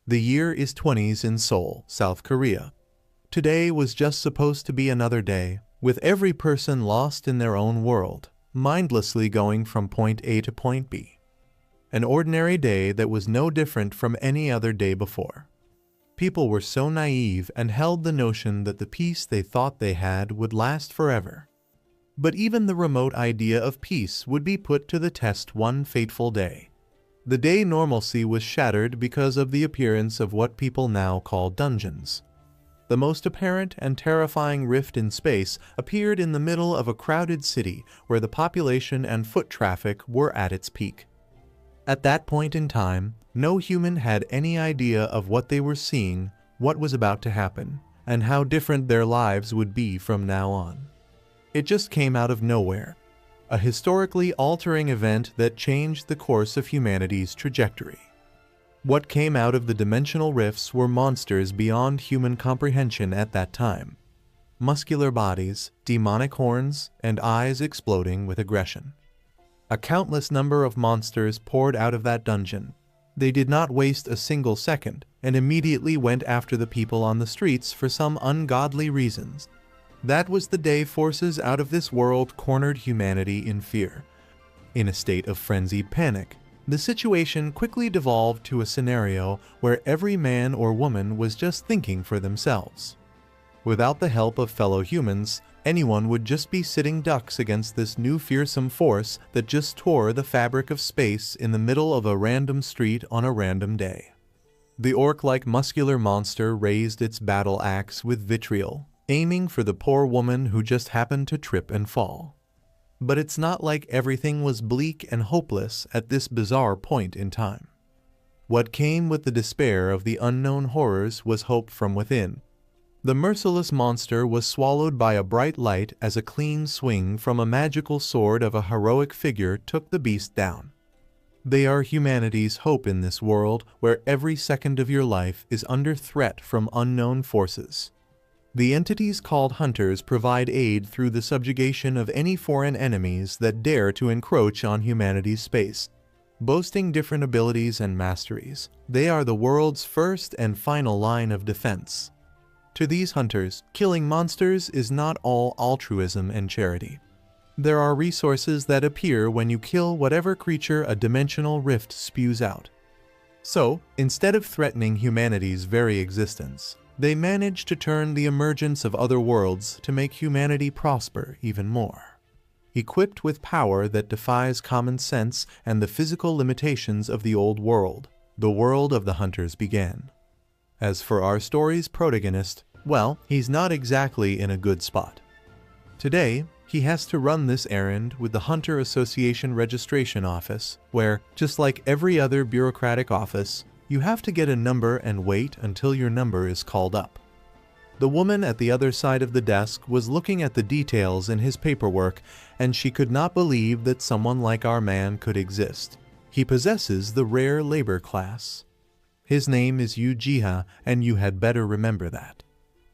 The year is 20s in Seoul, South Korea. Today was just supposed to be another day, with every person lost in their own world, mindlessly going from point A to point B. An ordinary day that was no different from any other day before. People were so naive and held the notion that the peace they thought they had would last forever. But even the remote idea of peace would be put to the test one fateful day. The day normalcy was shattered because of the appearance of what people now call dungeons. The most apparent and terrifying rift in space appeared in the middle of a crowded city where the population and foot traffic were at its peak. At that point in time, no human had any idea of what they were seeing, what was about to happen, and how different their lives would be from now on. It just came out of nowhere, a historically altering event that changed the course of humanity's trajectory. What came out of the dimensional rifts were monsters beyond human comprehension at that time. Muscular bodies, demonic horns, and eyes exploding with aggression. A countless number of monsters poured out of that dungeon. They did not waste a single second, and immediately went after the people on the streets for some ungodly reasons. That was the day forces out of this world cornered humanity in fear. In a state of frenzied panic, the situation quickly devolved to a scenario where every man or woman was just thinking for themselves. Without the help of fellow humans, anyone would just be sitting ducks against this new fearsome force that just tore the fabric of space in the middle of a random street on a random day. The orc-like muscular monster raised its battle axe with vitriol, aiming for the poor woman who just happened to trip and fall. But it's not like everything was bleak and hopeless at this bizarre point in time. What came with the despair of the unknown horrors was hope from within. The merciless monster was swallowed by a bright light as a clean swing from a magical sword of a heroic figure took the beast down. They are humanity's hope in this world where every second of your life is under threat from unknown forces. The entities called hunters provide aid through the subjugation of any foreign enemies that dare to encroach on humanity's space. Boasting different abilities and masteries, they are the world's first and final line of defense. To these hunters, killing monsters is not all altruism and charity. There are resources that appear when you kill whatever creature a dimensional rift spews out. So, instead of threatening humanity's very existence, they manage to turn the emergence of other worlds to make humanity prosper even more. Equipped with power that defies common sense and the physical limitations of the old world, the world of the hunters began. As for our story's protagonist, well, he's not exactly in a good spot. Today, he has to run this errand with the Hunter Association Registration Office, where, just like every other bureaucratic office, you have to get a number and wait until your number is called up. The woman at the other side of the desk was looking at the details in his paperwork, and she could not believe that someone like our man could exist. He possesses the rare labor class. His name is Ujiha, and you had better remember that.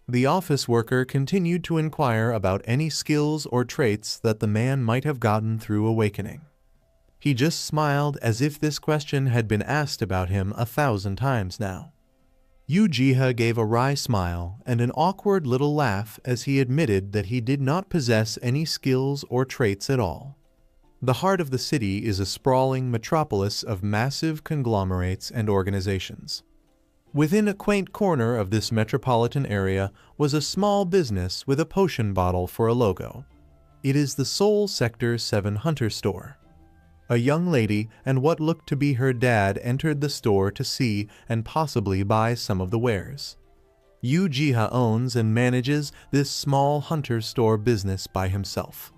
The office worker continued to inquire about any skills or traits that the man might have gotten through awakening. He just smiled as if this question had been asked about him 1,000 times now. Ujiha gave a wry smile and an awkward little laugh as he admitted that he did not possess any skills or traits at all. The heart of the city is a sprawling metropolis of massive conglomerates and organizations. Within a quaint corner of this metropolitan area was a small business with a potion bottle for a logo. It is the Seoul Sector 7 Hunter Store. A young lady and what looked to be her dad entered the store to see and possibly buy some of the wares. Ujiha owns and manages this small hunter store business by himself.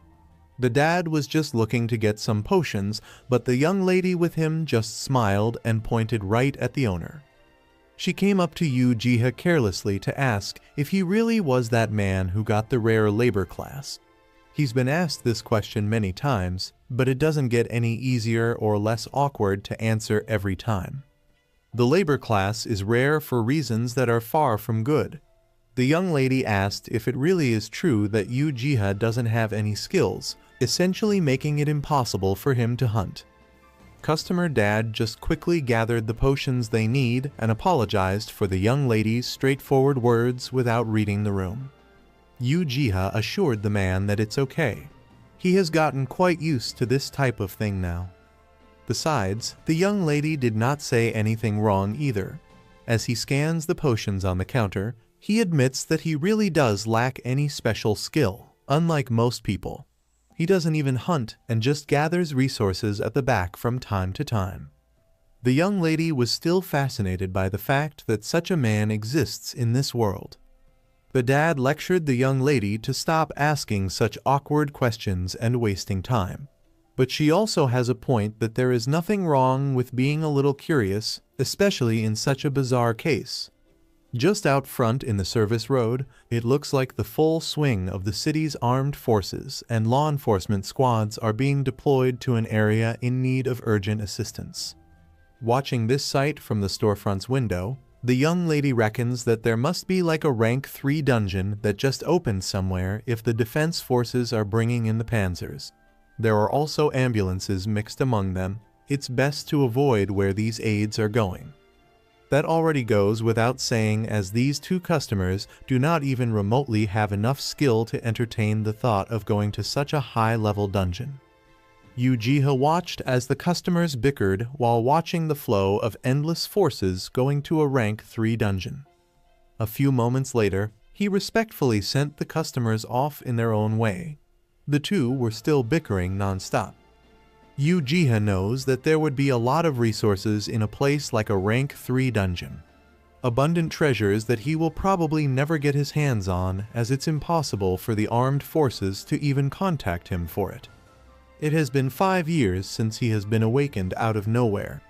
The dad was just looking to get some potions, but the young lady with him just smiled and pointed right at the owner. She came up to Ujiha carelessly to ask if he really was that man who got the rare labor class. He's been asked this question many times, but it doesn't get any easier or less awkward to answer every time. The labor class is rare for reasons that are far from good. The young lady asked if it really is true that Ujiha doesn't have any skills, essentially making it impossible for him to hunt. Customer Dad just quickly gathered the potions they need and apologized for the young lady's straightforward words without reading the room. Ujiha assured the man that it's okay. He has gotten quite used to this type of thing now. Besides, the young lady did not say anything wrong either. As he scans the potions on the counter, he admits that he really does lack any special skill, unlike most people. He doesn't even hunt and just gathers resources at the back from time to time. The young lady was still fascinated by the fact that such a man exists in this world. The dad lectured the young lady to stop asking such awkward questions and wasting time. But she also has a point that there is nothing wrong with being a little curious, especially in such a bizarre case. Just out front in the service road, it looks like the full swing of the city's armed forces and law enforcement squads are being deployed to an area in need of urgent assistance. Watching this sight from the storefront's window, the young lady reckons that there must be like a rank 3 dungeon that just opened somewhere if the defense forces are bringing in the panzers. There are also ambulances mixed among them. It's best to avoid where these aids are going. That already goes without saying, as these two customers do not even remotely have enough skill to entertain the thought of going to such a high-level dungeon. Ujiha watched as the customers bickered while watching the flow of endless forces going to a rank 3 dungeon. A few moments later, he respectfully sent the customers off in their own way. The two were still bickering non-stop. Ujiha knows that there would be a lot of resources in a place like a rank 3 dungeon. Abundant treasures that he will probably never get his hands on, as it's impossible for the armed forces to even contact him for it. It has been 5 years since he has been awakened out of nowhere.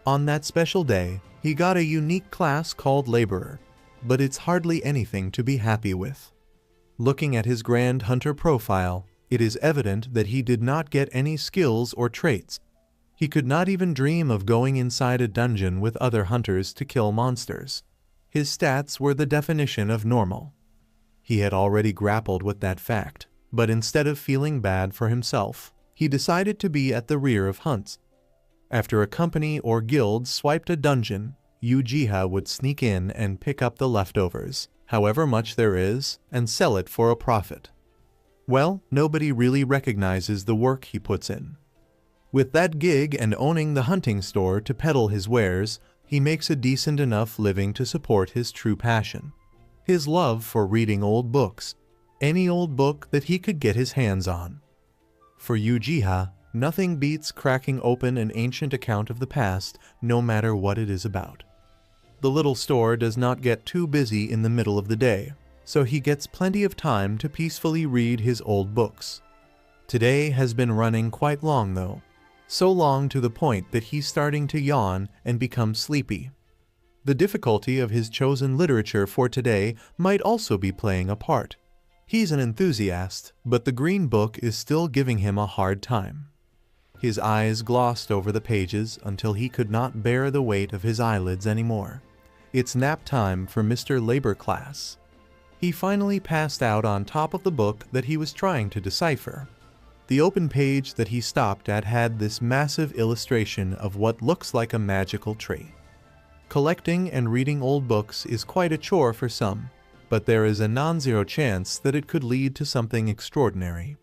On that special day, he got a unique class called Laborer, but it's hardly anything to be happy with. Looking at his Grand Hunter profile, it is evident that he did not get any skills or traits. He could not even dream of going inside a dungeon with other hunters to kill monsters. His stats were the definition of normal. He had already grappled with that fact, but instead of feeling bad for himself, he decided to be at the rear of hunts. After a company or guild swiped a dungeon, Ujiha would sneak in and pick up the leftovers, however much there is, and sell it for a profit. Well, nobody really recognizes the work he puts in. With that gig and owning the hunting store to peddle his wares, he makes a decent enough living to support his true passion. His love for reading old books, any old book that he could get his hands on. For Ujiha, nothing beats cracking open an ancient account of the past, no matter what it is about. The little store does not get too busy in the middle of the day, so he gets plenty of time to peacefully read his old books. Today has been running quite long though, so long to the point that he's starting to yawn and become sleepy. The difficulty of his chosen literature for today might also be playing a part. He's an enthusiast, but the green book is still giving him a hard time. His eyes glossed over the pages until he could not bear the weight of his eyelids anymore. It's nap time for Mr. Labor Class. He finally passed out on top of the book that he was trying to decipher. The open page that he stopped at had this massive illustration of what looks like a magical tree. Collecting and reading old books is quite a chore for some, but there is a non-zero chance that it could lead to something extraordinary.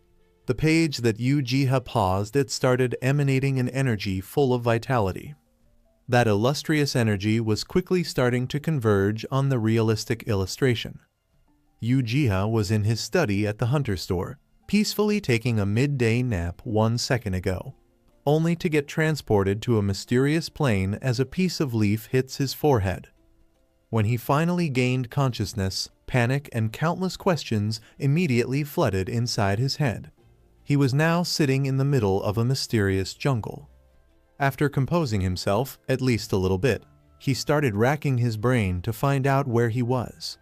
The page that Ujiha paused at started emanating an energy full of vitality. That illustrious energy was quickly starting to converge on the realistic illustration. Ujiha was in his study at the hunter store, peacefully taking a midday nap 1 second ago, only to get transported to a mysterious plane as a piece of leaf hits his forehead. When he finally gained consciousness, panic and countless questions immediately flooded inside his head. He was now sitting in the middle of a mysterious jungle. After composing himself, at least a little bit, he started racking his brain to find out where he was.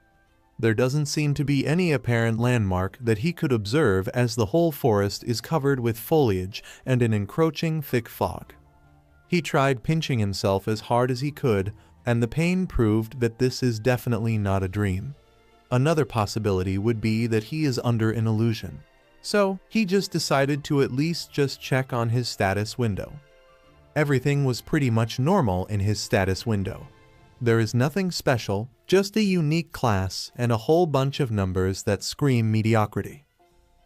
There doesn't seem to be any apparent landmark that he could observe, as the whole forest is covered with foliage and an encroaching thick fog. He tried pinching himself as hard as he could, and the pain proved that this is definitely not a dream. Another possibility would be that he is under an illusion. So he just decided to at least just check on his status window. Everything was pretty much normal in his status window. There is nothing special, just a unique class and a whole bunch of numbers that scream mediocrity.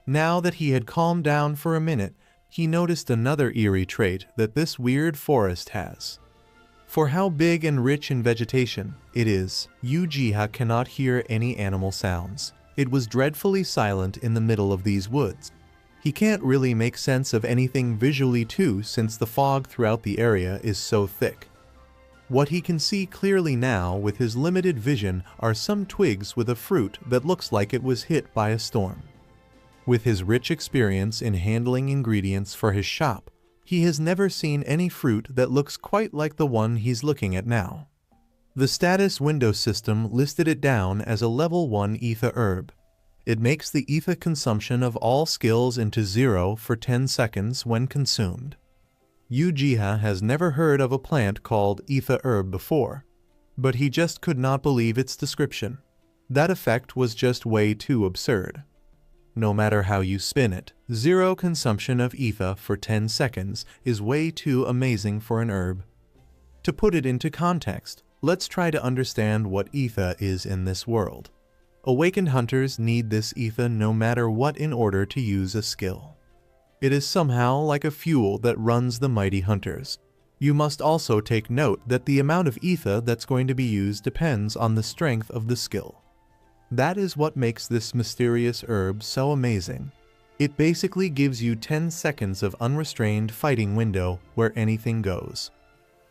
Now that he had calmed down for a minute, he noticed another eerie trait that this weird forest has. For how big and rich in vegetation it is, Uchiha cannot hear any animal sounds. It was dreadfully silent in the middle of these woods. He can't really make sense of anything visually too, since the fog throughout the area is so thick. What he can see clearly now with his limited vision are some twigs with a fruit that looks like it was hit by a storm. With his rich experience in handling ingredients for his shop, he has never seen any fruit that looks quite like the one he's looking at now. The status window system listed it down as a level 1 ether herb. It makes the ether consumption of all skills into 0 for 10 seconds when consumed. Uchiha has never heard of a plant called ether herb before, but he just could not believe its description. That effect was just way too absurd. No matter how you spin it, 0 consumption of ether for 10 seconds is way too amazing for an herb. To put it into context, let's try to understand what ether is in this world. Awakened hunters need this ether no matter what in order to use a skill. It is somehow like a fuel that runs the mighty hunters. You must also take note that the amount of ether that's going to be used depends on the strength of the skill. That is what makes this mysterious herb so amazing. It basically gives you 10 seconds of unrestrained fighting window where anything goes.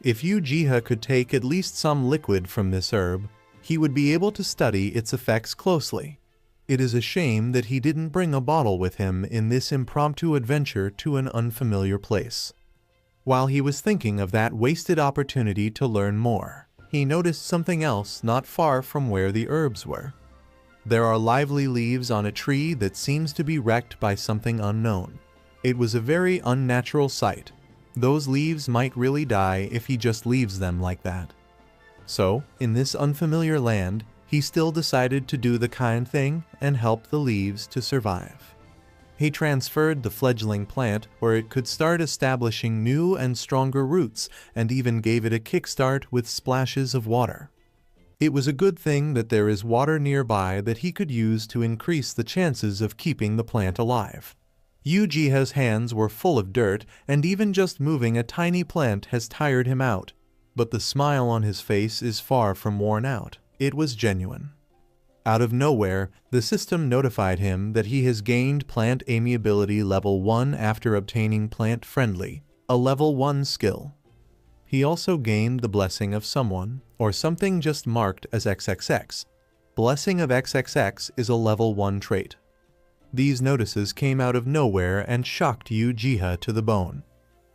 If Uchiha could take at least some liquid from this herb, he would be able to study its effects closely. It is a shame that he didn't bring a bottle with him in this impromptu adventure to an unfamiliar place. While he was thinking of that wasted opportunity to learn more, he noticed something else not far from where the herbs were. There are lively leaves on a tree that seems to be wrecked by something unknown. It was a very unnatural sight. Those leaves might really die if he just leaves them like that. So, in this unfamiliar land, he still decided to do the kind thing and help the leaves to survive. He transferred the fledgling plant where it could start establishing new and stronger roots, and even gave it a kickstart with splashes of water. It was a good thing that there is water nearby that he could use to increase the chances of keeping the plant alive. Uchiha's hands were full of dirt, and even just moving a tiny plant has tired him out. But the smile on his face is far from worn out. It was genuine. Out of nowhere, the system notified him that he has gained Plant Amiability Level 1 after obtaining Plant Friendly, a Level 1 skill. He also gained the Blessing of Someone, or something just marked as XXX. Blessing of XXX is a Level 1 trait. These notices came out of nowhere and shocked Uchiha to the bone.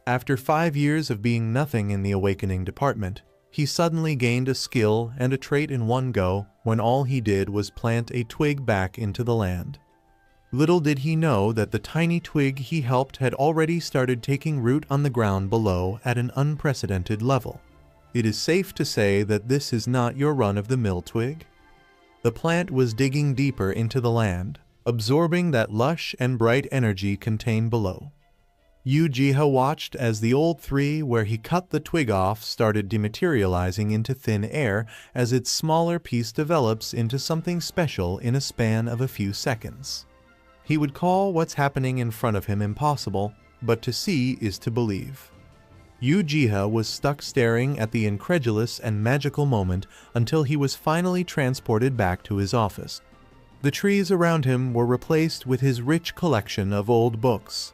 After 5 years of being nothing in the awakening department, he suddenly gained a skill and a trait in one go when all he did was plant a twig back into the land. Little did he know that the tiny twig he helped had already started taking root on the ground below at an unprecedented level. It is safe to say that this is not your run-of-the-mill twig. The plant was digging deeper into the land, absorbing that lush and bright energy contained below. Uchiha watched as the old tree where he cut the twig off started dematerializing into thin air as its smaller piece develops into something special in a span of a few seconds. He would call what's happening in front of him impossible, but to see is to believe. Uchiha was stuck staring at the incredulous and magical moment until he was finally transported back to his office. The trees around him were replaced with his rich collection of old books.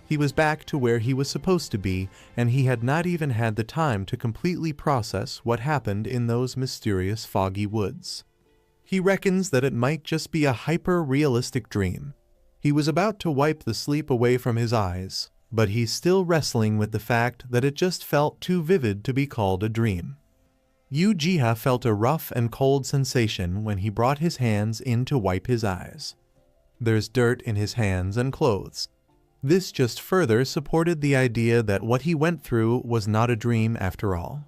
He was back to where he was supposed to be, and he had not even had the time to completely process what happened in those mysterious foggy woods. He reckons that it might just be a hyper-realistic dream. He was about to wipe the sleep away from his eyes, but he's still wrestling with the fact that it just felt too vivid to be called a dream. Uchiha felt a rough and cold sensation when he brought his hands in to wipe his eyes. There's dirt in his hands and clothes. This just further supported the idea that what he went through was not a dream after all.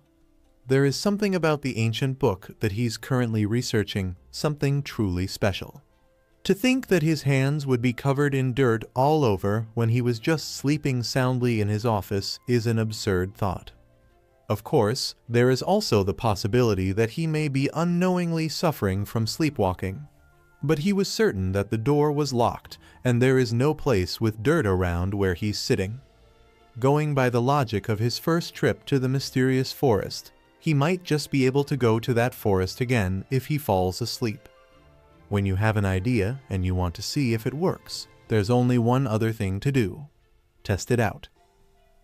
There is something about the ancient book that he's currently researching, something truly special. To think that his hands would be covered in dirt all over when he was just sleeping soundly in his office is an absurd thought. Of course, there is also the possibility that he may be unknowingly suffering from sleepwalking. But he was certain that the door was locked and there is no place with dirt around where he's sitting. Going by the logic of his first trip to the mysterious forest, he might just be able to go to that forest again if he falls asleep. When you have an idea and you want to see if it works, there's only one other thing to do. Test it out.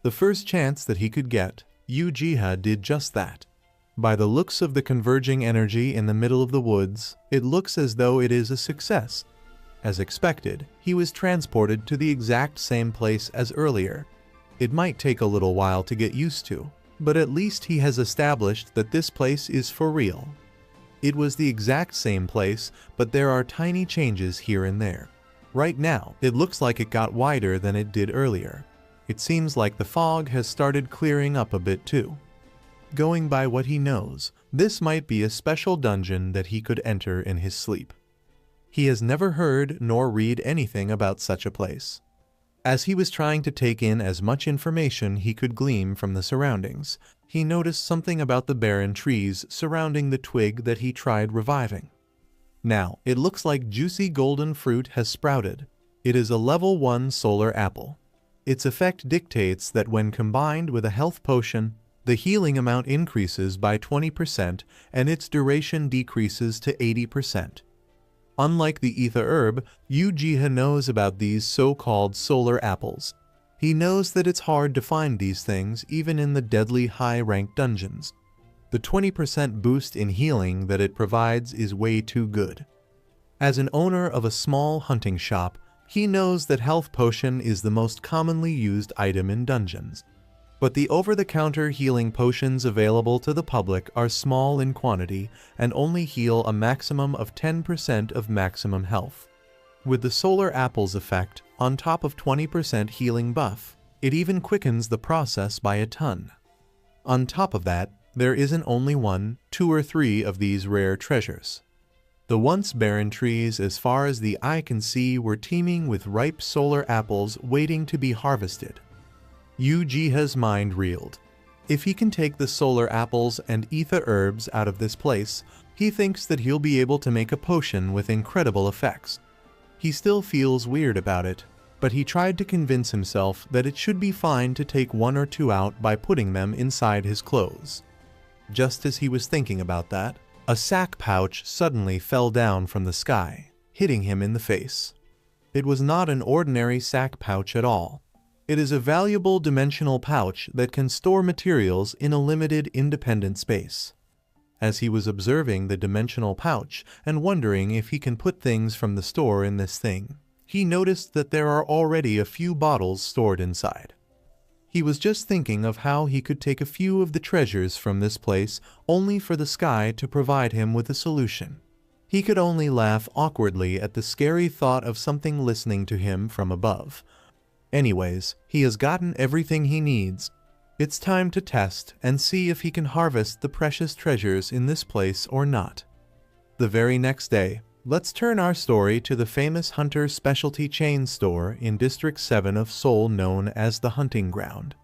The first chance that he could get, Uchiha did just that. By the looks of the converging energy in the middle of the woods, it looks as though it is a success. As expected, he was transported to the exact same place as earlier. It might take a little while to get used to, but at least he has established that this place is for real. It was the exact same place, but there are tiny changes here and there. Right now, it looks like it got wider than it did earlier. It seems like the fog has started clearing up a bit too. Going by what he knows, this might be a special dungeon that he could enter in his sleep. He has never heard nor read anything about such a place. As he was trying to take in as much information he could glean from the surroundings, he noticed something about the barren trees surrounding the twig that he tried reviving. Now, it looks like juicy golden fruit has sprouted. It is a level 1 solar apple. Its effect dictates that when combined with a health potion, the healing amount increases by 20% and its duration decreases to 80%. Unlike the ether herb, Uchiha knows about these so-called solar apples. He knows that it's hard to find these things even in the deadly high-ranked dungeons. The 20% boost in healing that it provides is way too good. As an owner of a small hunting shop, he knows that health potion is the most commonly used item in dungeons. But the over-the-counter healing potions available to the public are small in quantity and only heal a maximum of 10% of maximum health. With the solar apple's effect, on top of 20% healing buff, it even quickens the process by a ton. On top of that, there isn't only 1, 2 or 3 of these rare treasures. The once barren trees as far as the eye can see were teeming with ripe solar apples waiting to be harvested. Uchiha's mind reeled. If he can take the solar apples and ether herbs out of this place, he thinks that he'll be able to make a potion with incredible effects. He still feels weird about it, but he tried to convince himself that it should be fine to take 1 or 2 out by putting them inside his clothes. Just as he was thinking about that, a sack pouch suddenly fell down from the sky, hitting him in the face. It was not an ordinary sack pouch at all. It is a valuable dimensional pouch that can store materials in a limited independent space. As he was observing the dimensional pouch and wondering if he can put things from the store in this thing, he noticed that there are already a few bottles stored inside. He was just thinking of how he could take a few of the treasures from this place only for the sky to provide him with a solution. He could only laugh awkwardly at the scary thought of something listening to him from above. Anyways, he has gotten everything he needs. It's time to test and see if he can harvest the precious treasures in this place or not. The very next day, let's turn our story to the famous hunter specialty chain store in District 7 of Seoul known as the Hunting Ground.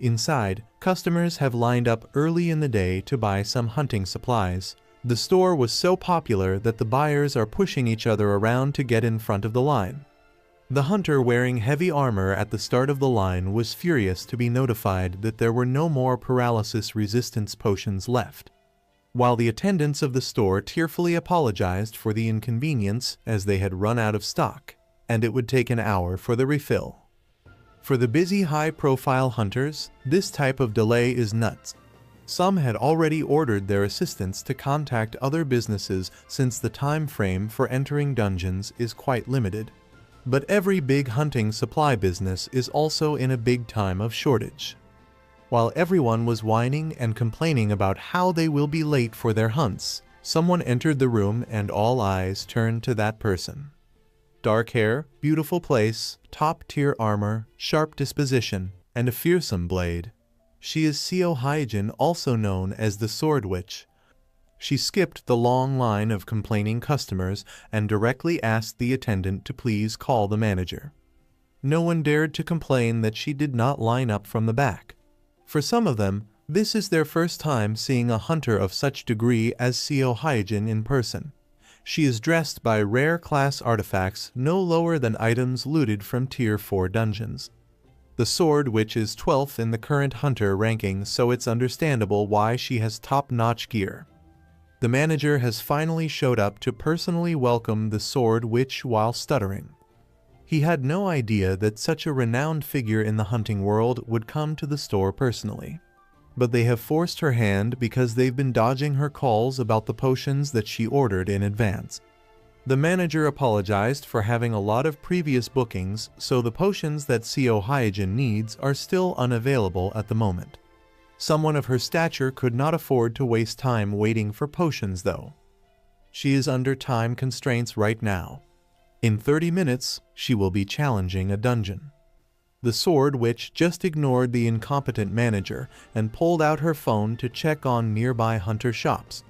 Inside, customers have lined up early in the day to buy some hunting supplies. The store was so popular that the buyers are pushing each other around to get in front of the line. The hunter wearing heavy armor at the start of the line was furious to be notified that there were no more paralysis resistance potions left, while the attendants of the store tearfully apologized for the inconvenience as they had run out of stock, and it would take an hour for the refill. For the busy high-profile hunters, this type of delay is nuts. Some had already ordered their assistants to contact other businesses since the time frame for entering dungeons is quite limited. But every big hunting supply business is also in a big time of shortage. While everyone was whining and complaining about how they will be late for their hunts, someone entered the room and all eyes turned to that person. Dark hair, beautiful place, top-tier armor, sharp disposition, and a fearsome blade. She is Seo Hyejin, also known as the Sword Witch. She skipped the long line of complaining customers and directly asked the attendant to please call the manager. No one dared to complain that she did not line up from the back. For some of them, this is their first time seeing a hunter of such degree as Seo Hyejin in person. She is dressed by rare class artifacts no lower than items looted from Tier 4 dungeons. The sword, which is 12th in the current hunter ranking, so it's understandable why she has top-notch gear. The manager has finally showed up to personally welcome the sword witch while stuttering. He had no idea that such a renowned figure in the hunting world would come to the store personally. But they have forced her hand because they've been dodging her calls about the potions that she ordered in advance. The manager apologized for having a lot of previous bookings, so the potions that Seo Hyejin needs are still unavailable at the moment. Someone of her stature could not afford to waste time waiting for potions though. She is under time constraints right now. In 30 minutes, she will be challenging a dungeon. The sword witch just ignored the incompetent manager and pulled out her phone to check on nearby hunter shops.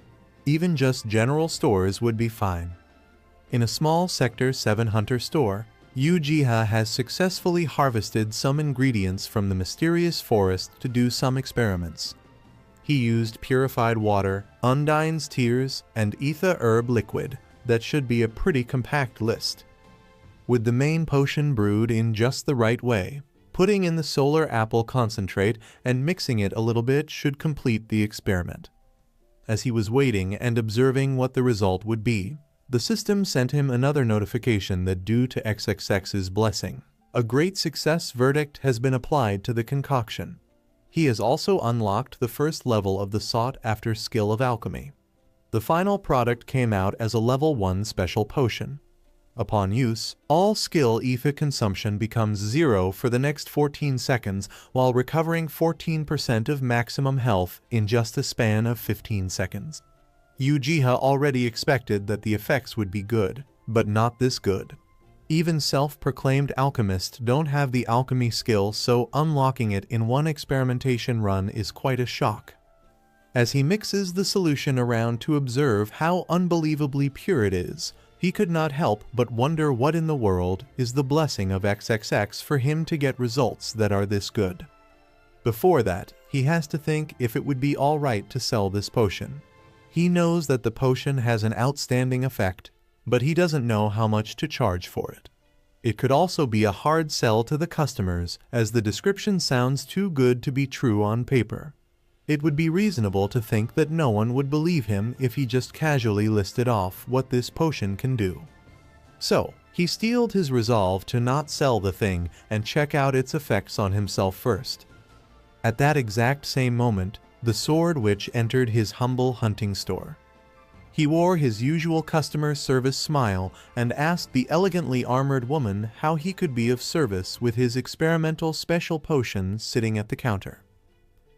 Even just general stores would be fine. In a small Sector 7 hunter store, Ujiha has successfully harvested some ingredients from the mysterious forest to do some experiments. He used purified water, Undyne's tears, and ether herb liquid. That should be a pretty compact list. With the main potion brewed in just the right way, putting in the solar apple concentrate and mixing it a little bit should complete the experiment. As he was waiting and observing what the result would be, the system sent him another notification that due to XXX's blessing, a great success verdict has been applied to the concoction. He has also unlocked the first level of the sought-after skill of alchemy. The final product came out as a level 1 special potion. Upon use, all skill ether consumption becomes 0 for the next 14 seconds while recovering 14% of maximum health in just a span of 15 seconds. Ujiha already expected that the effects would be good, but not this good. Even self-proclaimed alchemists don't have the alchemy skill, so unlocking it in one experimentation run is quite a shock. As he mixes the solution around to observe how unbelievably pure it is, he could not help but wonder what in the world is the blessing of XXX for him to get results that are this good. Before that, he has to think if it would be alright to sell this potion. He knows that the potion has an outstanding effect, but he doesn't know how much to charge for it. It could also be a hard sell to the customers, as the description sounds too good to be true on paper. It would be reasonable to think that no one would believe him if he just casually listed off what this potion can do. So, he steeled his resolve to not sell the thing and check out its effects on himself first. At that exact same moment, the sword witch entered his humble hunting store. He wore his usual customer service smile and asked the elegantly armored woman how he could be of service with his experimental special potion sitting at the counter.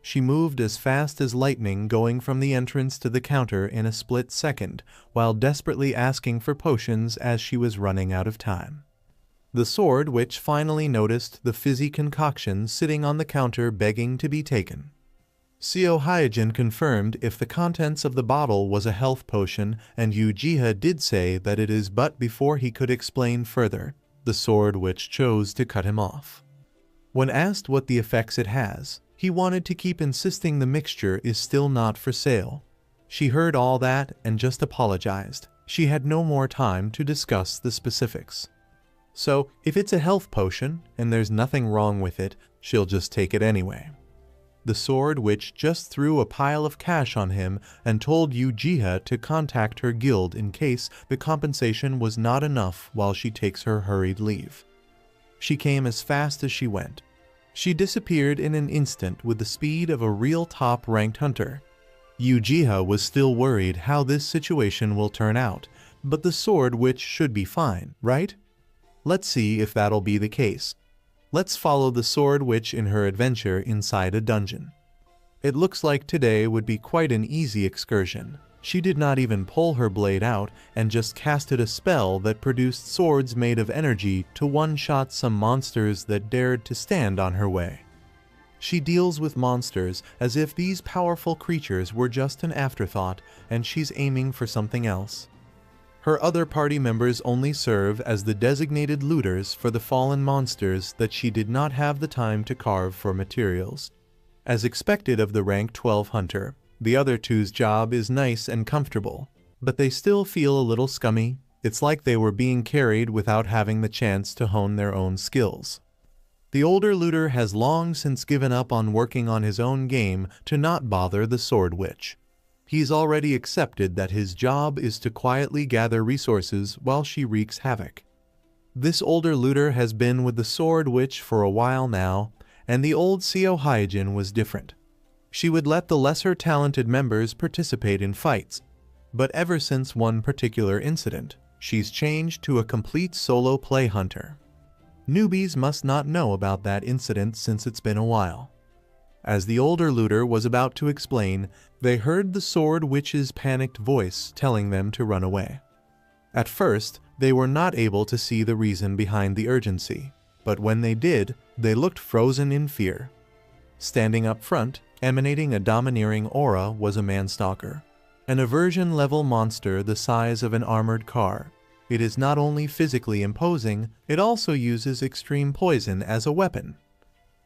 She moved as fast as lightning, going from the entrance to the counter in a split second, while desperately asking for potions as she was running out of time. The sword witch finally noticed the fizzy concoction sitting on the counter begging to be taken. Seo Hyejin confirmed if the contents of the bottle was a health potion, and Ujiha did say that it is, but before he could explain further, the sword witch chose to cut him off. When asked what the effects it has, he wanted to keep insisting the mixture is still not for sale. She heard all that and just apologized. She had no more time to discuss the specifics. So, if it's a health potion and there's nothing wrong with it, she'll just take it anyway. The sword witch just threw a pile of cash on him and told Ujiha to contact her guild in case the compensation was not enough while she takes her hurried leave. She came as fast as she went. She disappeared in an instant with the speed of a real top-ranked hunter. Ujiha was still worried how this situation will turn out, but the sword witch should be fine, right? Let's see if that'll be the case. Let's follow the sword witch in her adventure inside a dungeon. It looks like today would be quite an easy excursion. She did not even pull her blade out and just casted a spell that produced swords made of energy to one-shot some monsters that dared to stand on her way. She deals with monsters as if these powerful creatures were just an afterthought and she's aiming for something else. Her other party members only serve as the designated looters for the fallen monsters that she did not have the time to carve for materials. As expected of the rank 12 hunter, the other two's job is nice and comfortable, but they still feel a little scummy. It's like they were being carried without having the chance to hone their own skills. The older looter has long since given up on working on his own game to not bother the Sword Witch. He's already accepted that his job is to quietly gather resources while she wreaks havoc. This older looter has been with the Sword Witch for a while now, and the old Seo Hyojin was different. She would let the lesser talented members participate in fights, but ever since one particular incident, she's changed to a complete solo play hunter. Newbies must not know about that incident since it's been a while. As the older looter was about to explain, they heard the Sword Witch's panicked voice telling them to run away. At first, they were not able to see the reason behind the urgency, but when they did, they looked frozen in fear. Standing up front, emanating a domineering aura, was a manstalker, an aversion-level monster the size of an armored car. It is not only physically imposing, it also uses extreme poison as a weapon.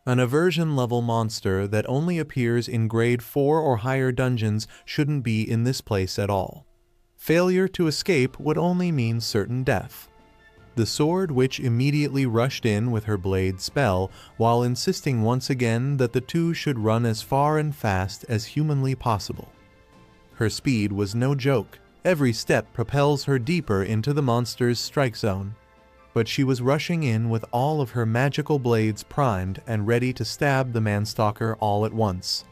An aversion-level monster that only appears in grade 4 or higher dungeons shouldn't be in this place at all. Failure to escape would only mean certain death. The Sword Witch immediately rushed in with her blade spell, while insisting once again that the two should run as far and fast as humanly possible. Her speed was no joke. Every step propels her deeper into the monster's strike zone. But she was rushing in with all of her magical blades primed and ready to stab the manstalker all at once.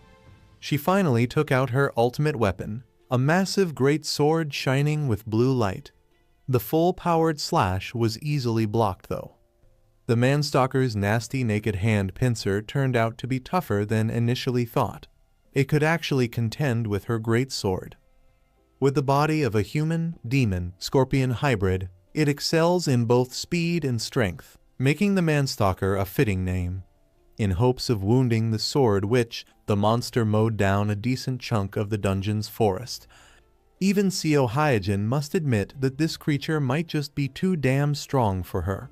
She finally took out her ultimate weapon, a massive great sword shining with blue light. The full-powered slash was easily blocked though. The manstalker's nasty naked hand pincer turned out to be tougher than initially thought. It could actually contend with her great sword. With the body of a human, demon, scorpion hybrid, it excels in both speed and strength, making the manstalker a fitting name. In hopes of wounding the Sword Witch, the monster mowed down a decent chunk of the dungeon's forest. Even Seo Hyojin must admit that this creature might just be too damn strong for her.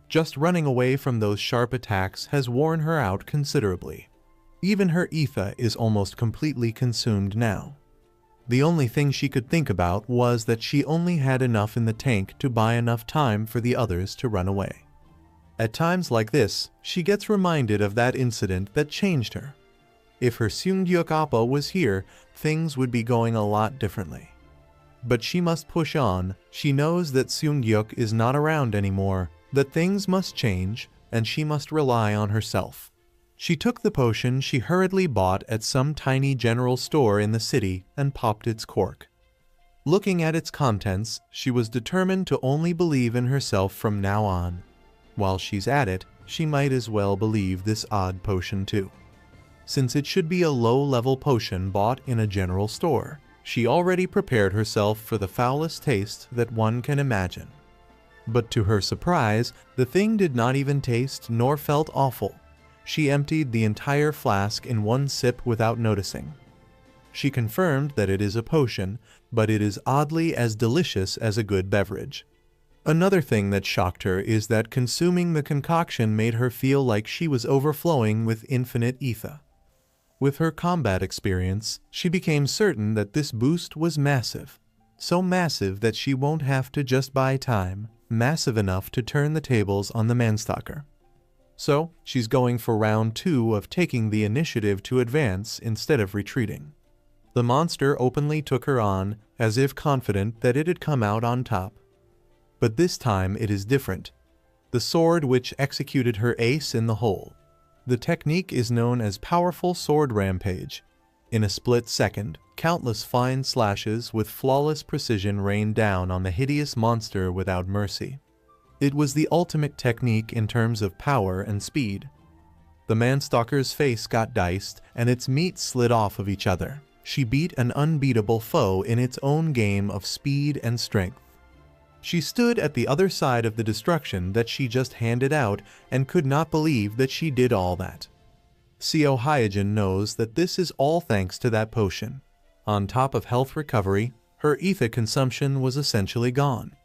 Just running away from those sharp attacks has worn her out considerably. Even her ether is almost completely consumed now. The only thing she could think about was that she only had enough in the tank to buy enough time for the others to run away. At times like this, she gets reminded of that incident that changed her. If her Seungryuk Appa was here, things would be going a lot differently. But she must push on. She knows that Seungryuk is not around anymore, that things must change, and she must rely on herself. She took the potion she hurriedly bought at some tiny general store in the city and popped its cork. Looking at its contents, she was determined to only believe in herself from now on. While she's at it, she might as well believe this odd potion too. Since it should be a low-level potion bought in a general store, she already prepared herself for the foulest taste that one can imagine. But to her surprise, the thing did not even taste nor felt awful. She emptied the entire flask in one sip without noticing. She confirmed that it is a potion, but it is oddly as delicious as a good beverage. Another thing that shocked her is that consuming the concoction made her feel like she was overflowing with infinite ether. With her combat experience, she became certain that this boost was massive. So massive that she won't have to just buy time, massive enough to turn the tables on the manstalker. So, she's going for round 2 of taking the initiative to advance instead of retreating. The monster openly took her on, as if confident that it had come out on top. But this time it is different. The Sword Witch executed her ace in the hole. The technique is known as Powerful Sword Rampage. In a split second, countless fine slashes with flawless precision rained down on the hideous monster without mercy. It was the ultimate technique in terms of power and speed. The manstalker's face got diced, and its meat slid off of each other. She beat an unbeatable foe in its own game of speed and strength. She stood at the other side of the destruction that she just handed out and could not believe that she did all that. Seo Hyojin knows that this is all thanks to that potion. On top of health recovery, her ether consumption was essentially gone.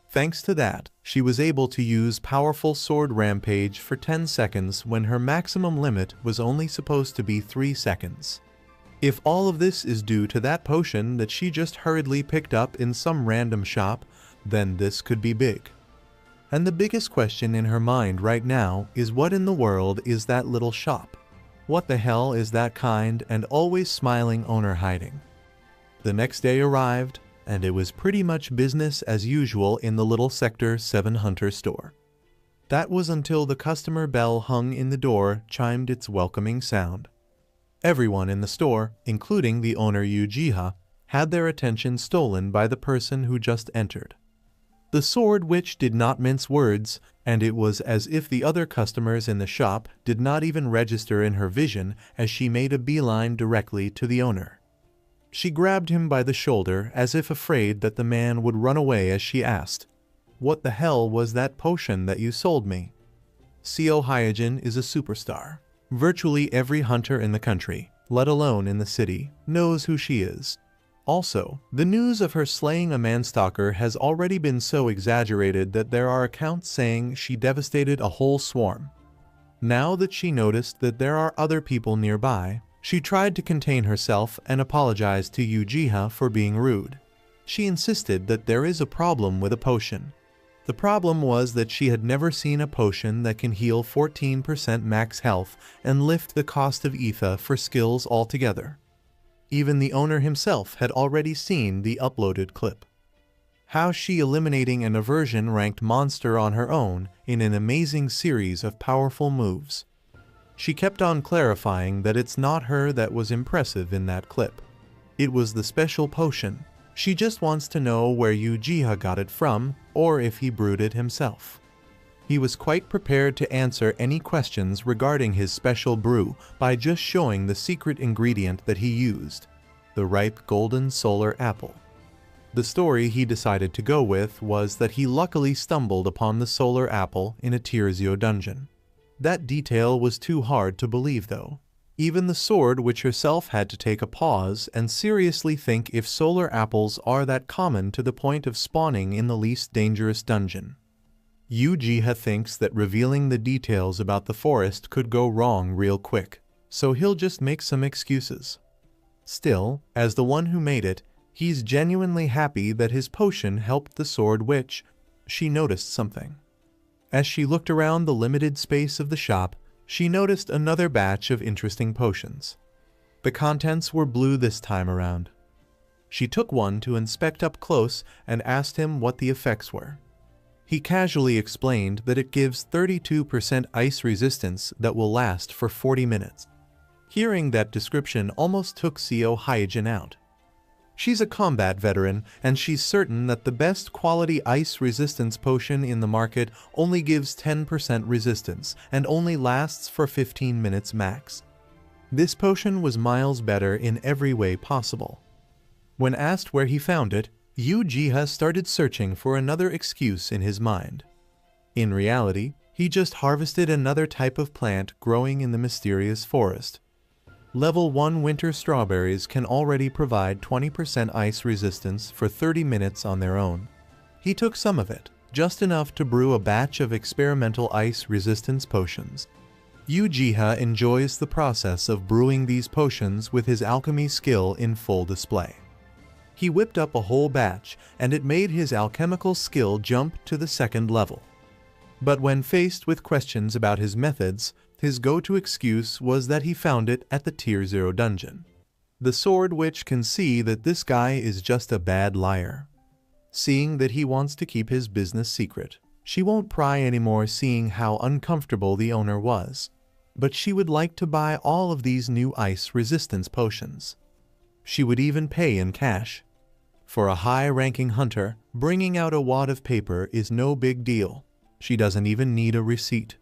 Thanks to that, she was able to use powerful sword rampage for 10 seconds when her maximum limit was only supposed to be 3 seconds. If all of this is due to that potion that she just hurriedly picked up in some random shop, then this could be big. And the biggest question in her mind right now is, what in the world is that little shop? What the hell is that kind and always smiling owner hiding? The next day arrived, and it was pretty much business as usual in the little Sector 7 Hunter store. That was until the customer bell hung in the door chimed its welcoming sound. Everyone in the store, including the owner Ujiha, had their attention stolen by the person who just entered. The sword witch did not mince words, and it was as if the other customers in the shop did not even register in her vision as she made a beeline directly to the owner. She grabbed him by the shoulder as if afraid that the man would run away as she asked, "What the hell was that potion that you sold me?" Seo Hyojin is a superstar. Virtually every hunter in the country, let alone in the city, knows who she is. Also, the news of her slaying a manstalker has already been so exaggerated that there are accounts saying she devastated a whole swarm. Now that she noticed that there are other people nearby, she tried to contain herself and apologized to Ujiha for being rude. She insisted that there is a problem with a potion. The problem was that she had never seen a potion that can heal 14% max health and lift the cost of ether for skills altogether. Even the owner himself had already seen the uploaded clip. How she eliminating an aversion ranked monster on her own in an amazing series of powerful moves. She kept on clarifying that it's not her that was impressive in that clip. It was the special potion. She just wants to know where Ujiha got it from, or if he brewed it himself. He was quite prepared to answer any questions regarding his special brew by just showing the secret ingredient that he used, the ripe golden solar apple. The story he decided to go with was that he luckily stumbled upon the solar apple in a Tier 0 dungeon. That detail was too hard to believe though. Even the sword witch herself had to take a pause and seriously think if solar apples are that common to the point of spawning in the least dangerous dungeon. Ujiha thinks that revealing the details about the forest could go wrong real quick, so he'll just make some excuses. Still, as the one who made it, he's genuinely happy that his potion helped the sword witch. She noticed something. As she looked around the limited space of the shop, she noticed another batch of interesting potions. The contents were blue this time around. She took one to inspect up close and asked him what the effects were. He casually explained that it gives 32% ice resistance that will last for 40 minutes. Hearing that description almost took Seo Hyojin out. She's a combat veteran, and she's certain that the best quality ice resistance potion in the market only gives 10% resistance and only lasts for 15 minutes max. This potion was miles better in every way possible. When asked where he found it, Ujiha started searching for another excuse in his mind. In reality, he just harvested another type of plant growing in the mysterious forest. Level 1 winter strawberries can already provide 20% ice resistance for 30 minutes on their own. He took some of it, just enough to brew a batch of experimental ice resistance potions. Ujiha enjoys the process of brewing these potions with his alchemy skill in full display. He whipped up a whole batch, and it made his alchemical skill jump to the second level. But when faced with questions about his methods, his go-to excuse was that he found it at the Tier 0 dungeon. The sword witch can see that this guy is just a bad liar. Seeing that he wants to keep his business secret, she won't pry anymore, seeing how uncomfortable the owner was. But she would like to buy all of these new ice resistance potions. She would even pay in cash. For a high-ranking hunter, bringing out a wad of paper is no big deal. She doesn't even need a receipt.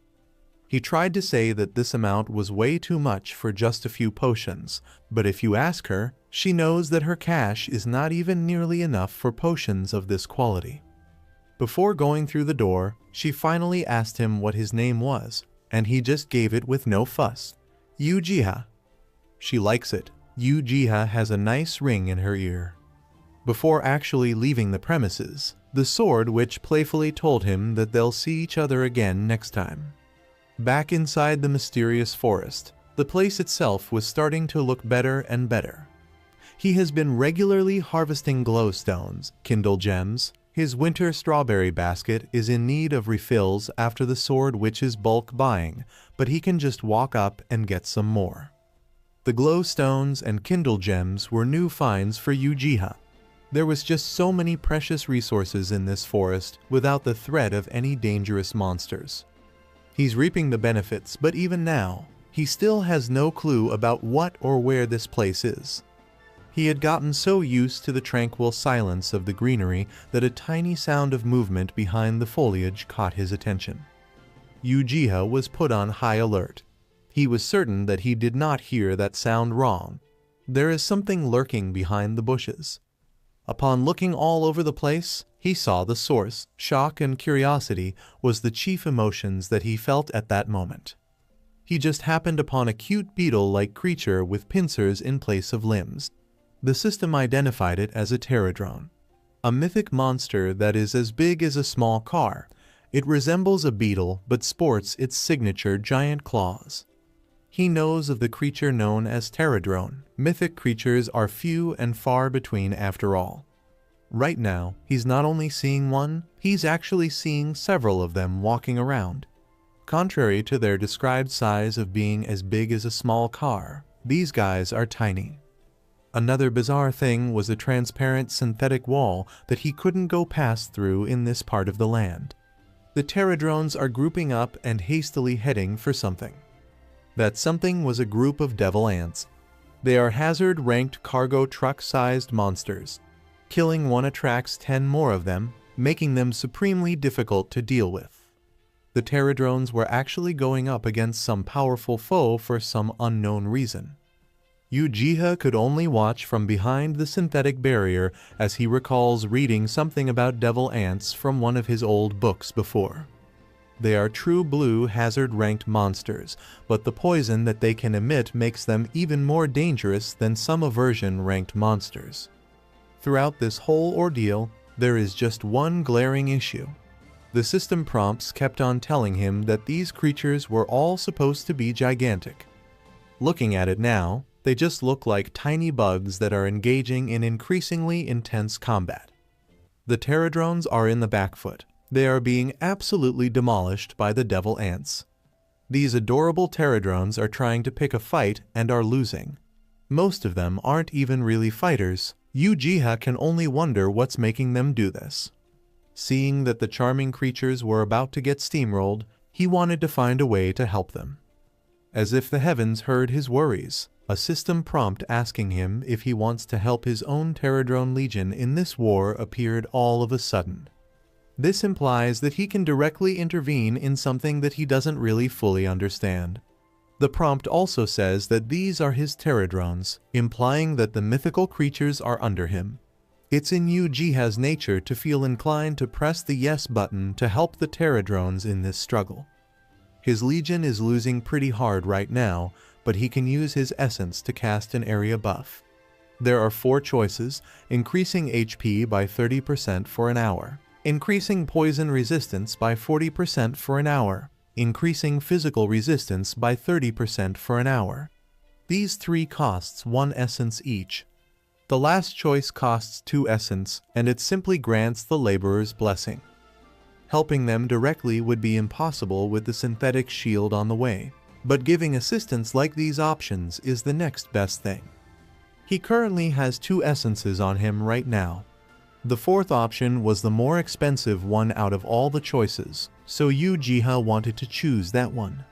He tried to say that this amount was way too much for just a few potions, but if you ask her, she knows that her cash is not even nearly enough for potions of this quality. Before going through the door, she finally asked him what his name was, and he just gave it with no fuss. Ujiha. She likes it. Ujiha has a nice ring in her ear. Before actually leaving the premises, the sword witch playfully told him that they'll see each other again next time. Back inside the mysterious forest, the place itself was starting to look better and better. He has been regularly harvesting glowstones, kindle gems. His winter strawberry basket is in need of refills after the sword witch's bulk buying, but he can just walk up and get some more. The glowstones and kindle gems were new finds for Ujiha. There was just so many precious resources in this forest without the threat of any dangerous monsters. He's reaping the benefits, but even now, he still has no clue about what or where this place is. He had gotten so used to the tranquil silence of the greenery that a tiny sound of movement behind the foliage caught his attention. Ujiha was put on high alert. He was certain that he did not hear that sound wrong. There is something lurking behind the bushes. Upon looking all over the place, he saw the source. Shock and curiosity was the chief emotions that he felt at that moment. He just happened upon a cute beetle-like creature with pincers in place of limbs. The system identified it as a pterodrone, a mythic monster that is as big as a small car. It resembles a beetle but sports its signature giant claws. He knows of the creature known as pterodrone. Mythic creatures are few and far between after all. Right now, he's not only seeing one, he's actually seeing several of them walking around. Contrary to their described size of being as big as a small car, these guys are tiny. Another bizarre thing was a transparent synthetic wall that he couldn't go past through in this part of the land. The pterodrones are grouping up and hastily heading for something. That something was a group of devil ants. They are hazard-ranked cargo truck-sized monsters. Killing one attracts 10 more of them, making them supremely difficult to deal with. The pterodrones were actually going up against some powerful foe for some unknown reason. Ujiha could only watch from behind the synthetic barrier as he recalls reading something about devil ants from one of his old books before. They are true blue hazard-ranked monsters, but the poison that they can emit makes them even more dangerous than some aversion-ranked monsters. Throughout this whole ordeal, there is just one glaring issue. The system prompts kept on telling him that these creatures were all supposed to be gigantic. Looking at it now, they just look like tiny bugs that are engaging in increasingly intense combat. The pterodrones are in the back foot. They are being absolutely demolished by the devil ants. These adorable pterodrones are trying to pick a fight and are losing. Most of them aren't even really fighters. Ujiha can only wonder what's making them do this. Seeing that the charming creatures were about to get steamrolled, he wanted to find a way to help them. As if the heavens heard his worries, a system prompt asking him if he wants to help his own pterodrone legion in this war appeared all of a sudden. This implies that he can directly intervene in something that he doesn't really fully understand. The prompt also says that these are his pterodrones, implying that the mythical creatures are under him. It's in Ujiha's nature to feel inclined to press the yes button to help the pterodrones in this struggle. His legion is losing pretty hard right now, but he can use his essence to cast an area buff. There are 4 choices: increasing HP by 30% for an hour, increasing poison resistance by 40% for an hour, increasing physical resistance by 30% for an hour. These 3 costs 1 essence each. The last choice costs 2 essence, and it simply grants the laborer's blessing. Helping them directly would be impossible with the synthetic shield on the way, but giving assistance like these options is the next best thing. He currently has 2 essences on him right now. The 4th option was the more expensive one out of all the choices, so Ujiha wanted to choose that one.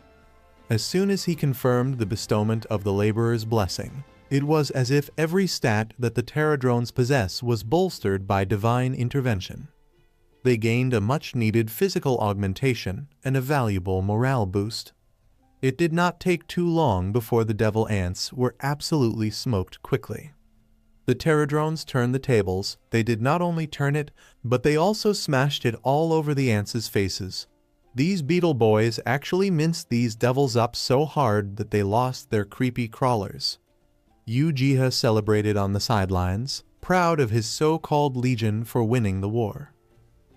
As soon as he confirmed the bestowment of the laborer's blessing, it was as if every stat that the pterodrones possess was bolstered by divine intervention. They gained a much-needed physical augmentation and a valuable morale boost. It did not take too long before the devil ants were absolutely smoked quickly. The pterodrones turned the tables. They did not only turn it, but they also smashed it all over the ants' faces. These beetle boys actually minced these devils up so hard that they lost their creepy crawlers. Uchiha celebrated on the sidelines, proud of his so-called legion for winning the war.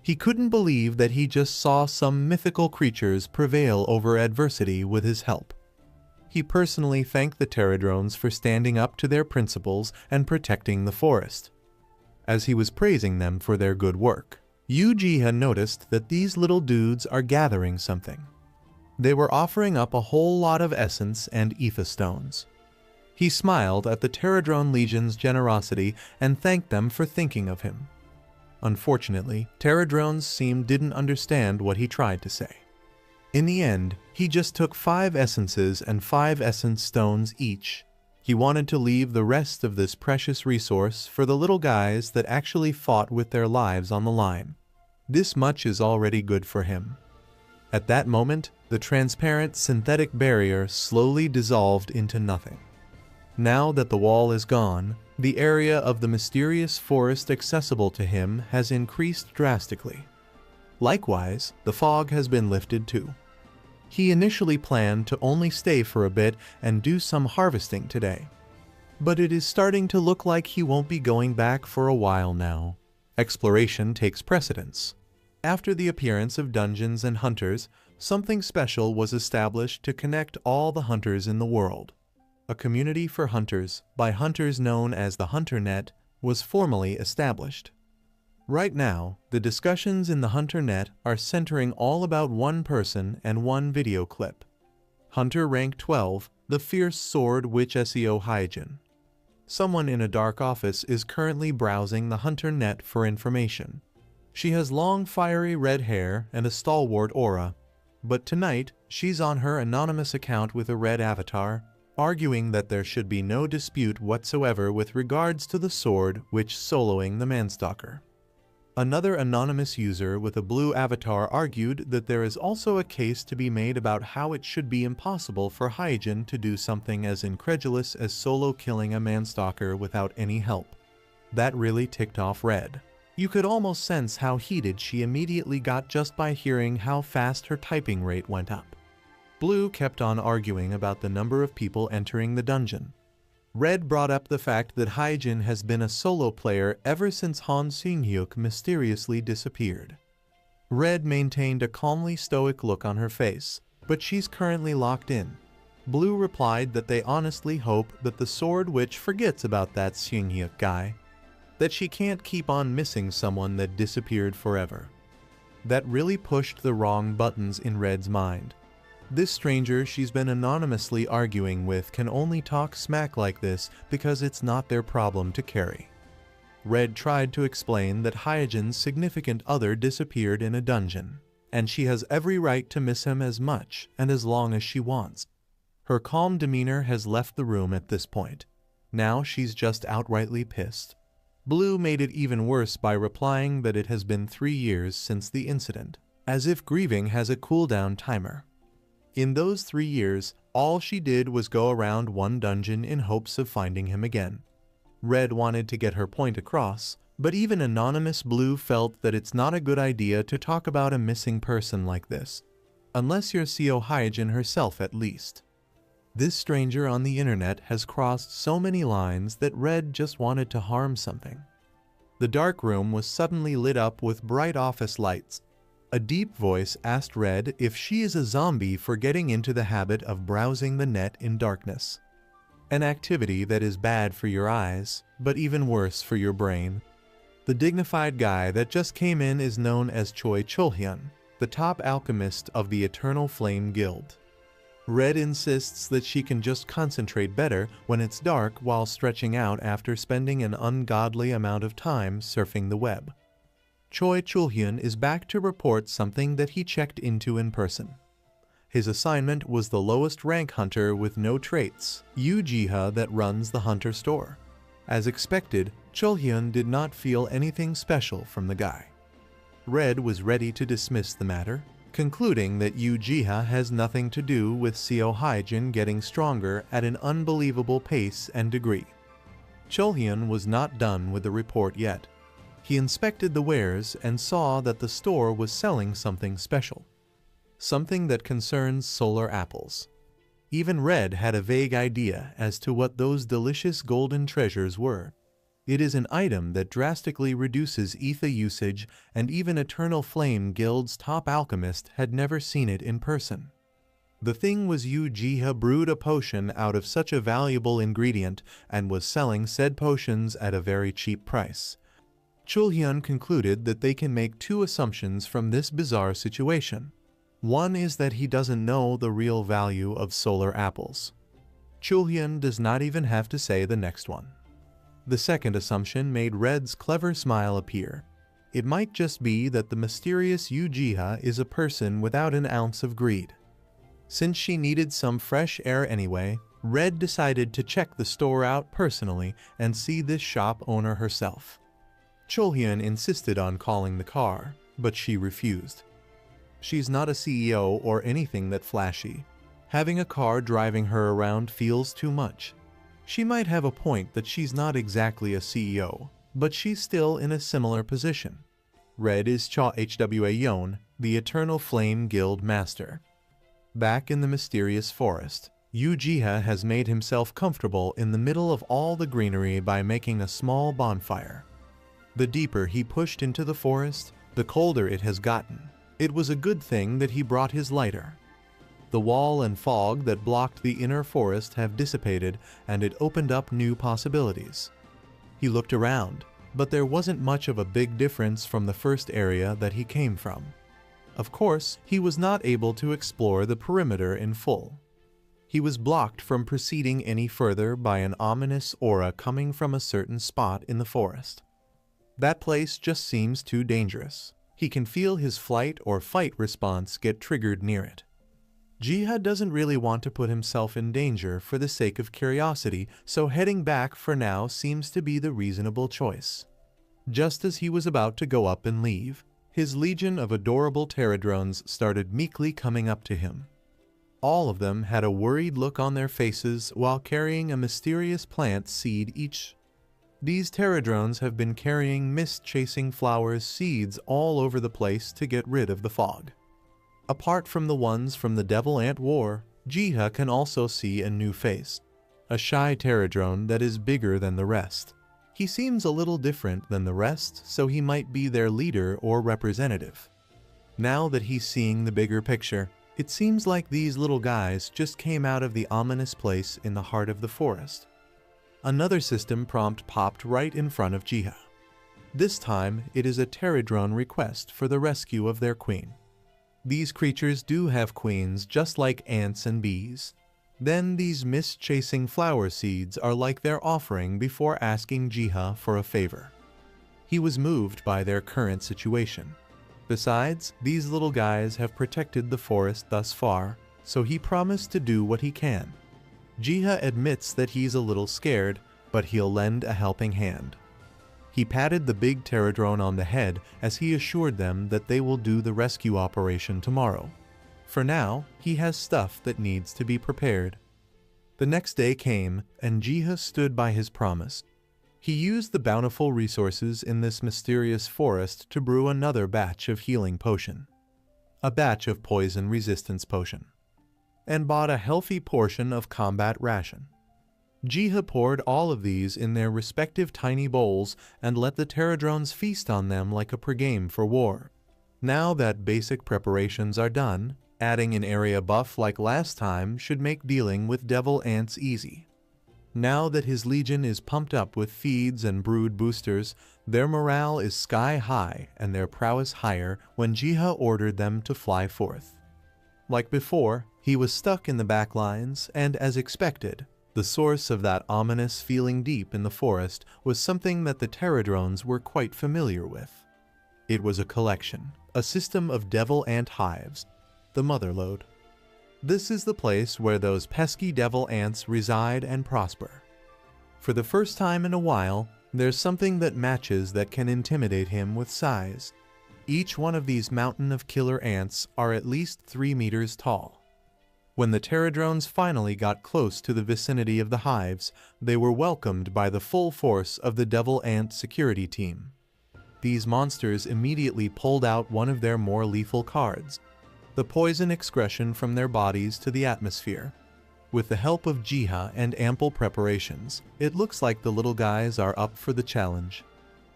He couldn't believe that he just saw some mythical creatures prevail over adversity with his help. He personally thanked the Pterodrones for standing up to their principles and protecting the forest. As he was praising them for their good work, Uchiha noticed that these little dudes are gathering something. They were offering up a whole lot of essence and ether stones. He smiled at the Pterodrone Legion's generosity and thanked them for thinking of him. Unfortunately, Pterodrones didn't understand what he tried to say. In the end, he just took 5 essences and 5 essence stones each. He wanted to leave the rest of this precious resource for the little guys that actually fought with their lives on the line. This much is already good for him. At that moment, the transparent synthetic barrier slowly dissolved into nothing. Now that the wall is gone, the area of the mysterious forest accessible to him has increased drastically. Likewise, the fog has been lifted too. He initially planned to only stay for a bit and do some harvesting today. But it is starting to look like he won't be going back for a while now. Exploration takes precedence. After the appearance of dungeons and hunters, something special was established to connect all the hunters in the world. A community for hunters, by hunters known as the HunterNet, was formally established. Right now, the discussions in the HunterNet are centering all about one person and one video clip. Hunter Rank 12, the Fierce Sword Witch SEO Hyjin. Someone in a dark office is currently browsing the HunterNet for information. She has long fiery red hair and a stalwart aura, but tonight she's on her anonymous account with a red avatar, arguing that there should be no dispute whatsoever with regards to the sword witch soloing the Manstalker. Another anonymous user with a blue avatar argued that there is also a case to be made about how it should be impossible for Hyjin to do something as incredulous as solo killing a Manstalker without any help. That really ticked off Red. You could almost sense how heated she immediately got just by hearing how fast her typing rate went up. Blue kept on arguing about the number of people entering the dungeon. Red brought up the fact that Hyjin has been a solo player ever since Han Seung-hyuk mysteriously disappeared. Red maintained a calmly stoic look on her face, but she's currently locked in. Blue replied that they honestly hope that the Sword Witch forgets about that Seung-hyuk guy, that she can't keep on missing someone that disappeared forever. That really pushed the wrong buttons in Red's mind. This stranger she's been anonymously arguing with can only talk smack like this because it's not their problem to carry. Red tried to explain that Hyjin's significant other disappeared in a dungeon, and she has every right to miss him as much and as long as she wants. Her calm demeanor has left the room at this point. Now she's just outrightly pissed. Blue made it even worse by replying that it has been 3 years since the incident, as if grieving has a cooldown timer. In those 3 years, all she did was go around one dungeon in hopes of finding him again. Red wanted to get her point across, but even anonymous Blue felt that it's not a good idea to talk about a missing person like this, unless you're Seo Hyjin herself at least. This stranger on the internet has crossed so many lines that Red just wanted to harm something. The dark room was suddenly lit up with bright office lights. A deep voice asked Red if she is a zombie for getting into the habit of browsing the net in darkness. An activity that is bad for your eyes, but even worse for your brain. The dignified guy that just came in is known as Choi Chulhyun, the top alchemist of the Eternal Flame Guild. Red insists that she can just concentrate better when it's dark while stretching out after spending an ungodly amount of time surfing the web. Choi Chulhyun is back to report something that he checked into in person. His assignment was the lowest rank hunter with no traits, Uchiha, that runs the hunter store. As expected, Chulhyun did not feel anything special from the guy. Red was ready to dismiss the matter, concluding that Uchiha has nothing to do with Seo Hyjin getting stronger at an unbelievable pace and degree. Chulhyun was not done with the report yet. He inspected the wares and saw that the store was selling something special. something that concerns solar apples. Even Red had a vague idea as to what those delicious golden treasures were. It is an item that drastically reduces ether usage, and even Eternal Flame Guild's top alchemist had never seen it in person. The thing was Uchiha brewed a potion out of such a valuable ingredient and was selling said potions at a very cheap price. Chulhyun concluded that they can make two assumptions from this bizarre situation. One is that he doesn't know the real value of solar apples. Chulhyun does not even have to say the next one. The second assumption made Red's clever smile appear. It might just be that the mysterious Uchiha is a person without an ounce of greed. Since she needed some fresh air anyway, Red decided to check the store out personally and see this shop owner herself. Chulhyun insisted on calling the car, but she refused. She's not a CEO or anything that flashy. Having a car driving her around feels too much. She might have a point that she's not exactly a CEO, but she's still in a similar position. Red is Cha Hwa Yon, the Eternal Flame Guild Master. Back in the mysterious forest, Uchiha has made himself comfortable in the middle of all the greenery by making a small bonfire. The deeper he pushed into the forest, the colder it has gotten. It was a good thing that he brought his lighter. The wall and fog that blocked the inner forest have dissipated, and it opened up new possibilities. He looked around, but there wasn't much of a big difference from the first area that he came from. Of course, he was not able to explore the perimeter in full. He was blocked from proceeding any further by an ominous aura coming from a certain spot in the forest. That place just seems too dangerous. He can feel his flight or fight response get triggered near it. Jiha doesn't really want to put himself in danger for the sake of curiosity, so heading back for now seems to be the reasonable choice. Just as he was about to go up and leave, his legion of adorable pterodrones started meekly coming up to him. All of them had a worried look on their faces while carrying a mysterious plant seed each. These pterodrones have been carrying mist-chasing flowers seeds all over the place to get rid of the fog. Apart from the ones from the Devil Ant War, Jiha can also see a new face. A shy pterodrone that is bigger than the rest. He seems a little different than the rest, so he might be their leader or representative. Now that he's seeing the bigger picture, it seems like these little guys just came out of the ominous place in the heart of the forest. Another system prompt popped right in front of Jiha. This time, it is a pterodrone request for the rescue of their queen. These creatures do have queens just like ants and bees. Then these mist-chasing flower seeds are like their offering before asking Jiha for a favor. He was moved by their current situation. Besides, these little guys have protected the forest thus far, so he promised to do what he can. Jiha admits that he's a little scared, but he'll lend a helping hand. He patted the big pterodrone on the head as he assured them that they will do the rescue operation tomorrow. For now, he has stuff that needs to be prepared. The next day came, and Jiha stood by his promise. He used the bountiful resources in this mysterious forest to brew another batch of healing potion, a batch of poison resistance potion, and bought a healthy portion of combat ration. Jiha poured all of these in their respective tiny bowls and let the pterodrones feast on them like a pregame for war. Now that basic preparations are done, adding an area buff like last time should make dealing with devil ants easy. Now that his legion is pumped up with feeds and brood boosters, their morale is sky high and their prowess higher when Jiha ordered them to fly forth. Like before, he was stuck in the back lines, and as expected, the source of that ominous feeling deep in the forest was something that the pterodrones were quite familiar with. It was a collection, a system of devil ant hives, the motherlode. This is the place where those pesky devil ants reside and prosper. For the first time in a while, there's something that matches that can intimidate him with size. Each one of these mountain of killer ants are at least 3 meters tall. When the pterodrones finally got close to the vicinity of the hives, they were welcomed by the full force of the devil ant security team. These monsters immediately pulled out one of their more lethal cards. the poison excretion from their bodies to the atmosphere. With the help of Jiha and ample preparations, it looks like the little guys are up for the challenge.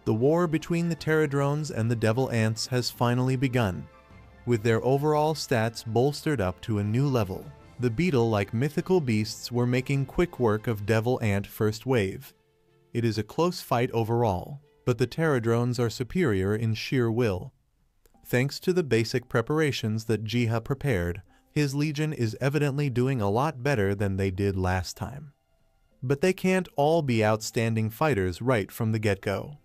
The war between the Pterodrones and the Devil Ants has finally begun. With their overall stats bolstered up to a new level, the beetle-like mythical beasts were making quick work of Devil Ant First Wave. It is a close fight overall, but the Pterodrones are superior in sheer will. Thanks to the basic preparations that Jiha prepared, his legion is evidently doing a lot better than they did last time. But they can't all be outstanding fighters right from the get-go.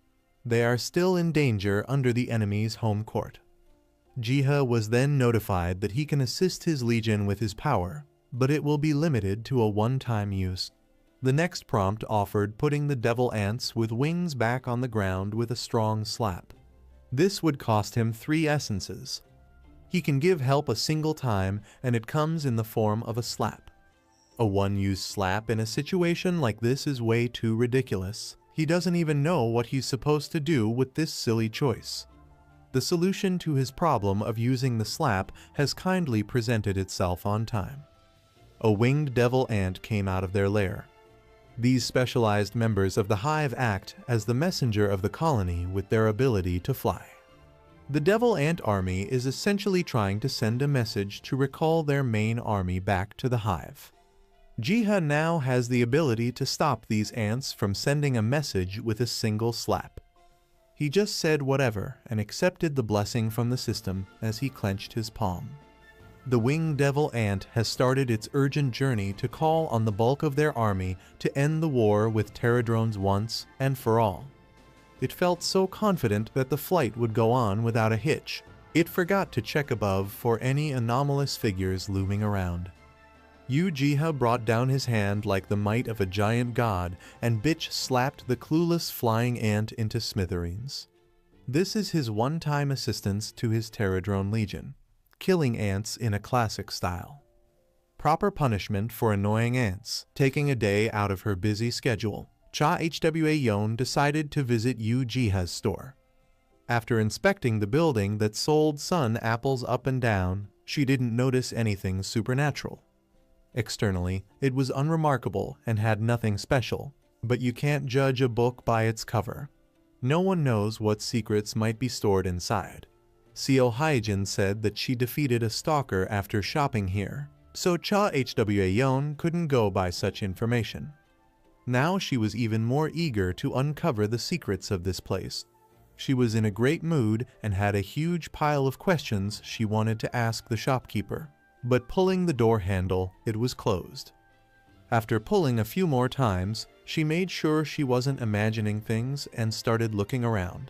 They are still in danger under the enemy's home court. Jiha was then notified that he can assist his legion with his power, but it will be limited to a one-time use. The next prompt offered putting the devil ants with wings back on the ground with a strong slap. This would cost him 3 essences. He can give help a single time, and it comes in the form of a slap. A one-use slap in a situation like this is way too ridiculous. He doesn't even know what he's supposed to do with this silly choice. The solution to his problem of using the slap has kindly presented itself on time. A winged devil ant came out of their lair. These specialized members of the hive act as the messenger of the colony with their ability to fly. The Devil Ant Army is essentially trying to send a message to recall their main army back to the hive. Jiha now has the ability to stop these ants from sending a message with a single slap. He just said whatever and accepted the blessing from the system as he clenched his palm. The winged devil ant has started its urgent journey to call on the bulk of their army to end the war with Pterodrones once and for all. It felt so confident that the flight would go on without a hitch. It forgot to check above for any anomalous figures looming around. Jiha brought down his hand like the might of a giant god, and bitch slapped the clueless flying ant into smithereens. This is his one-time assistance to his Pterodrone legion, killing ants in a classic style. Proper punishment for annoying ants, taking a day out of her busy schedule. Cha Hwa Yon decided to visit Jiha's store. After inspecting the building that sold sun apples up and down, she didn't notice anything supernatural. Externally, it was unremarkable and had nothing special, but you can't judge a book by its cover. No one knows what secrets might be stored inside. Seo Hyejin said that she defeated a stalker after shopping here, so Cha Hwa Yon couldn't go by such information. Now she was even more eager to uncover the secrets of this place. She was in a great mood and had a huge pile of questions she wanted to ask the shopkeeper, but pulling the door handle, it was closed. After pulling a few more times, she made sure she wasn't imagining things and started looking around.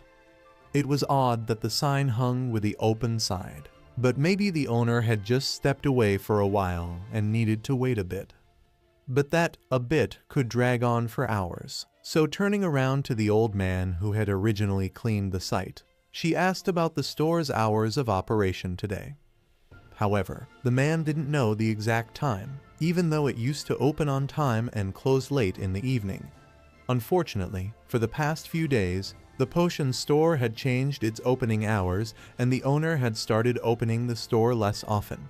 It was odd that the sign hung with the open side, but maybe the owner had just stepped away for a while and needed to wait a bit. But that a bit could drag on for hours, so turning around to the old man who had originally cleaned the site, she asked about the store's hours of operation today. However, the man didn't know the exact time, even though it used to open on time and close late in the evening. Unfortunately, for the past few days, the potion store had changed its opening hours and the owner had started opening the store less often.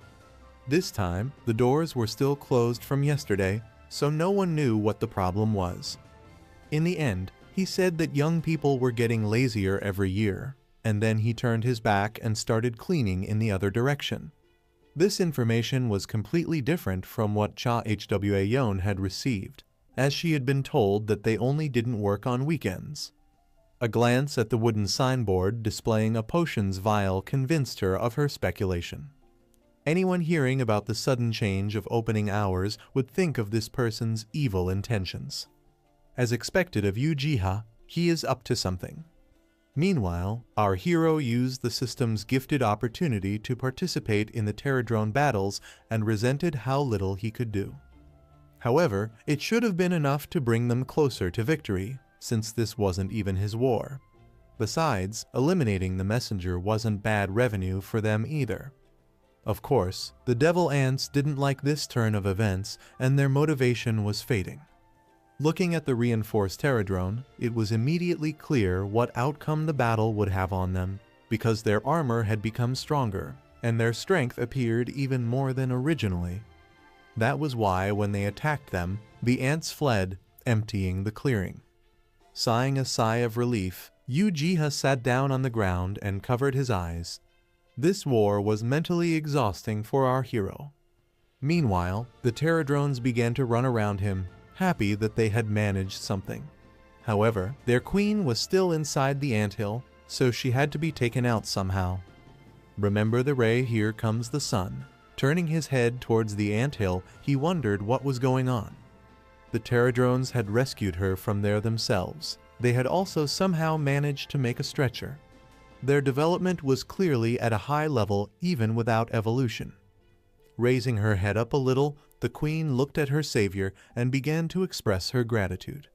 This time, the doors were still closed from yesterday, so no one knew what the problem was. In the end, he said that young people were getting lazier every year, and then he turned his back and started cleaning in the other direction. This information was completely different from what Cha Hwa Yon had received, as she had been told that they only didn't work on weekends. A glance at the wooden signboard displaying a potions vial convinced her of her speculation. Anyone hearing about the sudden change of opening hours would think of this person's evil intentions. As expected of Jiha, he is up to something. Meanwhile, our hero used the system's gifted opportunity to participate in the Pterodrone battles and resented how little he could do. However, it should have been enough to bring them closer to victory, since this wasn't even his war. Besides, eliminating the messenger wasn't bad revenue for them either. Of course, the devil ants didn't like this turn of events, and their motivation was fading. Looking at the reinforced Pterodrone, it was immediately clear what outcome the battle would have on them, because their armor had become stronger, and their strength appeared even more than originally. That was why, when they attacked them, the ants fled, emptying the clearing. Sighing a sigh of relief, Uchiha sat down on the ground and covered his eyes. This war was mentally exhausting for our hero. Meanwhile, the Pterodrones began to run around him, happy that they had managed something. However, their queen was still inside the anthill, so she had to be taken out somehow. Remember the ray, here comes the sun. Turning his head towards the anthill, he wondered what was going on. The Pterodrones had rescued her from there themselves. They had also somehow managed to make a stretcher. Their development was clearly at a high level even without evolution. Raising her head up a little, the queen looked at her savior and began to express her gratitude.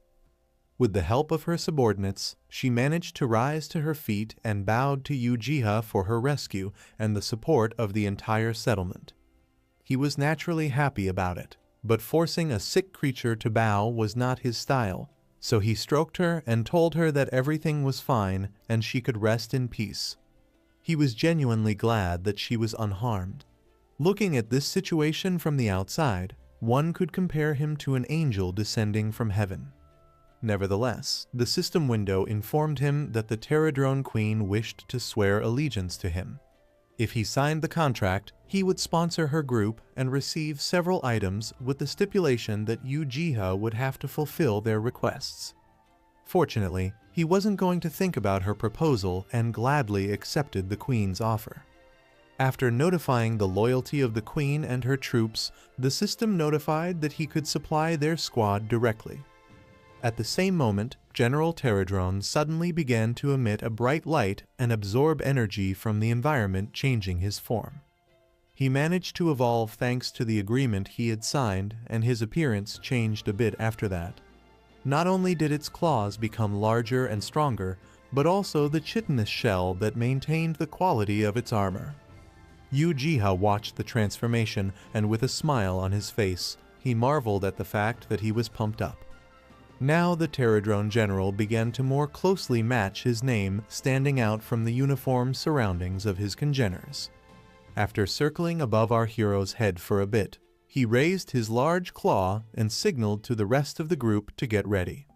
With the help of her subordinates, she managed to rise to her feet and bowed to Uchiha for her rescue and the support of the entire settlement. He was naturally happy about it, but forcing a sick creature to bow was not his style, so he stroked her and told her that everything was fine and she could rest in peace. He was genuinely glad that she was unharmed. Looking at this situation from the outside, one could compare him to an angel descending from heaven. Nevertheless, the system window informed him that the Pterodrone Queen wished to swear allegiance to him. If he signed the contract, he would sponsor her group and receive several items with the stipulation that Uchiha would have to fulfill their requests. Fortunately, he wasn't going to think about her proposal and gladly accepted the Queen's offer. After notifying the loyalty of the Queen and her troops, the system notified that he could supply their squad directly. At the same moment, General Pterodrone suddenly began to emit a bright light and absorb energy from the environment, changing his form. He managed to evolve thanks to the agreement he had signed, and his appearance changed a bit after that. Not only did its claws become larger and stronger, but also the chitinous shell that maintained the quality of its armor. Uchiha watched the transformation, and with a smile on his face, he marveled at the fact that he was pumped up. Now the Pterodrone general began to more closely match his name, standing out from the uniform surroundings of his congeners. After circling above our hero's head for a bit, he raised his large claw and signaled to the rest of the group to get ready.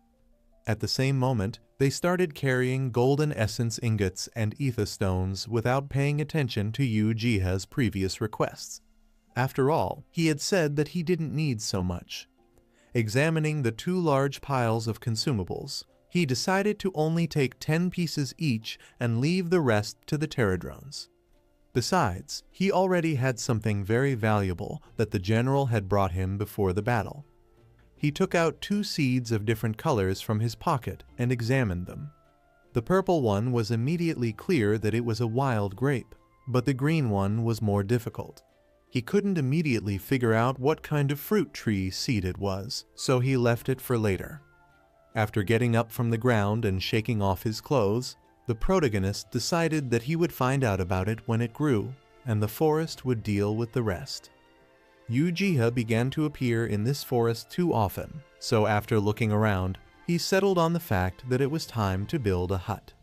At the same moment, they started carrying golden essence ingots and ether stones without paying attention to Uchiha's previous requests. After all, he had said that he didn't need so much. Examining the two large piles of consumables, he decided to only take 10 pieces each and leave the rest to the Pterodrones. Besides, he already had something very valuable that the general had brought him before the battle. He took out 2 seeds of different colors from his pocket and examined them. The purple one was immediately clear that it was a wild grape, but the green one was more difficult. He couldn't immediately figure out what kind of fruit tree seed it was, so he left it for later. After getting up from the ground and shaking off his clothes, the protagonist decided that he would find out about it when it grew, and the forest would deal with the rest. Uchiha began to appear in this forest too often, so after looking around, he settled on the fact that it was time to build a hut.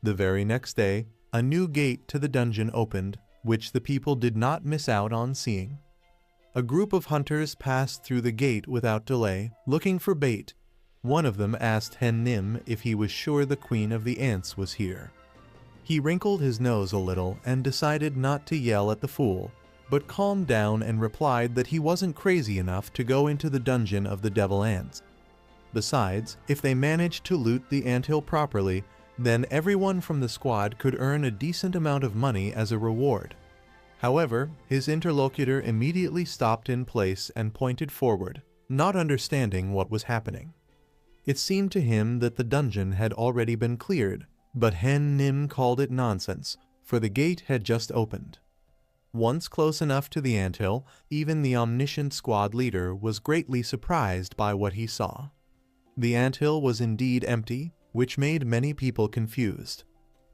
The very next day, a new gate to the dungeon opened, which the people did not miss out on seeing. A group of hunters passed through the gate without delay, looking for bait. One of them asked Hen Nim if he was sure the Queen of the Ants was here. He wrinkled his nose a little and decided not to yell at the fool, but calmed down and replied that he wasn't crazy enough to go into the dungeon of the Devil Ants. Besides, if they managed to loot the anthill properly, then everyone from the squad could earn a decent amount of money as a reward. However, his interlocutor immediately stopped in place and pointed forward, not understanding what was happening. It seemed to him that the dungeon had already been cleared, but Hen Nim called it nonsense, for the gate had just opened. Once close enough to the anthill, even the omniscient squad leader was greatly surprised by what he saw. The anthill was indeed empty, which made many people confused.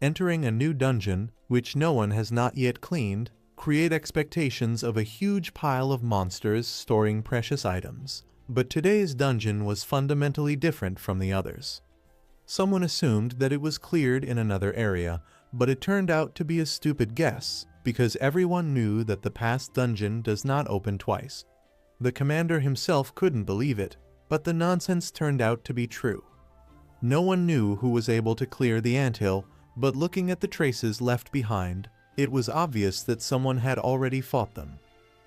Entering a new dungeon, which no one has not yet cleaned, create expectations of a huge pile of monsters storing precious items. But today's dungeon was fundamentally different from the others. Someone assumed that it was cleared in another area, but it turned out to be a stupid guess, because everyone knew that the past dungeon does not open twice. The commander himself couldn't believe it, but the nonsense turned out to be true. No one knew who was able to clear the anthill, but looking at the traces left behind, it was obvious that someone had already fought them.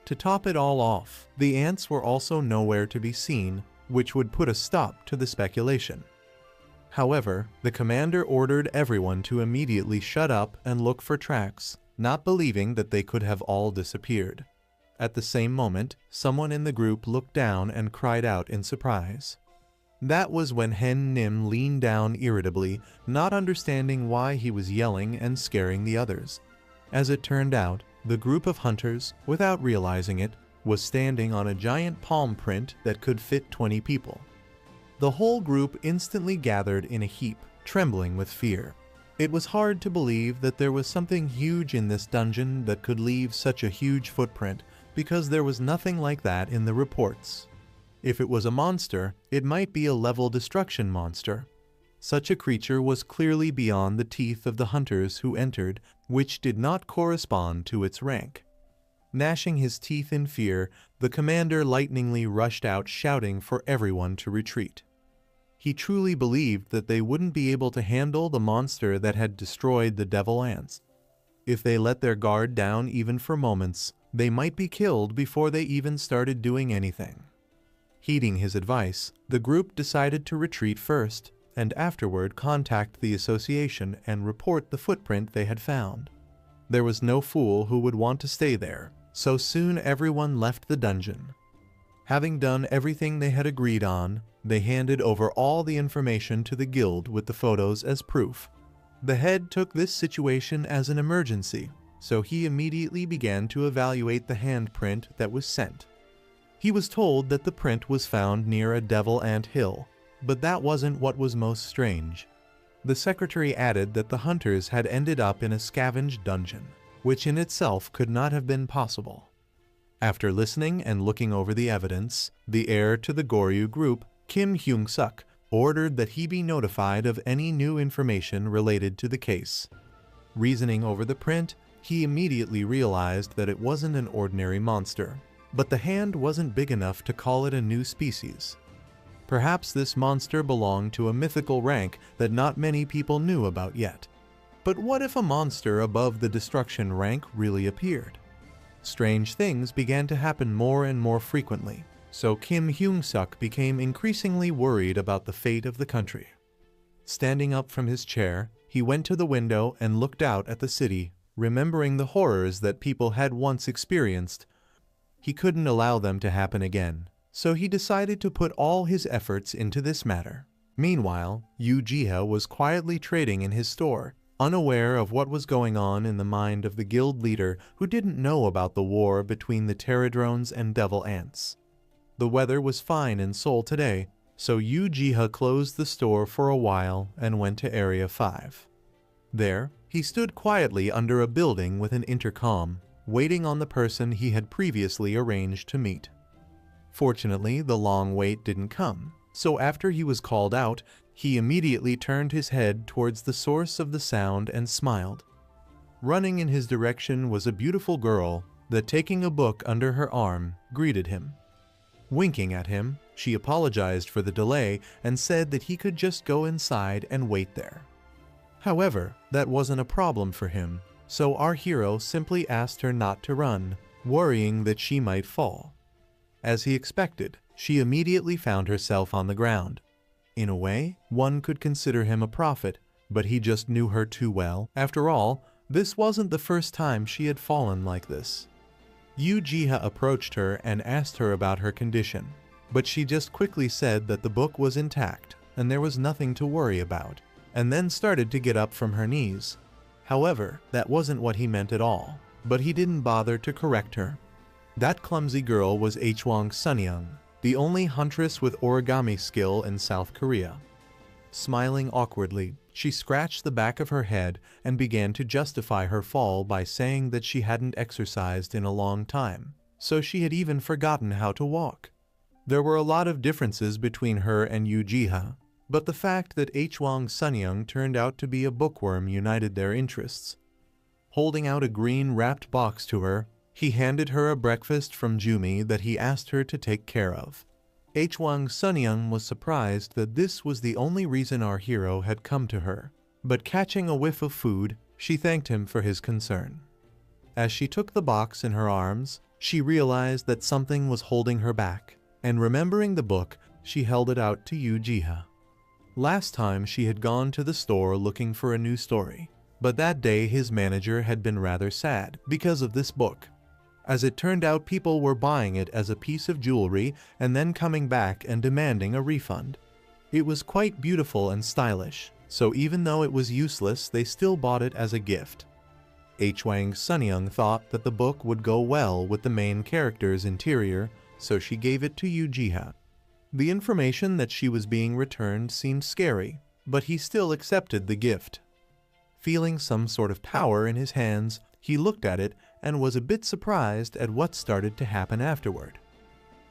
To top it all off, the ants were also nowhere to be seen, which would put a stop to the speculation. However, the commander ordered everyone to immediately shut up and look for tracks, not believing that they could have all disappeared. At the same moment, someone in the group looked down and cried out in surprise. That was when Hen Nim leaned down irritably, not understanding why he was yelling and scaring the others. As it turned out, the group of hunters, without realizing it, was standing on a giant palm print that could fit 20 people. The whole group instantly gathered in a heap, trembling with fear. It was hard to believe that there was something huge in this dungeon that could leave such a huge footprint, because there was nothing like that in the reports. If it was a monster, it might be a level destruction monster. Such a creature was clearly beyond the teeth of the hunters who entered, which did not correspond to its rank. Gnashing his teeth in fear, the commander lightningly rushed out shouting for everyone to retreat. He truly believed that they wouldn't be able to handle the monster that had destroyed the devil ants. If they let their guard down even for moments, they might be killed before they even started doing anything. Heeding his advice, the group decided to retreat first, and afterward contact the association and report the footprint they had found. There was no fool who would want to stay there, so soon everyone left the dungeon. Having done everything they had agreed on, they handed over all the information to the guild with the photos as proof. The head took this situation as an emergency, so he immediately began to evaluate the handprint that was sent. He was told that the print was found near a devil ant hill, but that wasn't what was most strange. The secretary added that the hunters had ended up in a scavenged dungeon, which in itself could not have been possible. After listening and looking over the evidence, the heir to the Goryu group, Kim Hyung-suk, ordered that he be notified of any new information related to the case. Reasoning over the print, he immediately realized that it wasn't an ordinary monster, but the hand wasn't big enough to call it a new species. Perhaps this monster belonged to a mythical rank that not many people knew about yet. But what if a monster above the destruction rank really appeared? Strange things began to happen more and more frequently, so Kim Hyung-suk became increasingly worried about the fate of the country. Standing up from his chair, he went to the window and looked out at the city, remembering the horrors that people had once experienced. He couldn't allow them to happen again, so he decided to put all his efforts into this matter. Meanwhile, Yu Jiha was quietly trading in his store, unaware of what was going on in the mind of the guild leader who didn't know about the war between the Pterodrones and devil ants. The weather was fine in Seoul today, so Yu Jiha closed the store for a while and went to Area 5. There, he stood quietly under a building with an intercom, waiting on the person he had previously arranged to meet. Fortunately, the long wait didn't come, so after he was called out, he immediately turned his head towards the source of the sound and smiled. Running in his direction was a beautiful girl that, taking a book under her arm, greeted him. Winking at him, she apologized for the delay and said that he could just go inside and wait there. However, that wasn't a problem for him, so our hero simply asked her not to run, worrying that she might fall. As he expected, she immediately found herself on the ground. In a way, one could consider him a prophet, but he just knew her too well. After all, this wasn't the first time she had fallen like this. Yu Jiha approached her and asked her about her condition, but she just quickly said that the book was intact and there was nothing to worry about, and then started to get up from her knees. However, that wasn't what he meant at all, but he didn't bother to correct her. That clumsy girl was Hwang Sunyoung, the only huntress with origami skill in South Korea. Smiling awkwardly, she scratched the back of her head and began to justify her fall by saying that she hadn't exercised in a long time, so she had even forgotten how to walk. There were a lot of differences between her and Yu Jiha, but the fact that Hwang Sunyoung turned out to be a bookworm united their interests. Holding out a green wrapped box to her, he handed her a breakfast from Jumi that he asked her to take care of. Awakens was surprised that this was the only reason our hero had come to her, but catching a whiff of food, she thanked him for his concern. As she took the box in her arms, she realized that something was holding her back, and remembering the book, she held it out to Uchiha. Last time she had gone to the store looking for a new story, but that day his manager had been rather sad because of this book. As it turned out, people were buying it as a piece of jewelry and then coming back and demanding a refund. It was quite beautiful and stylish, so even though it was useless, they still bought it as a gift. Awakens thought that the book would go well with the main character's interior, so she gave it to Uchiha. The information that she was being returned seemed scary, but he still accepted the gift. Feeling some sort of power in his hands, he looked at it and was a bit surprised at what started to happen afterward.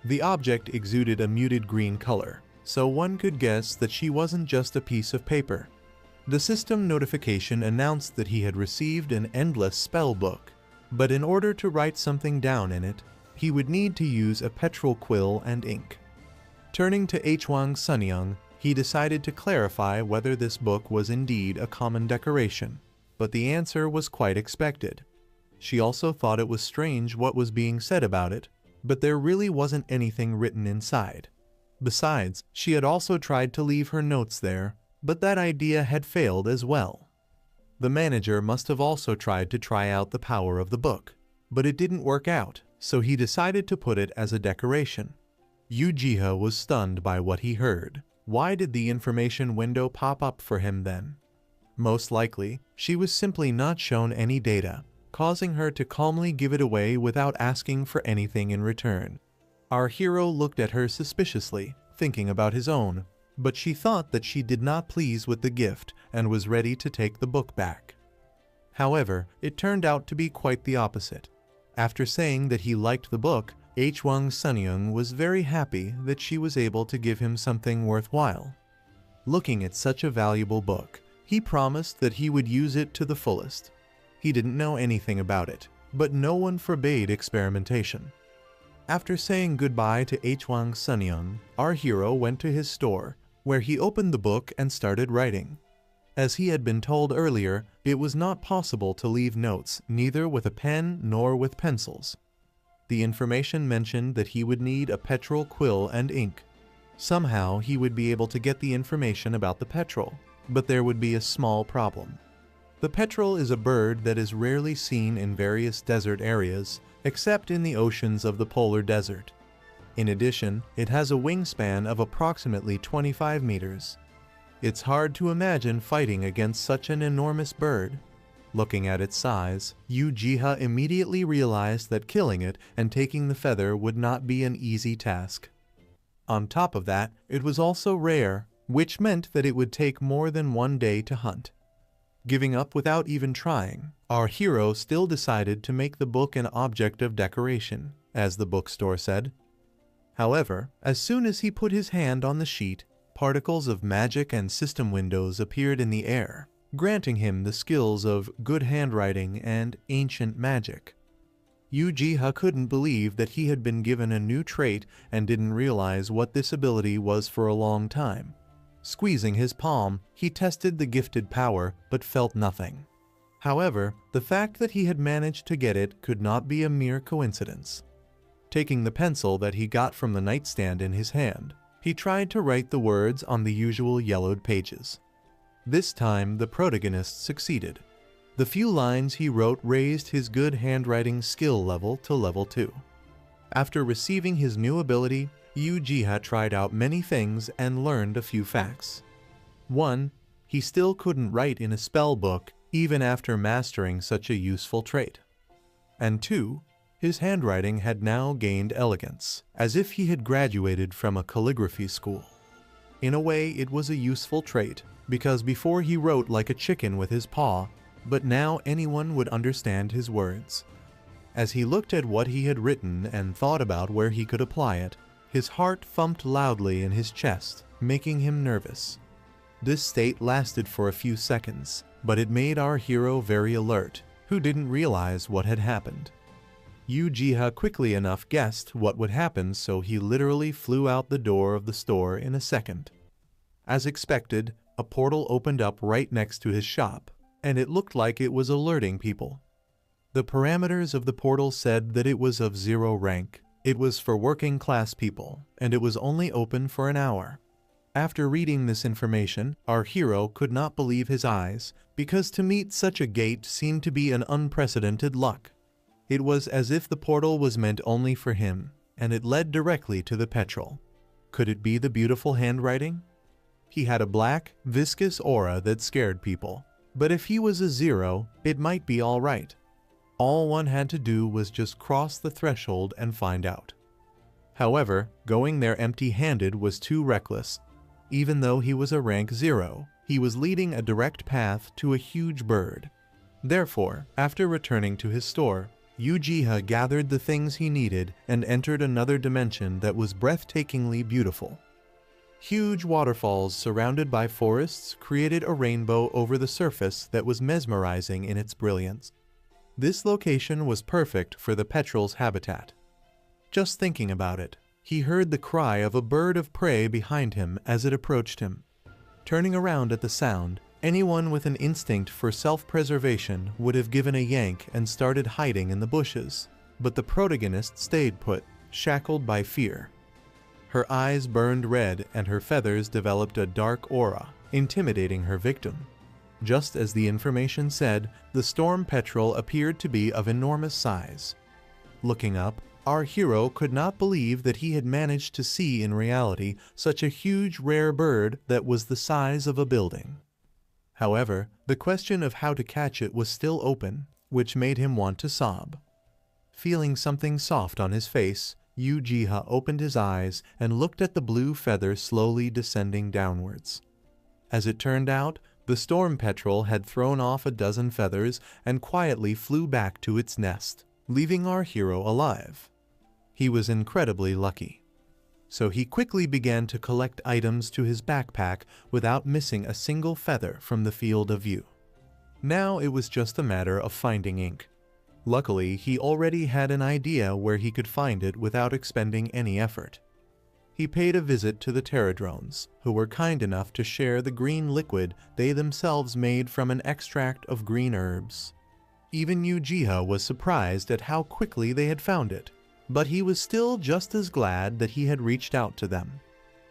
The object exuded a muted green color, so one could guess that she wasn't just a piece of paper. The system notification announced that he had received an endless spell book, but in order to write something down in it, he would need to use a petrol quill and ink. Turning to Awakens, he decided to clarify whether this book was indeed a common decoration, but the answer was quite expected. She also thought it was strange what was being said about it, but there really wasn't anything written inside. Besides, she had also tried to leave her notes there, but that idea had failed as well. The manager must have also tried to try out the power of the book, but it didn't work out, so he decided to put it as a decoration. Uchiha was stunned by what he heard. Why did the information window pop up for him then? Most likely, she was simply not shown any data, causing her to calmly give it away without asking for anything in return. Our hero looked at her suspiciously, thinking about his own, but she thought that she did not please with the gift and was ready to take the book back. However, it turned out to be quite the opposite. After saying that he liked the book, Awakens was very happy that she was able to give him something worthwhile. Looking at such a valuable book, he promised that he would use it to the fullest. He didn't know anything about it, but no one forbade experimentation. After saying goodbye to Awakens, our hero went to his store, where he opened the book and started writing. As he had been told earlier, it was not possible to leave notes, neither with a pen nor with pencils. The information mentioned that he would need a petrol quill and ink. Somehow he would be able to get the information about the petrol, but there would be a small problem. The petrel is a bird that is rarely seen in various desert areas, except in the oceans of the polar desert. In addition, it has a wingspan of approximately 25 meters. It's hard to imagine fighting against such an enormous bird. Looking at its size, Uchiha immediately realized that killing it and taking the feather would not be an easy task. On top of that, it was also rare, which meant that it would take more than one day to hunt. Giving up without even trying, our hero still decided to make the book an object of decoration, as the bookstore said. However, as soon as he put his hand on the sheet, particles of magic and system windows appeared in the air, granting him the skills of good handwriting and ancient magic. Uchiha couldn't believe that he had been given a new trait and didn't realize what this ability was for a long time. Squeezing his palm, he tested the gifted power but felt nothing. However, the fact that he had managed to get it could not be a mere coincidence. Taking the pencil that he got from the nightstand in his hand, he tried to write the words on the usual yellowed pages. This time, the protagonist succeeded. The few lines he wrote raised his good handwriting skill level to level 2. After receiving his new ability, Uchiha tried out many things and learned a few facts. 1. He still couldn't write in a spell book even after mastering such a useful trait. And 2. His handwriting had now gained elegance, as if he had graduated from a calligraphy school. In a way, it was a useful trait, because before he wrote like a chicken with his paw, but now anyone would understand his words. As he looked at what he had written and thought about where he could apply it, his heart thumped loudly in his chest, making him nervous. This state lasted for a few seconds, but it made our hero very alert, who didn't realize what had happened. Uchiha quickly enough guessed what would happen, so he literally flew out the door of the store in a second. As expected, a portal opened up right next to his shop, and it looked like it was alerting people. The parameters of the portal said that it was of 0 rank. It was for working class people, and it was only open for an hour. After reading this information, our hero could not believe his eyes, because to meet such a gate seemed to be an unprecedented luck. It was as if the portal was meant only for him, and it led directly to the petrol. Could it be the beautiful handwriting? He had a black, viscous aura that scared people, but if he was a 0, it might be all right. All one had to do was just cross the threshold and find out. However, going there empty-handed was too reckless. Even though he was a rank 0, he was leading a direct path to a huge bird. Therefore, after returning to his store, Uchiha gathered the things he needed and entered another dimension that was breathtakingly beautiful. Huge waterfalls surrounded by forests created a rainbow over the surface that was mesmerizing in its brilliance. This location was perfect for the petrel's habitat. Just thinking about it, he heard the cry of a bird of prey behind him as it approached him. Turning around at the sound, anyone with an instinct for self-preservation would have given a yank and started hiding in the bushes, but the protagonist stayed put, shackled by fear. Her eyes burned red and her feathers developed a dark aura, intimidating her victim. Just as the information said, the storm petrel appeared to be of enormous size. Looking up, our hero could not believe that he had managed to see in reality such a huge rare bird that was the size of a building. However, the question of how to catch it was still open, which made him want to sob. Feeling something soft on his face, Uchiha opened his eyes and looked at the blue feather slowly descending downwards. As it turned out, the storm petrel had thrown off a dozen feathers and quietly flew back to its nest, leaving our hero alive. He was incredibly lucky. So he quickly began to collect items to his backpack without missing a single feather from the field of view. Now it was just a matter of finding ink. Luckily, he already had an idea where he could find it without expending any effort. He paid a visit to the pterodrones, who were kind enough to share the green liquid they themselves made from an extract of green herbs. Even Uchiha was surprised at how quickly they had found it, but he was still just as glad that he had reached out to them.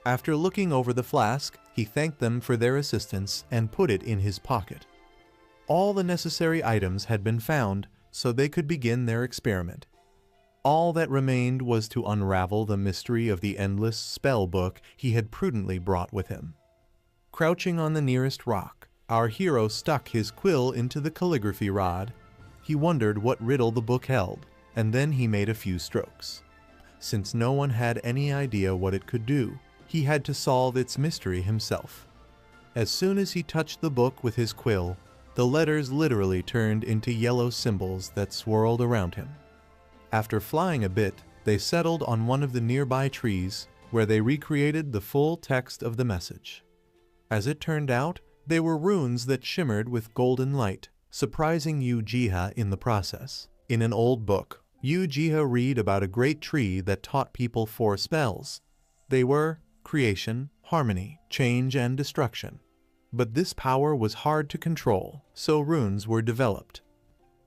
After looking over the flask, he thanked them for their assistance and put it in his pocket. All the necessary items had been found, so they could begin their experiment. All that remained was to unravel the mystery of the endless spell book he had prudently brought with him. Crouching on the nearest rock, our hero stuck his quill into the calligraphy rod. He wondered what riddle the book held, and then he made a few strokes. Since no one had any idea what it could do, he had to solve its mystery himself. As soon as he touched the book with his quill, the letters literally turned into yellow symbols that swirled around him. After flying a bit, they settled on one of the nearby trees, where they recreated the full text of the message. As it turned out, they were runes that shimmered with golden light, surprising Uchiha in the process. In an old book, Uchiha read about a great tree that taught people 4 spells. They were creation, harmony, change, and destruction. But this power was hard to control, so runes were developed.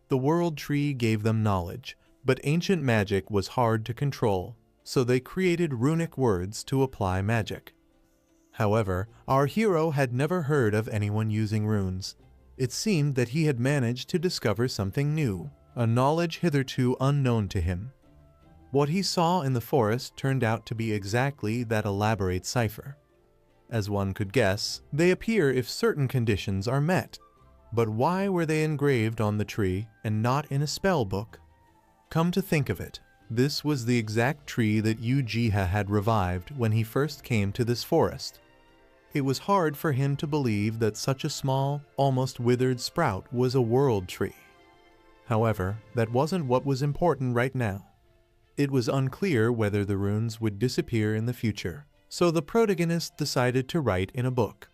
The world tree gave them knowledge, but ancient magic was hard to control, so they created runic words to apply magic. However, our hero had never heard of anyone using runes. It seemed that he had managed to discover something new, a knowledge hitherto unknown to him. What he saw in the forest turned out to be exactly that elaborate cipher. As one could guess, they appear if certain conditions are met. But why were they engraved on the tree and not in a spell book? Come to think of it, this was the exact tree that Uchiha had revived when he first came to this forest. It was hard for him to believe that such a small, almost withered sprout was a world tree. However, that wasn't what was important right now. It was unclear whether the runes would disappear in the future, so the protagonist decided to write in a book.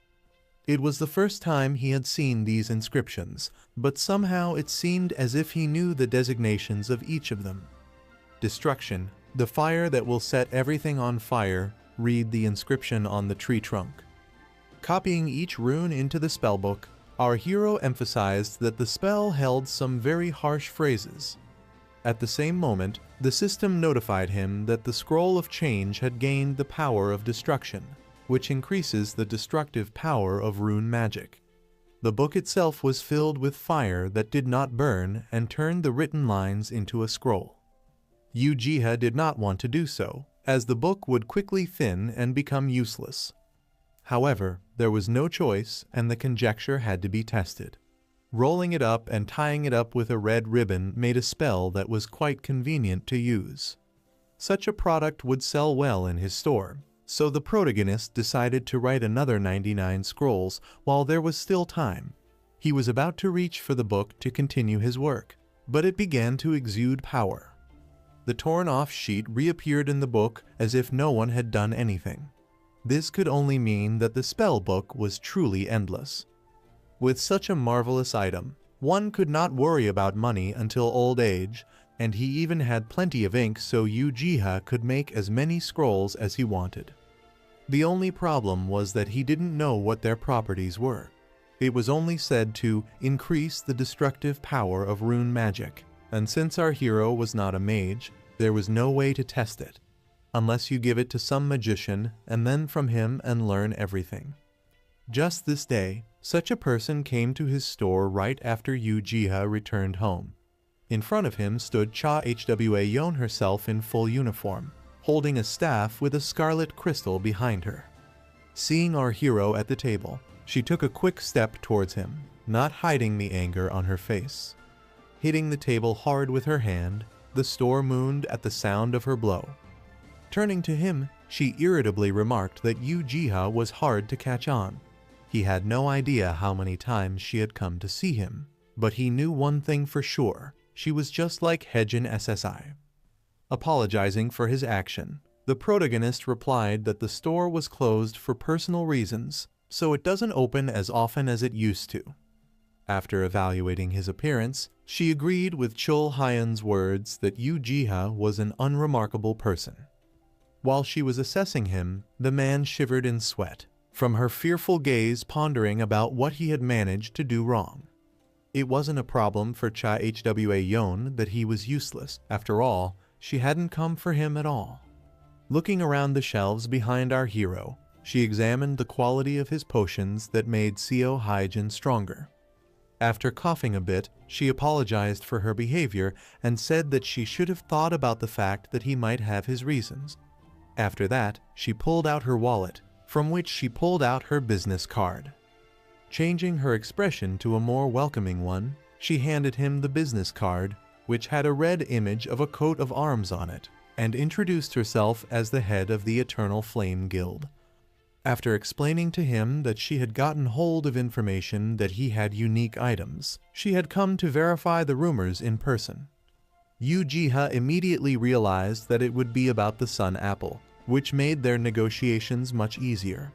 It was the first time he had seen these inscriptions, but somehow it seemed as if he knew the designations of each of them. Destruction, the fire that will set everything on fire, read the inscription on the tree trunk. Copying each rune into the spellbook, our hero emphasized that the spell held some very harsh phrases. At the same moment, the system notified him that the scroll of change had gained the power of destruction, which increases the destructive power of rune magic. The book itself was filled with fire that did not burn and turned the written lines into a scroll. Uchiha did not want to do so, as the book would quickly thin and become useless. However, there was no choice and the conjecture had to be tested. Rolling it up and tying it up with a red ribbon made a spell that was quite convenient to use. Such a product would sell well in his store, so the protagonist decided to write another 99 scrolls while there was still time. He was about to reach for the book to continue his work, but it began to exude power. The torn-off sheet reappeared in the book as if no one had done anything. This could only mean that the spell book was truly endless. With such a marvelous item, one could not worry about money until old age, and he even had plenty of ink so Uchiha could make as many scrolls as he wanted. The only problem was that he didn't know what their properties were. It was only said to increase the destructive power of rune magic, and since our hero was not a mage, there was no way to test it, unless you give it to some magician and then from him and learn everything. Just this day, such a person came to his store right after Uchiha returned home. In front of him stood Cha-Hwa-Yon herself in full uniform, holding a staff with a scarlet crystal behind her. Seeing our hero at the table, she took a quick step towards him, not hiding the anger on her face. Hitting the table hard with her hand, the store moaned at the sound of her blow. Turning to him, she irritably remarked that Uchiha was hard to catch on. He had no idea how many times she had come to see him, but he knew one thing for sure: she was just like Heijin SSI. Apologizing for his action, the protagonist replied that the store was closed for personal reasons, so it doesn't open as often as it used to. After evaluating his appearance, she agreed with Chul Hyun's words that Uchiha was an unremarkable person. While she was assessing him, the man shivered in sweat, from her fearful gaze pondering about what he had managed to do wrong. It wasn't a problem for Cha-Hwa-Yon that he was useless. After all, she hadn't come for him at all. Looking around the shelves behind our hero, she examined the quality of his potions that made Seo Hyjin stronger. After coughing a bit, she apologized for her behavior and said that she should have thought about the fact that he might have his reasons. After that, she pulled out her wallet, from which she pulled out her business card. Changing her expression to a more welcoming one, she handed him the business card, which had a red image of a coat of arms on it, and introduced herself as the head of the Eternal Flame Guild. After explaining to him that she had gotten hold of information that he had unique items, she had come to verify the rumors in person. Uchiha immediately realized that it would be about the Sun Apple, which made their negotiations much easier.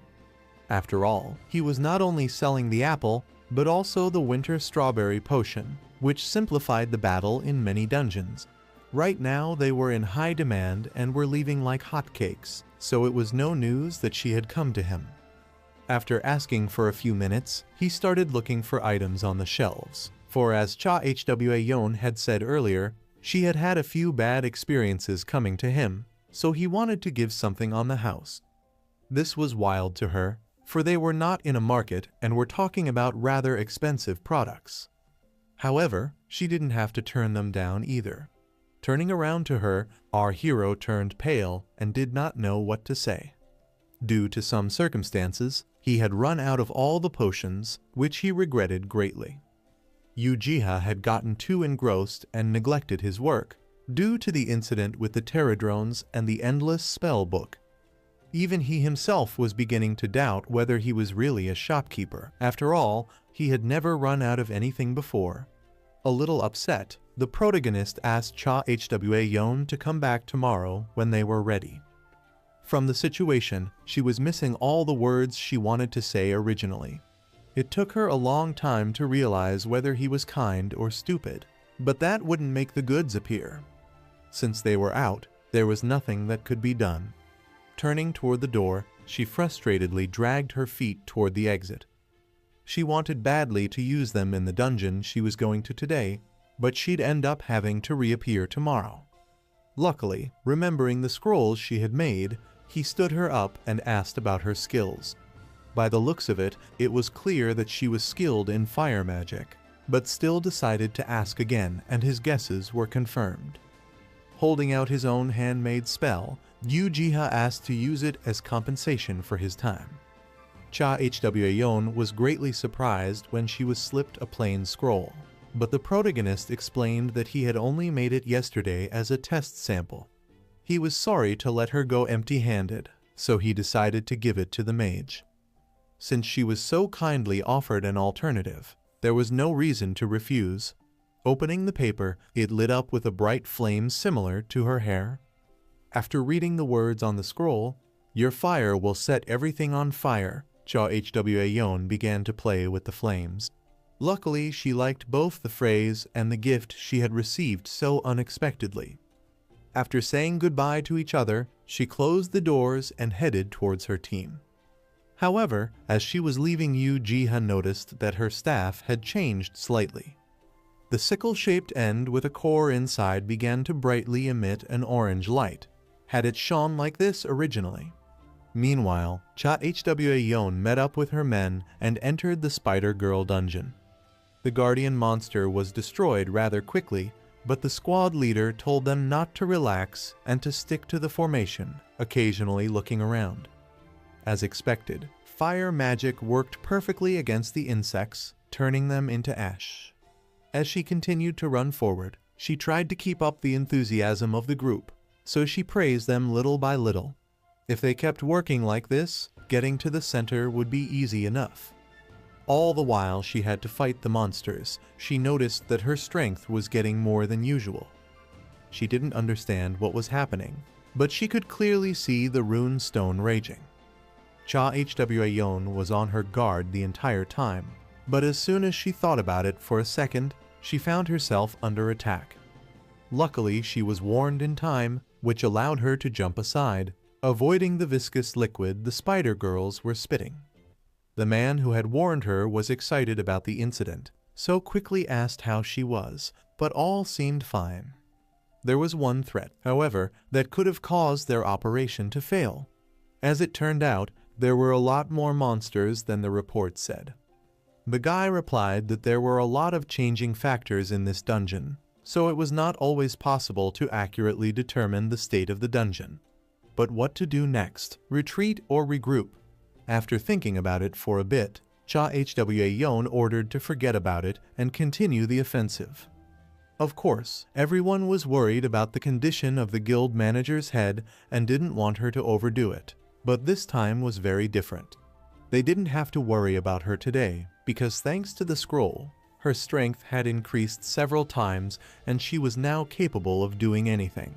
After all, he was not only selling the apple, but also the Winter Strawberry Potion, which simplified the battle in many dungeons. Right now they were in high demand and were leaving like hotcakes, so it was no news that she had come to him. After asking for a few minutes, he started looking for items on the shelves, for as Cha-Hwa-Yon had said earlier, she had had a few bad experiences coming to him, so he wanted to give something on the house. This was wild to her, for they were not in a market and were talking about rather expensive products. However, she didn't have to turn them down either. Turning around to her, our hero turned pale and did not know what to say. Due to some circumstances, he had run out of all the potions, which he regretted greatly. Uchiha had gotten too engrossed and neglected his work, due to the incident with the pterodrones and the endless spell book. Even he himself was beginning to doubt whether he was really a shopkeeper. After all, he had never run out of anything before. A little upset, the protagonist asked Cha-Hwa-Yon to come back tomorrow when they were ready. From the situation, she was missing all the words she wanted to say originally. It took her a long time to realize whether he was kind or stupid, but that wouldn't make the goods appear. Since they were out, there was nothing that could be done. Turning toward the door, she frustratedly dragged her feet toward the exit. She wanted badly to use them in the dungeon she was going to today, but she'd end up having to reappear tomorrow. Luckily, remembering the scrolls she had made, he stood her up and asked about her skills. By the looks of it, it was clear that she was skilled in fire magic, but still decided to ask again, and his guesses were confirmed. Holding out his own handmade spell, Ujiha asked to use it as compensation for his time. Cha Hwayon was greatly surprised when she was slipped a plain scroll, but the protagonist explained that he had only made it yesterday as a test sample. He was sorry to let her go empty-handed, so he decided to give it to the mage. Since she was so kindly offered an alternative, there was no reason to refuse. Opening the paper, it lit up with a bright flame similar to her hair. After reading the words on the scroll, "Your fire will set everything on fire," Cha Hwayon began to play with the flames. Luckily, she liked both the phrase and the gift she had received so unexpectedly. After saying goodbye to each other, she closed the doors and headed towards her team. However, as she was leaving, Ujiha noticed that her staff had changed slightly. The sickle-shaped end with a core inside began to brightly emit an orange light. Had it shone like this originally? Meanwhile, Cha Hwayon met up with her men and entered the Spider Girl dungeon. The guardian monster was destroyed rather quickly, but the squad leader told them not to relax and to stick to the formation, occasionally looking around. As expected, fire magic worked perfectly against the insects, turning them into ash. As she continued to run forward, she tried to keep up the enthusiasm of the group, so she praised them little by little. If they kept working like this, getting to the center would be easy enough. All the while she had to fight the monsters, she noticed that her strength was getting more than usual. She didn't understand what was happening, but she could clearly see the rune stone raging. Cha Hwayon was on her guard the entire time, but as soon as she thought about it for a second, she found herself under attack. Luckily, she was warned in time, which allowed her to jump aside, avoiding the viscous liquid the spider girls were spitting. The man who had warned her was excited about the incident, so quickly asked how she was, but all seemed fine. There was one threat, however, that could have caused their operation to fail. As it turned out, there were a lot more monsters than the report said. The guy replied that there were a lot of changing factors in this dungeon, so it was not always possible to accurately determine the state of the dungeon. But what to do next? Retreat or regroup? After thinking about it for a bit, Cha Hwayon ordered to forget about it and continue the offensive. Of course, everyone was worried about the condition of the guild manager's head and didn't want her to overdo it, but this time was very different. They didn't have to worry about her today, because thanks to the scroll, her strength had increased several times and she was now capable of doing anything.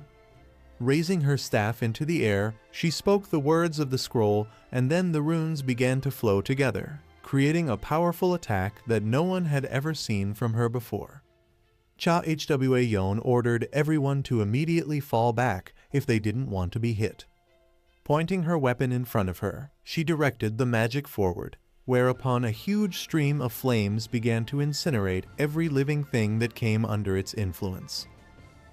Raising her staff into the air, she spoke the words of the scroll, and then the runes began to flow together, creating a powerful attack that no one had ever seen from her before. Cha Hwayon ordered everyone to immediately fall back if they didn't want to be hit. Pointing her weapon in front of her, she directed the magic forward, whereupon a huge stream of flames began to incinerate every living thing that came under its influence.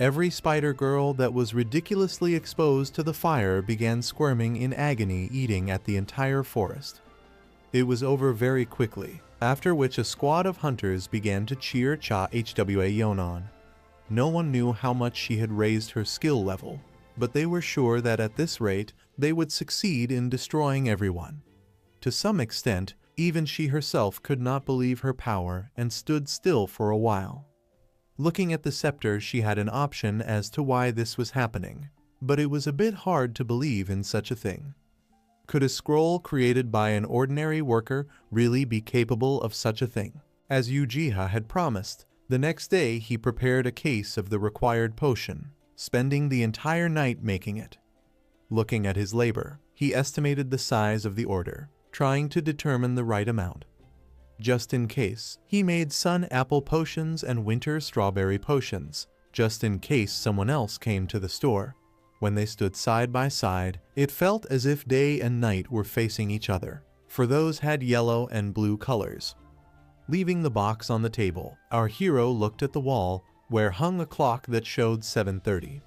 Every spider girl that was ridiculously exposed to the fire began squirming in agony, eating at the entire forest. It was over very quickly, after which a squad of hunters began to cheer Cha Hwayon on. No one knew how much she had raised her skill level, but they were sure that at this rate, they would succeed in destroying everyone. To some extent, even she herself could not believe her power and stood still for a while. Looking at the scepter, she had an option as to why this was happening, but it was a bit hard to believe in such a thing. Could a scroll created by an ordinary worker really be capable of such a thing? As Ujiha had promised, the next day he prepared a case of the required potion, spending the entire night making it. Looking at his labor, he estimated the size of the order, trying to determine the right amount. just in case. He made sun apple potions and winter strawberry potions, just in case someone else came to the store. When they stood side by side, it felt as if day and night were facing each other, for those had yellow and blue colors. Leaving the box on the table, our hero looked at the wall, where hung a clock that showed 7:30.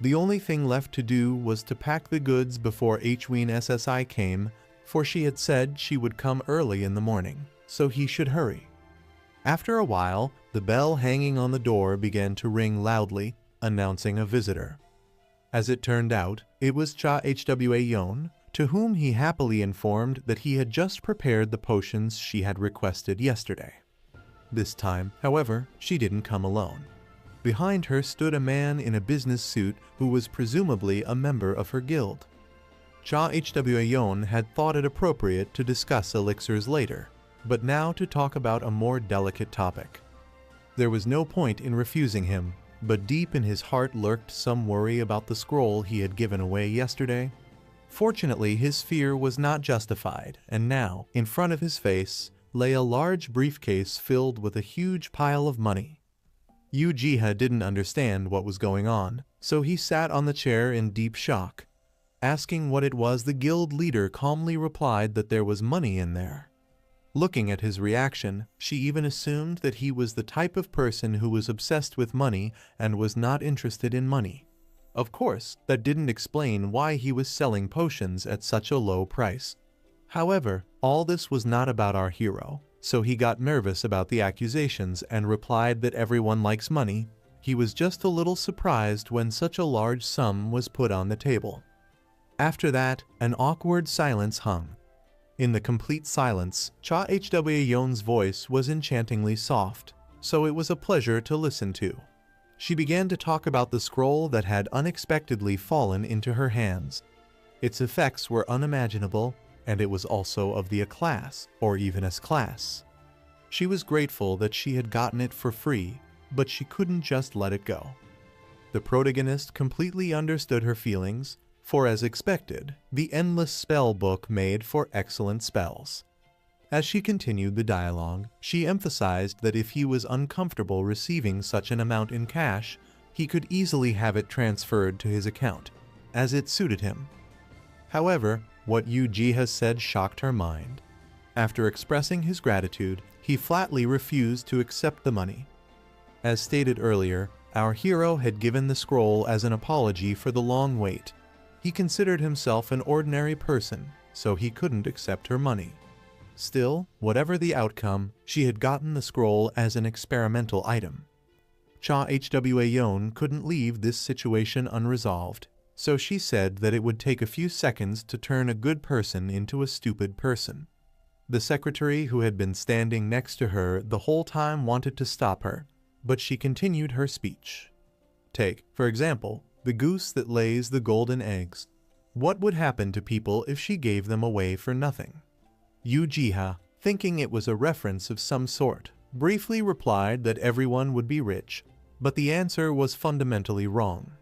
The only thing left to do was to pack the goods before Hween SSI came, for she had said she would come early in the morning, so he should hurry. After a while, the bell hanging on the door began to ring loudly, announcing a visitor. As it turned out, it was Cha Hwa, to whom he happily informed that he had just prepared the potions she had requested yesterday. This time, however, she didn't come alone. Behind her stood a man in a business suit who was presumably a member of her guild. Cha Hwa had thought it appropriate to discuss elixirs later, but now to talk about a more delicate topic. There was no point in refusing him, but deep in his heart lurked some worry about the scroll he had given away yesterday. Fortunately, his fear was not justified, and now, in front of his face, lay a large briefcase filled with a huge pile of money. Ujiha didn't understand what was going on, so he sat on the chair in deep shock. Asking what it was, the guild leader calmly replied that there was money in there. Looking at his reaction, she even assumed that he was the type of person who was obsessed with money and was not interested in money. Of course, that didn't explain why he was selling potions at such a low price. However, all this was not about our hero, so he got nervous about the accusations and replied that everyone likes money. He was just a little surprised when such a large sum was put on the table. After that, an awkward silence hung. In the complete silence, Cha Hwa's voice was enchantingly soft, so it was a pleasure to listen to. She began to talk about the scroll that had unexpectedly fallen into her hands. Its effects were unimaginable, and it was also of the A class, or even S class. She was grateful that she had gotten it for free, but she couldn't just let it go. The protagonist completely understood her feelings, for as expected, the endless spell book made for excellent spells. As she continued the dialogue, she emphasized that if he was uncomfortable receiving such an amount in cash, he could easily have it transferred to his account, as it suited him. However, what Ujiha said shocked her mind. After expressing his gratitude, he flatly refused to accept the money. As stated earlier, our hero had given the scroll as an apology for the long wait. He considered himself an ordinary person, so he couldn't accept her money. Still, whatever the outcome, she had gotten the scroll as an experimental item. Cha Hwa couldn't leave this situation unresolved, so she said that it would take a few seconds to turn a good person into a stupid person. The secretary who had been standing next to her the whole time wanted to stop her, but she continued her speech. Take, for example, the goose that lays the golden eggs. What would happen to people if she gave them away for nothing? Ujiha, thinking it was a reference of some sort, briefly replied that everyone would be rich, but the answer was fundamentally wrong.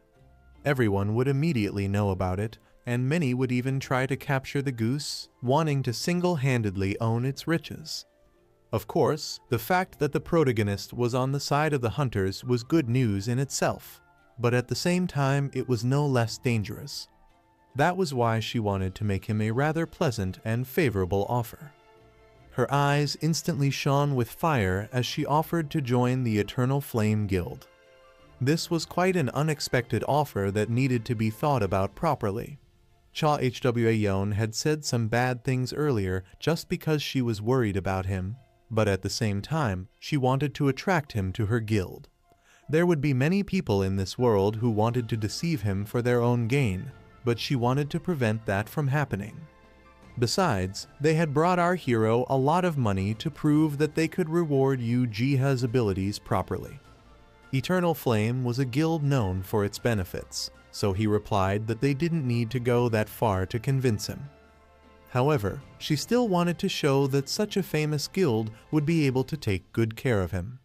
Everyone would immediately know about it, and many would even try to capture the goose, wanting to single-handedly own its riches. Of course, the fact that the protagonist was on the side of the hunters was good news in itself, but at the same time it was no less dangerous. That was why she wanted to make him a rather pleasant and favorable offer. Her eyes instantly shone with fire as she offered to join the Eternal Flame Guild. This was quite an unexpected offer that needed to be thought about properly. Cha Hwa had said some bad things earlier just because she was worried about him, but at the same time, she wanted to attract him to her guild. There would be many people in this world who wanted to deceive him for their own gain, but she wanted to prevent that from happening. Besides, they had brought our hero a lot of money to prove that they could reward Ujiha's abilities properly. Eternal Flame was a guild known for its benefits, so he replied that they didn't need to go that far to convince him. However, she still wanted to show that such a famous guild would be able to take good care of him.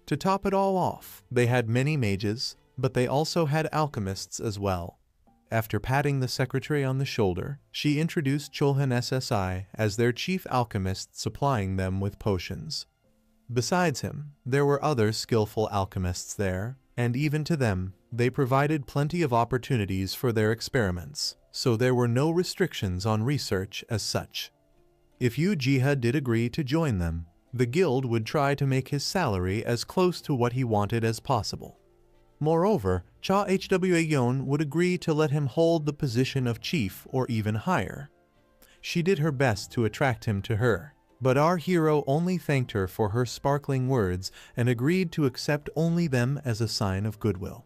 To top it all off, they had many mages, but they also had alchemists as well. After patting the secretary on the shoulder, she introduced Chulhan SSI as their chief alchemist, supplying them with potions. Besides him, there were other skillful alchemists there, and even to them, they provided plenty of opportunities for their experiments, so there were no restrictions on research as such. If Uchiha did agree to join them, the guild would try to make his salary as close to what he wanted as possible. Moreover, Cha Hwa would agree to let him hold the position of chief or even higher. She did her best to attract him to her, but our hero only thanked her for her sparkling words and agreed to accept only them as a sign of goodwill.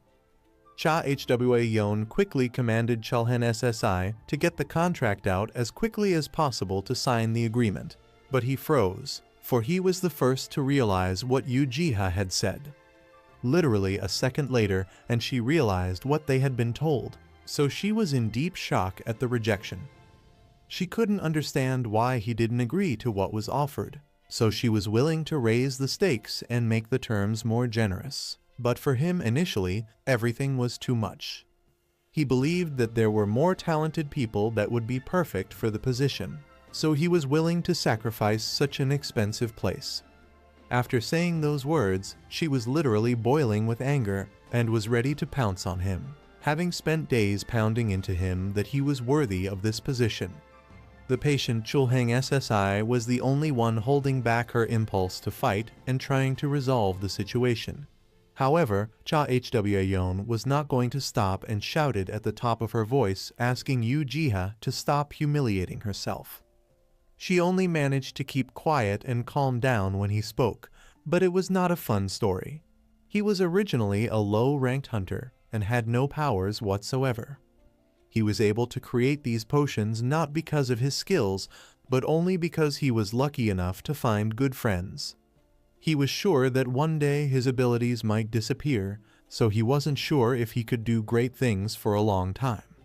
Cha Hwa quickly commanded Chulhan SSI to get the contract out as quickly as possible to sign the agreement, but he froze, for he was the first to realize what Uchiha had said. Literally a second later, and she realized what they had been told, so she was in deep shock at the rejection. She couldn't understand why he didn't agree to what was offered, so she was willing to raise the stakes and make the terms more generous. But for him initially, everything was too much. He believed that there were more talented people that would be perfect for the position, so he was willing to sacrifice such an expensive place. After saying those words, she was literally boiling with anger and was ready to pounce on him, having spent days pounding into him that he was worthy of this position. The patient Chulhan SSI was the only one holding back her impulse to fight and trying to resolve the situation. However, Cha Hwa was not going to stop and shouted at the top of her voice, asking Uchiha to stop humiliating herself. She only managed to keep quiet and calm down when he spoke, but it was not a fun story. He was originally a low-ranked hunter and had no powers whatsoever. He was able to create these potions not because of his skills, but only because he was lucky enough to find good friends. He was sure that one day his abilities might disappear, so he wasn't sure if he could do great things for a long time.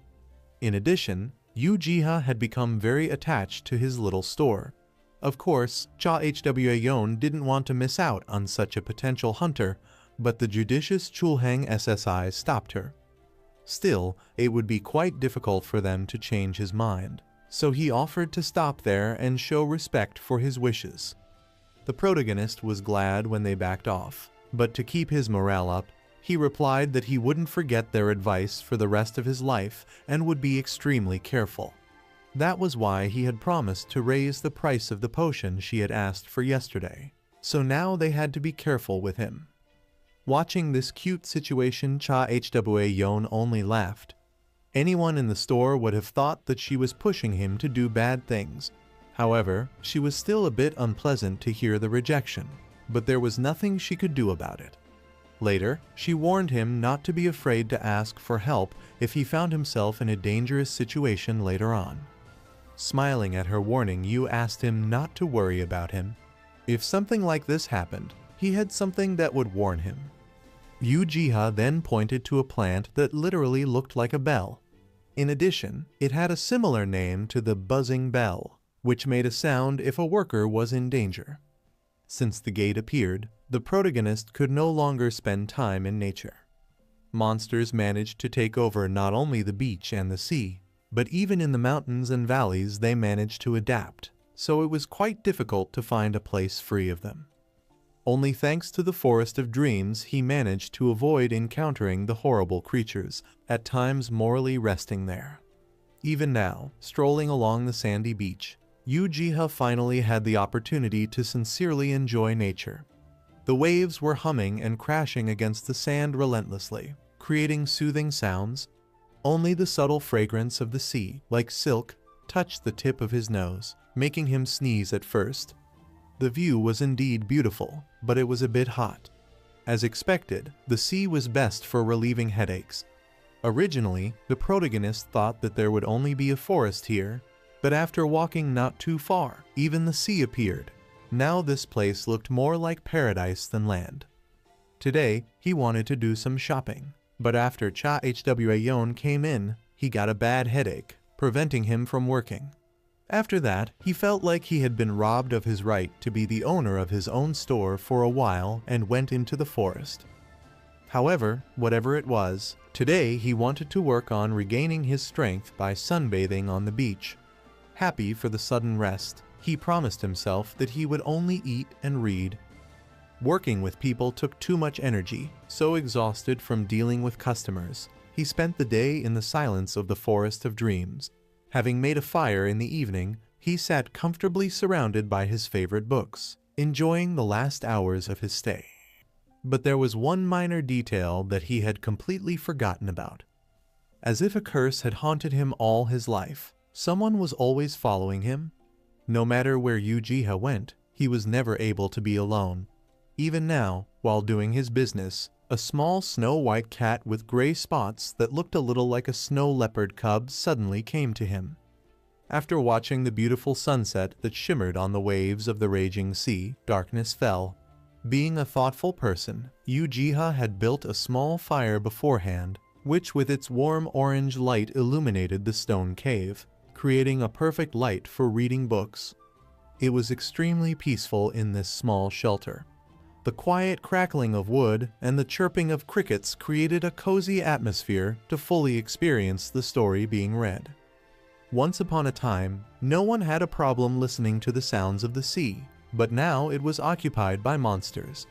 In addition, Uchiha had become very attached to his little store. Of course, Cha Hwa didn't want to miss out on such a potential hunter, but the judicious Chulhan SSI stopped her. Still, it would be quite difficult for them to change his mind, so he offered to stop there and show respect for his wishes. The protagonist was glad when they backed off, but to keep his morale up, he replied that he wouldn't forget their advice for the rest of his life and would be extremely careful. That was why he had promised to raise the price of the potion she had asked for yesterday, so now they had to be careful with him. Watching this cute situation, Cha Hwa only laughed. Anyone in the store would have thought that she was pushing him to do bad things. However, she was still a bit unpleasant to hear the rejection, but there was nothing she could do about it. Later, she warned him not to be afraid to ask for help if he found himself in a dangerous situation later on. Smiling at her warning, Yu asked him not to worry about him. If something like this happened, he had something that would warn him. Uchiha then pointed to a plant that literally looked like a bell. In addition, it had a similar name to the buzzing bell, which made a sound if a worker was in danger. Since the gate appeared, the protagonist could no longer spend time in nature. Monsters managed to take over not only the beach and the sea, but even in the mountains and valleys they managed to adapt, so it was quite difficult to find a place free of them. Only thanks to the Forest of Dreams he managed to avoid encountering the horrible creatures, at times morally resting there. Even now, strolling along the sandy beach, Uchiha finally had the opportunity to sincerely enjoy nature. The waves were humming and crashing against the sand relentlessly, creating soothing sounds. Only the subtle fragrance of the sea, like silk, touched the tip of his nose, making him sneeze at first. The view was indeed beautiful, but it was a bit hot. As expected, the sea was best for relieving headaches. Originally, the protagonist thought that there would only be a forest here, but after walking not too far, even the sea appeared. Now this place looked more like paradise than land. Today, he wanted to do some shopping, but after Cha Hwa came in, he got a bad headache, preventing him from working. After that, he felt like he had been robbed of his right to be the owner of his own store for a while and went into the forest. However, whatever it was, today he wanted to work on regaining his strength by sunbathing on the beach. Happy for the sudden rest, he promised himself that he would only eat and read. Working with people took too much energy, so exhausted from dealing with customers, he spent the day in the silence of the Forest of Dreams. Having made a fire in the evening, he sat comfortably surrounded by his favorite books, enjoying the last hours of his stay. But there was one minor detail that he had completely forgotten about. As if a curse had haunted him all his life, someone was always following him. No matter where Uchiha went, he was never able to be alone. Even now, while doing his business, a small snow-white cat with gray spots that looked a little like a snow leopard cub suddenly came to him. After watching the beautiful sunset that shimmered on the waves of the raging sea, darkness fell. Being a thoughtful person, Uchiha had built a small fire beforehand, which with its warm orange light illuminated the stone cave, creating a perfect light for reading books. It was extremely peaceful in this small shelter. The quiet crackling of wood and the chirping of crickets created a cozy atmosphere to fully experience the story being read. Once upon a time, no one had a problem listening to the sounds of the sea, but now it was occupied by monsters.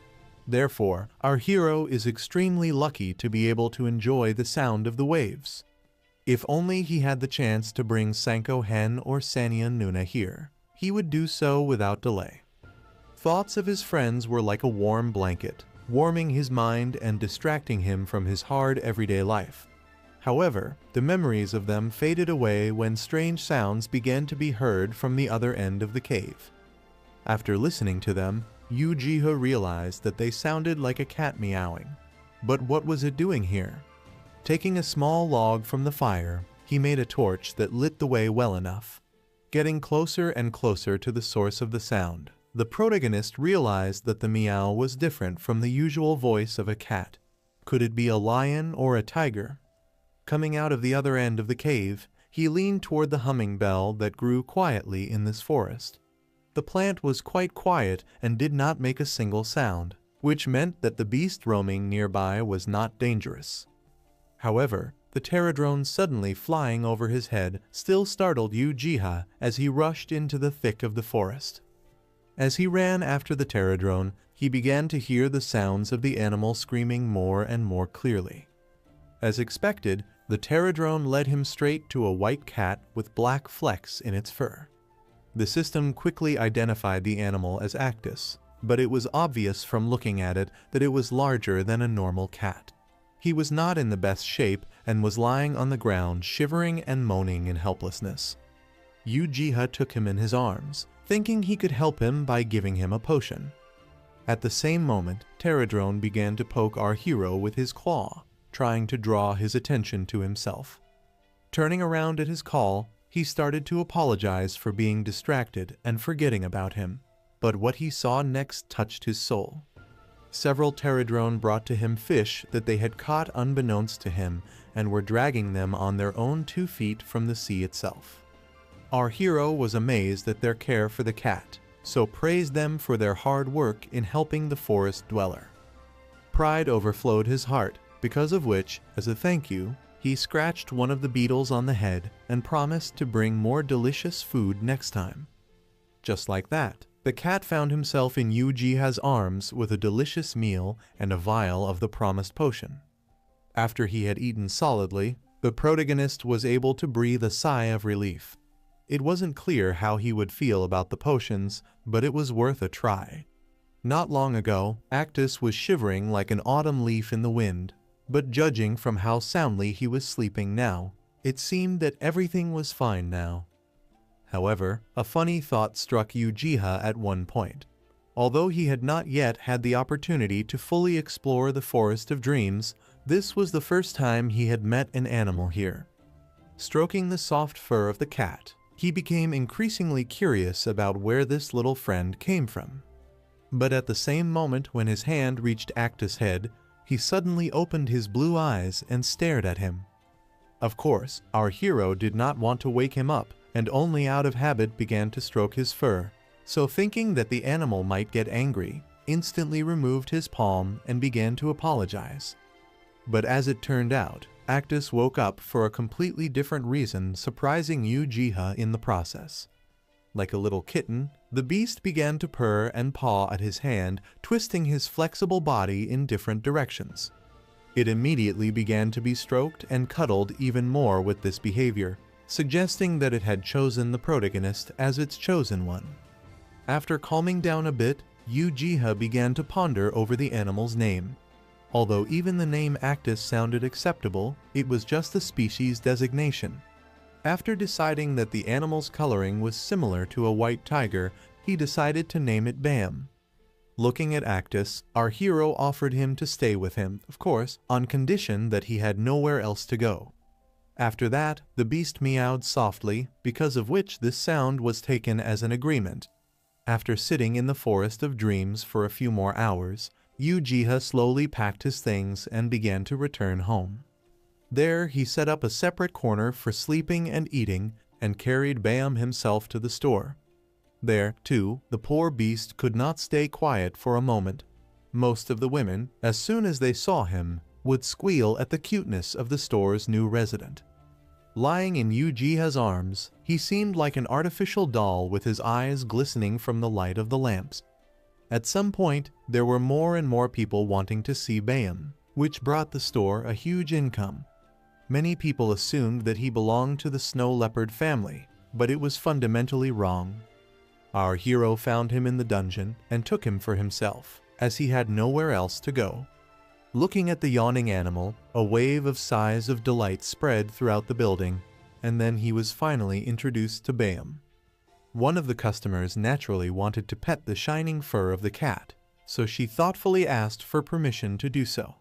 Therefore, our hero is extremely lucky to be able to enjoy the sound of the waves. If only he had the chance to bring Sanko Hen or Sanya Nuna here, he would do so without delay. Thoughts of his friends were like a warm blanket, warming his mind and distracting him from his hard everyday life. However, the memories of them faded away when strange sounds began to be heard from the other end of the cave. After listening to them, Uchiha realized that they sounded like a cat meowing. But what was it doing here? Taking a small log from the fire, he made a torch that lit the way well enough. Getting closer and closer to the source of the sound, the protagonist realized that the meow was different from the usual voice of a cat. Could it be a lion or a tiger? Coming out of the other end of the cave, he leaned toward the humming bell that grew quietly in this forest. The plant was quite quiet and did not make a single sound, which meant that the beast roaming nearby was not dangerous. However, the pterodrone suddenly flying over his head still startled Uchiha as he rushed into the thick of the forest. As he ran after the pterodrone, he began to hear the sounds of the animal screaming more and more clearly. As expected, the pterodrone led him straight to a white cat with black flecks in its fur. The system quickly identified the animal as Actus, but it was obvious from looking at it that it was larger than a normal cat. He was not in the best shape and was lying on the ground shivering and moaning in helplessness. Uchiha took him in his arms, thinking he could help him by giving him a potion. At the same moment, Pterodrone began to poke our hero with his claw, trying to draw his attention to himself. Turning around at his call, he started to apologize for being distracted and forgetting about him, but what he saw next touched his soul. Several pterodrone brought to him fish that they had caught unbeknownst to him and were dragging them on their own 2 feet from the sea itself. Our hero was amazed at their care for the cat, so praised them for their hard work in helping the forest dweller. Pride overflowed his heart, because of which, as a thank you, he scratched one of the beetles on the head and promised to bring more delicious food next time. Just like that, the cat found himself in Uchiha's arms with a delicious meal and a vial of the promised potion. After he had eaten solidly, the protagonist was able to breathe a sigh of relief. It wasn't clear how he would feel about the potions, but it was worth a try. Not long ago, Actus was shivering like an autumn leaf in the wind, but judging from how soundly he was sleeping now, it seemed that everything was fine now. However, a funny thought struck Uchiha at one point. Although he had not yet had the opportunity to fully explore the Forest of Dreams, this was the first time he had met an animal here. Stroking the soft fur of the cat, he became increasingly curious about where this little friend came from. But at the same moment when his hand reached Actus' head, he suddenly opened his blue eyes and stared at him. Of course, our hero did not want to wake him up and only out of habit began to stroke his fur, so thinking that the animal might get angry, instantly removed his palm and began to apologize. But as it turned out, Actus woke up for a completely different reason, surprising Ujiha in the process. Like a little kitten, the beast began to purr and paw at his hand, twisting his flexible body in different directions. It immediately began to be stroked and cuddled even more with this behavior, suggesting that it had chosen the protagonist as its chosen one. After calming down a bit, Ujiha began to ponder over the animal's name. Although even the name Actus sounded acceptable, it was just a species designation. After deciding that the animal's coloring was similar to a white tiger, he decided to name it Bam. Looking at Actus, our hero offered him to stay with him, of course, on condition that he had nowhere else to go. After that, the beast meowed softly, because of which this sound was taken as an agreement. After sitting in the Forest of Dreams for a few more hours, Ujiha slowly packed his things and began to return home. There, he set up a separate corner for sleeping and eating and carried Bam himself to the store. There, too, the poor beast could not stay quiet for a moment. Most of the women, as soon as they saw him, would squeal at the cuteness of the store's new resident. Lying in Ujiha's arms, he seemed like an artificial doll with his eyes glistening from the light of the lamps. At some point, there were more and more people wanting to see Bam, which brought the store a huge income. Many people assumed that he belonged to the snow leopard family, but it was fundamentally wrong. Our hero found him in the dungeon and took him for himself, as he had nowhere else to go. Looking at the yawning animal, a wave of sighs of delight spread throughout the building, and then he was finally introduced to Bam. One of the customers naturally wanted to pet the shining fur of the cat, so she thoughtfully asked for permission to do so.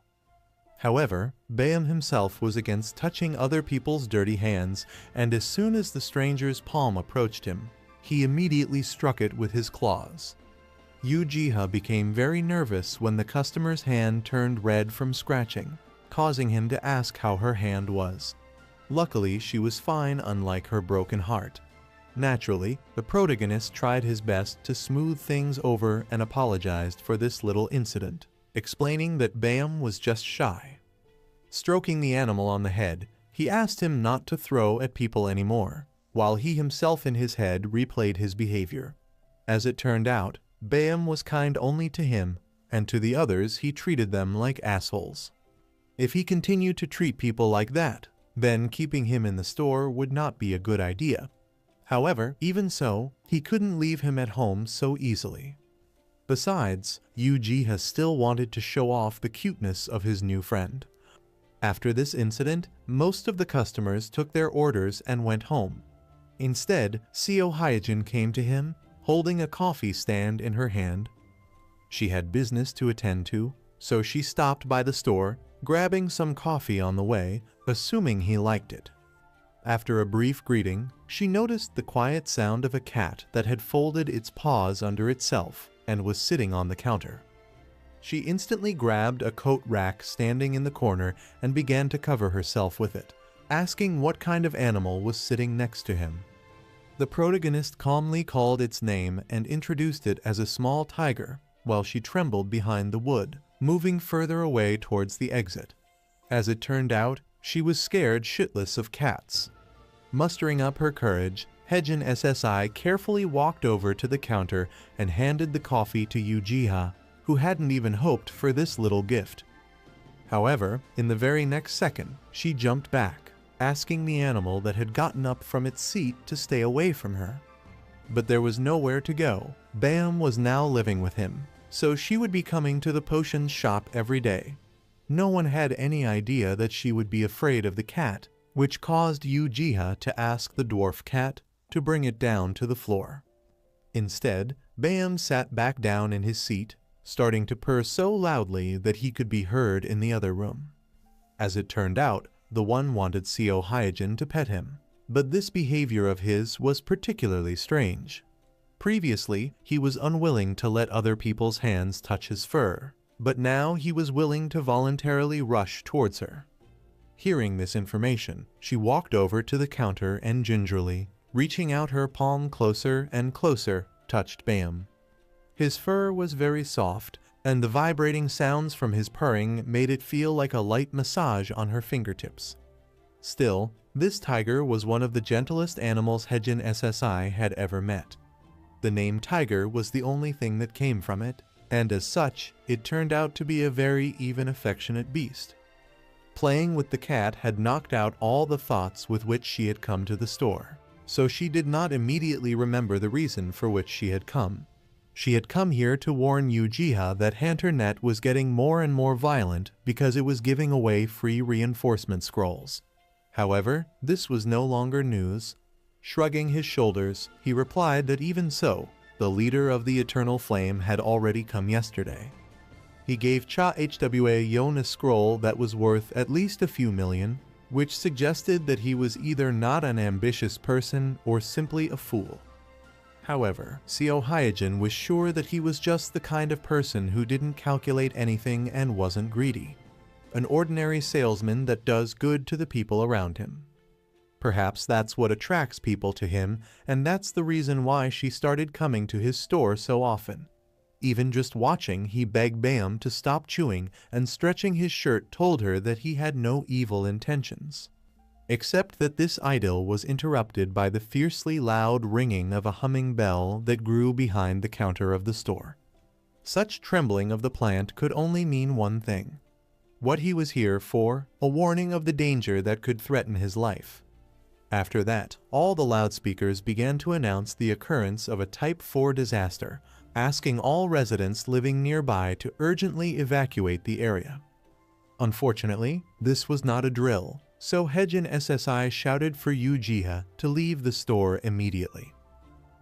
However, Bam himself was against touching other people's dirty hands, and as soon as the stranger's palm approached him, he immediately struck it with his claws. Ujiha became very nervous when the customer's hand turned red from scratching, causing him to ask how her hand was. Luckily, she was fine, unlike her broken heart. Naturally, the protagonist tried his best to smooth things over and apologized for this little incident, explaining that Bam was just shy. Stroking the animal on the head, he asked him not to throw at people anymore, while he himself in his head replayed his behavior. As it turned out, Bam was kind only to him, and to the others he treated them like assholes. If he continued to treat people like that, then keeping him in the store would not be a good idea. However, even so, he couldn't leave him at home so easily. Besides, Ujiha still wanted to show off the cuteness of his new friend. After this incident, most of the customers took their orders and went home. Instead, Seo Hyojin came to him, holding a coffee stand in her hand. She had business to attend to, so she stopped by the store, grabbing some coffee on the way, assuming he liked it. After a brief greeting, she noticed the quiet sound of a cat that had folded its paws under itself and was sitting on the counter. She instantly grabbed a coat rack standing in the corner and began to cover herself with it, asking what kind of animal was sitting next to him. The protagonist calmly called its name and introduced it as a small tiger, while she trembled behind the wood, moving further away towards the exit. As it turned out, she was scared shitless of cats. Mustering up her courage, Hyojin SSI carefully walked over to the counter and handed the coffee to Ujiha, who hadn't even hoped for this little gift. However, in the very next second, she jumped back, asking the animal that had gotten up from its seat to stay away from her. But there was nowhere to go. Bam was now living with him, so she would be coming to the potion shop every day. No one had any idea that she would be afraid of the cat, which caused Ujiha to ask the dwarf cat to bring it down to the floor. Instead, Bam sat back down in his seat, starting to purr so loudly that he could be heard in the other room. As it turned out, the one wanted Seo Hyojin to pet him, but this behavior of his was particularly strange. Previously, he was unwilling to let other people's hands touch his fur, but now he was willing to voluntarily rush towards her. Hearing this information, she walked over to the counter and gingerly, reaching out her palm closer and closer, touched Bam. His fur was very soft, and the vibrating sounds from his purring made it feel like a light massage on her fingertips. Still, this tiger was one of the gentlest animals Heijin SSI had ever met. The name tiger was the only thing that came from it, and as such, it turned out to be a very even affectionate beast. Playing with the cat had knocked out all the thoughts with which she had come to the store, so she did not immediately remember the reason for which she had come. She had come here to warn Uchiha that HunterNet was getting more and more violent because it was giving away free reinforcement scrolls. However, this was no longer news. Shrugging his shoulders, he replied that even so, the leader of the Eternal Flame had already come yesterday. He gave Cha Hwa Yon a scroll that was worth at least a few million, which suggested that he was either not an ambitious person or simply a fool. However, Seo Hyojin was sure that he was just the kind of person who didn't calculate anything and wasn't greedy. An ordinary salesman that does good to the people around him. Perhaps that's what attracts people to him, and that's the reason why she started coming to his store so often. Even just watching, he begged Bam to stop chewing, and stretching his shirt told her that he had no evil intentions. Except that this idyll was interrupted by the fiercely loud ringing of a humming bell that grew behind the counter of the store. Such trembling of the plant could only mean one thing. What he was here for, a warning of the danger that could threaten his life. After that, all the loudspeakers began to announce the occurrence of a Type 4 disaster, asking all residents living nearby to urgently evacuate the area. Unfortunately, this was not a drill, so Heijin SSI shouted for Uchiha to leave the store immediately.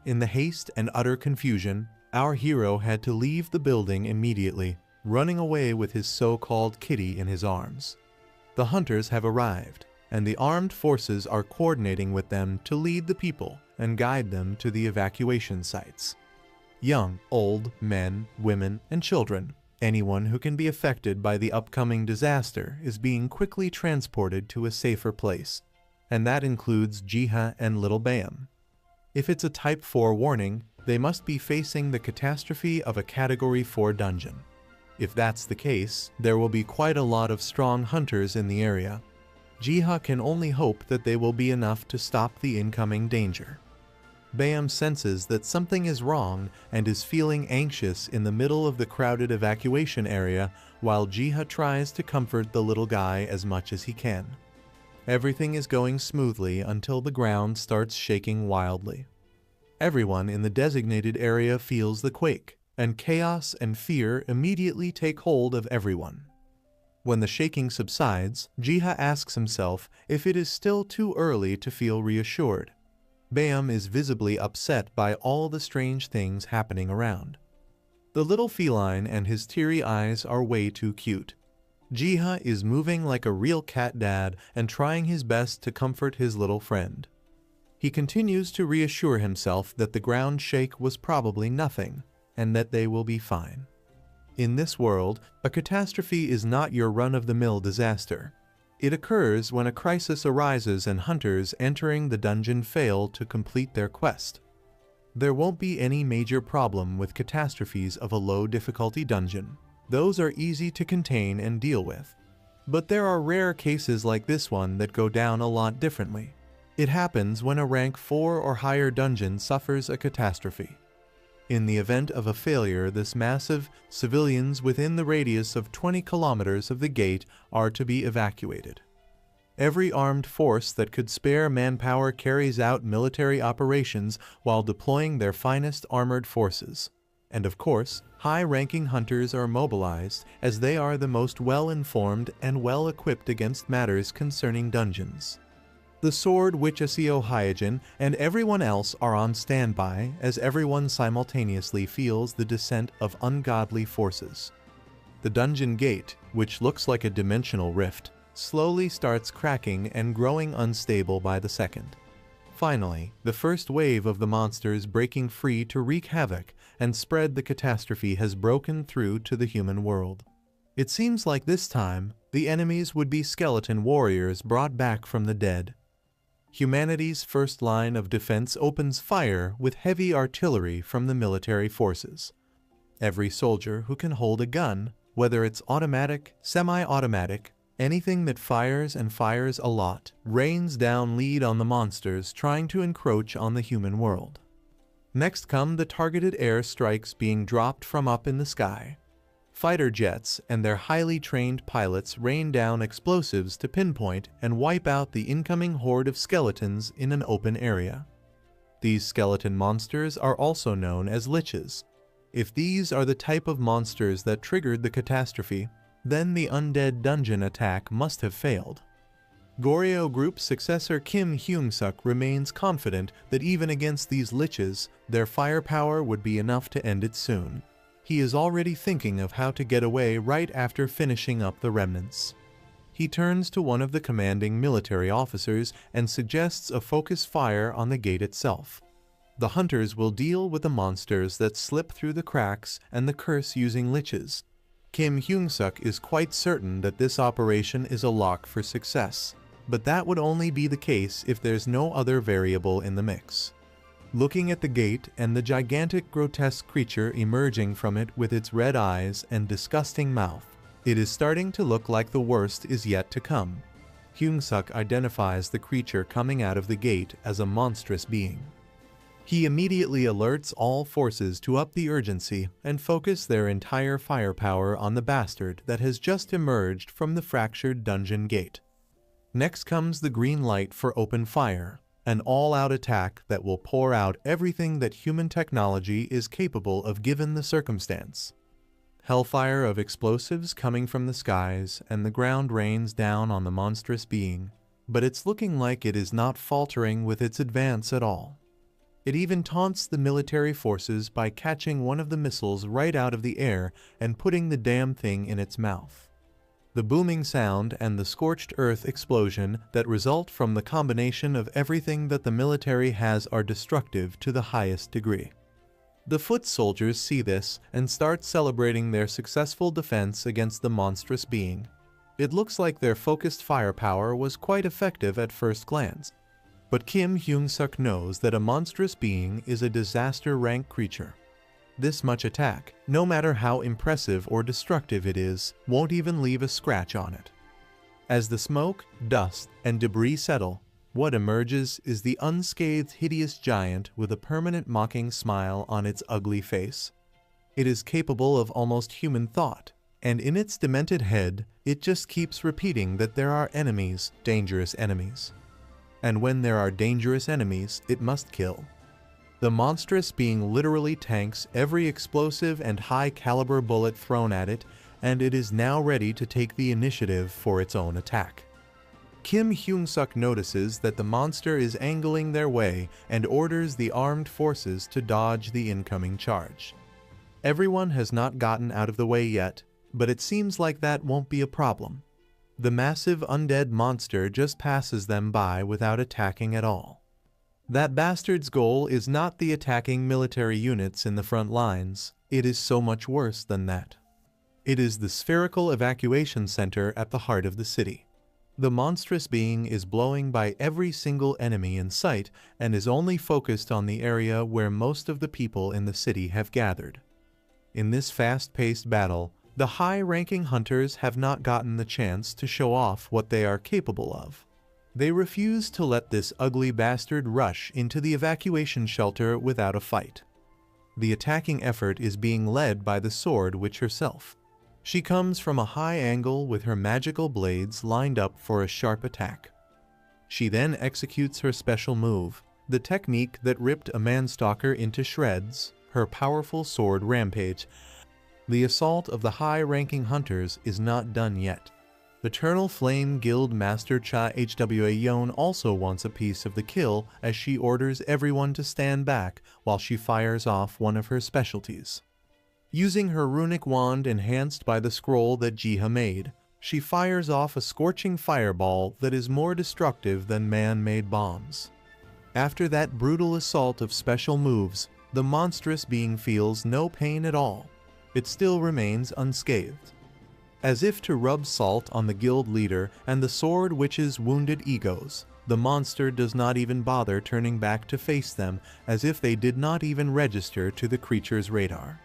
In the haste and utter confusion, our hero had to leave the building immediately, running away with his so-called kitty in his arms. The hunters have arrived, and the armed forces are coordinating with them to lead the people and guide them to the evacuation sites. Young, old, men, women, and children, anyone who can be affected by the upcoming disaster is being quickly transported to a safer place, and that includes Jiha and Little Bam. If it's a Type 4 warning, they must be facing the catastrophe of a Category 4 dungeon. If that's the case, there will be quite a lot of strong hunters in the area. Jiha can only hope that they will be enough to stop the incoming danger. Bam senses that something is wrong and is feeling anxious in the middle of the crowded evacuation area while Jiha tries to comfort the little guy as much as he can. Everything is going smoothly until the ground starts shaking wildly. Everyone in the designated area feels the quake, and chaos and fear immediately take hold of everyone. When the shaking subsides, Jiha asks himself if it is still too early to feel reassured. Bam is visibly upset by all the strange things happening around. The little feline and his teary eyes are way too cute. Jiha is moving like a real cat dad and trying his best to comfort his little friend. He continues to reassure himself that the ground shake was probably nothing, and that they will be fine. In this world, a catastrophe is not your run-of-the-mill disaster. It occurs when a crisis arises and hunters entering the dungeon fail to complete their quest. There won't be any major problem with catastrophes of a low-difficulty dungeon. Those are easy to contain and deal with. But there are rare cases like this one that go down a lot differently. It happens when a rank 4 or higher dungeon suffers a catastrophe. In the event of a failure this massive, civilians within the radius of 20 kilometers of the gate are to be evacuated. Every armed force that could spare manpower carries out military operations while deploying their finest armored forces. And of course, high-ranking hunters are mobilized as they are the most well-informed and well-equipped against matters concerning dungeons. The Sword Witch Seo Hyojin and everyone else are on standby as everyone simultaneously feels the descent of ungodly forces. The dungeon gate, which looks like a dimensional rift, slowly starts cracking and growing unstable by the second. Finally, the first wave of the monsters breaking free to wreak havoc and spread the catastrophe has broken through to the human world. It seems like this time, the enemies would be skeleton warriors brought back from the dead. Humanity's first line of defense opens fire with heavy artillery from the military forces. Every soldier who can hold a gun, whether it's automatic, semi-automatic, anything that fires and fires a lot, rains down lead on the monsters trying to encroach on the human world. Next come the targeted air strikes being dropped from up in the sky. Fighter jets and their highly trained pilots rain down explosives to pinpoint and wipe out the incoming horde of skeletons in an open area. These skeleton monsters are also known as liches. If these are the type of monsters that triggered the catastrophe, then the undead dungeon attack must have failed. Goryo Group's successor Kim Hyung-suk remains confident that even against these liches, their firepower would be enough to end it soon. He is already thinking of how to get away right after finishing up the remnants. He turns to one of the commanding military officers and suggests a focus fire on the gate itself. The hunters will deal with the monsters that slip through the cracks and the curse using liches. Kim Hyung-suk is quite certain that this operation is a lock for success, but that would only be the case if there's no other variable in the mix. Looking at the gate and the gigantic grotesque creature emerging from it with its red eyes and disgusting mouth, it is starting to look like the worst is yet to come. Hyung-suk identifies the creature coming out of the gate as a monstrous being. He immediately alerts all forces to up the urgency and focus their entire firepower on the bastard that has just emerged from the fractured dungeon gate. Next comes the green light for open fire, an all-out attack that will pour out everything that human technology is capable of given the circumstance. Hellfire of explosives coming from the skies, and the ground rains down on the monstrous being, but it's looking like it is not faltering with its advance at all. It even taunts the military forces by catching one of the missiles right out of the air and putting the damn thing in its mouth. The booming sound and the scorched earth explosion that result from the combination of everything that the military has are destructive to the highest degree. The foot soldiers see this and start celebrating their successful defense against the monstrous being. It looks like their focused firepower was quite effective at first glance. But Kim Hyung-suk knows that a monstrous being is a disaster-rank creature. This much attack, no matter how impressive or destructive it is, won't even leave a scratch on it. As the smoke, dust, and debris settle, what emerges is the unscathed hideous giant with a permanent mocking smile on its ugly face. It is capable of almost human thought, and in its demented head, it just keeps repeating that there are enemies, dangerous enemies. And when there are dangerous enemies, it must kill. The monstrous being literally tanks every explosive and high-caliber bullet thrown at it, and it is now ready to take the initiative for its own attack. Kim Hyung-suk notices that the monster is angling their way and orders the armed forces to dodge the incoming charge. Everyone has not gotten out of the way yet, but it seems like that won't be a problem. The massive undead monster just passes them by without attacking at all. That bastard's goal is not the attacking military units in the front lines, it is so much worse than that. It is the spherical evacuation center at the heart of the city. The monstrous being is blowing by every single enemy in sight and is only focused on the area where most of the people in the city have gathered. In this fast-paced battle, the high-ranking hunters have not gotten the chance to show off what they are capable of. They refuse to let this ugly bastard rush into the evacuation shelter without a fight. The attacking effort is being led by the Sword Witch herself. She comes from a high angle with her magical blades lined up for a sharp attack. She then executes her special move, the technique that ripped a manstalker into shreds, her powerful sword rampage. The assault of the high-ranking hunters is not done yet. Eternal Flame Guild Master Cha Hwa Yon also wants a piece of the kill as she orders everyone to stand back while she fires off one of her specialties. Using her runic wand enhanced by the scroll that Jiha made, she fires off a scorching fireball that is more destructive than man-made bombs. After that brutal assault of special moves, the monstrous being feels no pain at all. It still remains unscathed. As if to rub salt on the guild leader and the Sword Witch's wounded egos, the monster does not even bother turning back to face them, as if they did not even register to the creature's radar.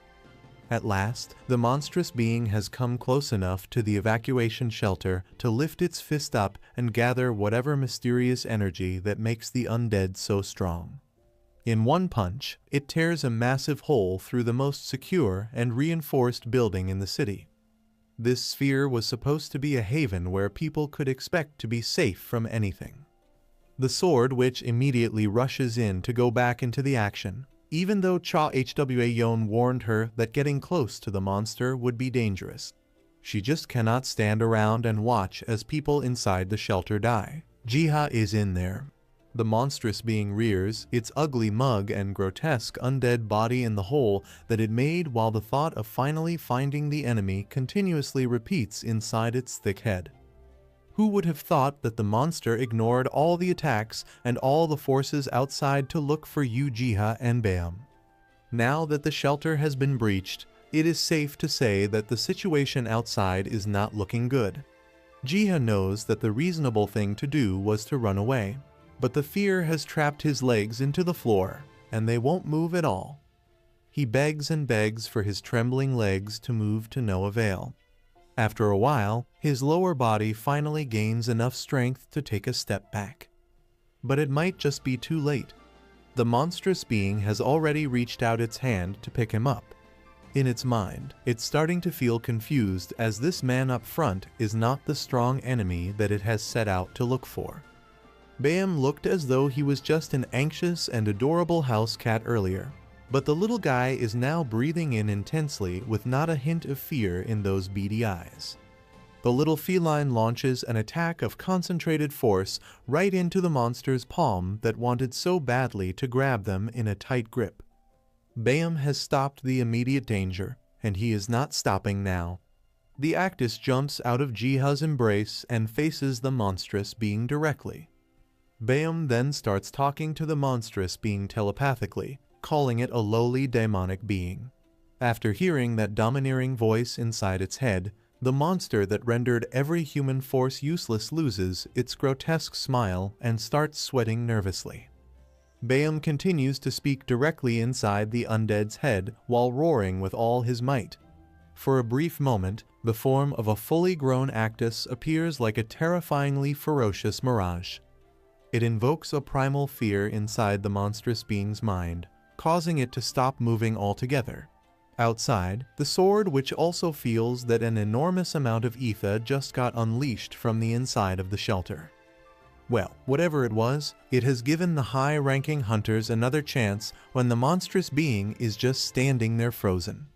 At last, the monstrous being has come close enough to the evacuation shelter to lift its fist up and gather whatever mysterious energy that makes the undead so strong. In one punch, it tears a massive hole through the most secure and reinforced building in the city. This sphere was supposed to be a haven where people could expect to be safe from anything. The Sword Witch immediately rushes in to go back into the action, even though Cha Hwa-yeon warned her that getting close to the monster would be dangerous. She just cannot stand around and watch as people inside the shelter die. Jiha is in there. The monstrous being rears its ugly mug and grotesque undead body in the hole that it made, while the thought of finally finding the enemy continuously repeats inside its thick head. Who would have thought that the monster ignored all the attacks and all the forces outside to look for Jiha and Baeum? Now that the shelter has been breached, it is safe to say that the situation outside is not looking good. Jiha knows that the reasonable thing to do was to run away, but the fear has trapped his legs into the floor, and they won't move at all. He begs and begs for his trembling legs to move to no avail. After a while, his lower body finally gains enough strength to take a step back. But it might just be too late. The monstrous being has already reached out its hand to pick him up. In its mind, it's starting to feel confused, as this man up front is not the strong enemy that it has set out to look for. Baeum looked as though he was just an anxious and adorable house cat earlier, but the little guy is now breathing in intensely with not a hint of fear in those beady eyes. The little feline launches an attack of concentrated force right into the monster's palm that wanted so badly to grab them in a tight grip. Baeum has stopped the immediate danger, and he is not stopping now. The Actus jumps out of Jiha's embrace and faces the monstrous being directly. Baeum then starts talking to the monstrous being telepathically, calling it a lowly demonic being. After hearing that domineering voice inside its head, the monster that rendered every human force useless loses its grotesque smile and starts sweating nervously. Baeum continues to speak directly inside the undead's head while roaring with all his might. For a brief moment, the form of a fully grown Actus appears like a terrifyingly ferocious mirage. It invokes a primal fear inside the monstrous being's mind, causing it to stop moving altogether. Outside, the Sword Witch also feels that an enormous amount of ether just got unleashed from the inside of the shelter. Well, whatever it was, it has given the high-ranking hunters another chance when the monstrous being is just standing there frozen.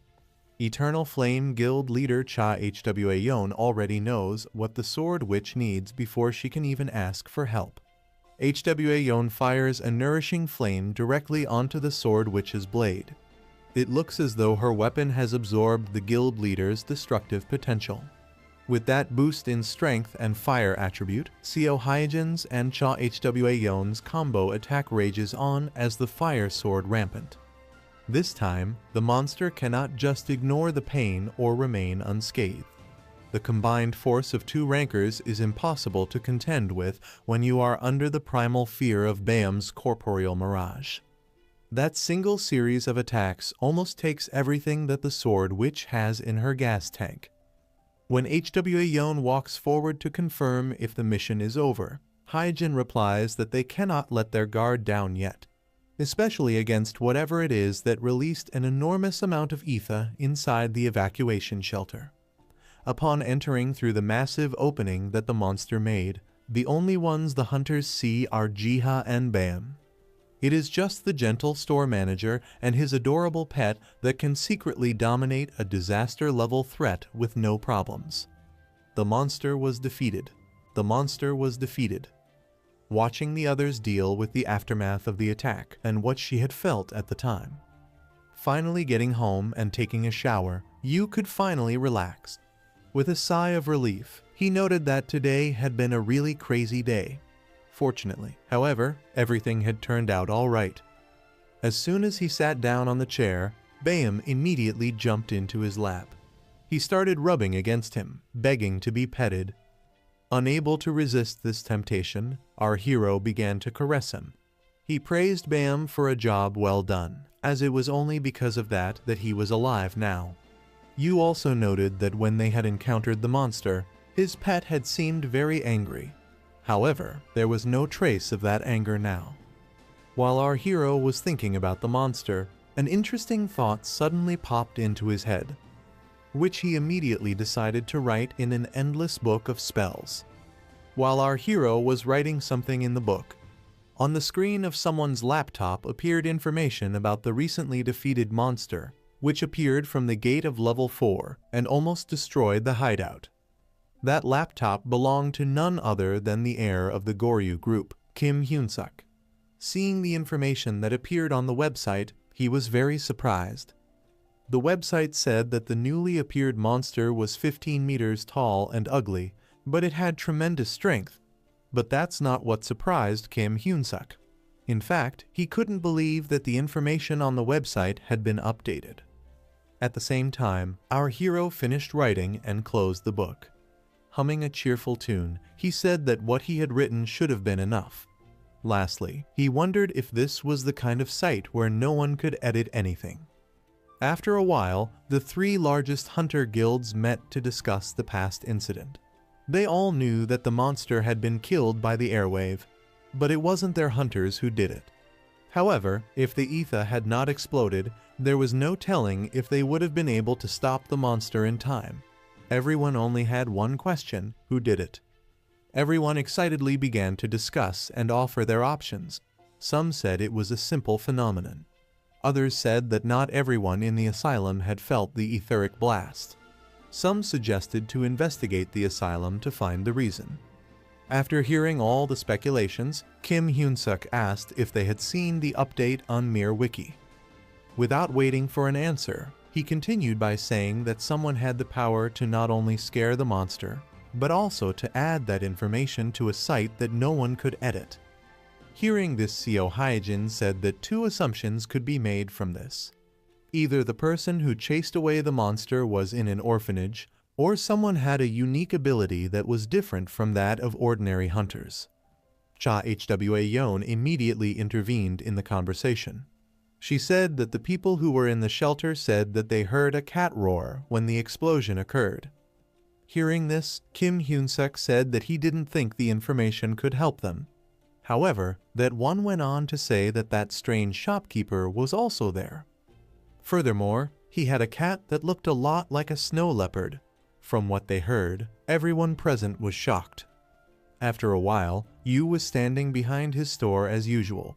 Eternal Flame Guild leader Cha Hwa-yeon already knows what the Sword Witch needs before she can even ask for help. Hwa-yeon fires a nourishing flame directly onto the Sword Witch's blade. It looks as though her weapon has absorbed the guild leader's destructive potential. With that boost in strength and fire attribute, Seo Hyejin's and Cha Hwa-yeon's combo attack rages on as the fire sword rampant. This time, the monster cannot just ignore the pain or remain unscathed. The combined force of two rankers is impossible to contend with when you are under the primal fear of Baeum's corporeal mirage. That single series of attacks almost takes everything that the Sword Witch has in her gas tank. When Hwa-yeon walks forward to confirm if the mission is over, Hyejin replies that they cannot let their guard down yet, especially against whatever it is that released an enormous amount of ether inside the evacuation shelter. Upon entering through the massive opening that the monster made, the only ones the hunters see are Jiha and Baeum. It is just the gentle store manager and his adorable pet that can secretly dominate a disaster-level threat with no problems. The monster was defeated. The monster was defeated. Watching the others deal with the aftermath of the attack and what she had felt at the time. Finally getting home and taking a shower, Yu could finally relax. With a sigh of relief, he noted that today had been a really crazy day. Fortunately, however, everything had turned out all right. As soon as he sat down on the chair, Baeum immediately jumped into his lap. He started rubbing against him, begging to be petted. Unable to resist this temptation, our hero began to caress him. He praised Baeum for a job well done, as it was only because of that he was alive now. Yu also noted that when they had encountered the monster, his pet had seemed very angry. However, there was no trace of that anger now. While our hero was thinking about the monster, an interesting thought suddenly popped into his head, which he immediately decided to write in an endless book of spells. While our hero was writing something in the book, on the screen of someone's laptop appeared information about the recently defeated monster, which appeared from the gate of level 4 and almost destroyed the hideout. That laptop belonged to none other than the heir of the Goryu group, Kim Hyun-suk. Seeing the information that appeared on the website, he was very surprised. The website said that the newly appeared monster was 15 meters tall and ugly, but it had tremendous strength. But that's not what surprised Kim Hyun-suk. In fact, he couldn't believe that the information on the website had been updated. At the same time, our hero finished writing and closed the book. Humming a cheerful tune, he said that what he had written should have been enough. Lastly, he wondered if this was the kind of site where no one could edit anything. After a while, the 3 largest hunter guilds met to discuss the past incident. They all knew that the monster had been killed by the airwave, but it wasn't their hunters who did it. However, if the ether had not exploded, there was no telling if they would have been able to stop the monster in time. Everyone only had one question: who did it? Everyone excitedly began to discuss and offer their options. Some said it was a simple phenomenon. Others said that not everyone in the asylum had felt the etheric blast. Some suggested to investigate the asylum to find the reason. After hearing all the speculations, Kim Hyun-suk asked if they had seen the update on MirWiki. Without waiting for an answer, he continued by saying that someone had the power to not only scare the monster, but also to add that information to a site that no one could edit. Hearing this, Seo Hyejin said that 2 assumptions could be made from this. Either the person who chased away the monster was in an orphanage, or someone had a unique ability that was different from that of ordinary hunters. Cha Hwa Yeon immediately intervened in the conversation. She said that the people who were in the shelter said that they heard a cat roar when the explosion occurred. Hearing this, Kim Hyun-suk said that he didn't think the information could help them. However, that one went on to say that that strange shopkeeper was also there. Furthermore, he had a cat that looked a lot like a snow leopard. From what they heard, everyone present was shocked. After a while, Yu was standing behind his store as usual.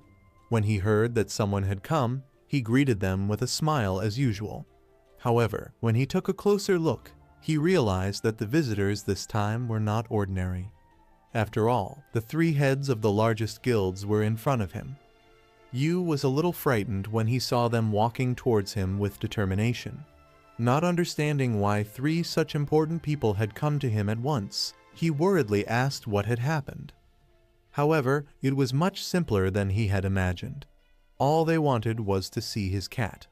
When he heard that someone had come, he greeted them with a smile as usual. However, when he took a closer look, he realized that the visitors this time were not ordinary. After all, the 3 heads of the largest guilds were in front of him. Yu was a little frightened when he saw them walking towards him with determination. Not understanding why 3 such important people had come to him at once, he worriedly asked what had happened. However, it was much simpler than he had imagined. All they wanted was to see his cat.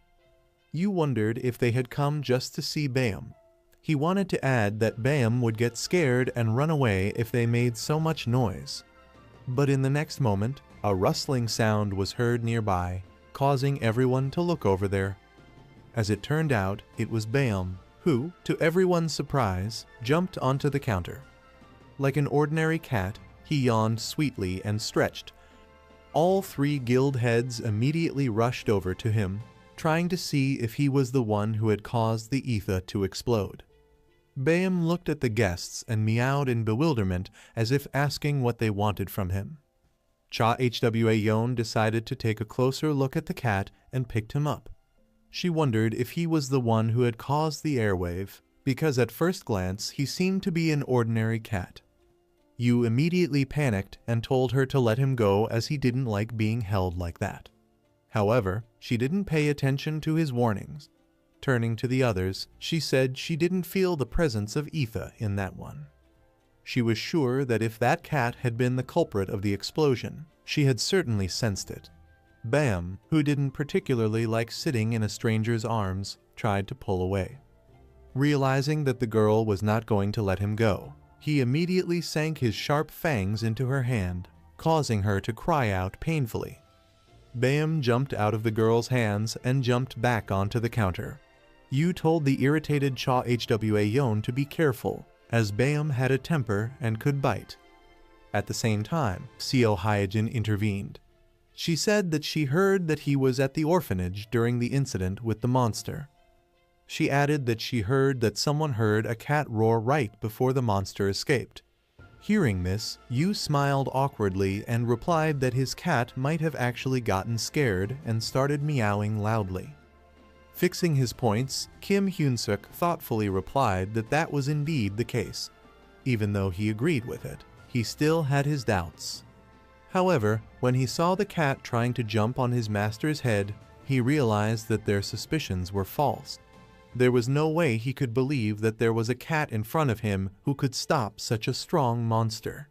Yu wondered if they had come just to see Baeum. He wanted to add that Baeum would get scared and run away if they made so much noise. But in the next moment, a rustling sound was heard nearby, causing everyone to look over there. As it turned out, it was Baeum, who, to everyone's surprise, jumped onto the counter. Like an ordinary cat, he yawned sweetly and stretched. All 3 guild heads immediately rushed over to him, trying to see if he was the one who had caused the ether to explode. Baeum looked at the guests and meowed in bewilderment as if asking what they wanted from him. Cha Hwa Yeon decided to take a closer look at the cat and picked him up. She wondered if he was the one who had caused the airwave, because at first glance he seemed to be an ordinary cat. Yu immediately panicked and told her to let him go as he didn't like being held like that. However, she didn't pay attention to his warnings. Turning to the others, she said she didn't feel the presence of ether in that one. She was sure that if that cat had been the culprit of the explosion, she had certainly sensed it. Baeum, who didn't particularly like sitting in a stranger's arms, tried to pull away. Realizing that the girl was not going to let him go, he immediately sank his sharp fangs into her hand, causing her to cry out painfully. Bayam jumped out of the girl's hands and jumped back onto the counter. Yu told the irritated Cha Hwa-yeon to be careful, as Bayam had a temper and could bite. At the same time, Seo Hyejin intervened. She said that she heard that he was at the orphanage during the incident with the monster. She added that she heard that someone heard a cat roar right before the monster escaped. Hearing this, Yu smiled awkwardly and replied that his cat might have actually gotten scared and started meowing loudly. Fixing his points, Kim Hyun-suk thoughtfully replied that that was indeed the case. Even though he agreed with it, he still had his doubts. However, when he saw the cat trying to jump on his master's head, he realized that their suspicions were false. There was no way he could believe that there was a cat in front of him who could stop such a strong monster.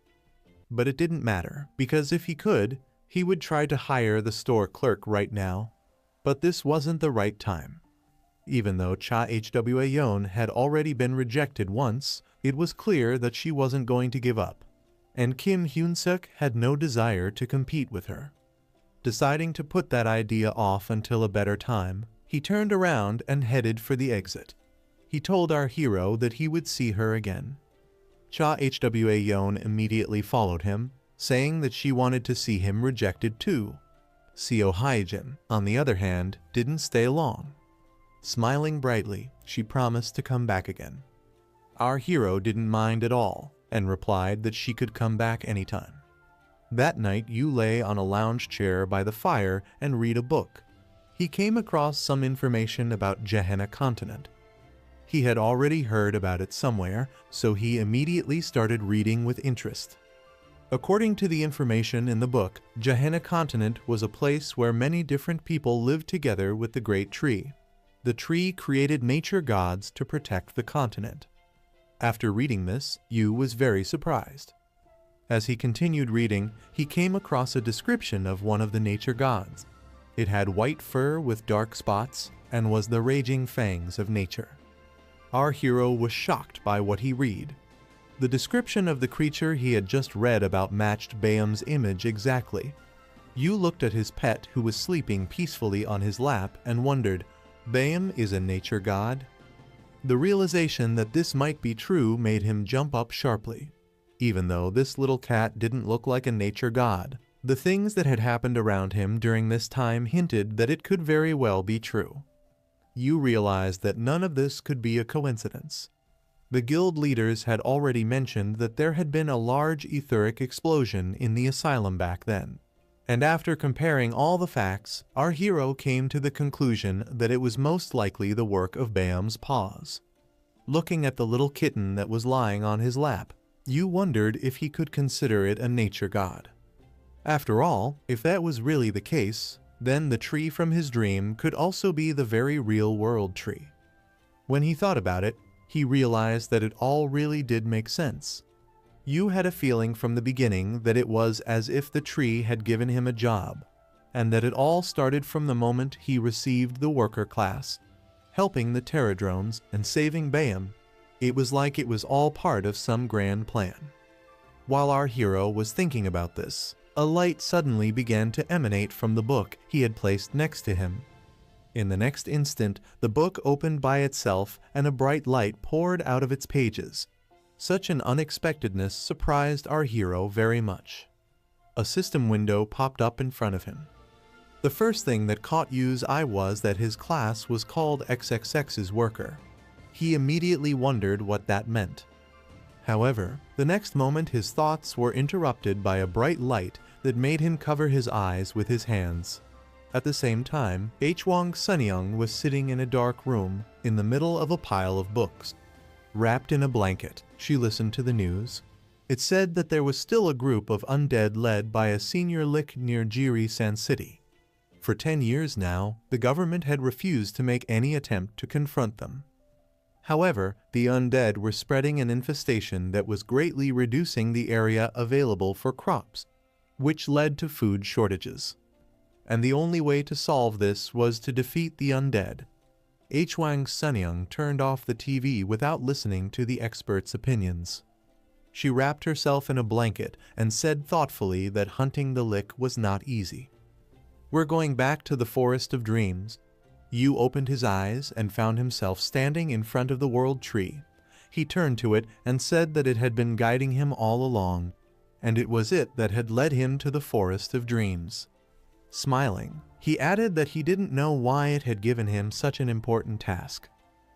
But it didn't matter, because if he could, he would try to hire the store clerk right now. But this wasn't the right time. Even though Cha Hwa-yeon had already been rejected once, it was clear that she wasn't going to give up, and Kim Hyun-suk had no desire to compete with her. Deciding to put that idea off until a better time, he turned around and headed for the exit. He told our hero that he would see her again. Cha Hwa-yeon immediately followed him, saying that she wanted to see him rejected too. Seo Hyejin, on the other hand, didn't stay long. Smiling brightly, she promised to come back again. Our hero didn't mind at all, and replied that she could come back anytime. That night, Yu lay on a lounge chair by the fire and read a book. He came across some information about Gehenna continent. He had already heard about it somewhere, so he immediately started reading with interest. According to the information in the book, Gehenna continent was a place where many different people lived together with the Great Tree. The tree created nature gods to protect the continent. After reading this, Yu was very surprised. As he continued reading, he came across a description of one of the nature gods. It had white fur with dark spots and was the raging fangs of nature. Our hero was shocked by what he read. The description of the creature he had just read about matched Bayam's image exactly. Yu looked at his pet who was sleeping peacefully on his lap and wondered, Bayam is a nature god? The realization that this might be true made him jump up sharply. Even though this little cat didn't look like a nature god, the things that had happened around him during this time hinted that it could very well be true. Yu realized that none of this could be a coincidence. The guild leaders had already mentioned that there had been a large etheric explosion in the asylum back then. And after comparing all the facts, our hero came to the conclusion that it was most likely the work of Bayam's paws. Looking at the little kitten that was lying on his lap, Yu wondered if he could consider it a nature god. After all, if that was really the case, then the tree from his dream could also be the very real world tree. When he thought about it, he realized that it all really did make sense. Yu had a feeling from the beginning that it was as if the tree had given him a job, and that it all started from the moment he received the worker class, helping the Terradrones and saving Bayam. It was like it was all part of some grand plan. While our hero was thinking about this, a light suddenly began to emanate from the book he had placed next to him. In the next instant, the book opened by itself and a bright light poured out of its pages. Such an unexpectedness surprised our hero very much. A system window popped up in front of him. The first thing that caught Yu's eye was that his class was called XXX's worker. He immediately wondered what that meant. However, the next moment his thoughts were interrupted by a bright light that made him cover his eyes with his hands. At the same time, Hwang-seonyung was sitting in a dark room in the middle of a pile of books. Wrapped in a blanket, she listened to the news. It said that there was still a group of undead led by a senior lich near Jiri-san City. For 10 years now, the government had refused to make any attempt to confront them. However, the undead were spreading an infestation that was greatly reducing the area available for crops, which led to food shortages. And the only way to solve this was to defeat the undead. Hwang-seonyung turned off the TV without listening to the experts' opinions. She wrapped herself in a blanket and said thoughtfully that hunting the lich was not easy. We're going back to the Forest of Dreams. Yu opened his eyes and found himself standing in front of the World Tree. He turned to it and said that it had been guiding him all along, and it was it that had led him to the Forest of Dreams. Smiling, he added that he didn't know why it had given him such an important task.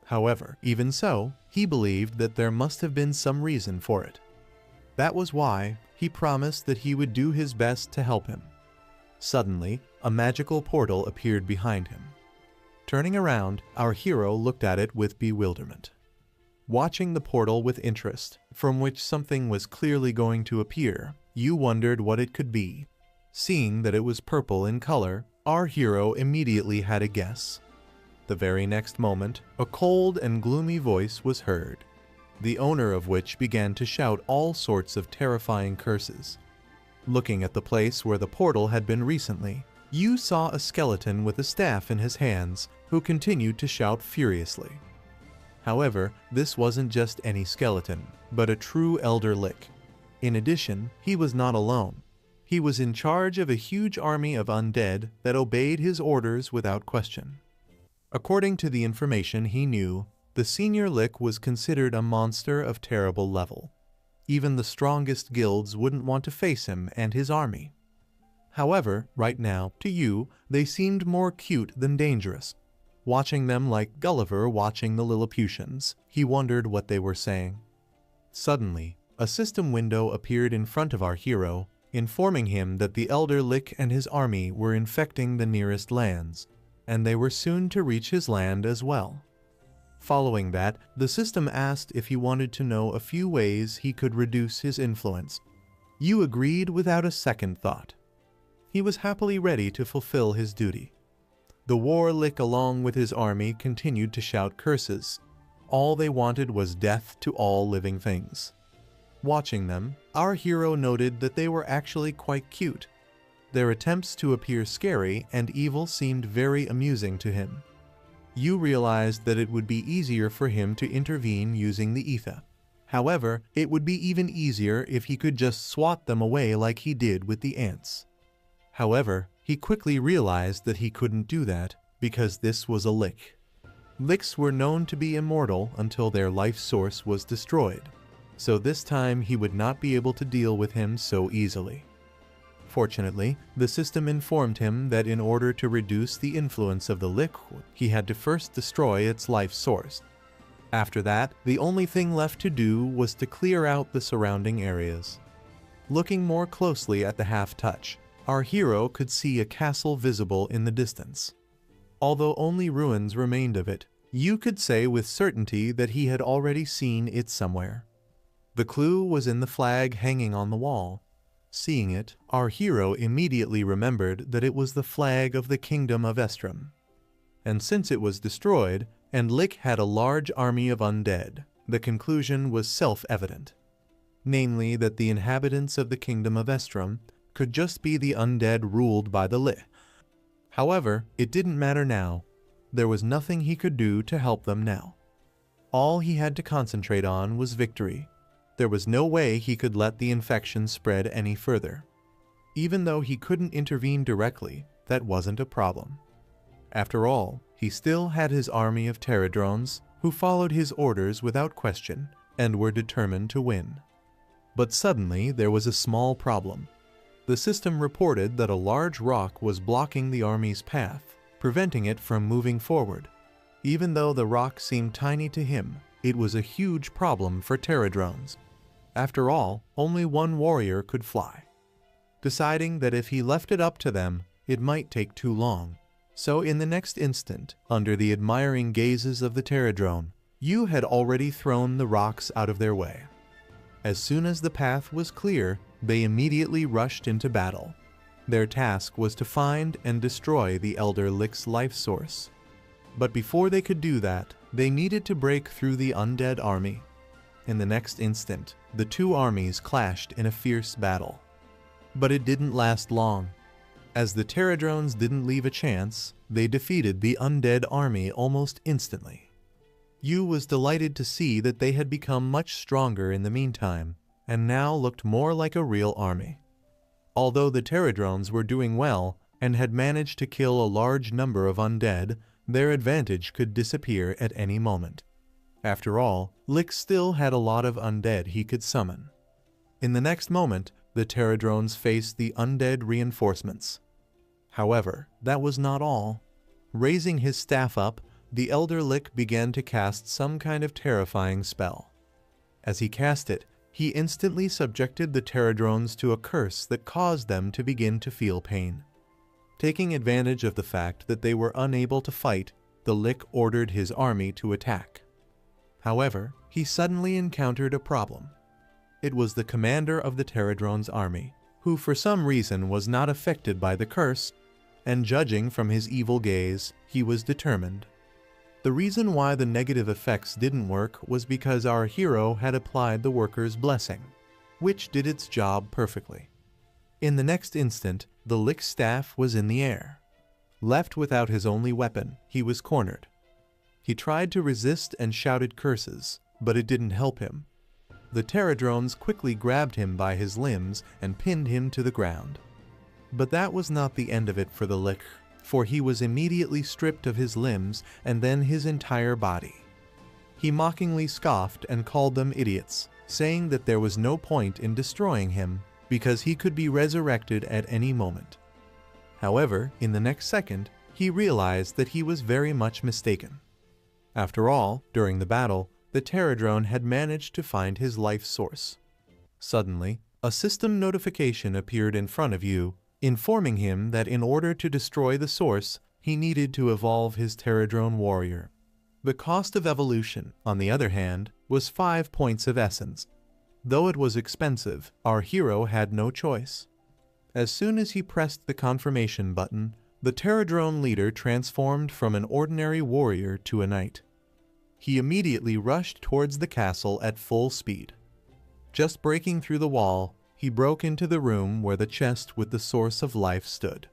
However, even so, he believed that there must have been some reason for it. That was why he promised that he would do his best to help him. Suddenly, a magical portal appeared behind him. Turning around, our hero looked at it with bewilderment. Watching the portal with interest, from which something was clearly going to appear, Yu wondered what it could be. Seeing that it was purple in color, our hero immediately had a guess. The very next moment, a cold and gloomy voice was heard, the owner of which began to shout all sorts of terrifying curses. Looking at the place where the portal had been recently, Yu saw a skeleton with a staff in his hands who continued to shout furiously. However, this wasn't just any skeleton, but a true Elder Lick. In addition, he was not alone. He was in charge of a huge army of undead that obeyed his orders without question. According to the information he knew, the senior Lick was considered a monster of terrible level. Even the strongest guilds wouldn't want to face him and his army. However, right now, to Yu, they seemed more cute than dangerous. Watching them like Gulliver watching the Lilliputians, he wondered what they were saying. Suddenly, a system window appeared in front of our hero, informing him that the Elder Lick and his army were infecting the nearest lands, and they were soon to reach his land as well. Following that, the system asked if he wanted to know a few ways he could reduce his influence. Yu agreed without a second thought. He was happily ready to fulfill his duty. The War Lick along with his army continued to shout curses. All they wanted was death to all living things. Watching them, our hero noted that they were actually quite cute. Their attempts to appear scary and evil seemed very amusing to him. Yu realized that it would be easier for him to intervene using the ether. However, it would be even easier if he could just swat them away like he did with the ants. However, he quickly realized that he couldn't do that because this was a Lick. Licks were known to be immortal until their life source was destroyed, so this time he would not be able to deal with him so easily. Fortunately, the system informed him that in order to reduce the influence of the Lick, he had to first destroy its life source. After that, the only thing left to do was to clear out the surrounding areas. Looking more closely at the half-touch, our hero could see a castle visible in the distance. Although only ruins remained of it, Yu could say with certainty that he had already seen it somewhere. The clue was in the flag hanging on the wall. Seeing it, our hero immediately remembered that it was the flag of the Kingdom of Estrum. And since it was destroyed, and Lick had a large army of undead, the conclusion was self-evident. Namely that the inhabitants of the Kingdom of Estrum could just be the undead ruled by the Lick. However, it didn't matter now. There was nothing he could do to help them now. All he had to concentrate on was victory. There was no way he could let the infection spread any further. Even though he couldn't intervene directly, that wasn't a problem. After all, he still had his army of Pterodrones who followed his orders without question and were determined to win. But suddenly there was a small problem. The system reported that a large rock was blocking the army's path, preventing it from moving forward. Even though the rock seemed tiny to him, it was a huge problem for Pterodrones. After all, only one warrior could fly. Deciding that if he left it up to them, it might take too long. So in the next instant, under the admiring gazes of the Pterodrone, Yu had already thrown the rocks out of their way. As soon as the path was clear, they immediately rushed into battle. Their task was to find and destroy the Elder Lick's life source. But before they could do that, they needed to break through the undead army. In the next instant, the two armies clashed in a fierce battle. But it didn't last long. As the Pterodrones didn't leave a chance, they defeated the undead army almost instantly. Yu was delighted to see that they had become much stronger in the meantime, and now looked more like a real army. Although the Pterodrones were doing well, and had managed to kill a large number of undead, their advantage could disappear at any moment. After all, Lick still had a lot of undead he could summon. In the next moment, the Pterodrones faced the undead reinforcements. However, that was not all. Raising his staff up, the Elder Lick began to cast some kind of terrifying spell. As he cast it, he instantly subjected the Pterodrones to a curse that caused them to begin to feel pain. Taking advantage of the fact that they were unable to fight, the Lick ordered his army to attack. However, he suddenly encountered a problem. It was the commander of the Pterodrones' army, who for some reason was not affected by the curse, and judging from his evil gaze, he was determined. The reason why the negative effects didn't work was because our hero had applied the worker's blessing, which did its job perfectly. In the next instant, the Lick's staff was in the air. Left without his only weapon, he was cornered. He tried to resist and shouted curses, but it didn't help him. The Pterodrones quickly grabbed him by his limbs and pinned him to the ground. But that was not the end of it for the Lick, for he was immediately stripped of his limbs and then his entire body. He mockingly scoffed and called them idiots, saying that there was no point in destroying him because he could be resurrected at any moment. However, in the next second, he realized that he was very much mistaken. After all, during the battle, the Pterodrone had managed to find his life source. Suddenly, a system notification appeared in front of you, informing him that in order to destroy the source, he needed to evolve his Pterodrone warrior. The cost of evolution, on the other hand, was 5 points of essence. Though it was expensive, our hero had no choice. As soon as he pressed the confirmation button, the Pterodrone leader transformed from an ordinary warrior to a knight. He immediately rushed towards the castle at full speed. Just breaking through the wall, he broke into the room where the chest with the source of life stood.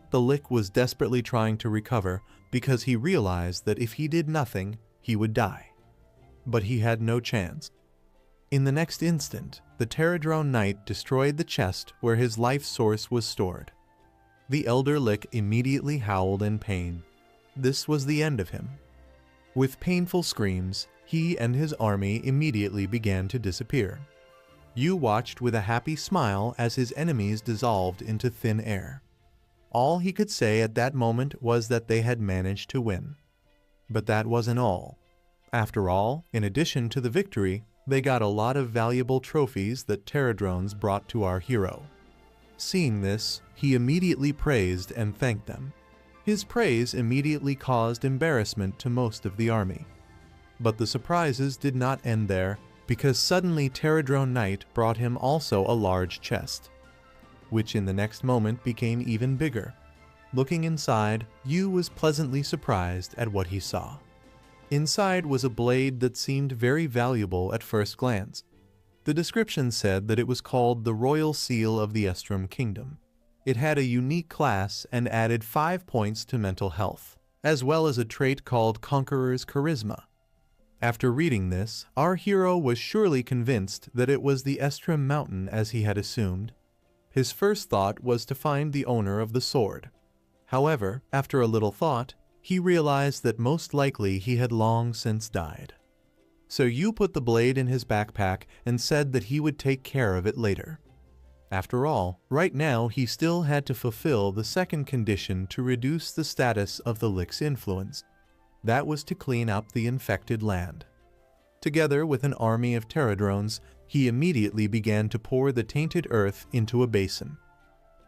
The Lick was desperately trying to recover because he realized that if he did nothing, he would die. But he had no chance. In the next instant, the Pterodrone Knight destroyed the chest where his life source was stored. The Elder Lick immediately howled in pain. This was the end of him. With painful screams, he and his army immediately began to disappear. You watched with a happy smile as his enemies dissolved into thin air. All he could say at that moment was that they had managed to win. But that wasn't all. After all, in addition to the victory, they got a lot of valuable trophies that Pterodrones brought to our hero. Seeing this, he immediately praised and thanked them. His praise immediately caused embarrassment to most of the army. But the surprises did not end there, because suddenly Pterodrone Knight brought him also a large chest, which in the next moment became even bigger. Looking inside, Yu was pleasantly surprised at what he saw. Inside was a blade that seemed very valuable at first glance. The description said that it was called the Royal Seal of the Estrum Kingdom. It had a unique class and added 5 points to mental health, as well as a trait called Conqueror's Charisma. After reading this, our hero was surely convinced that it was the Estrum Mountain as he had assumed. His first thought was to find the owner of the sword. However, after a little thought, he realized that most likely he had long since died. So Yu put the blade in his backpack and said that he would take care of it later. After all, right now he still had to fulfill the second condition to reduce the status of the Lick's influence. That was to clean up the infected land. Together with an army of Pterodrones, he immediately began to pour the tainted earth into a basin.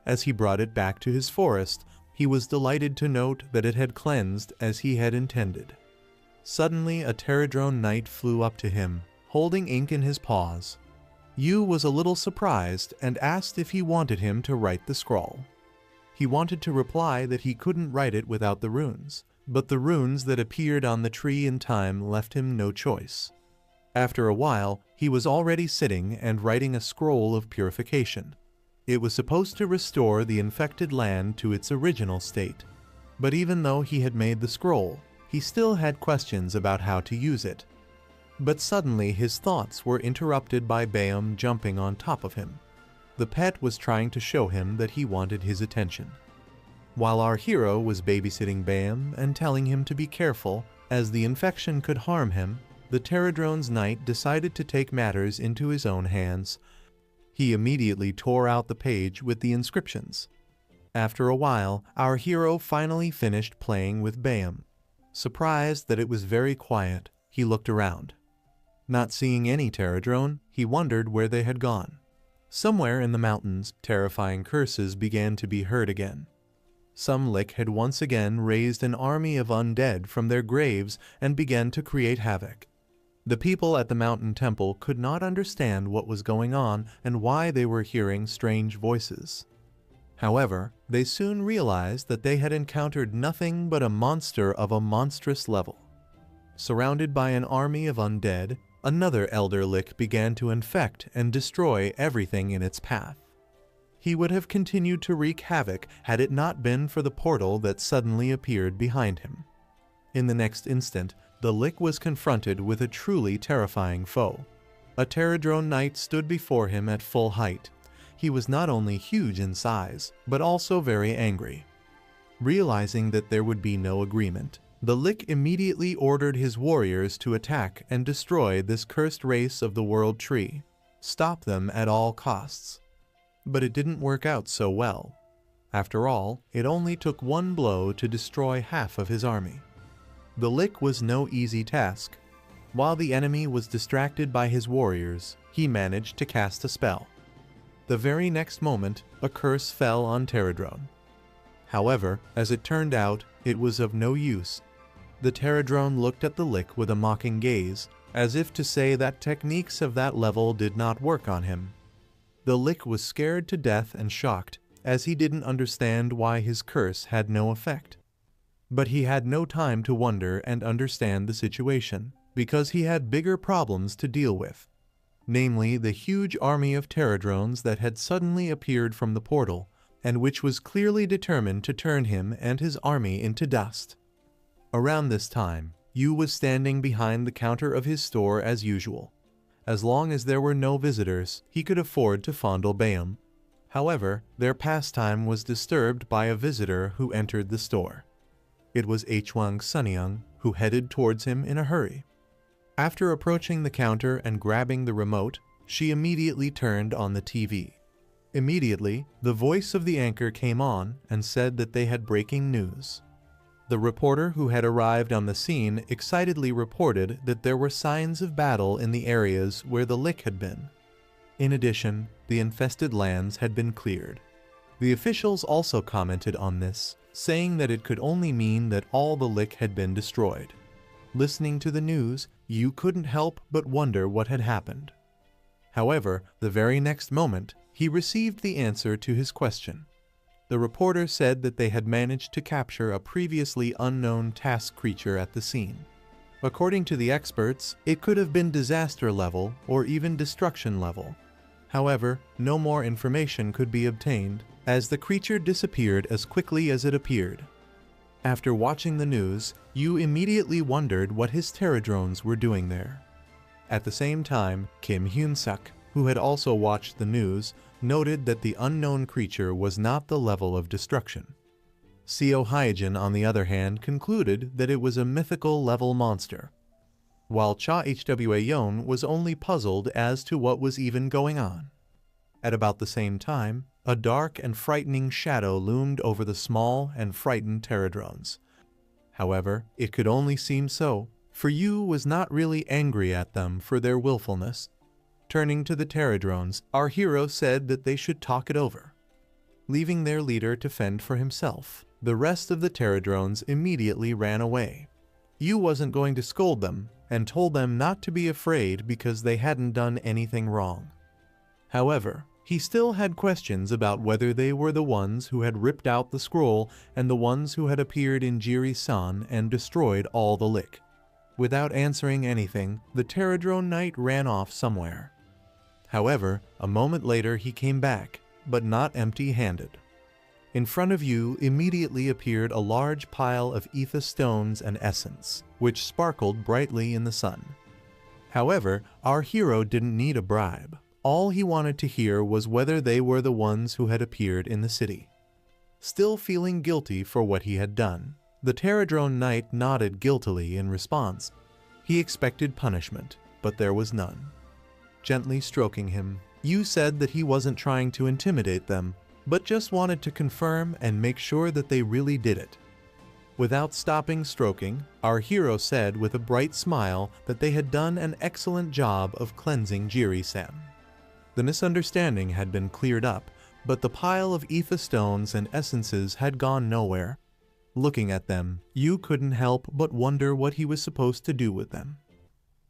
As he brought it back to his forest, he was delighted to note that it had cleansed as he had intended. Suddenly, a Pterodrone Knight flew up to him, holding ink in his paws. Yu was a little surprised and asked if he wanted him to write the scroll. He wanted to reply that he couldn't write it without the runes, but the runes that appeared on the tree in time left him no choice. After a while, he was already sitting and writing a scroll of purification. It was supposed to restore the infected land to its original state. But even though he had made the scroll, he still had questions about how to use it. But suddenly his thoughts were interrupted by Bayam jumping on top of him. The pet was trying to show him that he wanted his attention. While our hero was babysitting Bam and telling him to be careful, as the infection could harm him, the Pterodrone's knight decided to take matters into his own hands. He immediately tore out the page with the inscriptions. After a while, our hero finally finished playing with Bam. Surprised that it was very quiet, he looked around. Not seeing any Pterodrone, he wondered where they had gone. Somewhere in the mountains, terrifying curses began to be heard again. Some Lick had once again raised an army of undead from their graves and began to create havoc. The people at the mountain temple could not understand what was going on and why they were hearing strange voices. However, they soon realized that they had encountered nothing but a monster of a monstrous level. Surrounded by an army of undead, another Elder Lick began to infect and destroy everything in its path. He would have continued to wreak havoc had it not been for the portal that suddenly appeared behind him. In the next instant, the Lick was confronted with a truly terrifying foe. A Pterodrone knight stood before him at full height. He was not only huge in size, but also very angry. Realizing that there would be no agreement, the Lick immediately ordered his warriors to attack and destroy this cursed race of the World Tree. Stop them at all costs. But it didn't work out so well. After all, it only took one blow to destroy half of his army. The Lick was no easy task. While the enemy was distracted by his warriors, he managed to cast a spell. The very next moment, a curse fell on Pterodrone. However, as it turned out, it was of no use. The Pterodrone looked at the Lick with a mocking gaze, as if to say that techniques of that level did not work on him. The Lick was scared to death and shocked, as he didn't understand why his curse had no effect. But he had no time to wonder and understand the situation, because he had bigger problems to deal with. Namely, the huge army of Pterodrones that had suddenly appeared from the portal, and which was clearly determined to turn him and his army into dust. Around this time, Yu was standing behind the counter of his store as usual. As long as there were no visitors, he could afford to fondle Bam. However, their pastime was disturbed by a visitor who entered the store. It was Hwang Sunyoung, who headed towards him in a hurry. After approaching the counter and grabbing the remote, she immediately turned on the TV. Immediately, the voice of the anchor came on and said that they had breaking news. The reporter who had arrived on the scene excitedly reported that there were signs of battle in the areas where the Lick had been. In addition, the infested lands had been cleared. The officials also commented on this, saying that it could only mean that all the Lick had been destroyed. Listening to the news, Yu couldn't help but wonder what had happened. However, the very next moment, he received the answer to his question. The reporter said that they had managed to capture a previously unknown task creature at the scene. According to the experts, it could have been disaster level or even destruction level. However, no more information could be obtained, as the creature disappeared as quickly as it appeared. After watching the news, Yu immediately wondered what his Pterodrones were doing there. At the same time, Kim Hyun-suk, who had also watched the news, noted that the unknown creature was not the level of destruction. Seo Hyejin, on the other hand, concluded that it was a mythical level monster, while Cha Hwa-yeon was only puzzled as to what was even going on. At about the same time, a dark and frightening shadow loomed over the small and frightened Pterodrones. However, it could only seem so, for Yu was not really angry at them for their willfulness. Turning to the Pterodrones, our hero said that they should talk it over. Leaving their leader to fend for himself, the rest of the Pterodrones immediately ran away. Yu wasn't going to scold them, and told them not to be afraid because they hadn't done anything wrong. However, he still had questions about whether they were the ones who had ripped out the scroll and the ones who had appeared in Jiri-san and destroyed all the Lick. Without answering anything, the Pterodrone knight ran off somewhere. However, a moment later he came back, but not empty-handed. In front of Yu immediately appeared a large pile of ether stones and essence, which sparkled brightly in the sun. However, our hero didn't need a bribe. All he wanted to hear was whether they were the ones who had appeared in the city. still feeling guilty for what he had done. The Pterodrone Knight nodded guiltily in response. He expected punishment, but there was none. Gently stroking him, Yu said that he wasn't trying to intimidate them, but just wanted to confirm and make sure that they really did it. Without stopping stroking, our hero said with a bright smile that they had done an excellent job of cleansing Jiri-san. The misunderstanding had been cleared up, but the pile of ether stones and essences had gone nowhere. Looking at them, Yu couldn't help but wonder what he was supposed to do with them.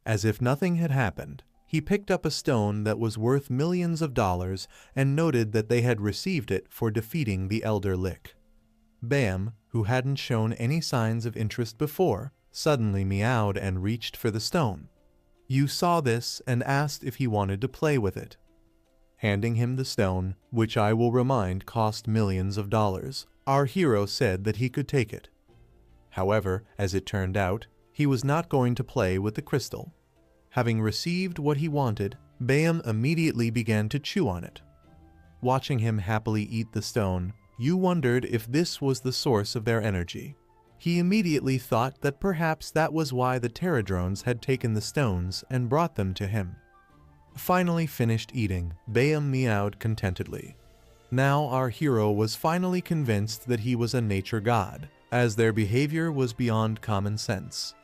As if nothing had happened, he picked up a stone that was worth millions of dollars and noted that they had received it for defeating the Elder Lick. Bam, who hadn't shown any signs of interest before, suddenly meowed and reached for the stone. Yu saw this and asked if he wanted to play with it. Handing him the stone, which I will remind cost millions of dollars, our hero said that he could take it. However, as it turned out, he was not going to play with the crystal. Having received what he wanted, Bam immediately began to chew on it. Watching him happily eat the stone, Yu wondered if this was the source of their energy. He immediately thought that perhaps that was why the Pterodrones had taken the stones and brought them to him. Finally finished eating, Bam meowed contentedly. Now our hero was finally convinced that he was a nature god, as their behavior was beyond common sense.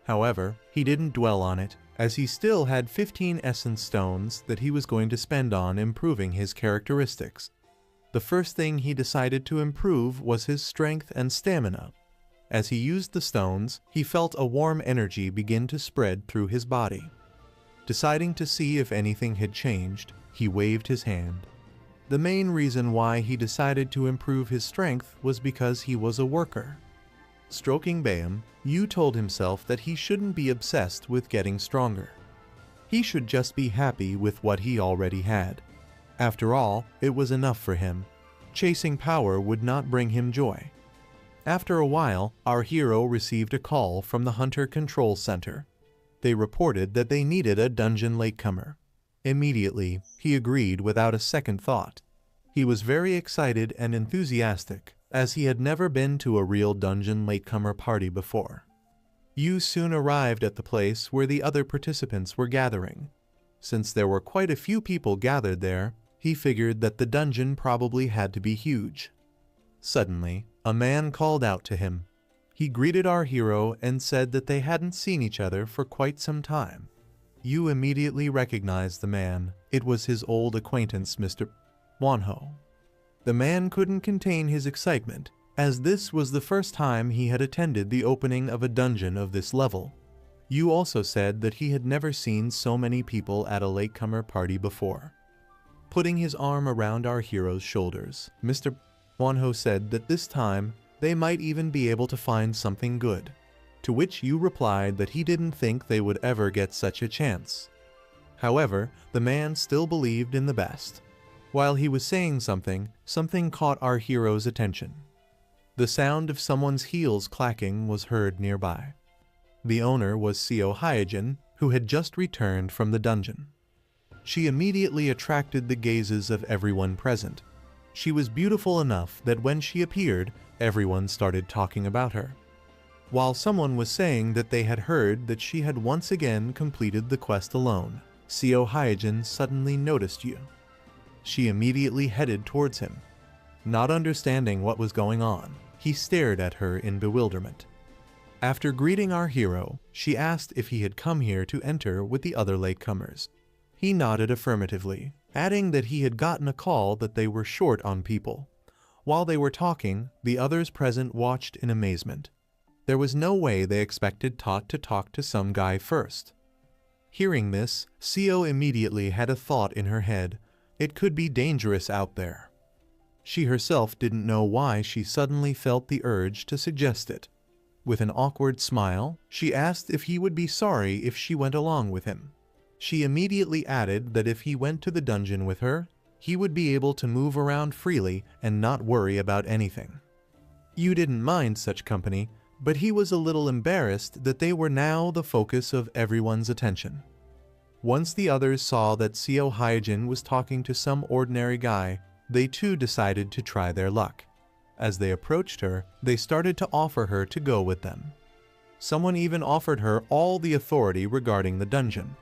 However, he didn't dwell on it, as he still had 15 essence stones that he was going to spend on improving his characteristics. The first thing he decided to improve was his strength and stamina. As he used the stones, he felt a warm energy begin to spread through his body. Deciding to see if anything had changed, he waved his hand. The main reason why he decided to improve his strength was because he was a worker. Stroking Bam, Yu told himself that he shouldn't be obsessed with getting stronger. He should just be happy with what he already had. After all, it was enough for him. Chasing power would not bring him joy. After a while, our hero received a call from the Hunter Control Center. They reported that they needed a dungeon latecomer. Immediately, he agreed without a second thought. He was very excited and enthusiastic, as he had never been to a real dungeon latecomer party before. Yu soon arrived at the place where the other participants were gathering. Since there were quite a few people gathered there, he figured that the dungeon probably had to be huge. Suddenly, a man called out to him. He greeted our hero and said that they hadn't seen each other for quite some time. Yu immediately recognized the man. It was his old acquaintance, Mr. Wonho. The man couldn't contain his excitement, as this was the first time he had attended the opening of a dungeon of this level. Yu also said that he had never seen so many people at a latecomer party before. Putting his arm around our hero's shoulders, Mr. Wonho said that this time they might even be able to find something good, to which Yu replied that he didn't think they would ever get such a chance. However, the man still believed in the best. While he was saying something caught our hero's attention. The sound of someone's heels clacking was heard nearby. The owner was Seo Hyojin, who had just returned from the dungeon. She immediately attracted the gazes of everyone present. She was beautiful enough that when she appeared, everyone started talking about her. While someone was saying that they had heard that she had once again completed the quest alone, Seo Hyojin suddenly noticed Yu. She immediately headed towards him. Not understanding what was going on, he stared at her in bewilderment. After greeting our hero, she asked if he had come here to enter with the other latecomers. He nodded affirmatively, adding that he had gotten a call that they were short on people. While they were talking, the others present watched in amazement. There was no way they expected Tot to talk to some guy first. Hearing this, Seo immediately had a thought in her head. It could be dangerous out there. She herself didn't know why she suddenly felt the urge to suggest it. With an awkward smile, she asked if he would be sorry if she went along with him. She immediately added that if he went to the dungeon with her, he would be able to move around freely and not worry about anything. Yu didn't mind such company, but he was a little embarrassed that they were now the focus of everyone's attention. Once the others saw that Seo Hyojin was talking to some ordinary guy, they too decided to try their luck. As they approached her, they started to offer her to go with them. Someone even offered her all the authority regarding the dungeon.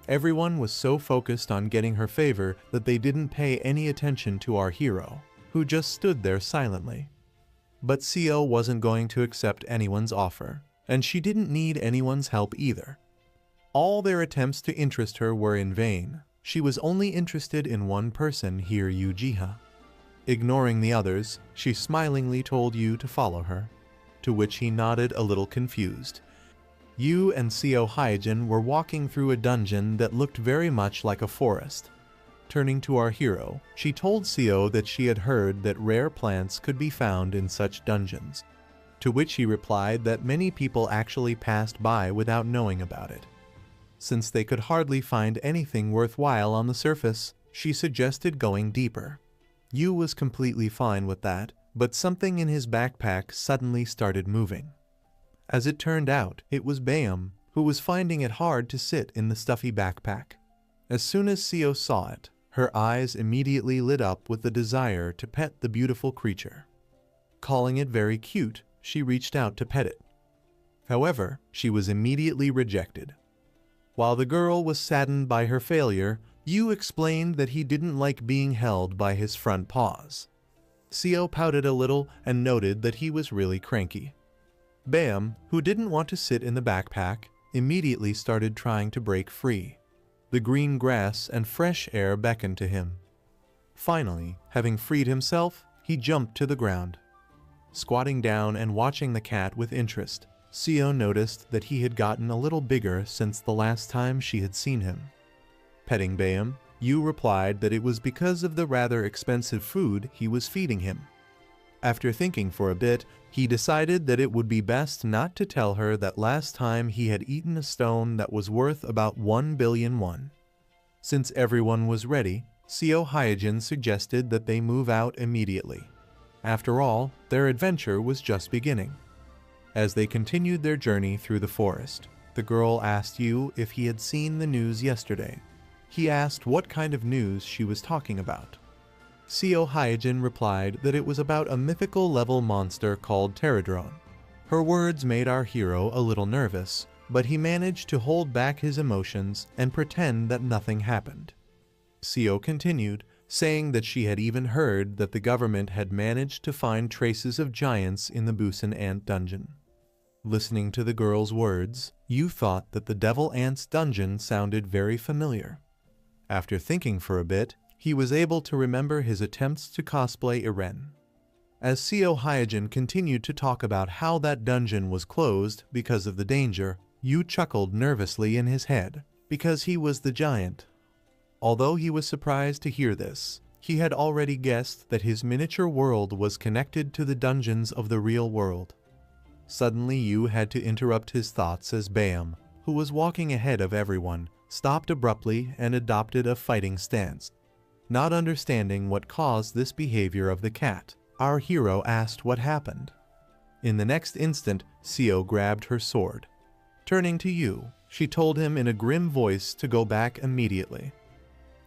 Everyone was so focused on getting her favor that they didn't pay any attention to our hero, who just stood there silently. But Seo wasn't going to accept anyone's offer, and she didn't need anyone's help either. All their attempts to interest her were in vain. She was only interested in one person here, Uchiha. Ignoring the others, she smilingly told Yu to follow her, to which he nodded a little confused. Yu and Seo Hyojin were walking through a dungeon that looked very much like a forest. Turning to our hero, she told Seo that she had heard that rare plants could be found in such dungeons, to which he replied that many people actually passed by without knowing about it. Since they could hardly find anything worthwhile on the surface, she suggested going deeper. Yu was completely fine with that, but something in his backpack suddenly started moving. As it turned out, it was Bayam, who was finding it hard to sit in the stuffy backpack. As soon as Seo saw it, her eyes immediately lit up with the desire to pet the beautiful creature. Calling it very cute, she reached out to pet it. However, she was immediately rejected. While the girl was saddened by her failure, Yu explained that he didn't like being held by his front paws. Seo pouted a little and noted that he was really cranky. Bayam, who didn't want to sit in the backpack, immediately started trying to break free. The green grass and fresh air beckoned to him. Finally, having freed himself, he jumped to the ground. Squatting down and watching the cat with interest, Seo noticed that he had gotten a little bigger since the last time she had seen him. Petting Bayam, Yu replied that it was because of the rather expensive food he was feeding him. After thinking for a bit, he decided that it would be best not to tell her that last time he had eaten a stone that was worth about 1 billion won. Since everyone was ready, Seo Hyojin suggested that they move out immediately. After all, their adventure was just beginning. As they continued their journey through the forest, the girl asked Yu if he had seen the news yesterday. He asked what kind of news she was talking about. Seo Hyojin replied that it was about a mythical level monster called Pterodrone. Her words made our hero a little nervous, but he managed to hold back his emotions and pretend that nothing happened. Seo continued, saying that she had even heard that the government had managed to find traces of giants in the Busan Ant Dungeon. Listening to the girl's words, Yu thought that the Devil Ant's dungeon sounded very familiar. After thinking for a bit, he was able to remember his attempts to cosplay Iren. As Seo Hyojin continued to talk about how that dungeon was closed because of the danger, Yu chuckled nervously in his head, because he was the giant. Although he was surprised to hear this, he had already guessed that his miniature world was connected to the dungeons of the real world. Suddenly Yu had to interrupt his thoughts as Bayam, who was walking ahead of everyone, stopped abruptly and adopted a fighting stance. Not understanding what caused this behavior of the cat, our hero asked what happened. In the next instant, Seo grabbed her sword. Turning to Yu, she told him in a grim voice to go back immediately.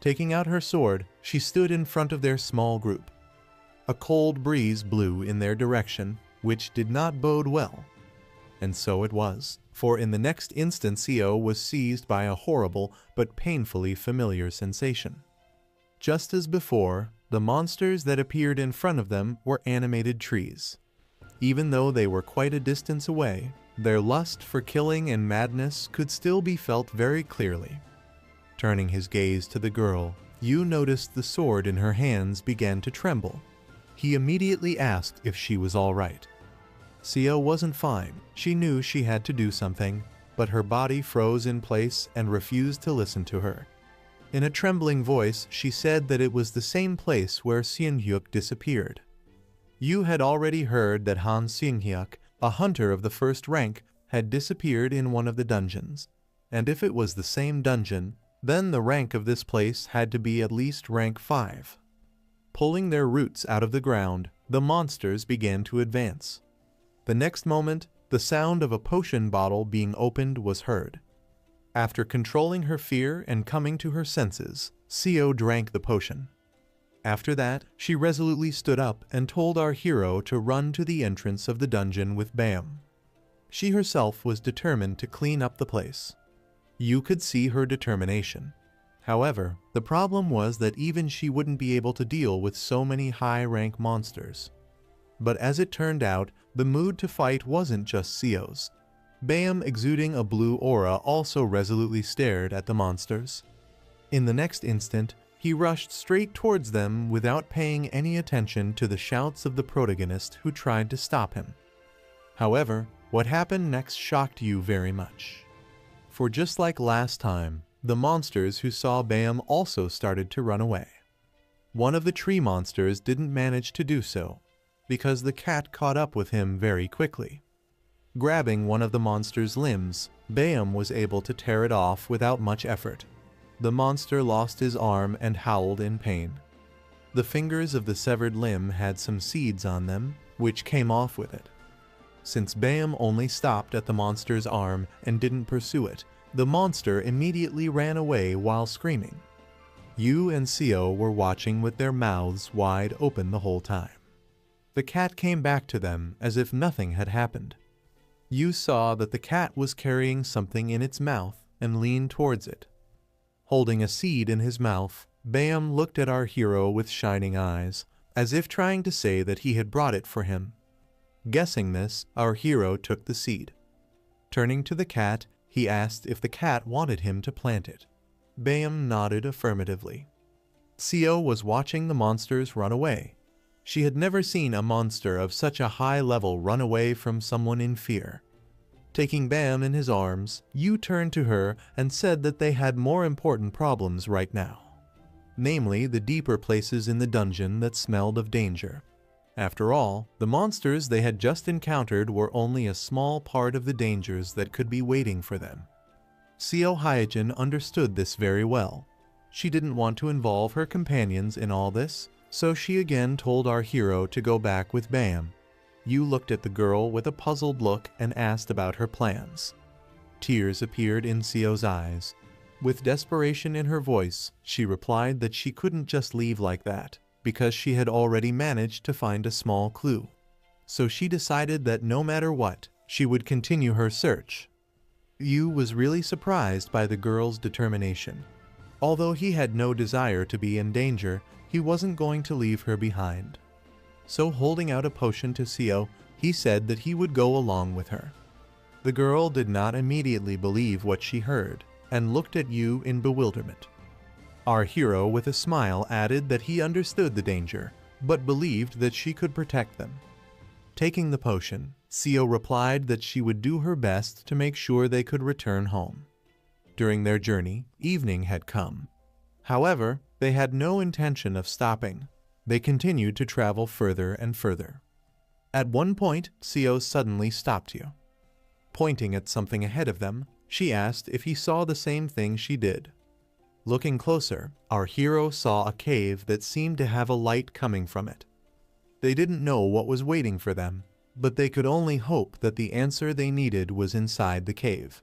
Taking out her sword, she stood in front of their small group. A cold breeze blew in their direction, which did not bode well. And so it was, for in the next instant Seo was seized by a horrible but painfully familiar sensation. Just as before, the monsters that appeared in front of them were animated trees. Even though they were quite a distance away, their lust for killing and madness could still be felt very clearly. Turning his gaze to the girl, Yu noticed the sword in her hands began to tremble. He immediately asked if she was all right. Seo wasn't fine. She knew she had to do something, but her body froze in place and refused to listen to her. In a trembling voice, she said that it was the same place where Seung-hyuk disappeared. Yu had already heard that Han Seung-hyuk, a hunter of the first rank, had disappeared in one of the dungeons. And if it was the same dungeon, then the rank of this place had to be at least rank 5. Pulling their roots out of the ground, the monsters began to advance. The next moment, the sound of a potion bottle being opened was heard. After controlling her fear and coming to her senses, Seo drank the potion. After that, she resolutely stood up and told our hero to run to the entrance of the dungeon with Bam. She herself was determined to clean up the place. You could see her determination. However, the problem was that even she wouldn't be able to deal with so many high-rank monsters. But as it turned out, the mood to fight wasn't just Sio's. Bam, exuding a blue aura, also resolutely stared at the monsters. In the next instant, he rushed straight towards them without paying any attention to the shouts of the protagonist who tried to stop him. However, what happened next shocked you very much. For just like last time, the monsters who saw Bam also started to run away. One of the tree monsters didn't manage to do so, because the cat caught up with him very quickly. Grabbing one of the monster's limbs, Bam was able to tear it off without much effort. The monster lost his arm and howled in pain. The fingers of the severed limb had some seeds on them, which came off with it. Since Bam only stopped at the monster's arm and didn't pursue it, the monster immediately ran away while screaming. You and Sio were watching with their mouths wide open the whole time. The cat came back to them as if nothing had happened. You saw that the cat was carrying something in its mouth and leaned towards it. Holding a seed in his mouth, Bam looked at our hero with shining eyes, as if trying to say that he had brought it for him. Guessing this, our hero took the seed. Turning to the cat, he asked if the cat wanted him to plant it. Bam nodded affirmatively. Sio was watching the monsters run away. She had never seen a monster of such a high level run away from someone in fear. Taking Bam in his arms, Yu turned to her and said that they had more important problems right now. Namely, the deeper places in the dungeon that smelled of danger. After all, the monsters they had just encountered were only a small part of the dangers that could be waiting for them. Seo Hyojin understood this very well. She didn't want to involve her companions in all this, so she again told our hero to go back with Bam. Yu looked at the girl with a puzzled look and asked about her plans. Tears appeared in Seo's eyes. With desperation in her voice, she replied that she couldn't just leave like that, because she had already managed to find a small clue. So she decided that no matter what, she would continue her search. Yu was really surprised by the girl's determination. Although he had no desire to be in danger, he wasn't going to leave her behind. So holding out a potion to Seo, he said that he would go along with her. The girl did not immediately believe what she heard, and looked at Yu in bewilderment. Our hero with a smile added that he understood the danger, but believed that she could protect them. Taking the potion, Seo replied that she would do her best to make sure they could return home. During their journey, evening had come. However, they had no intention of stopping. They continued to travel further and further. At one point, Seo suddenly stopped you. Pointing at something ahead of them, she asked if he saw the same thing she did. Looking closer, our hero saw a cave that seemed to have a light coming from it. They didn't know what was waiting for them, but they could only hope that the answer they needed was inside the cave.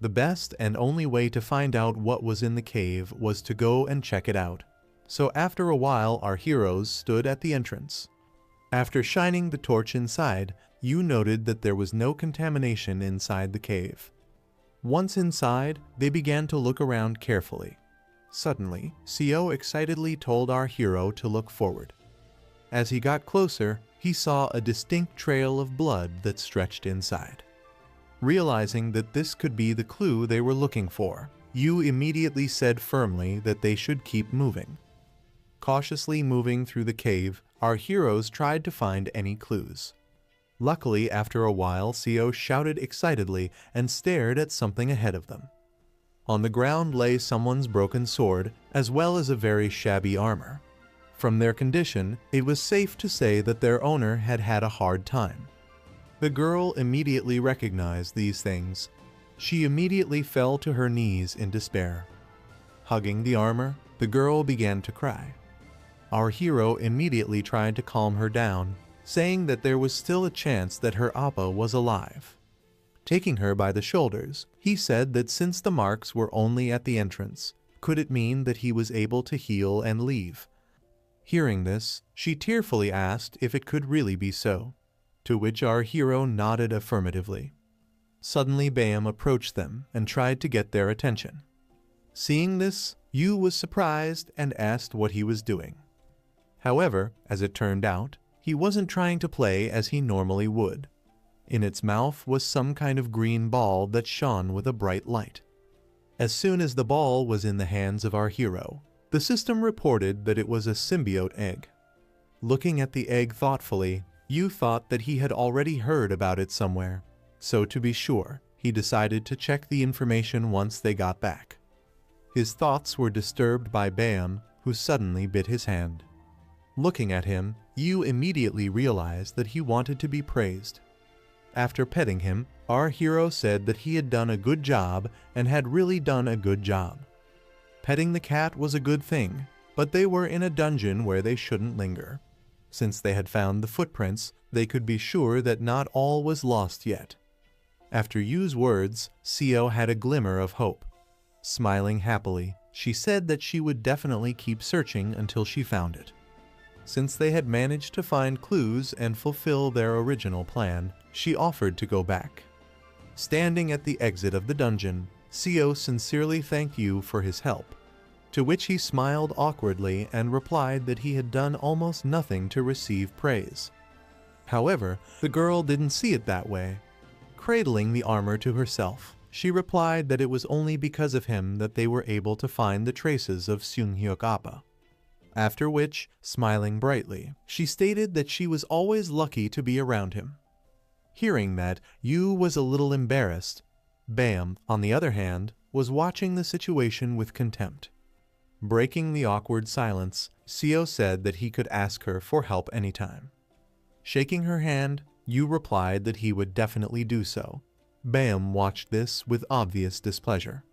The best and only way to find out what was in the cave was to go and check it out. So after a while, our heroes stood at the entrance. After shining the torch inside, Yu noted that there was no contamination inside the cave. Once inside, they began to look around carefully. Suddenly, Seo excitedly told our hero to look forward. As he got closer, he saw a distinct trail of blood that stretched inside. Realizing that this could be the clue they were looking for, Yu immediately said firmly that they should keep moving. Cautiously moving through the cave, our heroes tried to find any clues. Luckily, after a while, Seo shouted excitedly and stared at something ahead of them. On the ground lay someone's broken sword, as well as a very shabby armor. From their condition, it was safe to say that their owner had had a hard time. The girl immediately recognized these things. She immediately fell to her knees in despair. Hugging the armor, the girl began to cry. Our hero immediately tried to calm her down, saying that there was still a chance that her appa was alive. Taking her by the shoulders, he said that since the marks were only at the entrance, could it mean that he was able to heal and leave? Hearing this, she tearfully asked if it could really be so, to which our hero nodded affirmatively. Suddenly Bam approached them and tried to get their attention. Seeing this, Yu was surprised and asked what he was doing. However, as it turned out, he wasn't trying to play as he normally would. In its mouth was some kind of green ball that shone with a bright light. As soon as the ball was in the hands of our hero, the system reported that it was a symbiote egg. Looking at the egg thoughtfully, Yu thought that he had already heard about it somewhere, so to be sure, he decided to check the information once they got back. His thoughts were disturbed by Bam, who suddenly bit his hand. Looking at him, Yu immediately realized that he wanted to be praised. After petting him, our hero said that he had done a good job and had really done a good job. Petting the cat was a good thing, but they were in a dungeon where they shouldn't linger. Since they had found the footprints, they could be sure that not all was lost yet. After Yu's words, Seo had a glimmer of hope. Smiling happily, she said that she would definitely keep searching until she found it. Since they had managed to find clues and fulfill their original plan, she offered to go back. Standing at the exit of the dungeon, Seo sincerely thanked Yu for his help, to which he smiled awkwardly and replied that he had done almost nothing to receive praise. However, the girl didn't see it that way. Cradling the armor to herself, she replied that it was only because of him that they were able to find the traces of Seunghyuk Appa. After which, smiling brightly, she stated that she was always lucky to be around him. Hearing that, Yu was a little embarrassed. Bam, on the other hand, was watching the situation with contempt. Breaking the awkward silence, Seo said that he could ask her for help anytime. Shaking her hand, Yu replied that he would definitely do so. Bam watched this with obvious displeasure.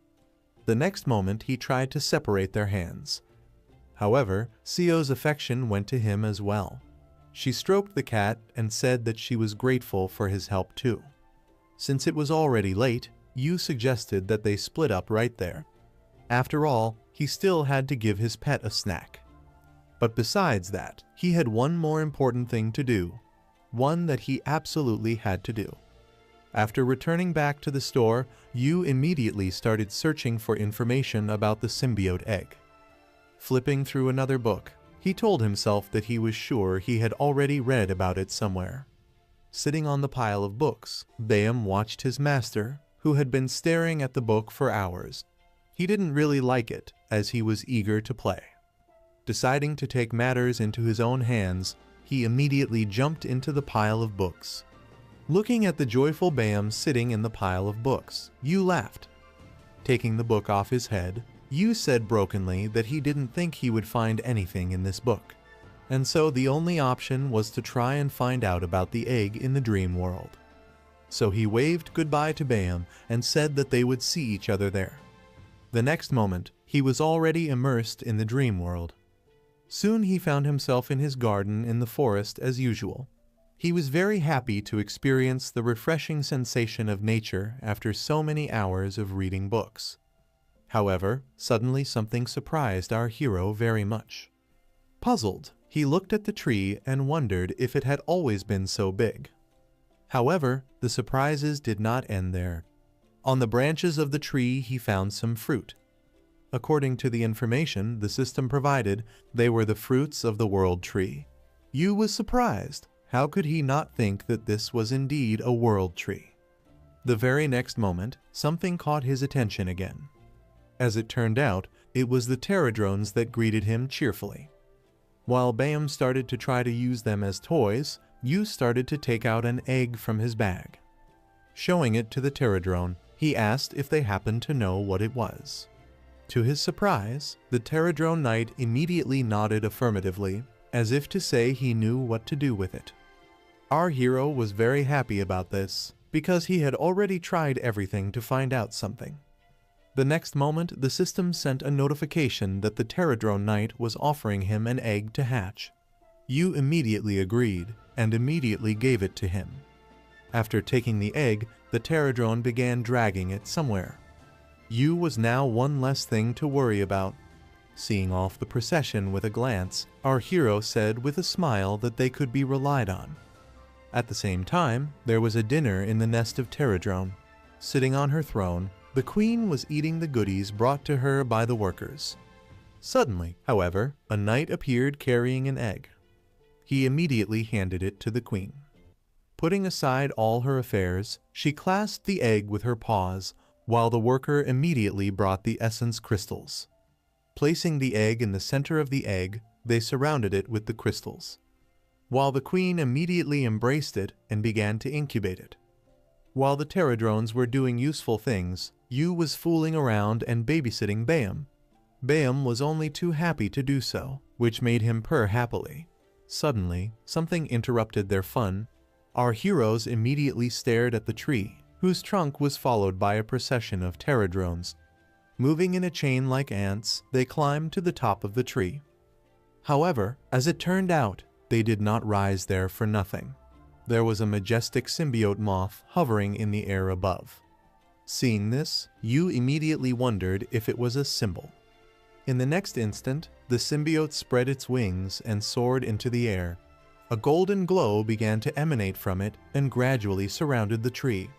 The next moment he tried to separate their hands. However, Seo's affection went to him as well. She stroked the cat and said that she was grateful for his help too. Since it was already late, Yu suggested that they split up right there. After all, he still had to give his pet a snack. But besides that, he had one more important thing to do. One that he absolutely had to do. After returning back to the store, Yu immediately started searching for information about the symbiote egg. Flipping through another book, he told himself that he was sure he had already read about it somewhere. Sitting on the pile of books, Bam watched his master, who had been staring at the book for hours. He didn't really like it, as he was eager to play. Deciding to take matters into his own hands, he immediately jumped into the pile of books. Looking at the joyful Bam sitting in the pile of books, Yu laughed. Taking the book off his head, Yu said brokenly that he didn't think he would find anything in this book, and so the only option was to try and find out about the egg in the dream world. So he waved goodbye to Bam and said that they would see each other there. The next moment, he was already immersed in the dream world. Soon he found himself in his garden in the forest as usual. He was very happy to experience the refreshing sensation of nature after so many hours of reading books. However, suddenly something surprised our hero very much. Puzzled, he looked at the tree and wondered if it had always been so big. However, the surprises did not end there. On the branches of the tree he found some fruit. According to the information the system provided, they were the fruits of the world tree. Yu was surprised. How could he not think that this was indeed a world tree? The very next moment, something caught his attention again. As it turned out, it was the pterodrones that greeted him cheerfully. While Bam started to try to use them as toys, Yu started to take out an egg from his bag. Showing it to the pterodrone, he asked if they happened to know what it was. To his surprise, the pterodrone knight immediately nodded affirmatively, as if to say he knew what to do with it. Our hero was very happy about this, because he had already tried everything to find out something. The next moment, the system sent a notification that the pterodrone knight was offering him an egg to hatch. Yu immediately agreed, and immediately gave it to him. After taking the egg, the pterodrone began dragging it somewhere. Yu was now one less thing to worry about. Seeing off the procession with a glance, our hero said with a smile that they could be relied on. At the same time, there was a dinner in the nest of Pterodrone. Sitting on her throne, the queen was eating the goodies brought to her by the workers. Suddenly, however, a knight appeared carrying an egg. He immediately handed it to the queen. Putting aside all her affairs, she clasped the egg with her paws, while the worker immediately brought the essence crystals. Placing the egg in the center of the egg, they surrounded it with the crystals, while the queen immediately embraced it and began to incubate it. While the pterodrones were doing useful things, Yu was fooling around and babysitting Bayam. Bayam was only too happy to do so, which made him purr happily. Suddenly, something interrupted their fun. Our heroes immediately stared at the tree, whose trunk was followed by a procession of pterodrones. Moving in a chain like ants, they climbed to the top of the tree. However, as it turned out, they did not rise there for nothing. There was a majestic symbiote moth hovering in the air above. Seeing this, Yu immediately wondered if it was a symbol. In the next instant, the symbiote spread its wings and soared into the air. A golden glow began to emanate from it and gradually surrounded the tree.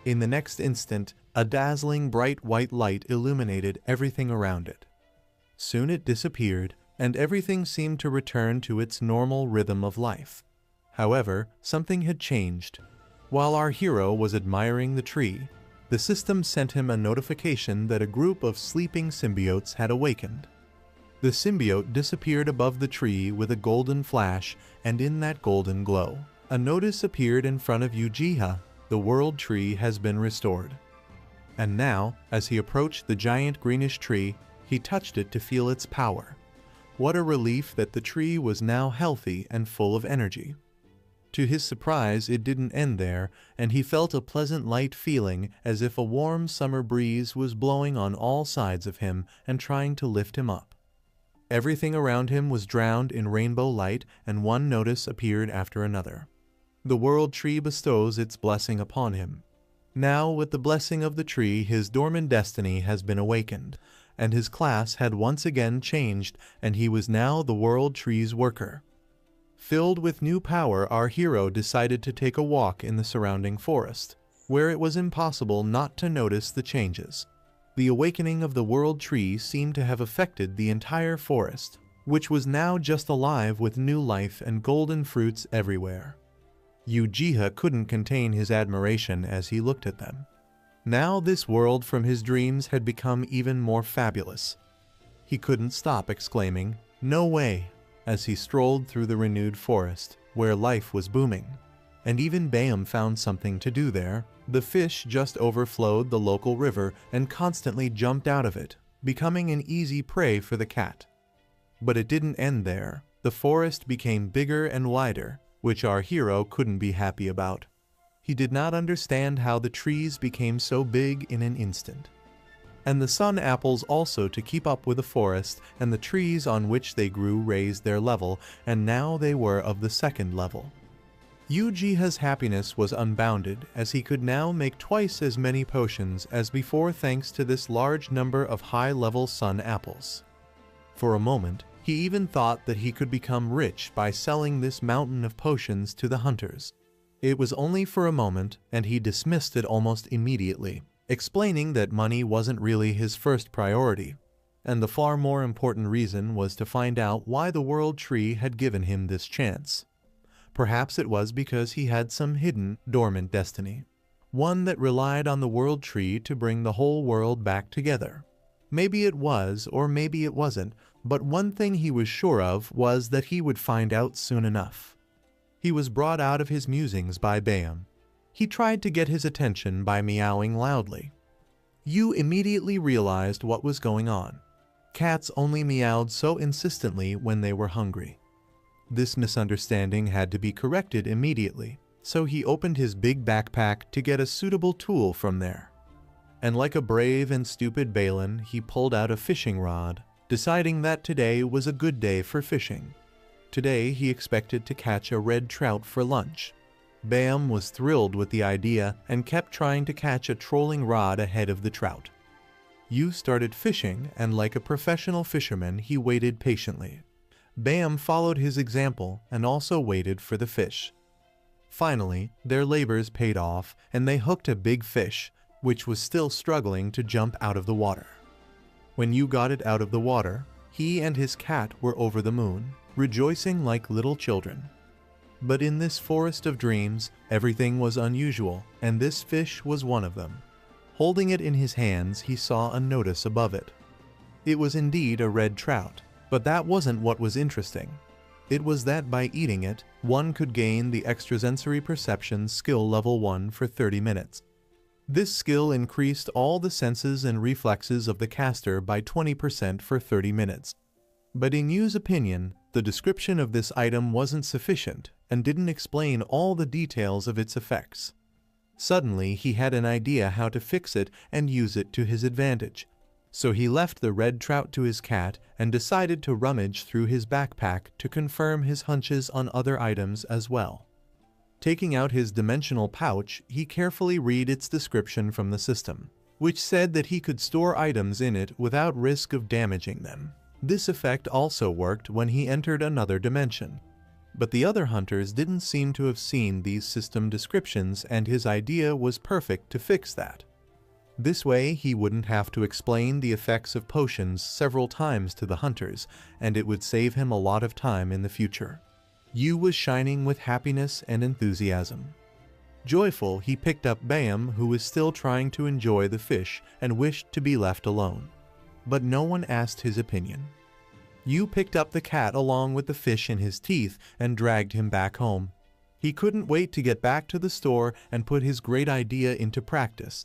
In the next instant, a dazzling bright white light illuminated everything around it. Soon it disappeared, and everything seemed to return to its normal rhythm of life. However, something had changed. While our hero was admiring the tree, the system sent him a notification that a group of sleeping symbiotes had awakened. The symbiote disappeared above the tree with a golden flash, and in that golden glow, a notice appeared in front of Ujiha: the world tree has been restored. And now, as he approached the giant greenish tree, he touched it to feel its power. What a relief that the tree was now healthy and full of energy. To his surprise, it didn't end there, and he felt a pleasant light feeling as if a warm summer breeze was blowing on all sides of him and trying to lift him up. Everything around him was drowned in rainbow light, and one notice appeared after another. The world tree bestows its blessing upon him. Now, with the blessing of the tree, his dormant destiny has been awakened, and his class had once again changed, and he was now the world tree's worker. Filled with new power, our hero decided to take a walk in the surrounding forest, where it was impossible not to notice the changes. The awakening of the world tree seemed to have affected the entire forest, which was now just alive with new life and golden fruits everywhere. Ujiha couldn't contain his admiration as he looked at them. Now this world from his dreams had become even more fabulous. He couldn't stop exclaiming, "No way!" as he strolled through the renewed forest, where life was booming. And even Bayam found something to do there. The fish just overflowed the local river and constantly jumped out of it, becoming an easy prey for the cat. But it didn't end there. The forest became bigger and wider, which our hero couldn't be happy about. He did not understand how the trees became so big in an instant. And the sun apples also, to keep up with the forest, and the trees on which they grew raised their level, and now they were of the second level. Ujiha's happiness was unbounded, as he could now make twice as many potions as before thanks to this large number of high-level sun apples. For a moment, he even thought that he could become rich by selling this mountain of potions to the hunters. It was only for a moment, and he dismissed it almost immediately, explaining that money wasn't really his first priority, and the far more important reason was to find out why the world tree had given him this chance. Perhaps it was because he had some hidden, dormant destiny, one that relied on the world tree to bring the whole world back together. Maybe it was, or maybe it wasn't, but one thing he was sure of was that he would find out soon enough. He was brought out of his musings by Bayam. He tried to get his attention by meowing loudly. Yu immediately realized what was going on. Cats only meowed so insistently when they were hungry. This misunderstanding had to be corrected immediately, so he opened his big backpack to get a suitable tool from there. And like a brave and stupid Balin, he pulled out a fishing rod, deciding that today was a good day for fishing. Today he expected to catch a red trout for lunch. Bayam was thrilled with the idea and kept trying to catch a trolling rod ahead of the trout. Yu started fishing, and like a professional fisherman, he waited patiently. Bam followed his example and also waited for the fish. Finally, their labors paid off, and they hooked a big fish, which was still struggling to jump out of the water. When Yu got it out of the water, he and his cat were over the moon, rejoicing like little children. But in this forest of dreams, everything was unusual, and this fish was one of them. Holding it in his hands, he saw a notice above it. It was indeed a red trout, but that wasn't what was interesting. It was that by eating it, one could gain the extrasensory perception skill level 1 for 30 minutes. This skill increased all the senses and reflexes of the caster by 20% for 30 minutes. But in Yu's opinion, the description of this item wasn't sufficient and didn't explain all the details of its effects. Suddenly, he had an idea how to fix it and use it to his advantage. So he left the red trout to his cat and decided to rummage through his backpack to confirm his hunches on other items as well. Taking out his dimensional pouch, he carefully read its description from the system, which said that he could store items in it without risk of damaging them. This effect also worked when he entered another dimension. But the other hunters didn't seem to have seen these system descriptions, and his idea was perfect to fix that. This way, he wouldn't have to explain the effects of potions several times to the hunters, and it would save him a lot of time in the future. Yu was shining with happiness and enthusiasm. Joyful, he picked up Bam, who was still trying to enjoy the fish and wished to be left alone. But no one asked his opinion. Yu picked up the cat along with the fish in his teeth and dragged him back home. He couldn't wait to get back to the store and put his great idea into practice.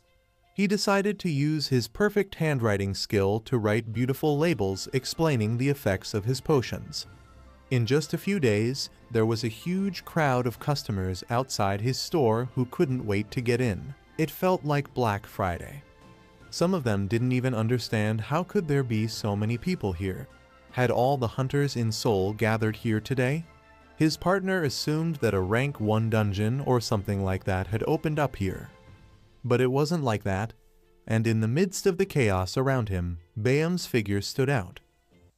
He decided to use his perfect handwriting skill to write beautiful labels explaining the effects of his potions. In just a few days, there was a huge crowd of customers outside his store who couldn't wait to get in. It felt like Black Friday. Some of them didn't even understand how could there be so many people here. Had all the hunters in Seoul gathered here today? His partner assumed that a rank 1 dungeon or something like that had opened up here. But it wasn't like that, and in the midst of the chaos around him, Bam's figure stood out.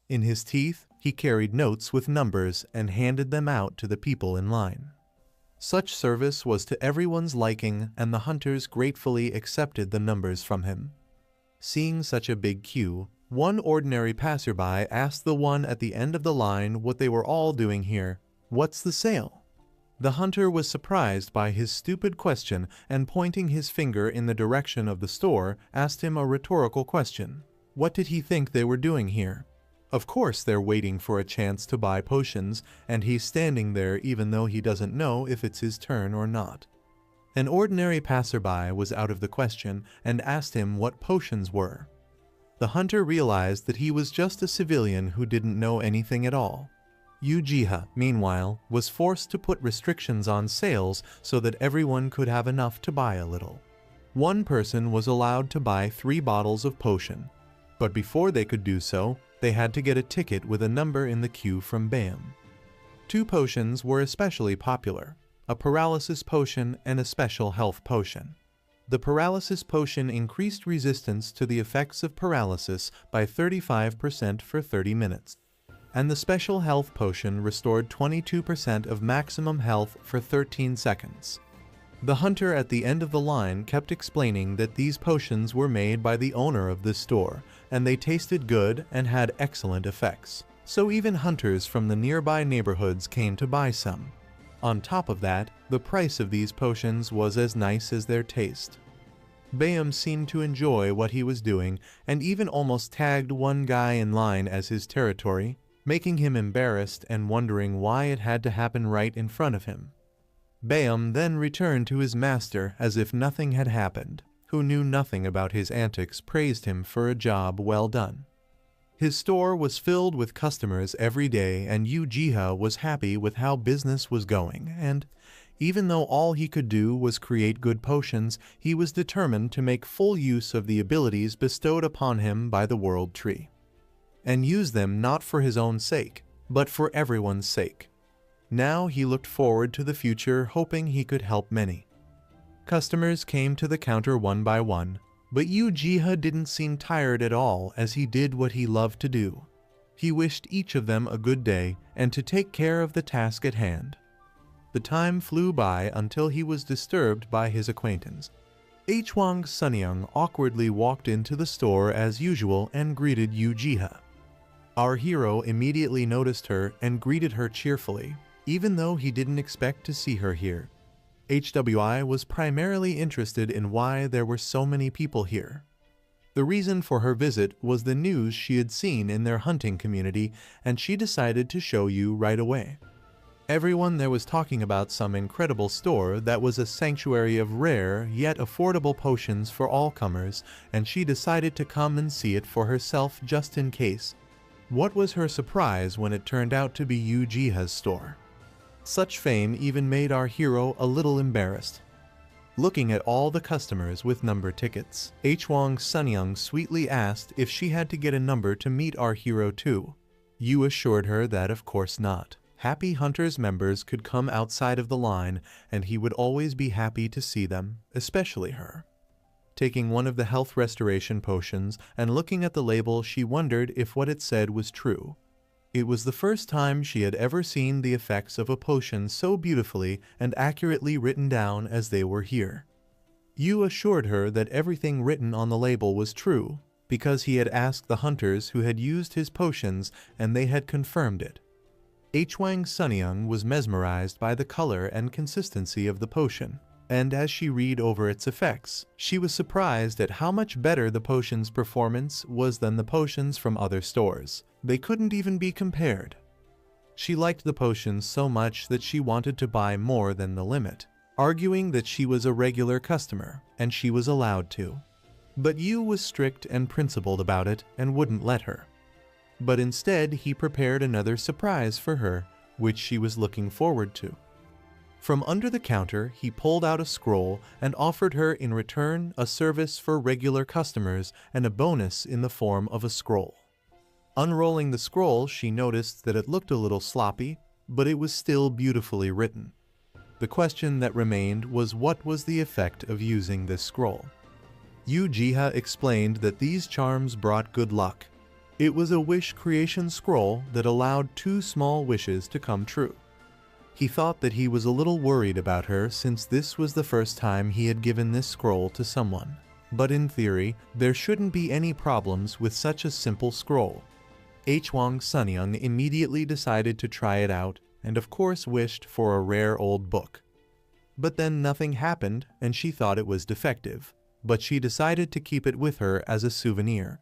In his teeth, he carried notes with numbers and handed them out to the people in line. Such service was to everyone's liking, and the hunters gratefully accepted the numbers from him. Seeing such a big queue, one ordinary passerby asked the one at the end of the line what they were all doing here. "What's the sale?" The hunter was surprised by his stupid question and, pointing his finger in the direction of the store, asked him a rhetorical question. What did he think they were doing here? Of course they're waiting for a chance to buy potions, and he's standing there even though he doesn't know if it's his turn or not. An ordinary passerby was out of the question and asked him what potions were. The hunter realized that he was just a civilian who didn't know anything at all. Ujiha, meanwhile, was forced to put restrictions on sales so that everyone could have enough to buy a little. One person was allowed to buy 3 bottles of potion, but before they could do so, they had to get a ticket with a number in the queue from Bam. 2 potions were especially popular, a paralysis potion and a special health potion. The paralysis potion increased resistance to the effects of paralysis by 35% for 30 minutes. And the special health potion restored 22% of maximum health for 13 seconds. The hunter at the end of the line kept explaining that these potions were made by the owner of this store, and they tasted good and had excellent effects. So even hunters from the nearby neighborhoods came to buy some. On top of that, the price of these potions was as nice as their taste. Bam seemed to enjoy what he was doing and even almost tagged one guy in line as his territory, making him embarrassed and wondering why it had to happen right in front of him. Bam then returned to his master as if nothing had happened, who knew nothing about his antics, praised him for a job well done. His store was filled with customers every day, and Ujiha was happy with how business was going, and even though all he could do was create good potions, he was determined to make full use of the abilities bestowed upon him by the World Tree, and use them not for his own sake, but for everyone's sake. Now he looked forward to the future, hoping he could help many. Customers came to the counter one by one, But Ujiha didn't seem tired at all, as he did what he loved to do. He wished each of them a good day and to take care of the task at hand. The time flew by until he was disturbed by his acquaintance. Hwang Sunyoung awkwardly walked into the store as usual and greeted Ujiha. Our hero immediately noticed her and greeted her cheerfully, even though he didn't expect to see her here. HWI was primarily interested in why there were so many people here. The reason for her visit was the news she had seen in their hunting community, and she decided to show you right away. Everyone there was talking about some incredible store that was a sanctuary of rare yet affordable potions for all comers, and she decided to come and see it for herself just in case. What was her surprise when it turned out to be Ujiha's store? Such fame even made our hero a little embarrassed. Looking at all the customers with number tickets, Hwang Sunyoung sweetly asked if she had to get a number to meet our hero too. Yu assured her that of course not. Happy Hunters members could come outside of the line, and he would always be happy to see them, especially her. Taking one of the health restoration potions and looking at the label, she wondered if what it said was true. It was the first time she had ever seen the effects of a potion so beautifully and accurately written down as they were here. Yu assured her that everything written on the label was true, because he had asked the hunters who had used his potions and they had confirmed it. Hwang Sunyoung was mesmerized by the color and consistency of the potion, and as she read over its effects, she was surprised at how much better the potion's performance was than the potions from other stores. They couldn't even be compared. She liked the potions so much that she wanted to buy more than the limit, arguing that she was a regular customer and she was allowed to. But Yu was strict and principled about it and wouldn't let her. But instead he prepared another surprise for her, which she was looking forward to. From under the counter, he pulled out a scroll and offered her in return a service for regular customers and a bonus in the form of a scroll. Unrolling the scroll, she noticed that it looked a little sloppy, but it was still beautifully written. The question that remained was what was the effect of using this scroll. Ujiha explained that these charms brought good luck. It was a wish creation scroll that allowed 2 small wishes to come true. He thought that he was a little worried about her since this was the first time he had given this scroll to someone. But in theory, there shouldn't be any problems with such a simple scroll. Hwang Sunyoung immediately decided to try it out and of course wished for a rare old book. But then nothing happened and she thought it was defective, but she decided to keep it with her as a souvenir.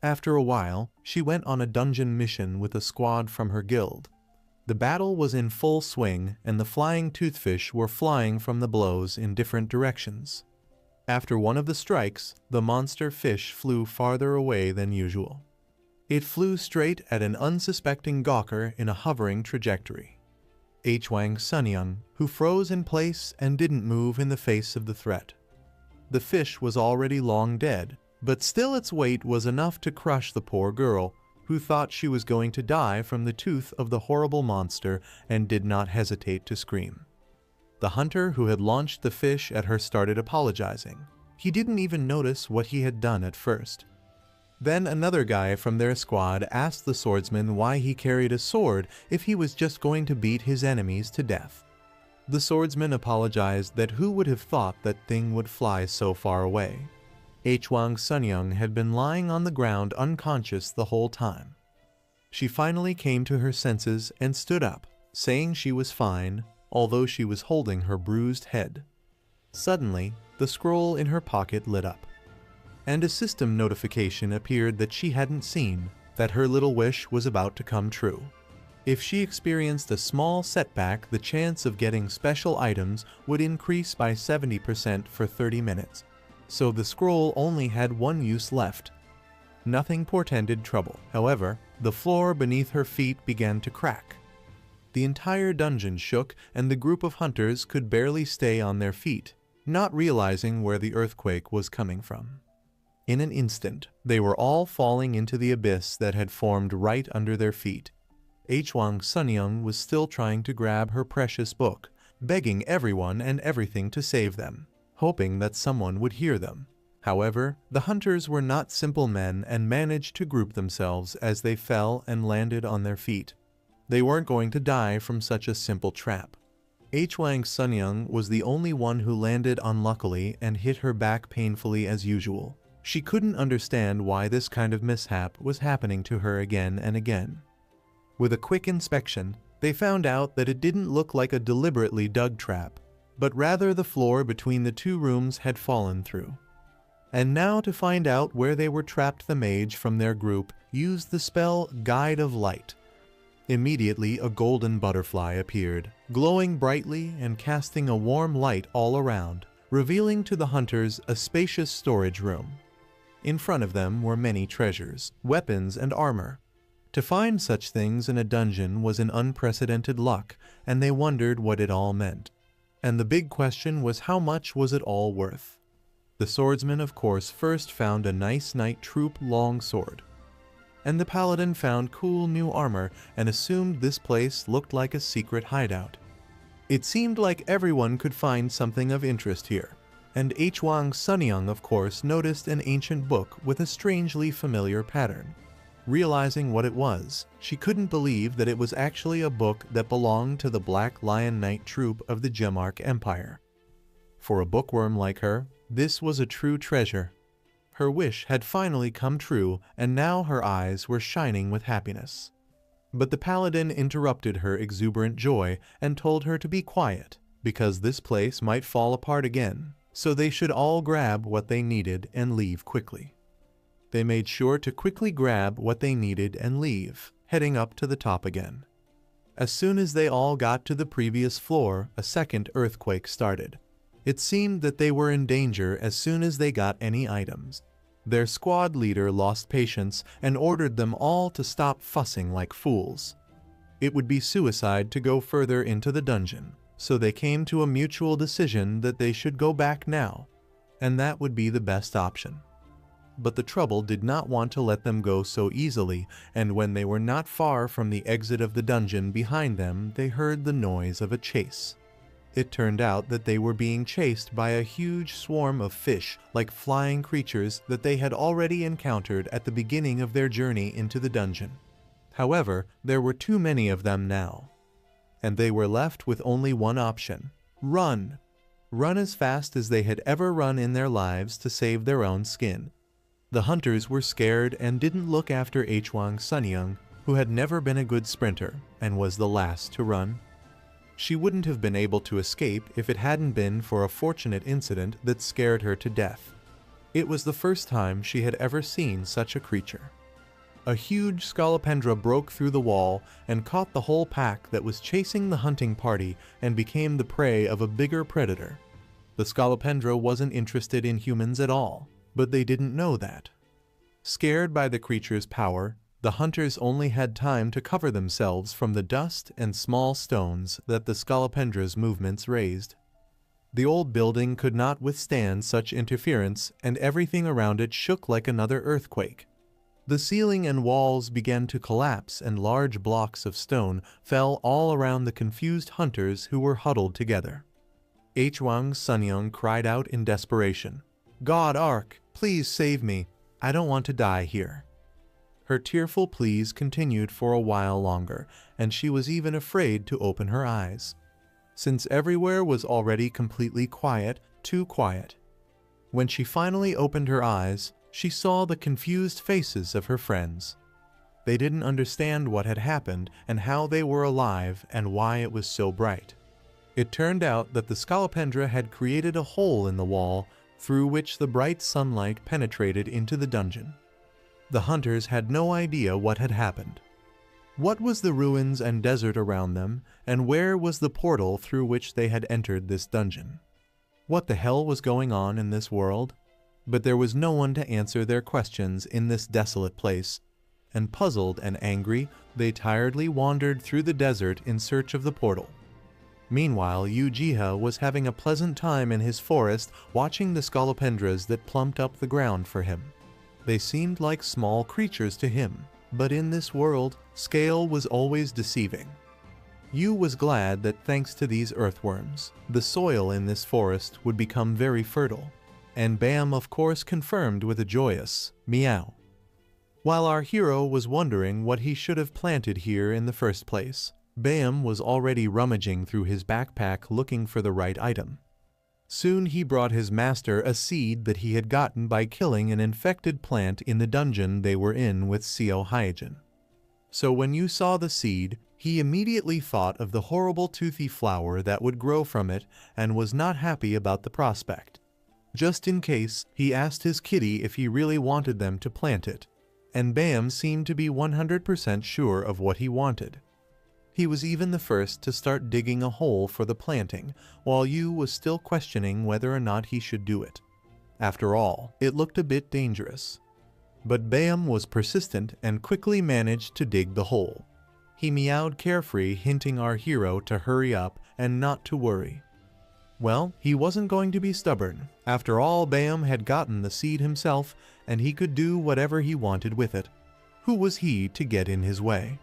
After a while, she went on a dungeon mission with a squad from her guild. The battle was in full swing and the flying toothfish were flying from the blows in different directions. After one of the strikes, the monster fish flew farther away than usual. It flew straight at an unsuspecting gawker in a hovering trajectory. Hwang Sunyoung, who froze in place and didn't move in the face of the threat. The fish was already long dead, but still its weight was enough to crush the poor girl, who thought she was going to die from the tooth of the horrible monster and did not hesitate to scream. The hunter who had launched the fish at her started apologizing. He didn't even notice what he had done at first. Then another guy from their squad asked the swordsman why he carried a sword if he was just going to beat his enemies to death. The swordsman apologized that who would have thought that thing would fly so far away. Hwang Sunyoung had been lying on the ground unconscious the whole time. She finally came to her senses and stood up, saying she was fine, although she was holding her bruised head. Suddenly, the scroll in her pocket lit up, and a system notification appeared that she hadn't seen, that her little wish was about to come true. If she experienced a small setback, the chance of getting special items would increase by 70% for 30 minutes. So the scroll only had one use left. Nothing portended trouble. However, the floor beneath her feet began to crack. The entire dungeon shook and the group of hunters could barely stay on their feet, not realizing where the earthquake was coming from. In an instant, they were all falling into the abyss that had formed right under their feet. Hwang Sunyoung was still trying to grab her precious book, begging everyone and everything to save them, hoping that someone would hear them. However, the hunters were not simple men and managed to group themselves as they fell and landed on their feet. They weren't going to die from such a simple trap. Awakens was the only one who landed unluckily and hit her back painfully as usual. She couldn't understand why this kind of mishap was happening to her again and again. With a quick inspection, they found out that it didn't look like a deliberately dug trap, but rather the floor between the two rooms had fallen through. And now to find out where they were trapped, the mage from their group used the spell Guide of Light. Immediately a golden butterfly appeared, glowing brightly and casting a warm light all around, revealing to the hunters a spacious storage room. In front of them were many treasures, weapons, and armor. To find such things in a dungeon was an unprecedented luck, and they wondered what it all meant. And the big question was, how much was it all worth? The swordsman, of course, first found a nice knight troop long sword. And the paladin found cool new armor and assumed this place looked like a secret hideout. It seemed like everyone could find something of interest here, and Awakens, of course, noticed an ancient book with a strangely familiar pattern. Realizing what it was, she couldn't believe that it was actually a book that belonged to the Black Lion Knight troop of the Gemark Empire. For a bookworm like her, this was a true treasure. Her wish had finally come true, and now her eyes were shining with happiness. But the paladin interrupted her exuberant joy and told her to be quiet, because this place might fall apart again, so they should all grab what they needed and leave quickly. They made sure to quickly grab what they needed and leave, heading up to the top again. As soon as they all got to the previous floor, a second earthquake started. It seemed that they were in danger as soon as they got any items. Their squad leader lost patience and ordered them all to stop fussing like fools. It would be suicide to go further into the dungeon, so they came to a mutual decision that they should go back now, and that would be the best option. But the trouble did not want to let them go so easily, and when they were not far from the exit of the dungeon behind them, they heard the noise of a chase. It turned out that they were being chased by a huge swarm of fish, like flying creatures that they had already encountered at the beginning of their journey into the dungeon. However, there were too many of them now, and they were left with only one option: run. Run as fast as they had ever run in their lives to save their own skin. The hunters were scared and didn't look after Awakens, who had never been a good sprinter and was the last to run. She wouldn't have been able to escape if it hadn't been for a fortunate incident that scared her to death. It was the first time she had ever seen such a creature. A huge scolopendra broke through the wall and caught the whole pack that was chasing the hunting party and became the prey of a bigger predator. The scolopendra wasn't interested in humans at all, but they didn't know that. Scared by the creature's power, the hunters only had time to cover themselves from the dust and small stones that the scolopendra's movements raised. The old building could not withstand such interference, and everything around it shook like another earthquake. The ceiling and walls began to collapse, and large blocks of stone fell all around the confused hunters who were huddled together. Awakens cried out in desperation, "God, Ark, please save me. I don't want to die here." Her tearful pleas continued for a while longer, and she was even afraid to open her eyes, since everywhere was already completely quiet, too quiet. When she finally opened her eyes, she saw the confused faces of her friends. They didn't understand what had happened and how they were alive and why it was so bright. It turned out that the scolopendra had created a hole in the wall through which the bright sunlight penetrated into the dungeon. The hunters had no idea what had happened. What was the ruins and desert around them, and where was the portal through which they had entered this dungeon? What the hell was going on in this world? But there was no one to answer their questions in this desolate place, and puzzled and angry, they tiredly wandered through the desert in search of the portal. Meanwhile, Ujiha was having a pleasant time in his forest watching the scolopendras that plumped up the ground for him. They seemed like small creatures to him, but in this world, scale was always deceiving. Yu was glad that thanks to these earthworms, the soil in this forest would become very fertile. and Bam of course confirmed with a joyous meow. While our hero was wondering what he should have planted here in the first place, Bam was already rummaging through his backpack looking for the right item. Soon he brought his master a seed that he had gotten by killing an infected plant in the dungeon they were in with Seo Hyojin. So when you saw the seed, he immediately thought of the horrible toothy flower that would grow from it and was not happy about the prospect. Just in case, he asked his kitty if he really wanted them to plant it, and Bam seemed to be 100% sure of what he wanted. He was even the first to start digging a hole for the planting, while Yu was still questioning whether or not he should do it. After all, it looked a bit dangerous. But Bam was persistent and quickly managed to dig the hole. He meowed carefree, hinting our hero to hurry up and not to worry. Well, he wasn't going to be stubborn. After all, Bam had gotten the seed himself, and he could do whatever he wanted with it. Who was he to get in his way?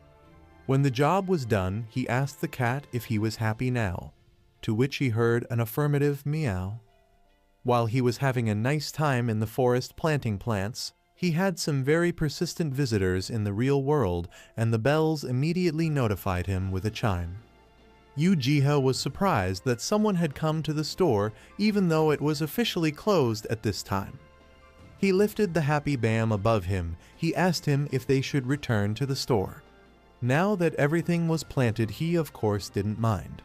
When the job was done, he asked the cat if he was happy now, to which he heard an affirmative meow. While he was having a nice time in the forest planting plants, he had some very persistent visitors in the real world, and the bells immediately notified him with a chime. Ujiha was surprised that someone had come to the store even though it was officially closed at this time. He lifted the happy Bam above him. He asked him if they should return to the store. Now that everything was planted, he of course didn't mind.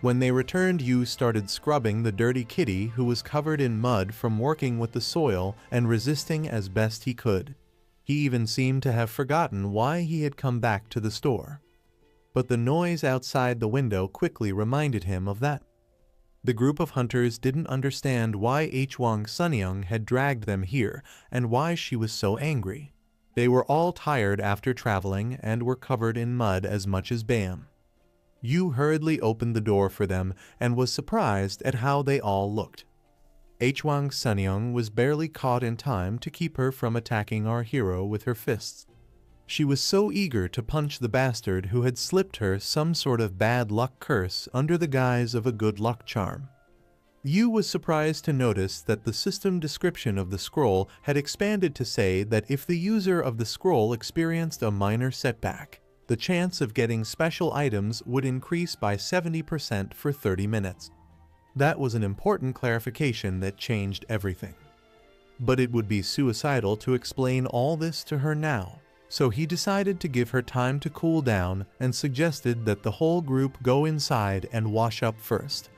When they returned, Yu started scrubbing the dirty kitty who was covered in mud from working with the soil and resisting as best he could. He even seemed to have forgotten why he had come back to the store. But the noise outside the window quickly reminded him of that. The group of hunters didn't understand why Awakens had dragged them here and why she was so angry. They were all tired after traveling and were covered in mud as much as Bam. Yu hurriedly opened the door for them and was surprised at how they all looked. Awakens was barely caught in time to keep her from attacking our hero with her fists. She was so eager to punch the bastard who had slipped her some sort of bad luck curse under the guise of a good luck charm. Yu was surprised to notice that the system description of the scroll had expanded to say that if the user of the scroll experienced a minor setback, the chance of getting special items would increase by 70% for 30 minutes. That was an important clarification that changed everything. But it would be suicidal to explain all this to her now, so he decided to give her time to cool down and suggested that the whole group go inside and wash up first.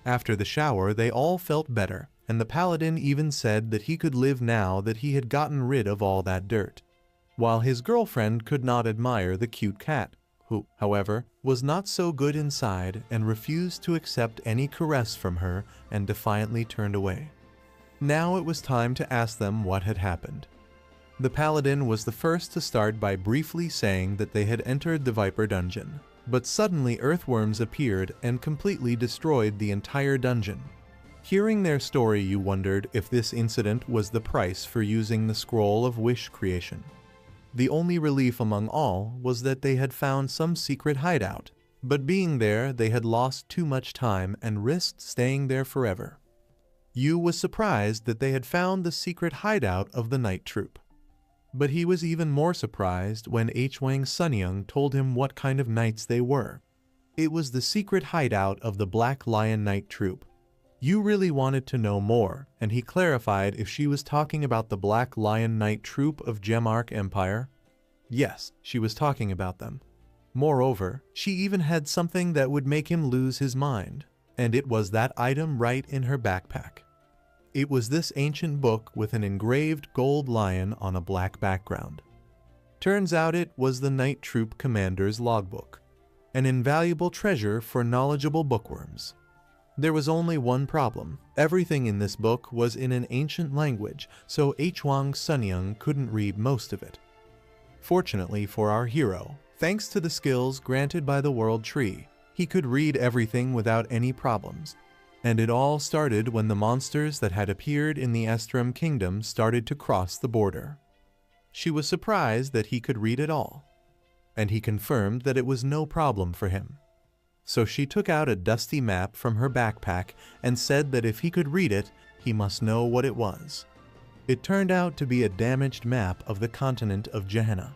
After the shower, they all felt better, and the paladin even said that he could live now that he had gotten rid of all that dirt. While his girlfriend could not admire the cute cat, who, however, was not so good inside and refused to accept any caress from her and defiantly turned away. Now it was time to ask them what had happened. The paladin was the first to start by briefly saying that they had entered the Viper dungeon, but suddenly earthworms appeared and completely destroyed the entire dungeon. Hearing their story, you wondered if this incident was the price for using the scroll of wish creation. The only relief among all was that they had found some secret hideout, but being there they had lost too much time and risked staying there forever. Yu was surprised that they had found the secret hideout of the night troop. But he was even more surprised when Awakens told him what kind of knights they were. It was the secret hideout of the Black Lion Knight troop. Yu really wanted to know more, and he clarified if she was talking about the Black Lion Knight troop of Gemarch Empire. Yes, she was talking about them. Moreover, she even had something that would make him lose his mind, and it was that item right in her backpack. It was this ancient book with an engraved gold lion on a black background. Turns out it was the Night Troop Commander's logbook, an invaluable treasure for knowledgeable bookworms. There was only one problem. Everything in this book was in an ancient language, so Awakens couldn't read most of it. Fortunately for our hero, thanks to the skills granted by the World Tree, he could read everything without any problems. And it all started when the monsters that had appeared in the Estrom Kingdom started to cross the border. She was surprised that he could read it all, and he confirmed that it was no problem for him. So she took out a dusty map from her backpack and said that if he could read it, He must know what it was. It turned out to be a damaged map of the continent of Gehenna.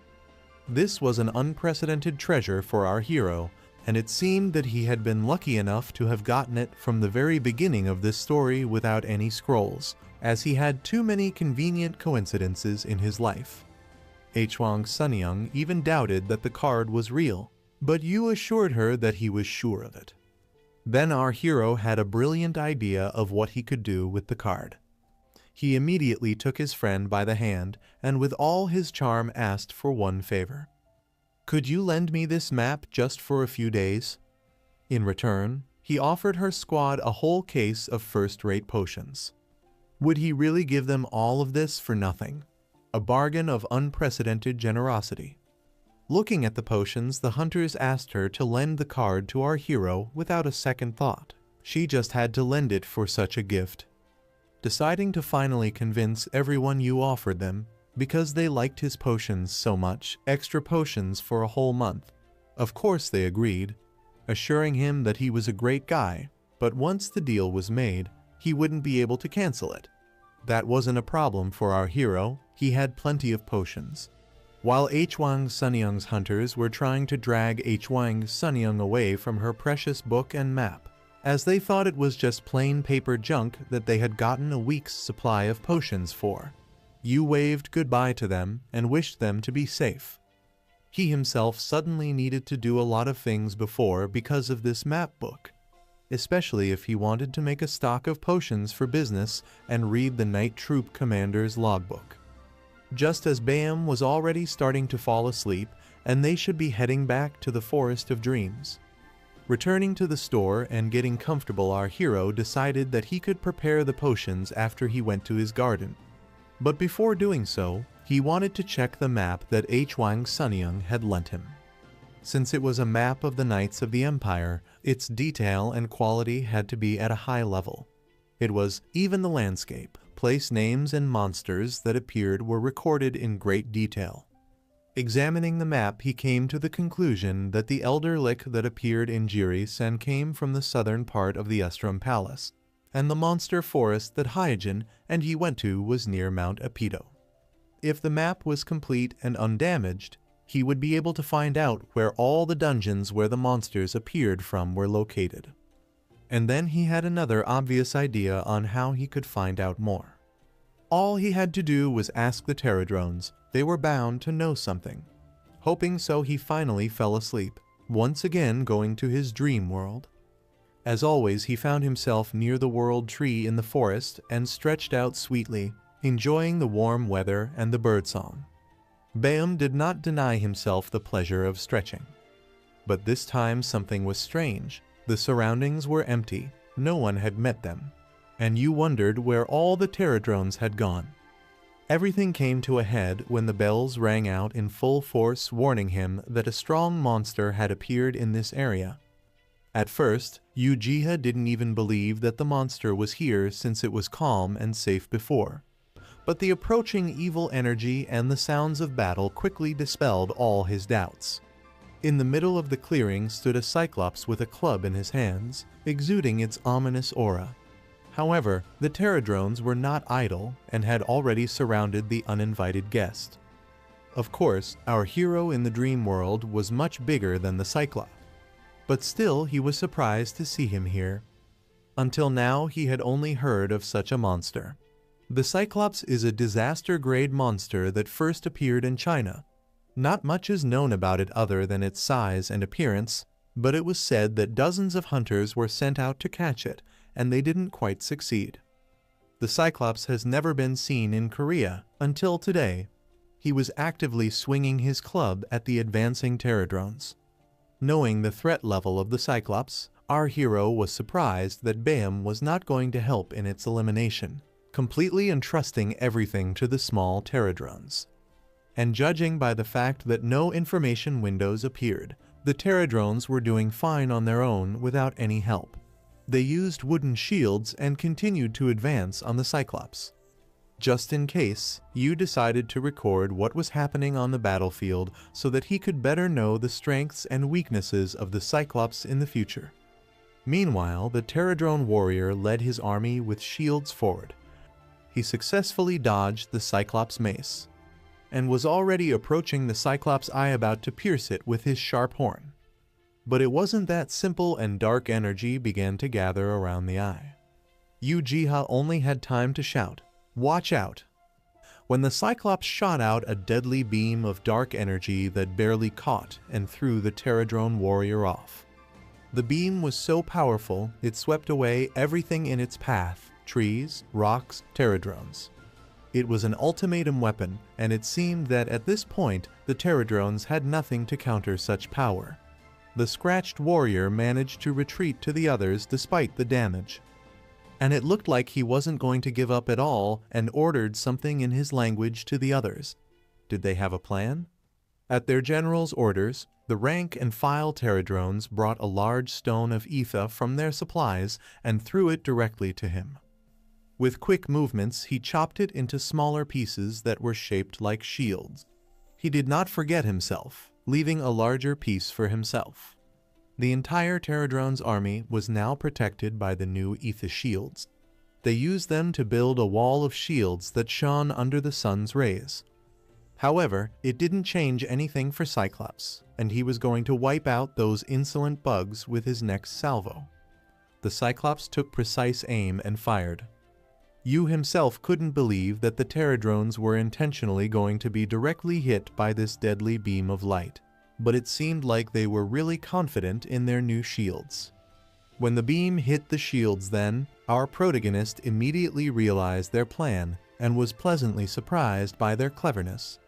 This was an unprecedented treasure for our hero, and it seemed that he had been lucky enough to have gotten it from the very beginning of this story without any scrolls, as he had too many convenient coincidences in his life. Awakens even doubted that the card was real, but Yu assured her that he was sure of it. Then our hero had a brilliant idea of what he could do with the card. He immediately took his friend by the hand and with all his charm asked for one favor. "Could you lend me this map just for a few days?" In return, he offered her squad a whole case of first-rate potions. Would he really give them all of this for nothing? A bargain of unprecedented generosity. Looking at the potions, the hunters asked her to lend the card to our hero without a second thought. She just had to lend it for such a gift. Deciding to finally convince everyone Yu offered them, because they liked his potions so much, extra potions for a whole month. Of course they agreed, assuring him that he was a great guy, but once the deal was made, he wouldn't be able to cancel it. That wasn't a problem for our hero, he had plenty of potions. While Awakens' hunters were trying to drag Awakens away from her precious book and map, as they thought it was just plain paper junk that they had gotten a week's supply of potions for. Yu waved goodbye to them and wished them to be safe. He himself suddenly needed to do a lot of things before because of this map book, especially if he wanted to make a stock of potions for business and read the Night Troop Commander's logbook. Just as Bam was already starting to fall asleep and they should be heading back to the Forest of Dreams. Returning to the store and getting comfortable, our hero decided that he could prepare the potions after he went to his garden. But before doing so, he wanted to check the map that Awakens had lent him. Since it was a map of the Knights of the Empire, its detail and quality had to be at a high level. It was even the landscape, place names and monsters that appeared were recorded in great detail. Examining the map, he came to the conclusion that the Elder Lick that appeared in Jiris came from the southern part of the Estrum Palace, and the monster forest that Hyjin and Yi went to was near Mount Apido. If the map was complete and undamaged, he would be able to find out where all the dungeons where the monsters appeared from were located. And then he had another obvious idea on how he could find out more. All he had to do was ask the Pterodrones. They were bound to know something. Hoping so, he finally fell asleep, once again going to his dream world. As always, he found himself near the world tree in the forest and stretched out sweetly, enjoying the warm weather and the birdsong. Bam did not deny himself the pleasure of stretching. But this time something was strange. The surroundings were empty, no one had met them, and you wondered where all the Pterodrones had gone. Everything came to a head when the bells rang out in full force, warning him that a strong monster had appeared in this area. At first, Ujiha didn't even believe that the monster was here since it was calm and safe before. But the approaching evil energy and the sounds of battle quickly dispelled all his doubts. In the middle of the clearing stood a Cyclops with a club in his hands, exuding its ominous aura. However, the Pterodrones were not idle and had already surrounded the uninvited guest. Of course, our hero in the dream world was much bigger than the Cyclops, but still he was surprised to see him here. Until now, he had only heard of such a monster. The Cyclops is a disaster-grade monster that first appeared in China. Not much is known about it other than its size and appearance, but it was said that dozens of hunters were sent out to catch it, and they didn't quite succeed. The Cyclops has never been seen in Korea until today. He was actively swinging his club at the advancing Pterodrones. Knowing the threat level of the Cyclops, our hero was surprised that Bam was not going to help in its elimination, completely entrusting everything to the small Pterodrones. And judging by the fact that no information windows appeared, the Pterodrones were doing fine on their own without any help. They used wooden shields and continued to advance on the Cyclops. Just in case, Yu decided to record what was happening on the battlefield so that he could better know the strengths and weaknesses of the Cyclops in the future. Meanwhile, the Pterodrone warrior led his army with shields forward. He successfully dodged the Cyclops' mace, and was already approaching the Cyclops' eye, about to pierce it with his sharp horn. But it wasn't that simple, and dark energy began to gather around the eye. Uchiha only had time to shout, "Watch out!" when the Cyclops shot out a deadly beam of dark energy that barely caught and threw the Pterodrone warrior off. The beam was so powerful, it swept away everything in its path: trees, rocks, Pterodrones. It was an ultimatum weapon, and it seemed that at this point, the Pterodrones had nothing to counter such power. The scratched warrior managed to retreat to the others despite the damage. And it looked like he wasn't going to give up at all, and ordered something in his language to the others. Did they have a plan? At their general's orders, the rank and file Pterodrones brought a large stone of ether from their supplies and threw it directly to him. With quick movements, he chopped it into smaller pieces that were shaped like shields. He did not forget himself, leaving a larger piece for himself. The entire Pterodrone's army was now protected by the new ether shields. They used them to build a wall of shields that shone under the sun's rays. However, it didn't change anything for Cyclops, and he was going to wipe out those insolent bugs with his next salvo. The Cyclops took precise aim and fired. Yu himself couldn't believe that the Pterodrones were intentionally going to be directly hit by this deadly beam of light, but it seemed like they were really confident in their new shields. When the beam hit the shields then, our protagonist immediately realized their plan and was pleasantly surprised by their cleverness.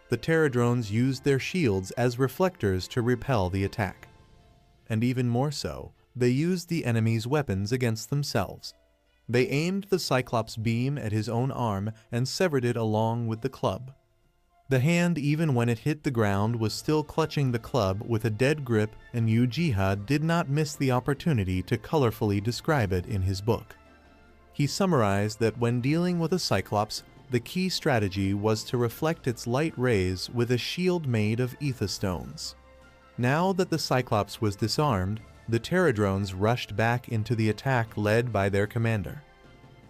The Pterodrones used their shields as reflectors to repel the attack. And even more so, they used the enemy's weapons against themselves. They aimed the Cyclops' beam at his own arm and severed it along with the club. The hand, even when it hit the ground, was still clutching the club with a dead grip, and Uchiha did not miss the opportunity to colorfully describe it in his book. He summarized that when dealing with a Cyclops, the key strategy was to reflect its light rays with a shield made of ether stones. Now that the Cyclops was disarmed, the Pterodrones rushed back into the attack led by their commander.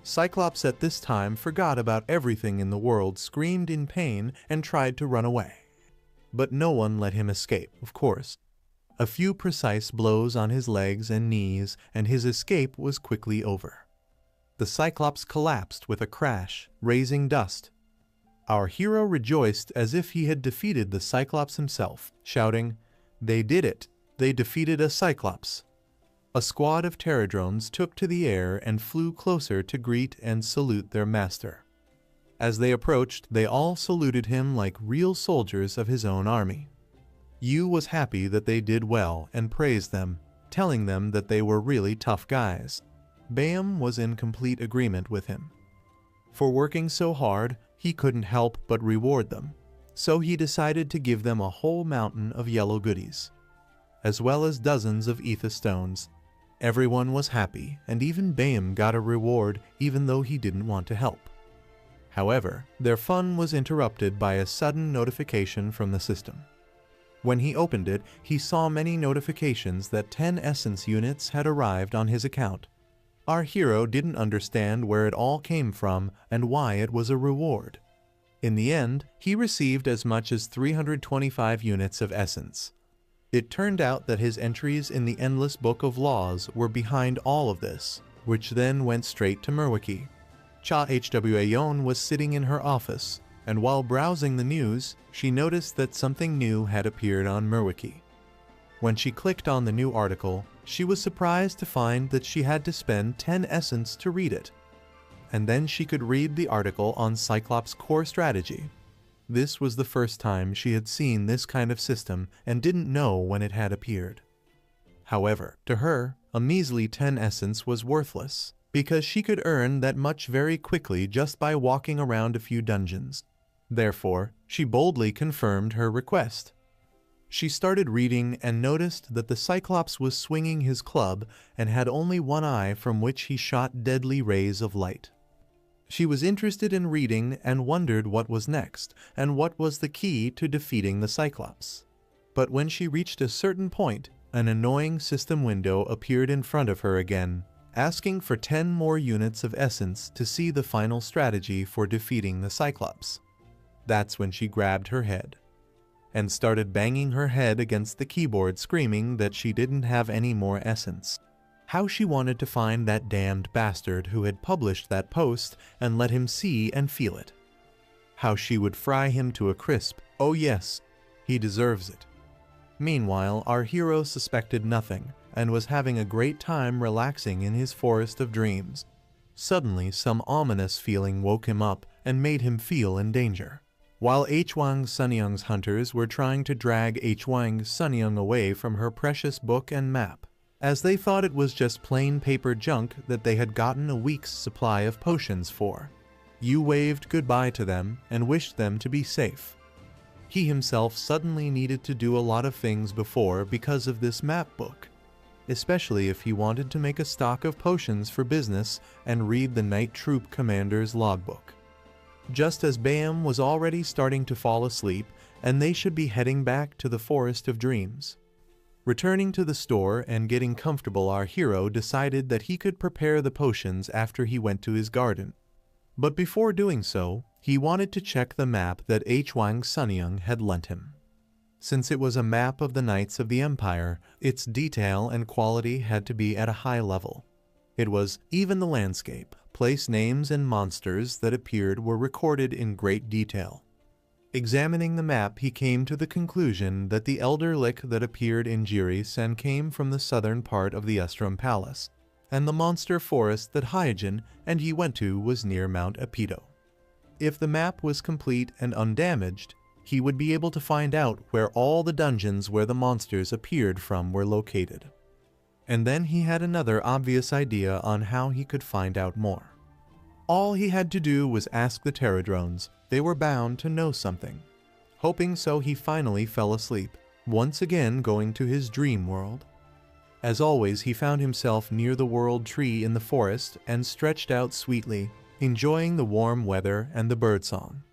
Cyclops at this time forgot about everything in the world, screamed in pain, and tried to run away. But no one let him escape, of course. A few precise blows on his legs and knees, and his escape was quickly over. The Cyclops collapsed with a crash, raising dust. Our hero rejoiced as if he had defeated the Cyclops himself, shouting, "They did it! They defeated a Cyclops!" A squad of Pterodrones took to the air and flew closer to greet and salute their master. As they approached, they all saluted him like real soldiers of his own army. Yu was happy that they did well and praised them, telling them that they were really tough guys. Bam was in complete agreement with him. For working so hard, he couldn't help but reward them, so he decided to give them a whole mountain of yellow goodies, as well as dozens of ether stones. Everyone was happy, and even Bam got a reward even though he didn't want to help. However, their fun was interrupted by a sudden notification from the system. When he opened it, he saw many notifications that 10 essence units had arrived on his account. Our hero didn't understand where it all came from and why it was a reward. In the end, he received as much as 325 units of essence. It turned out that his entries in the endless book of laws were behind all of this, which then went straight to Merwiki. Cha Hwayon was sitting in her office, and while browsing the news, she noticed that something new had appeared on Merwiki. When she clicked on the new article, she was surprised to find that she had to spend 10 essence to read it. And then she could read the article on Cyclops' core strategy. This was the first time she had seen this kind of system and didn't know when it had appeared. However, to her, a measly 10 essence was worthless, because she could earn that much very quickly just by walking around a few dungeons. Therefore, she boldly confirmed her request. She started reading and noticed that the Cyclops was swinging his club and had only one eye from which he shot deadly rays of light. She was interested in reading and wondered what was next and what was the key to defeating the Cyclops. But when she reached a certain point, An annoying system window appeared in front of her again, asking for 10 more units of essence to see the final strategy for defeating the Cyclops. That's when she grabbed her head and started banging her head against the keyboard, screaming that she didn't have any more essence. How she wanted to find that damned bastard who had published that post and let him see and feel it. How she would fry him to a crisp. Oh yes, he deserves it. Meanwhile, our hero suspected nothing and was having a great time relaxing in his forest of dreams. Suddenly, some ominous feeling woke him up and made him feel in danger. While Hwang Sunyoung's hunters were trying to drag Hwang Sunyoung away from her precious book and map, as they thought it was just plain paper junk that they had gotten a week's supply of potions for. Yu waved goodbye to them and wished them to be safe. He himself suddenly needed to do a lot of things before because of this map book, especially if he wanted to make a stock of potions for business and read the Night Troop Commander's logbook. Just as Bam was already starting to fall asleep and they should be heading back to the Forest of Dreams. Returning to the store and getting comfortable, our hero decided that he could prepare the potions after he went to his garden. But before doing so, he wanted to check the map that Hwang Sunyoung had lent him. Since it was a map of the Knights of the Empire, its detail and quality had to be at a high level. It was even the landscape, place names and monsters that appeared were recorded in great detail. Examining the map, he came to the conclusion that the Elder Lick that appeared in Jiri-sen came from the southern part of the Estrom Palace, and the monster forest that Hyojin and he went to was near Mount Apido. If the map was complete and undamaged, he would be able to find out where all the dungeons where the monsters appeared from were located. And then he had another obvious idea on how he could find out more. All he had to do was ask the Pterodrones. They were bound to know something. Hoping so, he finally fell asleep, once again going to his dream world. As always, he found himself near the world tree in the forest and stretched out sweetly, enjoying the warm weather and the birdsong.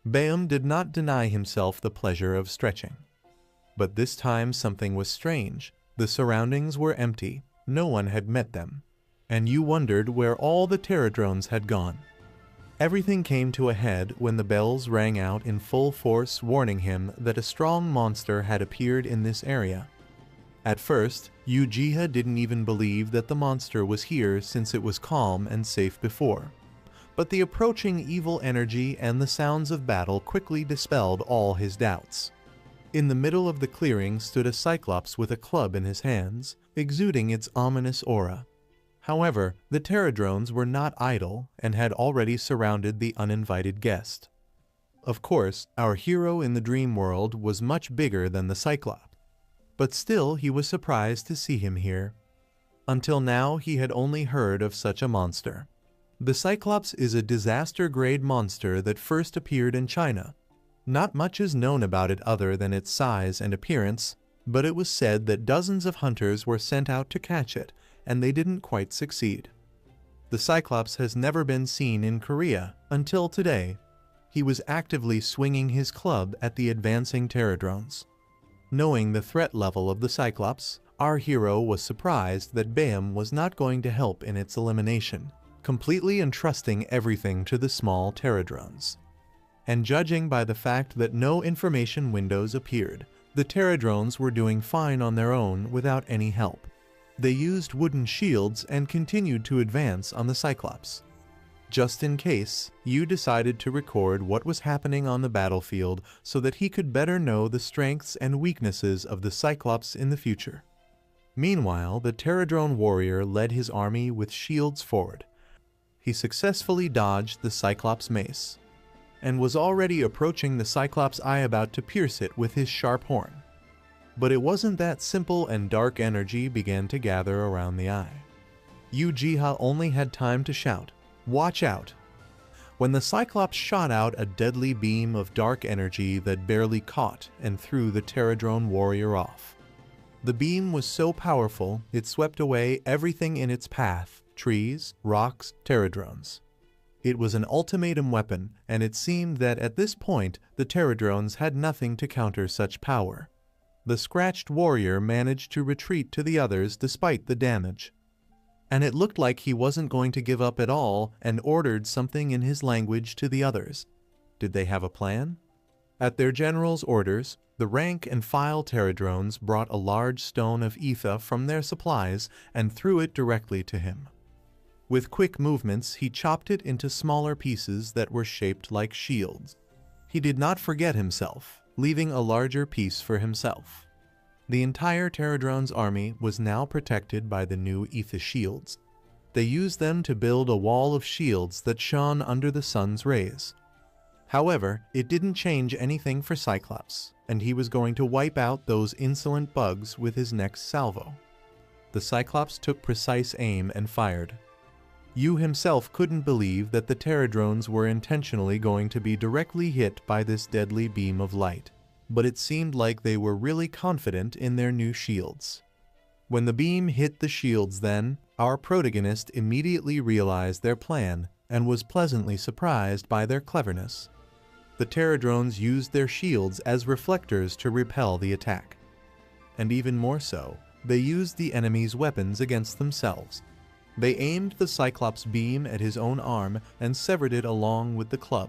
Bam did not deny himself the pleasure of stretching. But this time something was strange. The surroundings were empty, no one had met them, and you wondered where all the Pterodrones had gone. Everything came to a head when the bells rang out in full force, warning him that a strong monster had appeared in this area. At first, Ujiha didn't even believe that the monster was here since it was calm and safe before. But the approaching evil energy and the sounds of battle quickly dispelled all his doubts. In the middle of the clearing stood a Cyclops with a club in his hands, exuding its ominous aura. However, the Pterodrones were not idle and had already surrounded the uninvited guest. Of course, our hero in the dream world was much bigger than the Cyclops, but still he was surprised to see him here. Until now, he had only heard of such a monster. The Cyclops is a disaster-grade monster that first appeared in China. Not much is known about it other than its size and appearance, but it was said that dozens of hunters were sent out to catch it, and they didn't quite succeed. The Cyclops has never been seen in Korea until today. He was actively swinging his club at the advancing Pterodrones. Knowing the threat level of the Cyclops, our hero was surprised that Bam was not going to help in its elimination, completely entrusting everything to the small Pterodrones. And judging by the fact that no information windows appeared, the Pterodrones were doing fine on their own without any help. They used wooden shields and continued to advance on the Cyclops. Just in case, Yu decided to record what was happening on the battlefield so that he could better know the strengths and weaknesses of the Cyclops in the future. Meanwhile, the Pterodrone warrior led his army with shields forward. He successfully dodged the Cyclops mace, and was already approaching the Cyclops' eye, about to pierce it with his sharp horn. But it wasn't that simple, and dark energy began to gather around the eye. Ujiha only had time to shout, "Watch out!" when the Cyclops shot out a deadly beam of dark energy that barely caught and threw the Pterodrone warrior off. The beam was so powerful, it swept away everything in its path: trees, rocks, Pterodrones. It was an ultimatum weapon, and it seemed that at this point the Pterodrones had nothing to counter such power. The scratched warrior managed to retreat to the others despite the damage. And it looked like he wasn't going to give up at all and ordered something in his language to the others. Did they have a plan? At their general's orders, the rank and file pterodrones brought a large stone of ether from their supplies and threw it directly to him. With quick movements, he chopped it into smaller pieces that were shaped like shields. He did not forget himself, leaving a larger piece for himself. The entire pterodrone's army was now protected by the new ether shields. They used them to build a wall of shields that shone under the sun's rays. However, it didn't change anything for Cyclops, and he was going to wipe out those insolent bugs with his next salvo. The Cyclops took precise aim and fired. Yu himself couldn't believe that the pterodrones were intentionally going to be directly hit by this deadly beam of light, but it seemed like they were really confident in their new shields. When the beam hit the shields then, our protagonist immediately realized their plan and was pleasantly surprised by their cleverness. The pterodrones used their shields as reflectors to repel the attack. And even more so, they used the enemy's weapons against themselves. They aimed the Cyclops' beam at his own arm and severed it along with the club.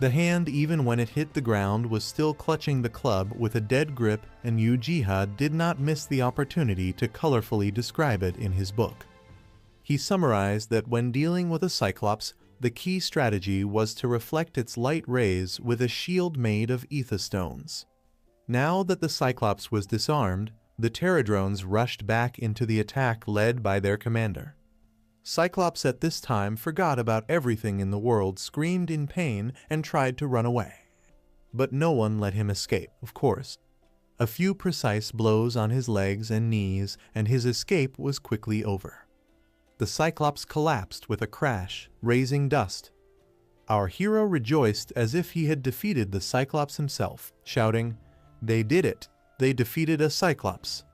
The hand, even when it hit the ground, was still clutching the club with a dead grip, and Uchiha did not miss the opportunity to colorfully describe it in his book. He summarized that when dealing with a Cyclops, the key strategy was to reflect its light rays with a shield made of ether stones. Now that the Cyclops was disarmed, the pterodrones rushed back into the attack led by their commander. Cyclops at this time forgot about everything in the world, screamed in pain, and tried to run away. But no one let him escape, of course. A few precise blows on his legs and knees, and his escape was quickly over. The Cyclops collapsed with a crash, raising dust. Our hero rejoiced as if he had defeated the Cyclops himself, shouting, "They did it! They defeated a Cyclops!"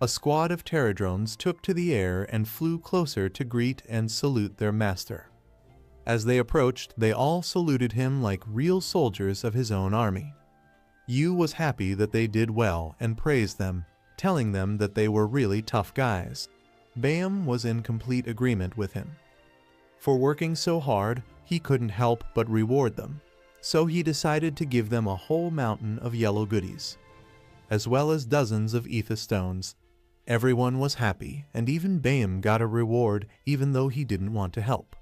A squad of pterodrones took to the air and flew closer to greet and salute their master. As they approached, they all saluted him like real soldiers of his own army. Yu was happy that they did well and praised them, telling them that they were really tough guys. Bayam was in complete agreement with him. For working so hard, he couldn't help but reward them, so he decided to give them a whole mountain of yellow goodies, as well as dozens of ether stones. Everyone was happy, and even Bayam got a reward even though he didn't want to help.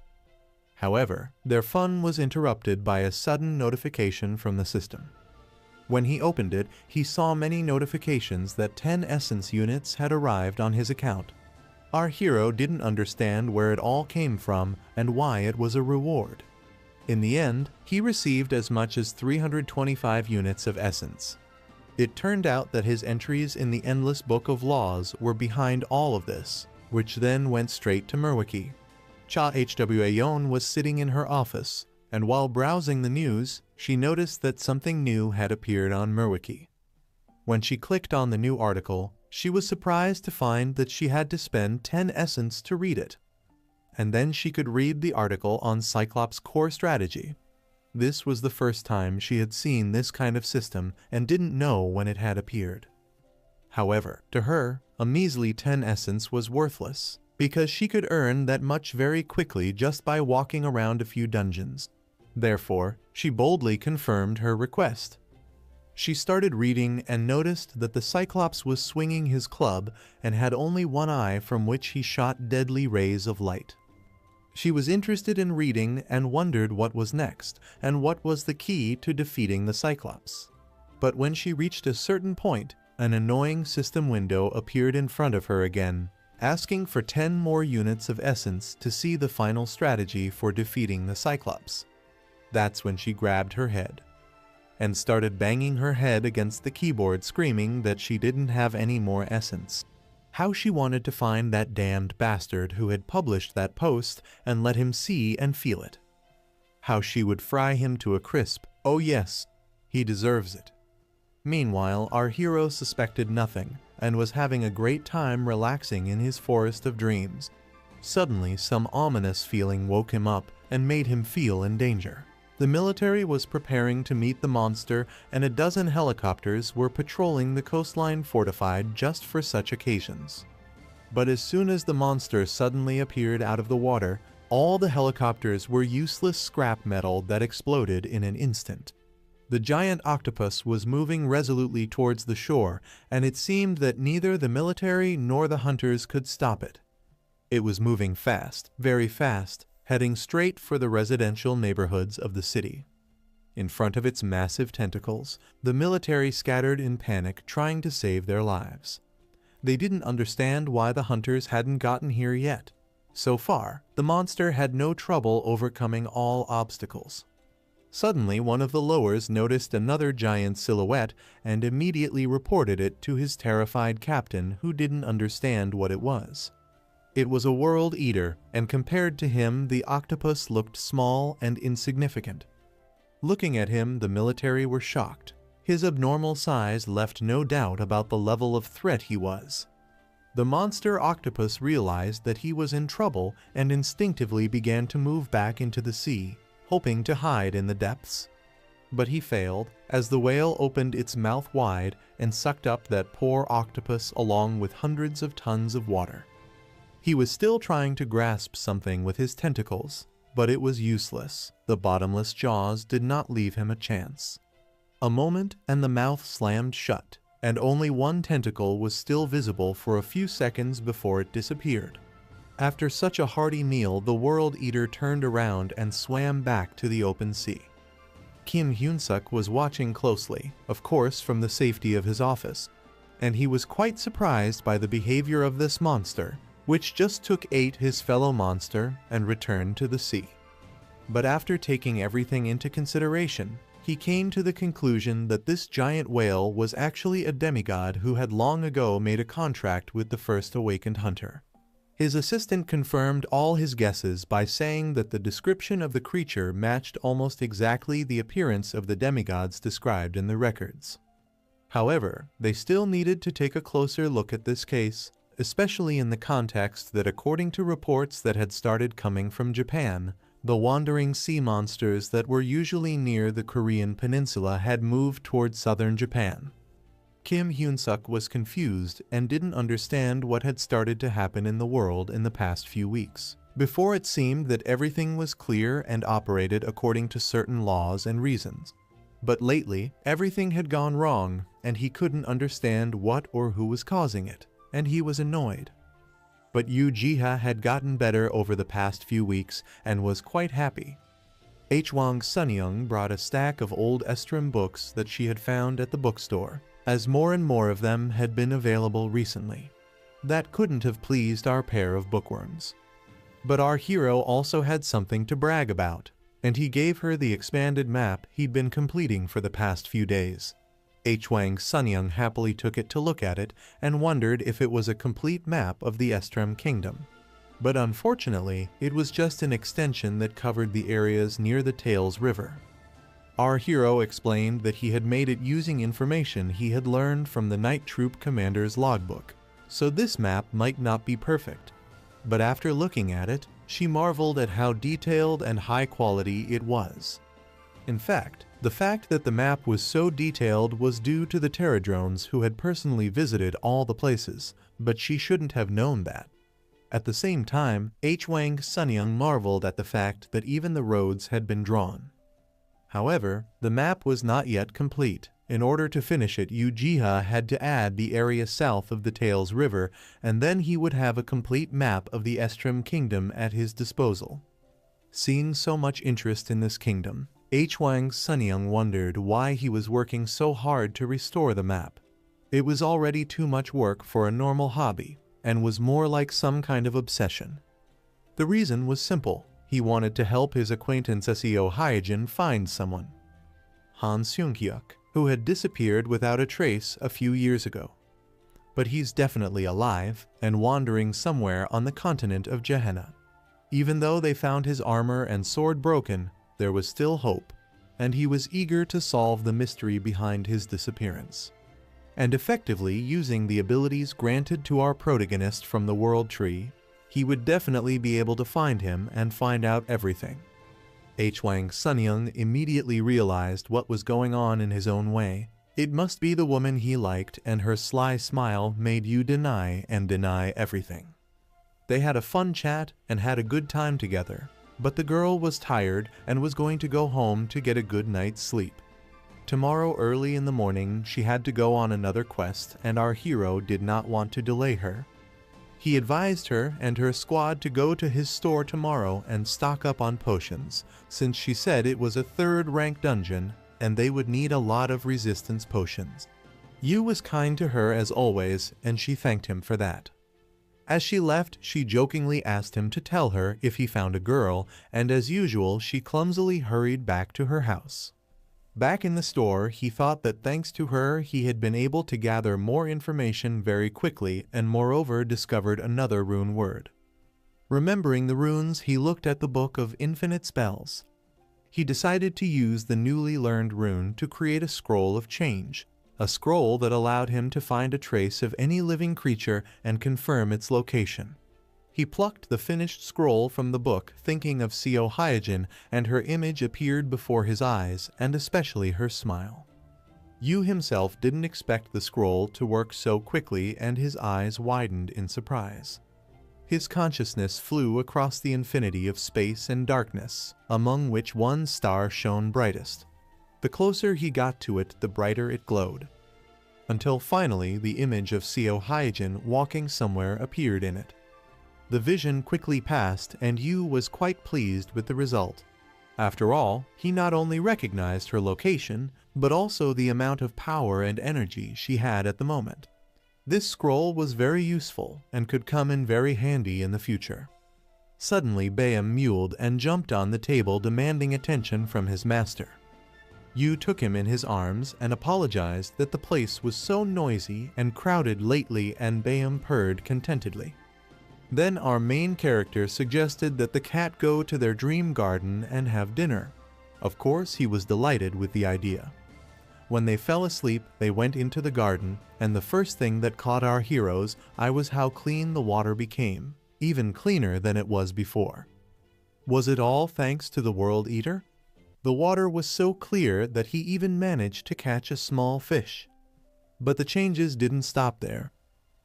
However, their fun was interrupted by a sudden notification from the system. When he opened it, he saw many notifications that 10 essence units had arrived on his account. Our hero didn't understand where it all came from and why it was a reward. In the end, he received as much as 325 units of essence. It turned out that his entries in the endless book of laws were behind all of this, which then went straight to Merwiki. Cha Hwayon was sitting in her office, and while browsing the news, she noticed that something new had appeared on Merwiki. When she clicked on the new article, she was surprised to find that she had to spend 10 essence to read it. And then she could read the article on Cyclops' core strategy. This was the first time she had seen this kind of system and didn't know when it had appeared. However, to her, a measly 10 essence was worthless, because she could earn that much very quickly just by walking around a few dungeons. Therefore, she boldly confirmed her request. She started reading and noticed that the Cyclops was swinging his club and had only one eye from which he shot deadly rays of light. She was interested in reading and wondered what was next and what was the key to defeating the Cyclops. But when she reached a certain point, an annoying system window appeared in front of her again, asking for 10 more units of essence to see the final strategy for defeating the Cyclops. That's when she grabbed her head and started banging her head against the keyboard, screaming that she didn't have any more essence. How she wanted to find that damned bastard who had published that post and let him see and feel it. How she would fry him to a crisp. Oh yes, he deserves it. Meanwhile, our hero suspected nothing and was having a great time relaxing in his forest of dreams. Suddenly, some ominous feeling woke him up and made him feel in danger. The military was preparing to meet the monster, and a dozen helicopters were patrolling the coastline fortified just for such occasions. But as soon as the monster suddenly appeared out of the water, all the helicopters were useless scrap metal that exploded in an instant. The giant octopus was moving resolutely towards the shore, and it seemed that neither the military nor the hunters could stop it. It was moving fast, very fast, heading straight for the residential neighborhoods of the city. In front of its massive tentacles, the military scattered in panic, trying to save their lives. They didn't understand why the hunters hadn't gotten here yet. So far, the monster had no trouble overcoming all obstacles. Suddenly, one of the lowers noticed another giant silhouette and immediately reported it to his terrified captain, who didn't understand what it was. It was a world eater, and compared to him, the octopus looked small and insignificant. Looking at him, the military were shocked. His abnormal size left no doubt about the level of threat he was. The monster octopus realized that he was in trouble and instinctively began to move back into the sea, hoping to hide in the depths. But he failed, as the whale opened its mouth wide and sucked up that poor octopus along with hundreds of tons of water. He was still trying to grasp something with his tentacles, but it was useless. The bottomless jaws did not leave him a chance. A moment and the mouth slammed shut, and only one tentacle was still visible for a few seconds before it disappeared. After such a hearty meal, the world eater turned around and swam back to the open sea. Kim Hyun-suk was watching closely, of course from the safety of his office, and he was quite surprised by the behavior of this monster, which just ate his fellow monster and returned to the sea. But after taking everything into consideration, he came to the conclusion that this giant whale was actually a demigod who had long ago made a contract with the first awakened hunter. His assistant confirmed all his guesses by saying that the description of the creature matched almost exactly the appearance of the demigods described in the records. However, they still needed to take a closer look at this case, especially in the context that, according to reports that had started coming from Japan, the wandering sea monsters that were usually near the Korean peninsula had moved toward southern Japan. Kim Hyun-suk was confused and didn't understand what had started to happen in the world in the past few weeks. Before, it seemed that everything was clear and operated according to certain laws and reasons. But lately, everything had gone wrong, and he couldn't understand what or who was causing it, and he was annoyed. But Yu Jiha had gotten better over the past few weeks and was quite happy. Hwang Sunyoung brought a stack of old Estrim books that she had found at the bookstore, as more and more of them had been available recently. That couldn't have pleased our pair of bookworms. But our hero also had something to brag about, and he gave her the expanded map he'd been completing for the past few days. Hwang Sunyoung happily took it to look at it and wondered if it was a complete map of the Estrim Kingdom. But unfortunately, it was just an extension that covered the areas near the Tails River. Our hero explained that he had made it using information he had learned from the Night Troop Commander's logbook, so this map might not be perfect. But after looking at it, she marveled at how detailed and high quality it was. In fact, the fact that the map was so detailed was due to the Terradrones who had personally visited all the places, but she shouldn't have known that. At the same time, Hwang Sunyoung marveled at the fact that even the roads had been drawn. However, the map was not yet complete. In order to finish it, Yu Jiha had to add the area south of the Tails River, and then he would have a complete map of the Estrim Kingdom at his disposal. Seeing so much interest in this kingdom, Hwang Sunyoung wondered why he was working so hard to restore the map. It was already too much work for a normal hobby, and was more like some kind of obsession. The reason was simple. He wanted to help his acquaintance Seo Hyejin find someone, Han Seung-hyuk, who had disappeared without a trace a few years ago. But he's definitely alive and wandering somewhere on the continent of Gehenna. Even though they found his armor and sword broken, there was still hope, and he was eager to solve the mystery behind his disappearance. And effectively using the abilities granted to our protagonist from the World Tree, he would definitely be able to find him and find out everything. Hwang Sunyoung immediately realized what was going on in his own way. It must be the woman he liked, and her sly smile made Yu deny everything. They had a fun chat and had a good time together, but the girl was tired and was going to go home to get a good night's sleep. Tomorrow early in the morning she had to go on another quest, and our hero did not want to delay her. He advised her and her squad to go to his store tomorrow and stock up on potions, since she said it was a 3rd rank dungeon and they would need a lot of resistance potions. Yu was kind to her as always, and she thanked him for that. As she left, she jokingly asked him to tell her if he found a girl, and as usual she clumsily hurried back to her house. Back in the store, he thought that thanks to her he had been able to gather more information very quickly and moreover discovered another rune word. Remembering the runes, he looked at the book of infinite spells. He decided to use the newly learned rune to create a scroll of change, a scroll that allowed him to find a trace of any living creature and confirm its location. He plucked the finished scroll from the book, thinking of Seo Hyojin, and her image appeared before his eyes, and especially her smile. Yu himself didn't expect the scroll to work so quickly, and his eyes widened in surprise. His consciousness flew across the infinity of space and darkness, among which one star shone brightest. The closer he got to it, the brighter it glowed, until finally the image of Seo Hyojin walking somewhere appeared in it. The vision quickly passed, and Yu was quite pleased with the result. After all, he not only recognized her location, but also the amount of power and energy she had at the moment. This scroll was very useful and could come in very handy in the future. Suddenly Bayam mewed and jumped on the table, demanding attention from his master. Yu took him in his arms and apologized that the place was so noisy and crowded lately, and Bayam purred contentedly. Then our main character suggested that the cat go to their dream garden and have dinner. Of course, he was delighted with the idea. When they fell asleep, they went into the garden, and the first thing that caught our heroes' eye was how clean the water became, even cleaner than it was before. Was it all thanks to the World Eater? The water was so clear that he even managed to catch a small fish. But the changes didn't stop there.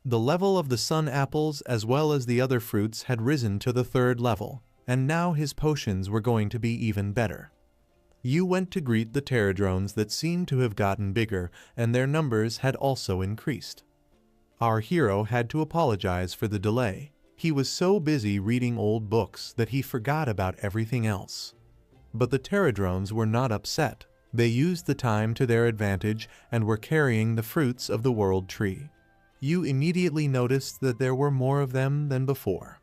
The level of the sun apples as well as the other fruits had risen to the 3rd level, and now his potions were going to be even better. Yu went to greet the pterodrones that seemed to have gotten bigger, and their numbers had also increased. Our hero had to apologize for the delay. He was so busy reading old books that he forgot about everything else. But the pterodrones were not upset. They used the time to their advantage and were carrying the fruits of the world tree. Yu immediately noticed that there were more of them than before.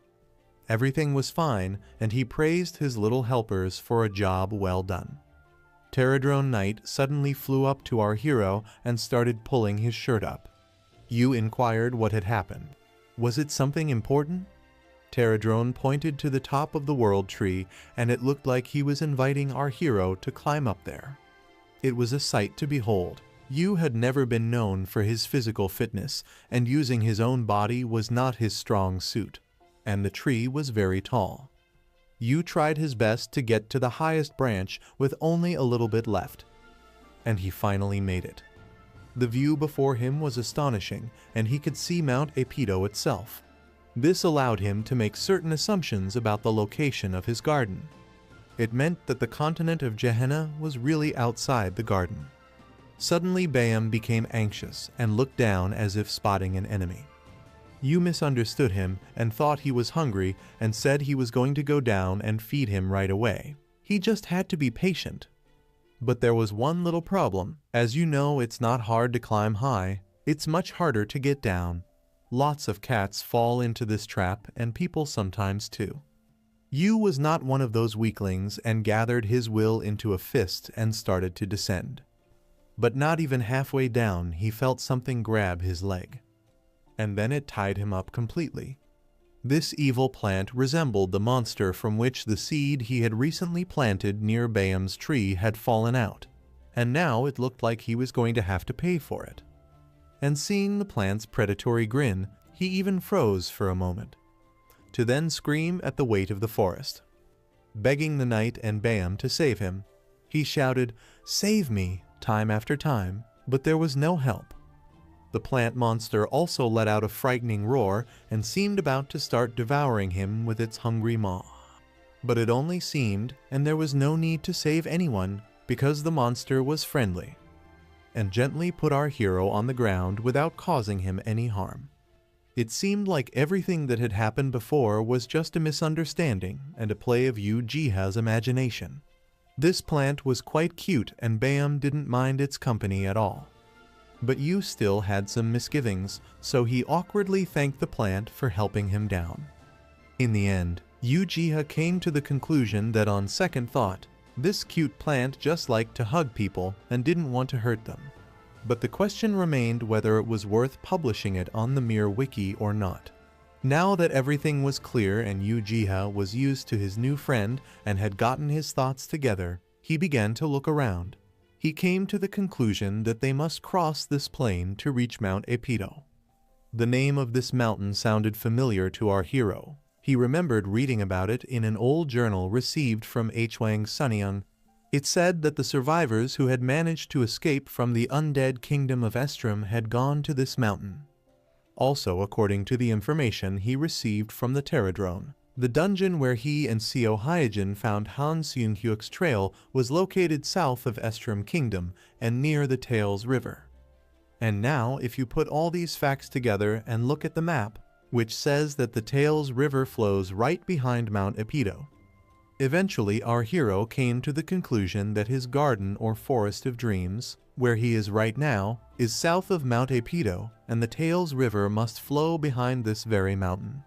Everything was fine, and he praised his little helpers for a job well done. Pterodrone Knight suddenly flew up to our hero and started pulling his shirt up. Yu inquired what had happened. Was it something important? Pterodrone pointed to the top of the world tree, and it looked like he was inviting our hero to climb up there. It was a sight to behold. Yu had never been known for his physical fitness, and using his own body was not his strong suit, and the tree was very tall. Yu tried his best to get to the highest branch with only a little bit left, and he finally made it. The view before him was astonishing, and he could see Mount Apido itself. This allowed him to make certain assumptions about the location of his garden. It meant that the continent of Gehenna was really outside the garden. Suddenly Bayam became anxious and looked down as if spotting an enemy. Yu misunderstood him and thought he was hungry and said he was going to go down and feed him right away. He just had to be patient. But there was one little problem. As you know, it's not hard to climb high. It's much harder to get down. Lots of cats fall into this trap, and people sometimes too. Yu was not one of those weaklings and gathered his will into a fist and started to descend. But not even halfway down, he felt something grab his leg. And then it tied him up completely. This evil plant resembled the monster from which the seed he had recently planted near Bayam's tree had fallen out, and now it looked like he was going to have to pay for it. And seeing the plant's predatory grin, he even froze for a moment, to then scream at the weight of the forest. begging the knight and Bam to save him. He shouted, "Save me," time after time, but there was no help. The plant monster also let out a frightening roar and seemed about to start devouring him with its hungry maw. But it only seemed, and there was no need to save anyone because the monster was friendly and gently put our hero on the ground without causing him any harm. It seemed like everything that had happened before was just a misunderstanding and a play of Uchiha's imagination. This plant was quite cute and Bam didn't mind its company at all. But Yu still had some misgivings, so he awkwardly thanked the plant for helping him down. In the end, Uchiha came to the conclusion that on second thought, this cute plant just liked to hug people and didn't want to hurt them. But the question remained whether it was worth publishing it on the Mir Wiki or not. Now that everything was clear and Uchiha was used to his new friend and had gotten his thoughts together, he began to look around. He came to the conclusion that they must cross this plain to reach Mount Epido. The name of this mountain sounded familiar to our hero. He remembered reading about it in an old journal received from Hwang Sunnyung. It said that the survivors who had managed to escape from the undead kingdom of Estrom had gone to this mountain. Also, according to the information he received from the Pterodrone, the dungeon where he and Seo Hyojin found Han Seung-hyuk's trail was located south of Estrom Kingdom and near the Tails River. And now, if you put all these facts together and look at the map, which says that the Tails River flows right behind Mount Epido, eventually our hero came to the conclusion that his garden or forest of dreams, where he is right now, is south of Mount Epido, and the Tails River must flow behind this very mountain.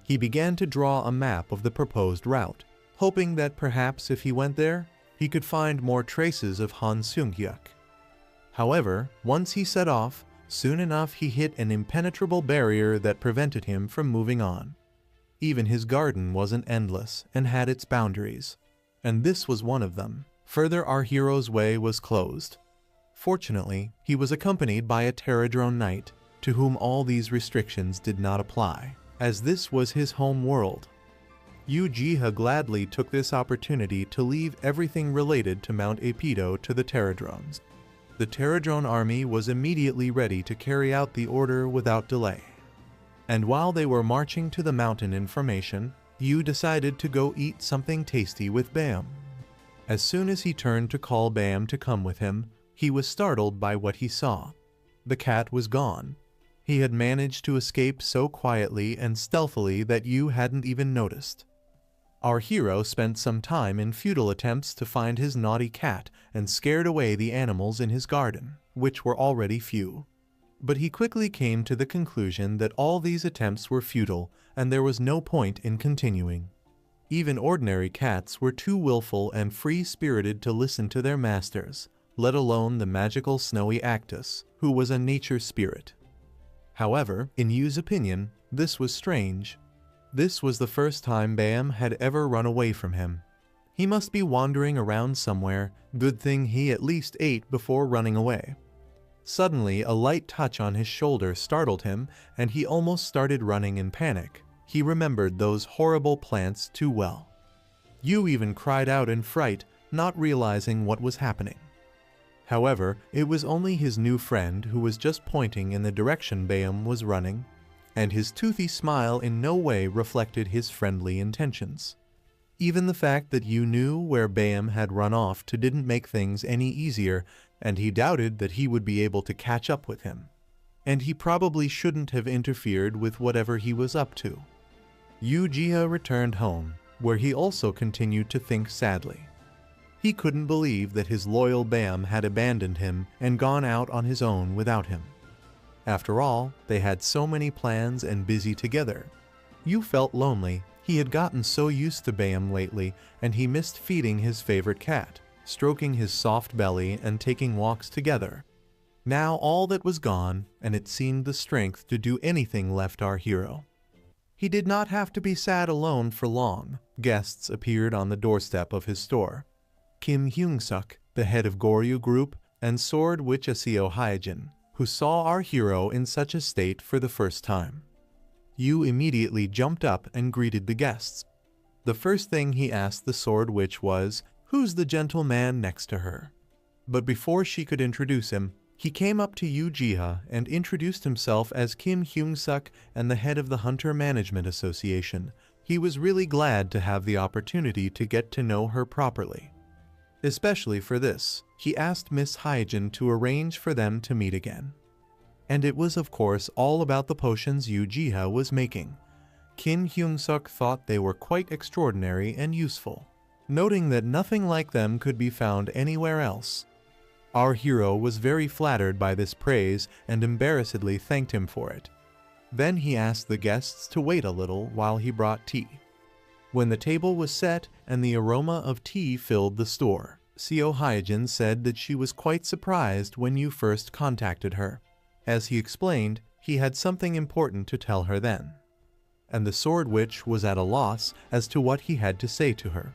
He began to draw a map of the proposed route, hoping that perhaps if he went there, he could find more traces of Han Seung-hyuk. However, once he set off, soon enough he hit an impenetrable barrier that prevented him from moving on. Even his garden wasn't endless and had its boundaries, and this was one of them. Further, our hero's way was closed. Fortunately, he was accompanied by a Pterodrone knight, to whom all these restrictions did not apply, as this was his home world. Uchiha gladly took this opportunity to leave everything related to Mount Epido to the Pterodrones. The Pterodrone army was immediately ready to carry out the order without delay. And while they were marching to the mountain in formation, Yu decided to go eat something tasty with Bam. As soon as he turned to call Bam to come with him, he was startled by what he saw. The cat was gone. He had managed to escape so quietly and stealthily that Yu hadn't even noticed. Our hero spent some time in futile attempts to find his naughty cat and scared away the animals in his garden, which were already few. But he quickly came to the conclusion that all these attempts were futile and there was no point in continuing. Even ordinary cats were too willful and free-spirited to listen to their masters, let alone the magical snowy Actus, who was a nature spirit. However, in Yu's opinion, this was strange. This was the first time Bam had ever run away from him. He must be wandering around somewhere, good thing he at least ate before running away. Suddenly, a light touch on his shoulder startled him, and he almost started running in panic. He remembered those horrible plants too well. Yu even cried out in fright, not realizing what was happening. However, it was only his new friend who was just pointing in the direction Bam was running, and his toothy smile in no way reflected his friendly intentions. Even the fact that Yu knew where Bam had run off to didn't make things any easier, and he doubted that he would be able to catch up with him. And he probably shouldn't have interfered with whatever he was up to. Uchiha returned home, where he also continued to think sadly. He couldn't believe that his loyal Bam had abandoned him and gone out on his own without him. After all, they had so many plans and busy together. Yu felt lonely. He had gotten so used to Bam lately, and he missed feeding his favorite cat, stroking his soft belly and taking walks together. Now all that was gone, and it seemed the strength to do anything left our hero. He did not have to be sad alone for long. Guests appeared on the doorstep of his store. Kim Hyung-suk, the head of Goryu Group, and Sword Witch Seo Hyojin, who saw our hero in such a state for the first time. Yu immediately jumped up and greeted the guests. The first thing he asked the sword witch was, "Who's the gentleman next to her?" But before she could introduce him, he came up to Ujiha and introduced himself as Kim Hyung-suk and the head of the Hunter Management Association. He was really glad to have the opportunity to get to know her properly. Especially for this, he asked Miss Hyejin to arrange for them to meet again. And it was of course all about the potions Ujiha was making. Kim Hyung-suk thought they were quite extraordinary and useful, noting that nothing like them could be found anywhere else. Our hero was very flattered by this praise and embarrassedly thanked him for it. Then he asked the guests to wait a little while he brought tea. When the table was set and the aroma of tea filled the store, Seo Hyejin said that she was quite surprised when you first contacted her. As he explained, he had something important to tell her then. And the sword witch was at a loss as to what he had to say to her.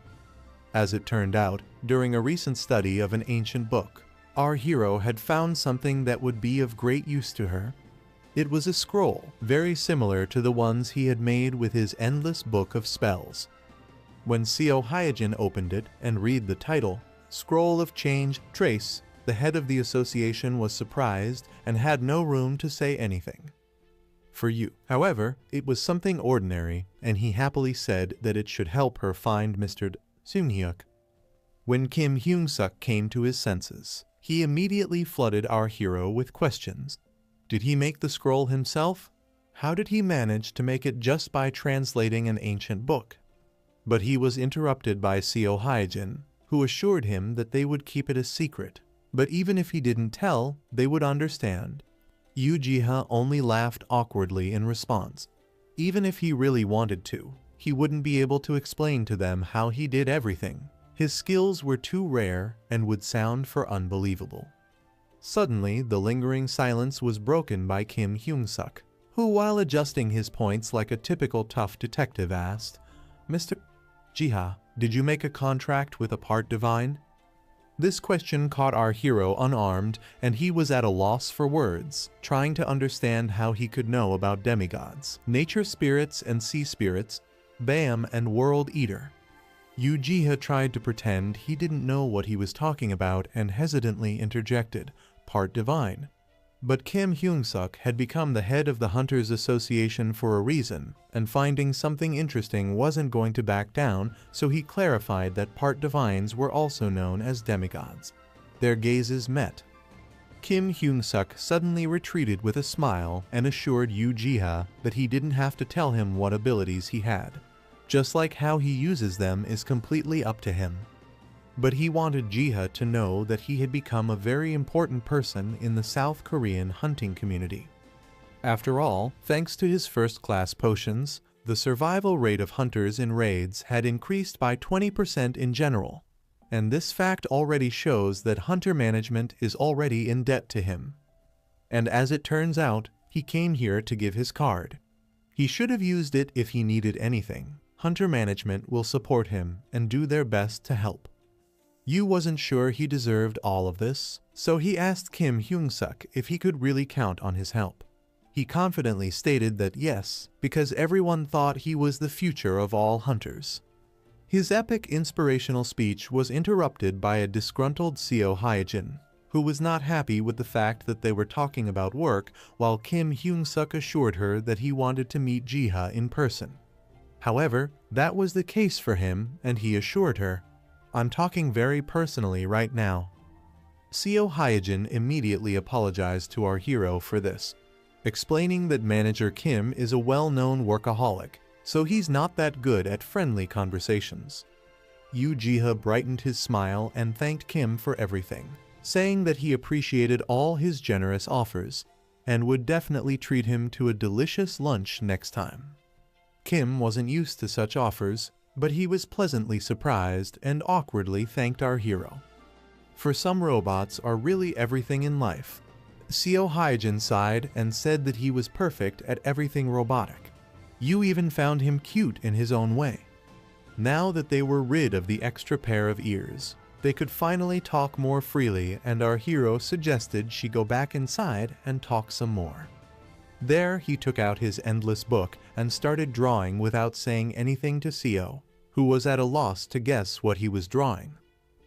As it turned out, during a recent study of an ancient book, our hero had found something that would be of great use to her. It was a scroll, very similar to the ones he had made with his endless book of spells. When Seo Hyejin opened it and read the title, Scroll of Change Trace, the head of the association was surprised and had no room to say anything. For you, however, it was something ordinary, and he happily said that it should help her find Mr. Seung-hyuk. When Kim Hyung-suk came to his senses, he immediately flooded our hero with questions. Did he make the scroll himself? How did he manage to make it just by translating an ancient book? But he was interrupted by Seo Hyejin, who assured him that they would keep it a secret. But even if he didn't tell, they would understand. Ujiha only laughed awkwardly in response. Even if he really wanted to, he wouldn't be able to explain to them how he did everything. His skills were too rare and would sound for unbelievable. Suddenly, the lingering silence was broken by Kim Hyung-suk, who, while adjusting his points like a typical tough detective, asked, "Mr. Jiha, did you make a contract with a part divine?" This question caught our hero unarmed, and he was at a loss for words, trying to understand how he could know about demigods, nature spirits and sea spirits, Bam and World Eater. Ujiha tried to pretend he didn't know what he was talking about and hesitantly interjected, "Part divine." But Kim Hyung-suk had become the head of the Hunters Association for a reason, and finding something interesting wasn't going to back down, so he clarified that part divines were also known as demigods. Their gazes met. Kim Hyung-suk suddenly retreated with a smile and assured Ujiha that he didn't have to tell him what abilities he had. Just like how he uses them is completely up to him. But he wanted Jiha to know that he had become a very important person in the South Korean hunting community. After all, thanks to his first-class potions, the survival rate of hunters in raids had increased by 20% in general, and this fact already shows that hunter management is already in debt to him. And as it turns out, he came here to give his card. He should have used it if he needed anything. Hunter management will support him and do their best to help. Yu wasn't sure he deserved all of this, so he asked Kim Hyung-suk if he could really count on his help. He confidently stated that yes, because everyone thought he was the future of all hunters. His epic inspirational speech was interrupted by a disgruntled Seo Hyejin, who was not happy with the fact that they were talking about work while Kim Hyung-suk assured her that he wanted to meet Jiha in person. However, that was the case for him, and he assured her, "I'm talking very personally right now." Seo Hyejin immediately apologized to our hero for this, explaining that Manager Kim is a well-known workaholic, so he's not that good at friendly conversations. Ujiha brightened his smile and thanked Kim for everything, saying that he appreciated all his generous offers and would definitely treat him to a delicious lunch next time. Kim wasn't used to such offers, but he was pleasantly surprised and awkwardly thanked our hero. For some robots are really everything in life. Seo Hyejin sighed and said that he was perfect at everything robotic. You even found him cute in his own way. Now that they were rid of the extra pair of ears, they could finally talk more freely, and our hero suggested she go back inside and talk some more. There he took out his endless book and started drawing without saying anything to Seo, who was at a loss to guess what he was drawing.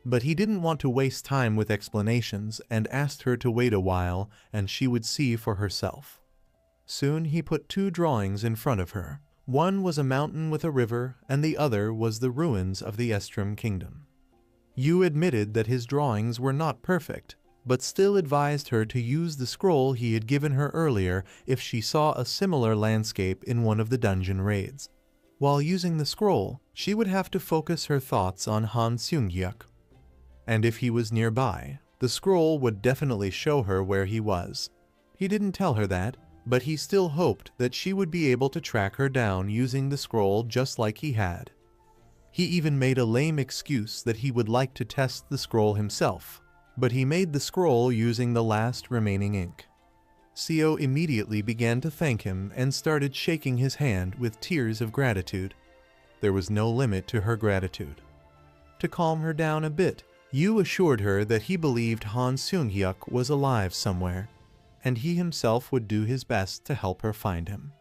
But he didn't want to waste time with explanations and asked her to wait a while and she would see for herself. Soon he put two drawings in front of her. One was a mountain with a river and the other was the ruins of the Estrom kingdom. Yu admitted that his drawings were not perfect, but still advised her to use the scroll he had given her earlier if she saw a similar landscape in one of the dungeon raids. While using the scroll, she would have to focus her thoughts on Han Seung-hyuk. And if he was nearby, the scroll would definitely show her where he was. He didn't tell her that, but he still hoped that she would be able to track her down using the scroll just like he had. He even made a lame excuse that he would like to test the scroll himself, but he made the scroll using the last remaining ink. Seo immediately began to thank him and started shaking his hand with tears of gratitude. There was no limit to her gratitude. To calm her down a bit, Yu assured her that he believed Han Seung-hyuk was alive somewhere, and he himself would do his best to help her find him.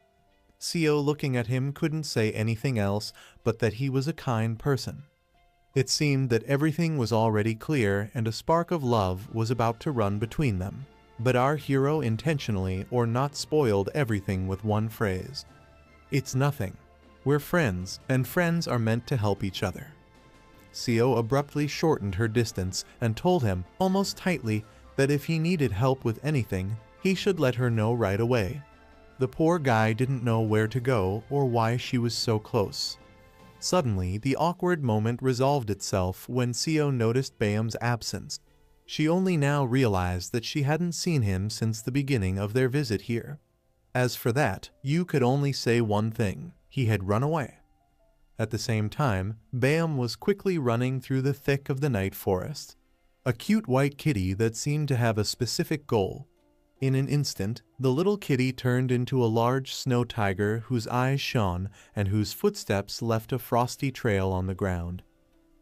Seo, looking at him, couldn't say anything else but that he was a kind person. It seemed that everything was already clear and a spark of love was about to run between them. But our hero intentionally or not spoiled everything with one phrase. "It's nothing. We're friends, and friends are meant to help each other." Seo abruptly shortened her distance and told him, almost tightly, that if he needed help with anything, he should let her know right away. The poor guy didn't know where to go or why she was so close. Suddenly, the awkward moment resolved itself when Seo noticed Baeum's absence. She only now realized that she hadn't seen him since the beginning of their visit here. As for that, Yu could only say one thing: he had run away. At the same time, Baeum was quickly running through the thick of the night forest. A cute white kitty that seemed to have a specific goal. In an instant, the little kitty turned into a large snow tiger whose eyes shone and whose footsteps left a frosty trail on the ground.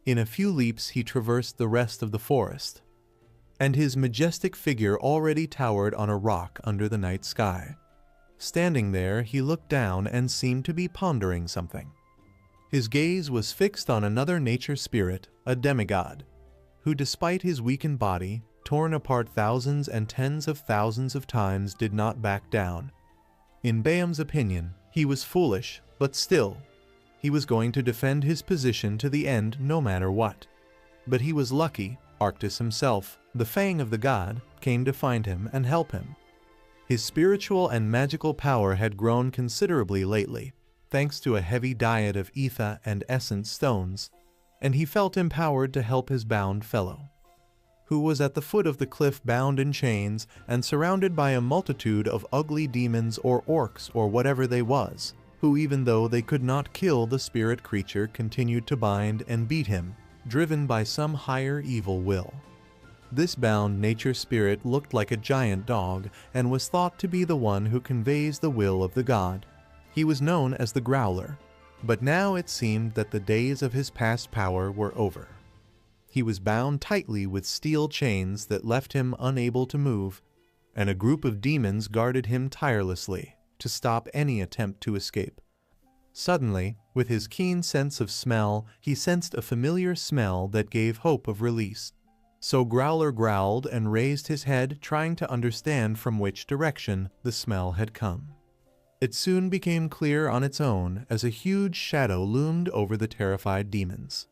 In a few leaps he traversed the rest of the forest, and his majestic figure already towered on a rock under the night sky. Standing there, he looked down and seemed to be pondering something. His gaze was fixed on another nature spirit, a demigod, who despite his weakened body, torn apart thousands and tens of thousands of times, did not back down. In Baeum's opinion, he was foolish, but still, he was going to defend his position to the end no matter what. But he was lucky. Arctis himself, the Fang of the god, came to find him and help him. His spiritual and magical power had grown considerably lately, thanks to a heavy diet of ether and essence stones, and he felt empowered to help his bound fellow, who was at the foot of the cliff bound in chains and surrounded by a multitude of ugly demons or orcs or whatever they was, who even though they could not kill the spirit creature continued to bind and beat him, driven by some higher evil will. This bound nature spirit looked like a giant dog and was thought to be the one who conveys the will of the god. He was known as the Growler, but now it seemed that the days of his past power were over. He was bound tightly with steel chains that left him unable to move, and a group of demons guarded him tirelessly to stop any attempt to escape. Suddenly, with his keen sense of smell, he sensed a familiar smell that gave hope of release. So Growler growled and raised his head, trying to understand from which direction the smell had come. It soon became clear on its own as a huge shadow loomed over the terrified demons.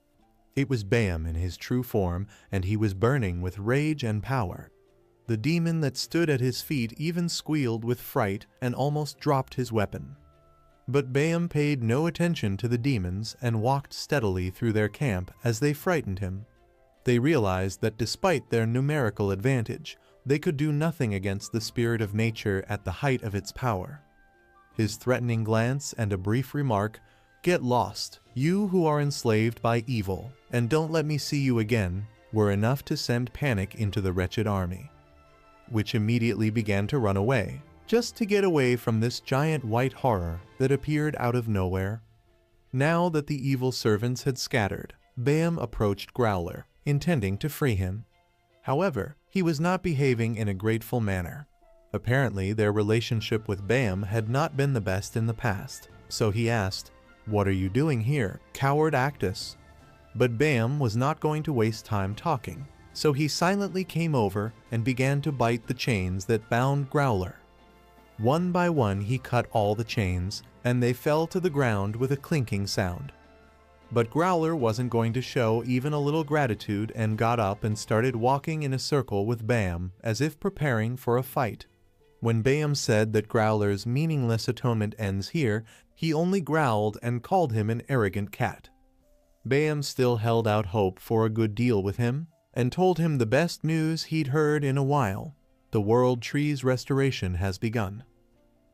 It was Baeum in his true form, and he was burning with rage and power. The demon that stood at his feet even squealed with fright and almost dropped his weapon. But Baeum paid no attention to the demons and walked steadily through their camp as they frightened him. They realized that despite their numerical advantage, they could do nothing against the spirit of nature at the height of its power. His threatening glance and a brief remark, "Get lost, you who are enslaved by evil, and don't let me see you again," were enough to send panic into the wretched army, which immediately began to run away, just to get away from this giant white horror that appeared out of nowhere. Now that the evil servants had scattered, Baeum approached Growler, intending to free him. However, he was not behaving in a grateful manner. Apparently, their relationship with Baeum had not been the best in the past, so he asked, "What are you doing here, coward Actus?" But Bam was not going to waste time talking, so he silently came over and began to bite the chains that bound Growler. One by one he cut all the chains, and they fell to the ground with a clinking sound. But Growler wasn't going to show even a little gratitude and got up and started walking in a circle with Bam as if preparing for a fight. When Bam said that Growler's meaningless atonement ends here, he only growled and called him an arrogant cat. Bam still held out hope for a good deal with him and told him the best news he'd heard in a while: the World Tree's restoration has begun.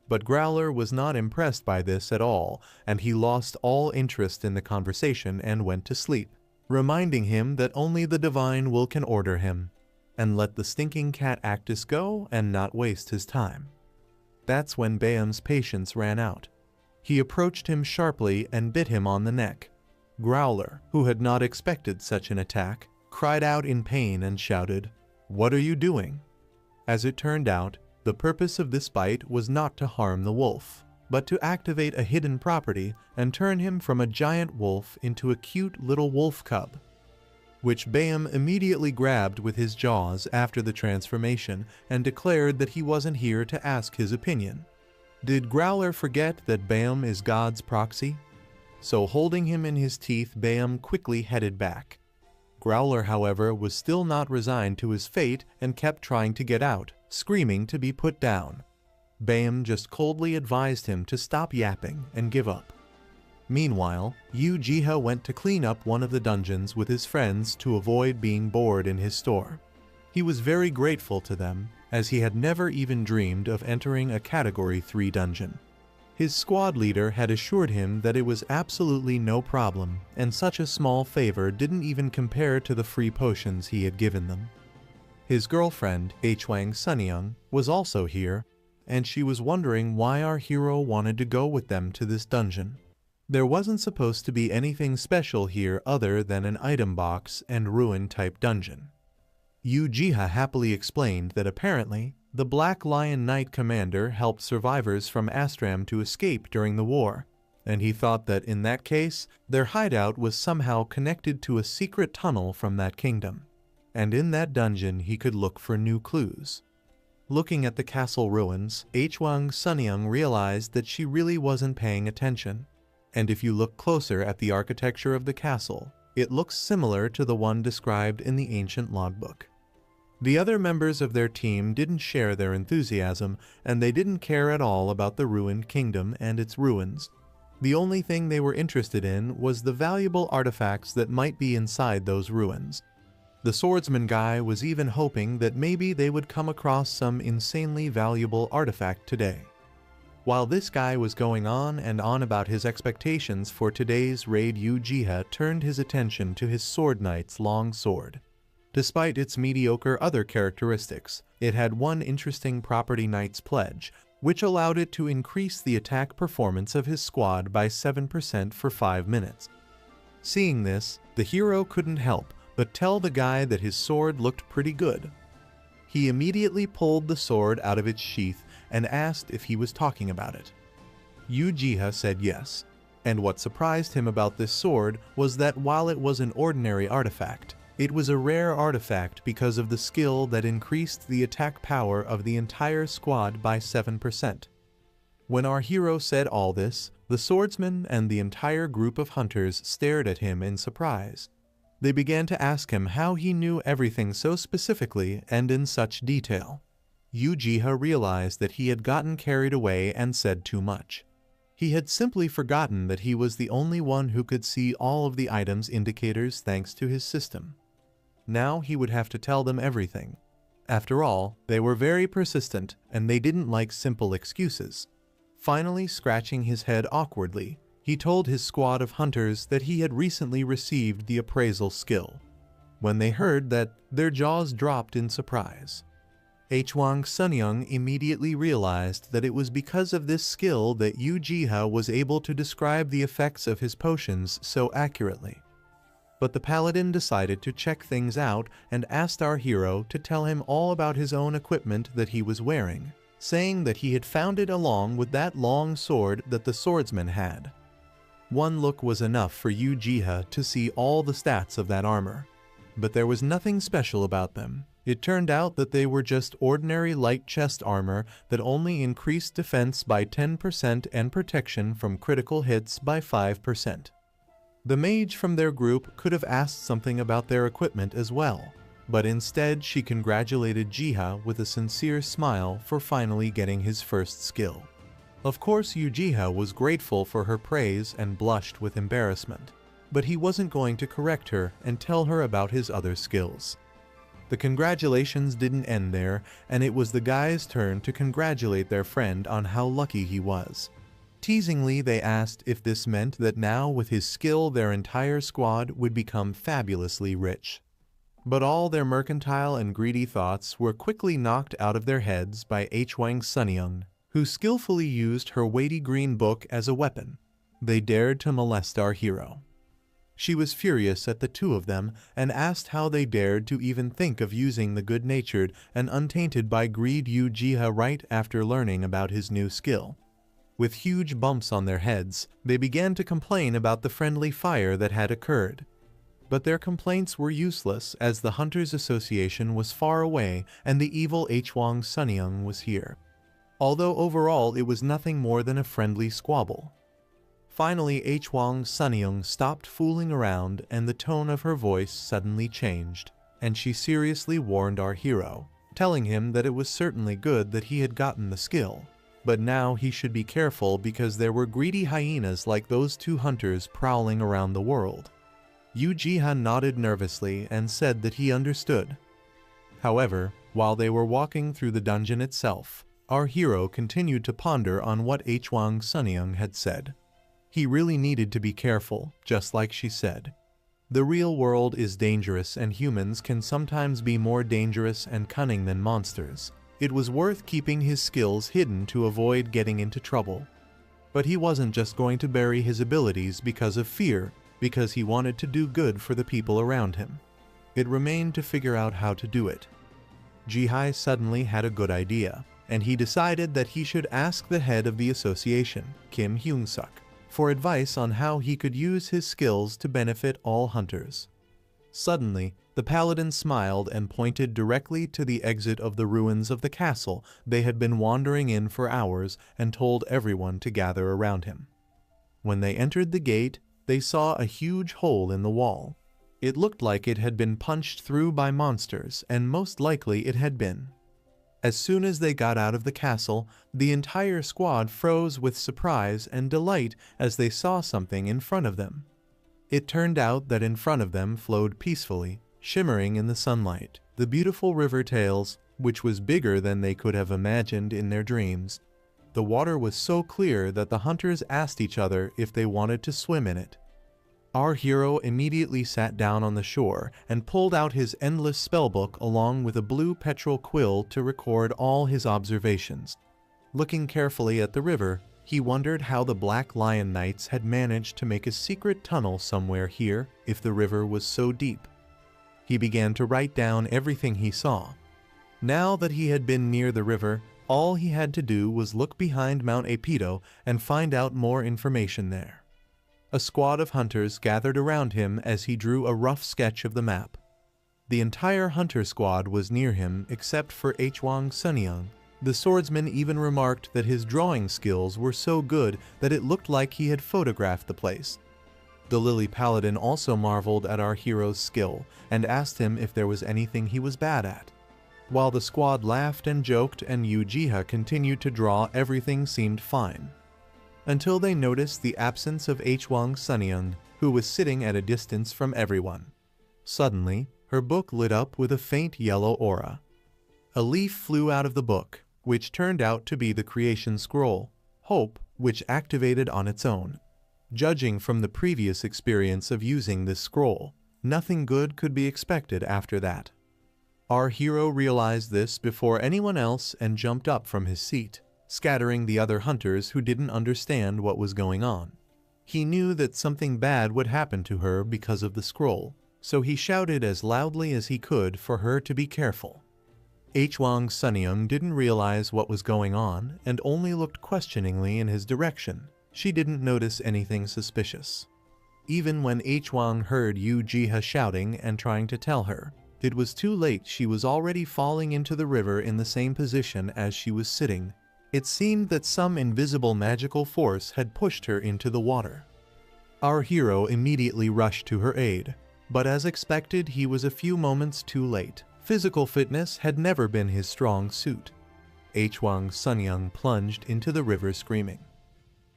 But Growler was not impressed by this at all, and he lost all interest in the conversation and went to sleep, reminding him that only the divine will can order him, and let the stinking cat Actus go and not waste his time. That's when Bam's patience ran out. He approached him sharply and bit him on the neck. Growler, who had not expected such an attack, cried out in pain and shouted, "What are you doing?" As it turned out, the purpose of this bite was not to harm the wolf, but to activate a hidden property and turn him from a giant wolf into a cute little wolf cub, which Bam immediately grabbed with his jaws after the transformation and declared that he wasn't here to ask his opinion. Did Growler forget that Bam is God's proxy? So holding him in his teeth, Bam quickly headed back. Growler, however, was still not resigned to his fate and kept trying to get out, screaming to be put down. Bam just coldly advised him to stop yapping and give up. Meanwhile, Uchiha went to clean up one of the dungeons with his friends to avoid being bored in his store. He was very grateful to them, as he had never even dreamed of entering a Category 3 dungeon. His squad leader had assured him that it was absolutely no problem, and such a small favor didn't even compare to the free potions he had given them. His girlfriend, Awakens, was also here, and she was wondering why our hero wanted to go with them to this dungeon. There wasn't supposed to be anything special here other than an item box and ruin-type dungeon. Uchiha happily explained that apparently, the Black Lion Knight commander helped survivors from Astram to escape during the war, and he thought that in that case, their hideout was somehow connected to a secret tunnel from that kingdom, and in that dungeon he could look for new clues. Looking at the castle ruins, Awakens realized that she really wasn't paying attention, and if you look closer at the architecture of the castle, it looks similar to the one described in the ancient logbook. The other members of their team didn't share their enthusiasm, and they didn't care at all about the ruined kingdom and its ruins. The only thing they were interested in was the valuable artifacts that might be inside those ruins. The swordsman guy was even hoping that maybe they would come across some insanely valuable artifact today. While this guy was going on and on about his expectations for today's raid, Uchiha turned his attention to his sword knight's long sword. Despite its mediocre other characteristics, it had one interesting property: Knight's Pledge, which allowed it to increase the attack performance of his squad by 7% for 5 minutes. Seeing this, the hero couldn't help but tell the guy that his sword looked pretty good. He immediately pulled the sword out of its sheath and asked if he was talking about it. Uchiha said yes, and what surprised him about this sword was that while it was an ordinary artifact, it was a rare artifact because of the skill that increased the attack power of the entire squad by 7%. When our hero said all this, the swordsman and the entire group of hunters stared at him in surprise. They began to ask him how he knew everything so specifically and in such detail. Uchiha realized that he had gotten carried away and said too much. He had simply forgotten that he was the only one who could see all of the item's indicators thanks to his system. Now he would have to tell them everything. After all, they were very persistent and they didn't like simple excuses. Finally, scratching his head awkwardly, he told his squad of hunters that he had recently received the appraisal skill. When they heard that, their jaws dropped in surprise. Awakens immediately realized that it was because of this skill that Uchiha was able to describe the effects of his potions so accurately. But the paladin decided to check things out and asked our hero to tell him all about his own equipment that he was wearing, saying that he had found it along with that long sword that the swordsman had. One look was enough for Uchiha to see all the stats of that armor. But there was nothing special about them. It turned out that they were just ordinary light chest armor that only increased defense by 10% and protection from critical hits by 5%. The mage from their group could have asked something about their equipment as well, but instead she congratulated Uchiha with a sincere smile for finally getting his first skill. Of course, Uchiha was grateful for her praise and blushed with embarrassment, but he wasn't going to correct her and tell her about his other skills. The congratulations didn't end there, and it was the guys' turn to congratulate their friend on how lucky he was. Teasingly, they asked if this meant that now with his skill their entire squad would become fabulously rich. But all their mercantile and greedy thoughts were quickly knocked out of their heads by Awakens, who skillfully used her weighty green book as a weapon. They dared to molest our hero. She was furious at the two of them and asked how they dared to even think of using the good-natured and untainted by greed Uchiha right after learning about his new skill. With huge bumps on their heads, they began to complain about the friendly fire that had occurred. But their complaints were useless as the Hunters Association was far away and the evil Awakens was here. Although overall it was nothing more than a friendly squabble. Finally, Awakens stopped fooling around and the tone of her voice suddenly changed, and she seriously warned our hero, telling him that it was certainly good that he had gotten the skill, but now he should be careful because there were greedy hyenas like those two hunters prowling around the world. Uchiha nodded nervously and said that he understood. However, while they were walking through the dungeon itself, our hero continued to ponder on what Awakens had said. He really needed to be careful, just like she said. The real world is dangerous and humans can sometimes be more dangerous and cunning than monsters. It was worth keeping his skills hidden to avoid getting into trouble. But he wasn't just going to bury his abilities because of fear, because he wanted to do good for the people around him. It remained to figure out how to do it. Jihai suddenly had a good idea, and he decided that he should ask the head of the association, Kim Hyung-suk, for advice on how he could use his skills to benefit all hunters. Suddenly, the paladin smiled and pointed directly to the exit of the ruins of the castle they had been wandering in for hours and told everyone to gather around him. When they entered the gate, they saw a huge hole in the wall. It looked like it had been punched through by monsters, and most likely it had been. As soon as they got out of the castle, the entire squad froze with surprise and delight as they saw something in front of them. It turned out that in front of them flowed peacefully, shimmering in the sunlight, the beautiful river Tales, which was bigger than they could have imagined in their dreams. The water was so clear that the hunters asked each other if they wanted to swim in it. Our hero immediately sat down on the shore and pulled out his endless spellbook along with a blue petrol quill to record all his observations. Looking carefully at the river, he wondered how the Black Lion Knights had managed to make a secret tunnel somewhere here if the river was so deep. He began to write down everything he saw. Now that he had been near the river, all he had to do was look behind Mount Apido and find out more information there. A squad of hunters gathered around him as he drew a rough sketch of the map. The entire hunter squad was near him except for Awakens. The swordsman even remarked that his drawing skills were so good that it looked like he had photographed the place. The Lily Paladin also marveled at our hero's skill and asked him if there was anything he was bad at. While the squad laughed and joked and Uchiha continued to draw, everything seemed fine. Until they noticed the absence of Awakens, who was sitting at a distance from everyone. Suddenly, her book lit up with a faint yellow aura. A leaf flew out of the book, which turned out to be the creation scroll, Hope, which activated on its own. Judging from the previous experience of using this scroll, nothing good could be expected after that. Our hero realized this before anyone else and jumped up from his seat, scattering the other hunters who didn't understand what was going on. He knew that something bad would happen to her because of the scroll, so he shouted as loudly as he could for her to be careful. Awakens didn't realize what was going on and only looked questioningly in his direction, She didn't notice anything suspicious. Even when Hwang heard Yu Jiha shouting and trying to tell her, it was too late. She was already falling into the river in the same position as she was sitting. It seemed that some invisible magical force had pushed her into the water. Our hero immediately rushed to her aid, but as expected, he was a few moments too late. Physical fitness had never been his strong suit. Hwang Sunyoung plunged into the river screaming.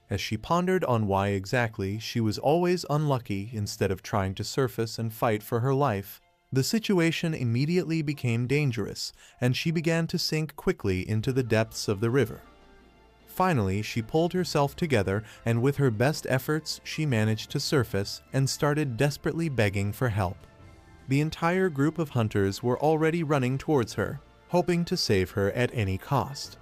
As she pondered on why exactly she was always unlucky instead of trying to surface and fight for her life, the situation immediately became dangerous, and she began to sink quickly into the depths of the river. Finally, she pulled herself together, and with her best efforts, she managed to surface and started desperately begging for help. The entire group of hunters were already running towards her, hoping to save her at any cost.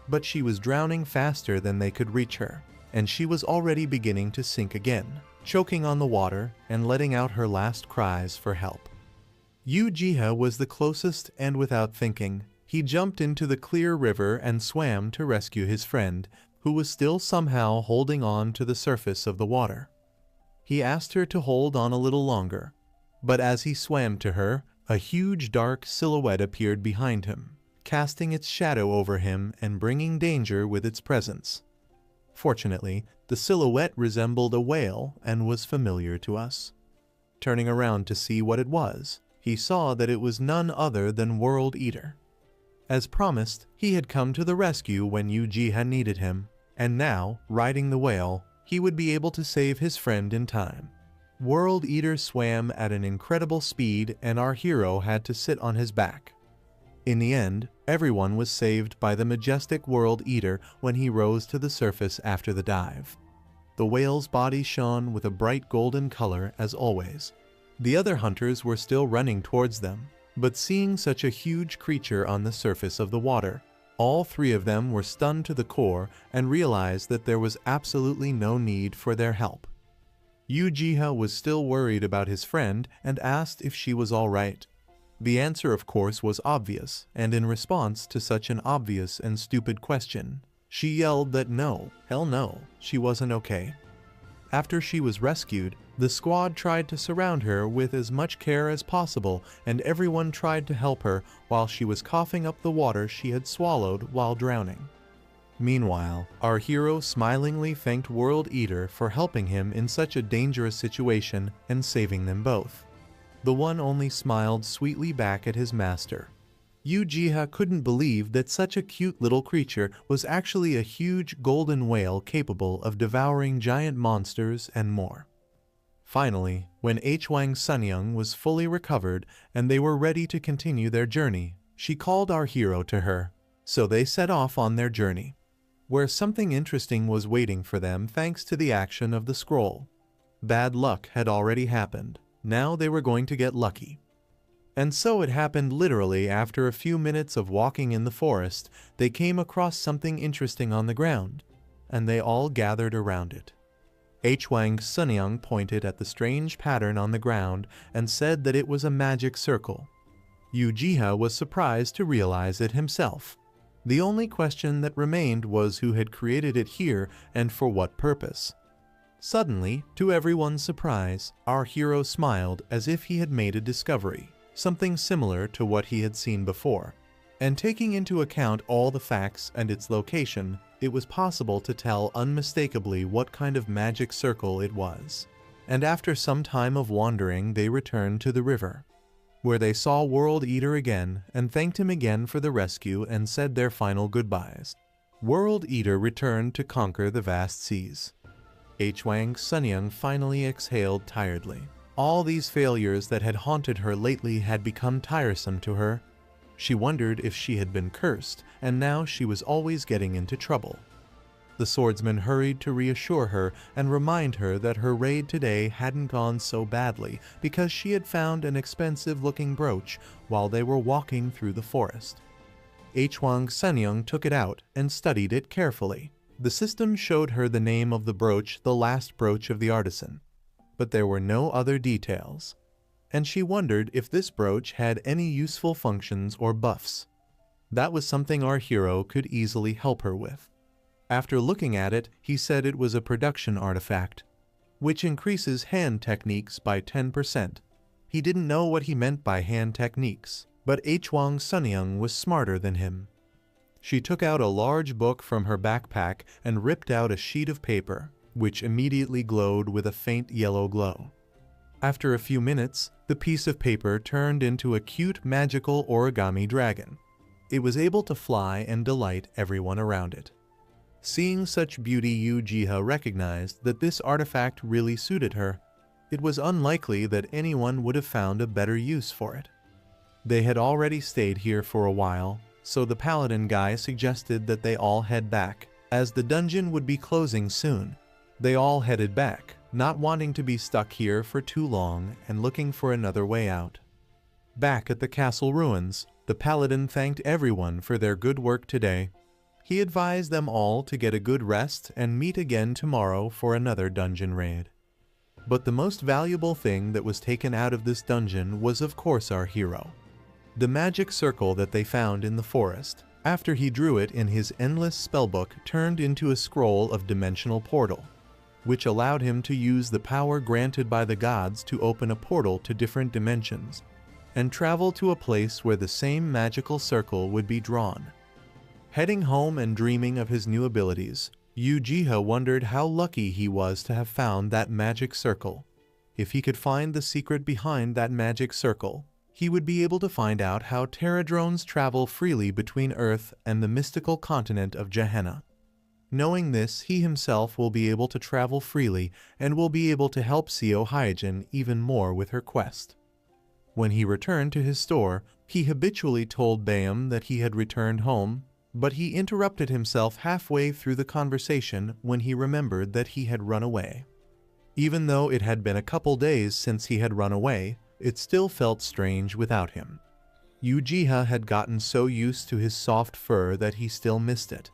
But she was drowning faster than they could reach her, and she was already beginning to sink again, choking on the water and letting out her last cries for help. Yu Jiha was the closest, and without thinking, he jumped into the clear river and swam to rescue his friend, who was still somehow holding on to the surface of the water. He asked her to hold on a little longer, but as he swam to her, a huge dark silhouette appeared behind him, casting its shadow over him and bringing danger with its presence. Fortunately, the silhouette resembled a whale and was familiar to us. Turning around to see what it was, he saw that it was none other than World Eater. As promised, he had come to the rescue when Yu Jiha needed him, and now, riding the whale, he would be able to save his friend in time. World Eater swam at an incredible speed, and our hero had to sit on his back. In the end, everyone was saved by the majestic World Eater when he rose to the surface after the dive. The whale's body shone with a bright golden color as always. The other hunters were still running towards them, but seeing such a huge creature on the surface of the water, all three of them were stunned to the core and realized that there was absolutely no need for their help. Yu Jiha was still worried about his friend and asked if she was all right. The answer, of course, was obvious, and in response to such an obvious and stupid question, she yelled that no, hell no, she wasn't okay. After she was rescued, the squad tried to surround her with as much care as possible, and everyone tried to help her while she was coughing up the water she had swallowed while drowning. Meanwhile, our hero smilingly thanked World Eater for helping him in such a dangerous situation and saving them both. The one only smiled sweetly back at his master. Yu Jiha couldn't believe that such a cute little creature was actually a huge golden whale capable of devouring giant monsters and more. Finally, when Hwang Sunyoung was fully recovered and they were ready to continue their journey, she called our hero to her. So they set off on their journey, where something interesting was waiting for them thanks to the action of the scroll. Bad luck had already happened. Now they were going to get lucky. And so it happened literally. After a few minutes of walking in the forest, they came across something interesting on the ground, and they all gathered around it. Hwang Sunyoung pointed at the strange pattern on the ground and said that it was a magic circle. Yu Jiha was surprised to realize it himself. The only question that remained was who had created it here and for what purpose. Suddenly, to everyone's surprise, our hero smiled as if he had made a discovery, something similar to what he had seen before. And taking into account all the facts and its location, it was possible to tell unmistakably what kind of magic circle it was. And after some time of wandering, they returned to the river, where they saw World Eater again and thanked him again for the rescue and said their final goodbyes. World Eater returned to conquer the vast seas. Hwang Sunyoung finally exhaled tiredly. All these failures that had haunted her lately had become tiresome to her. She wondered if she had been cursed, and now she was always getting into trouble. The swordsman hurried to reassure her and remind her that her raid today hadn't gone so badly because she had found an expensive-looking brooch while they were walking through the forest. Hwang Sunyoung took it out and studied it carefully. The system showed her the name of the brooch, the last brooch of the artisan, but there were no other details, and she wondered if this brooch had any useful functions or buffs. That was something our hero could easily help her with. After looking at it, he said it was a production artifact, which increases hand techniques by 10%. He didn't know what he meant by hand techniques, but Hwang Sunyoung was smarter than him. She took out a large book from her backpack and ripped out a sheet of paper, which immediately glowed with a faint yellow glow. After a few minutes, the piece of paper turned into a cute magical origami dragon. It was able to fly and delight everyone around it. Seeing such beauty, Ujiha recognized that this artifact really suited her. It was unlikely that anyone would have found a better use for it. They had already stayed here for a while, so the paladin guy suggested that they all head back, as the dungeon would be closing soon. They all headed back, not wanting to be stuck here for too long and looking for another way out. Back at the castle ruins, the paladin thanked everyone for their good work today. He advised them all to get a good rest and meet again tomorrow for another dungeon raid. But the most valuable thing that was taken out of this dungeon was of course our hero. The magic circle that they found in the forest, after he drew it in his endless spellbook, turned into a scroll of dimensional portal, which allowed him to use the power granted by the gods to open a portal to different dimensions and travel to a place where the same magical circle would be drawn. Heading home and dreaming of his new abilities, Ujiha wondered how lucky he was to have found that magic circle. If he could find the secret behind that magic circle, he would be able to find out how Terradrones travel freely between Earth and the mystical continent of Gehenna. Knowing this, he himself will be able to travel freely and will be able to help Seo Hyojin even more with her quest. When he returned to his store, he habitually told Bayam that he had returned home, but he interrupted himself halfway through the conversation when he remembered that he had run away. Even though it had been a couple days since he had run away, it still felt strange without him. Ujiha had gotten so used to his soft fur that he still missed it.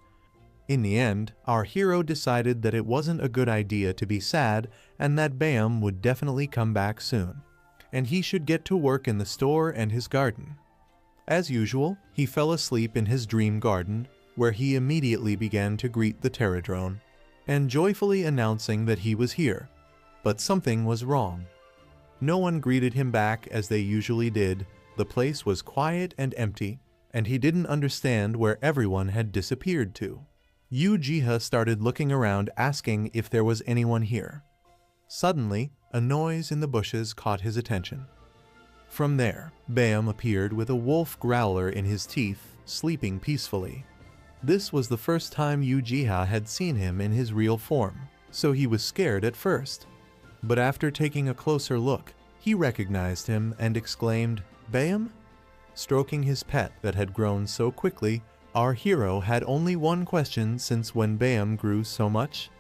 In the end, our hero decided that it wasn't a good idea to be sad and that Bayam would definitely come back soon, and he should get to work in the store and his garden. As usual, he fell asleep in his dream garden, where he immediately began to greet the Terradrone, and joyfully announcing that he was here. But something was wrong. No one greeted him back as they usually did. The place was quiet and empty, and he didn't understand where everyone had disappeared to. Ujiha started looking around, asking if there was anyone here. Suddenly, a noise in the bushes caught his attention. From there, Bayam appeared with a wolf growler in his teeth, sleeping peacefully. This was the first time Ujiha had seen him in his real form, so he was scared at first. But after taking a closer look, he recognized him and exclaimed, "Bayam?" Stroking his pet that had grown so quickly, our hero had only one question since when Bayam grew so much.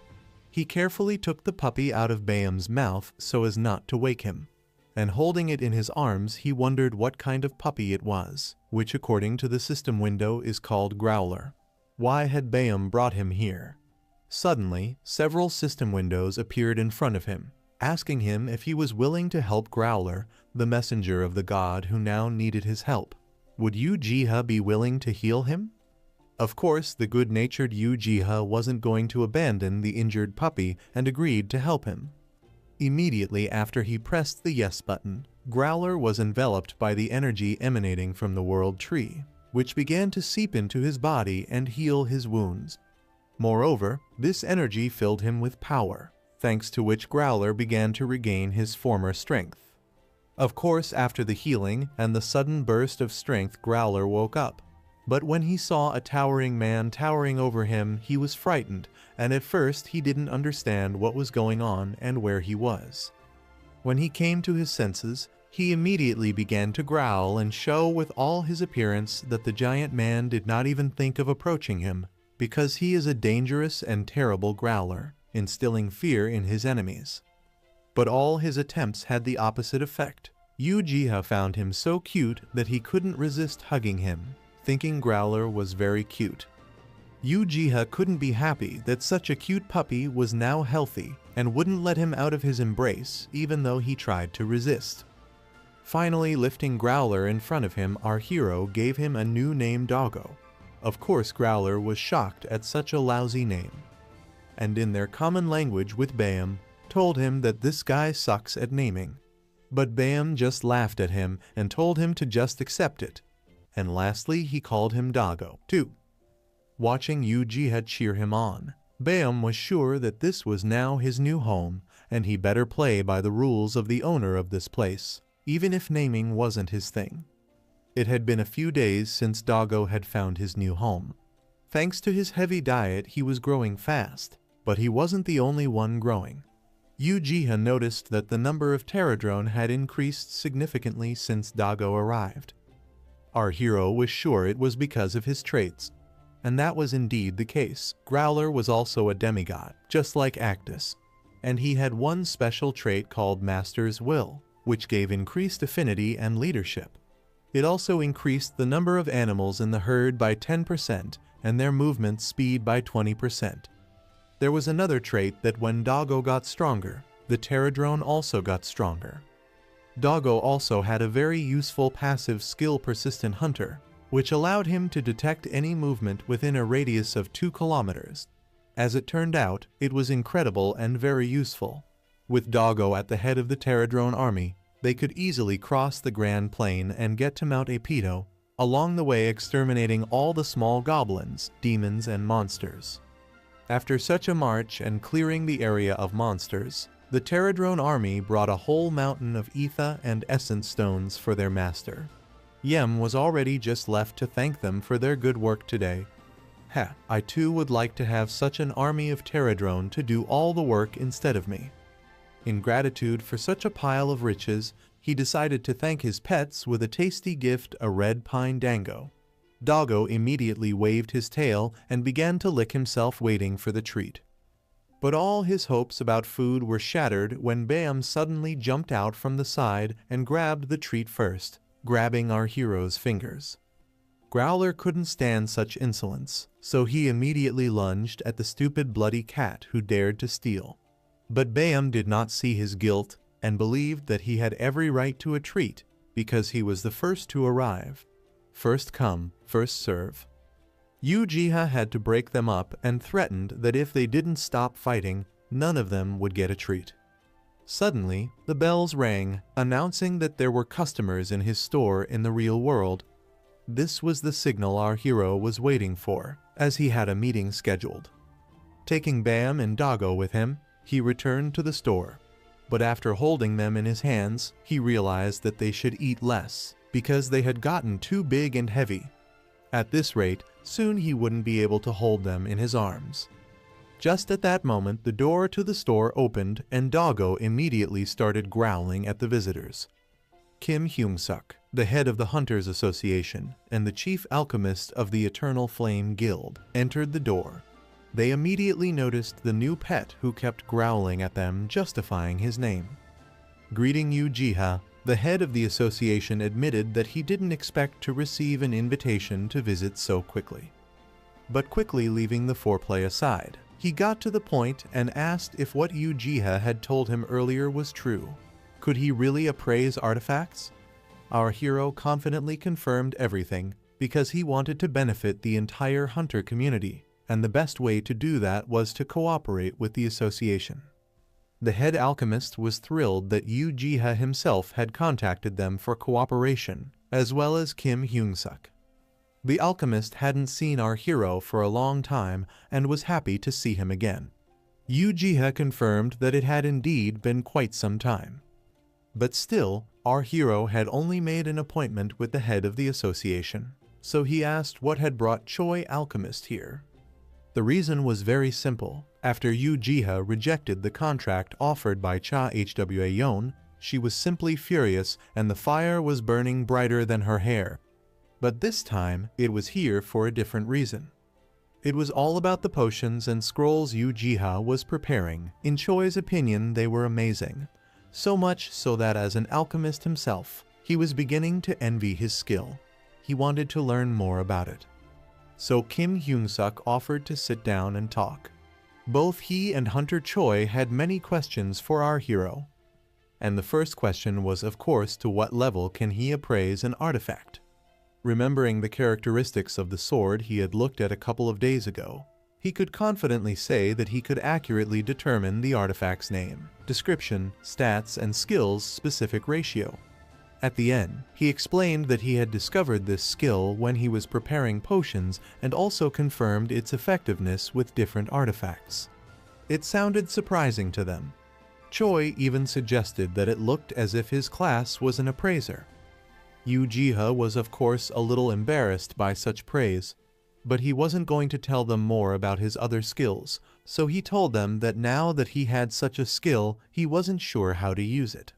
He carefully took the puppy out of Bayam's mouth so as not to wake him, and holding it in his arms he wondered what kind of puppy it was, which according to the system window is called Growler. Why had Bayam brought him here? Suddenly, several system windows appeared in front of him, asking him if he was willing to help Growler, the messenger of the god who now needed his help. Would Ujiha be willing to heal him? Of course, the good-natured Ujiha wasn't going to abandon the injured puppy and agreed to help him. Immediately after he pressed the yes button, Growler was enveloped by the energy emanating from the world tree, which began to seep into his body and heal his wounds. Moreover, this energy filled him with power, thanks to which Growler began to regain his former strength. Of course, after the healing and the sudden burst of strength, Growler woke up. But when he saw a towering man towering over him, he was frightened, and at first he didn't understand what was going on and where he was. When he came to his senses, he immediately began to growl and show with all his appearance that the giant man did not even think of approaching him, because he is a dangerous and terrible growler, instilling fear in his enemies. But all his attempts had the opposite effect. Ujiha found him so cute that he couldn't resist hugging him, thinking Growler was very cute. Ujiha couldn't be happy that such a cute puppy was now healthy and wouldn't let him out of his embrace even though he tried to resist. Finally, lifting Growler in front of him, our hero gave him a new name, Doggo. Of course Growler was shocked at such a lousy name, and in their common language with Bayam, told him that this guy sucks at naming. But Bayam just laughed at him and told him to just accept it. And lastly, he called him Doggo, too. Watching Uchiha cheer him on, Bayam was sure that this was now his new home, and he better play by the rules of the owner of this place, even if naming wasn't his thing. It had been a few days since Doggo had found his new home. Thanks to his heavy diet, he was growing fast, but he wasn't the only one growing. Uchiha noticed that the number of Pterodrone had increased significantly since Doggo arrived. Our hero was sure it was because of his traits, and that was indeed the case. Growler was also a demigod, just like Actus, and he had one special trait called Master's Will, which gave increased affinity and leadership. It also increased the number of animals in the herd by 10% and their movement speed by 20%. There was another trait that when Doggo got stronger, the Pterodrone also got stronger. Doggo also had a very useful passive skill Persistent Hunter, which allowed him to detect any movement within a radius of 2 kilometers. As it turned out, it was incredible and very useful. With Doggo at the head of the Pterodrone army, they could easily cross the Grand Plain and get to Mount Apido, along the way exterminating all the small goblins, demons, and monsters. After such a march and clearing the area of monsters, the Pterodrone army brought a whole mountain of ether and essence stones for their master. Yem was already just left to thank them for their good work today. I too would like to have such an army of Pterodrone to do all the work instead of me. In gratitude for such a pile of riches, he decided to thank his pets with a tasty gift, a red pine dango. Doggo immediately waved his tail and began to lick himself waiting for the treat. But all his hopes about food were shattered when Bayam suddenly jumped out from the side and grabbed the treat first, grabbing our hero's fingers. Growler couldn't stand such insolence, so he immediately lunged at the stupid bloody cat who dared to steal. But Bayam did not see his guilt and believed that he had every right to a treat because he was the first to arrive. First come, first serve. Uchiha had to break them up and threatened that if they didn't stop fighting, none of them would get a treat. Suddenly, the bells rang, announcing that there were customers in his store in the real world. This was the signal our hero was waiting for, as he had a meeting scheduled. Taking Bayam and Doggo with him, he returned to the store. But after holding them in his hands, he realized that they should eat less, because they had gotten too big and heavy. At this rate, soon he wouldn't be able to hold them in his arms. Just at that moment, the door to the store opened and Doggo immediately started growling at the visitors. Kim Hyung-suk, the head of the Hunters Association and the chief alchemist of the Eternal Flame Guild, entered the door. They immediately noticed the new pet who kept growling at them, justifying his name. Greeting Uchiha, the head of the association admitted that he didn't expect to receive an invitation to visit so quickly. But quickly leaving the foreplay aside, he got to the point and asked if what Uchiha had told him earlier was true. Could he really appraise artifacts? Our hero confidently confirmed everything because he wanted to benefit the entire hunter community, and the best way to do that was to cooperate with the association. The head alchemist was thrilled that Uchiha himself had contacted them for cooperation, as well as Kim Hyung-suk. The alchemist hadn't seen our hero for a long time and was happy to see him again. Uchiha confirmed that it had indeed been quite some time. But still, our hero had only made an appointment with the head of the association, so he asked what had brought Choi Alchemist here. The reason was very simple. After Uchiha rejected the contract offered by Cha Hwa Yon, she was simply furious and the fire was burning brighter than her hair. But this time, it was here for a different reason. It was all about the potions and scrolls Uchiha was preparing. In Choi's opinion, they were amazing. So much so that as an alchemist himself, he was beginning to envy his skill. He wanted to learn more about it. So Kim Hyung-suk offered to sit down and talk. Both he and Hunter Choi had many questions for our hero. And the first question was, of course, to what level can he appraise an artifact? Remembering the characteristics of the sword he had looked at a couple of days ago, he could confidently say that he could accurately determine the artifact's name, description, stats, and skills specific ratio. At the end, he explained that he had discovered this skill when he was preparing potions and also confirmed its effectiveness with different artifacts. It sounded surprising to them. Choi even suggested that it looked as if his class was an appraiser. Uchiha was of course a little embarrassed by such praise, but he wasn't going to tell them more about his other skills, so he told them that now that he had such a skill, he wasn't sure how to use it.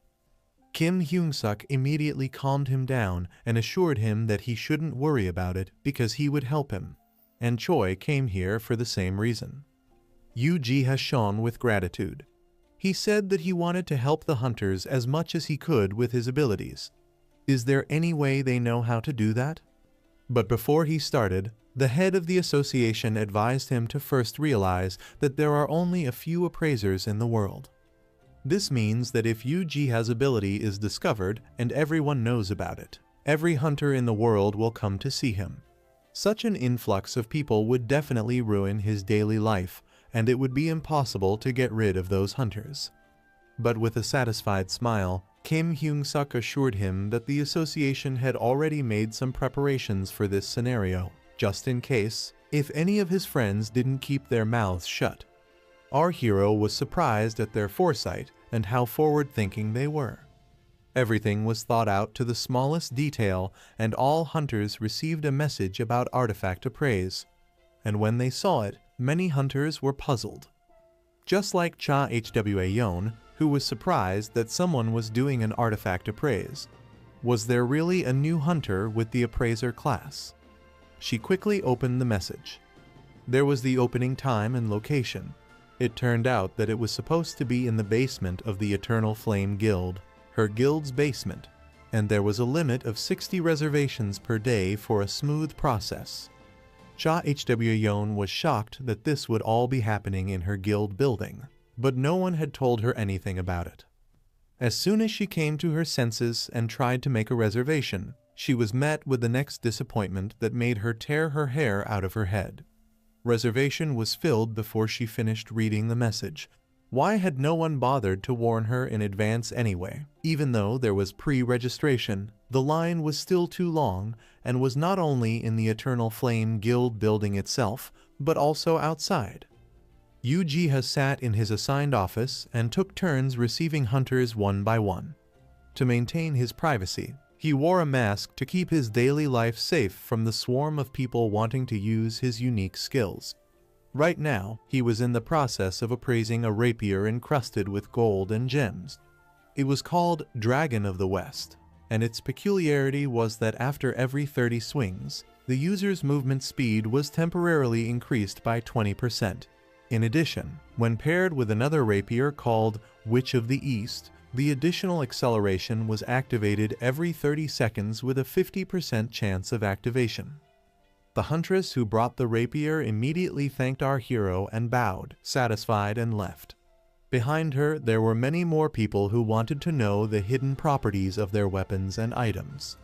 Kim Hyung-suk immediately calmed him down and assured him that he shouldn't worry about it because he would help him, and Choi came here for the same reason. Uchiha shone with gratitude. He said that he wanted to help the hunters as much as he could with his abilities. Is there any way they know how to do that? But before he started, the head of the association advised him to first realize that there are only a few appraisers in the world. This means that if Uchiha's ability is discovered and everyone knows about it, every hunter in the world will come to see him. Such an influx of people would definitely ruin his daily life, and it would be impossible to get rid of those hunters. But with a satisfied smile, Kim Hyung-suk assured him that the association had already made some preparations for this scenario, just in case, if any of his friends didn't keep their mouths shut. Our hero was surprised at their foresight and how forward-thinking they were. Everything was thought out to the smallest detail, and all hunters received a message about artifact appraise. And when they saw it, many hunters were puzzled. Just like Cha Hwa-yeon, who was surprised that someone was doing an artifact appraise. Was there really a new hunter with the appraiser class? She quickly opened the message. There was the opening time and location. It turned out that it was supposed to be in the basement of the Eternal Flame Guild, her guild's basement, and there was a limit of 60 reservations per day for a smooth process. Cha Hwa-yeon was shocked that this would all be happening in her guild building, but no one had told her anything about it. As soon as she came to her senses and tried to make a reservation, she was met with the next disappointment that made her tear her hair out of her head. Reservation was filled before she finished reading the message. Why had no one bothered to warn her in advance anyway? Even though there was pre-registration, the line was still too long and was not only in the Eternal Flame Guild building itself, but also outside. Uchiha sat in his assigned office and took turns receiving hunters one by one. To maintain his privacy, he wore a mask to keep his daily life safe from the swarm of people wanting to use his unique skills. Right now, he was in the process of appraising a rapier encrusted with gold and gems. It was called Dragon of the West, and its peculiarity was that after every 30 swings, the user's movement speed was temporarily increased by 20%. In addition, when paired with another rapier called Witch of the East, the additional acceleration was activated every 30 seconds with a 50% chance of activation. The huntress who brought the rapier immediately thanked our hero and bowed, satisfied, and left. Behind her, there were many more people who wanted to know the hidden properties of their weapons and items.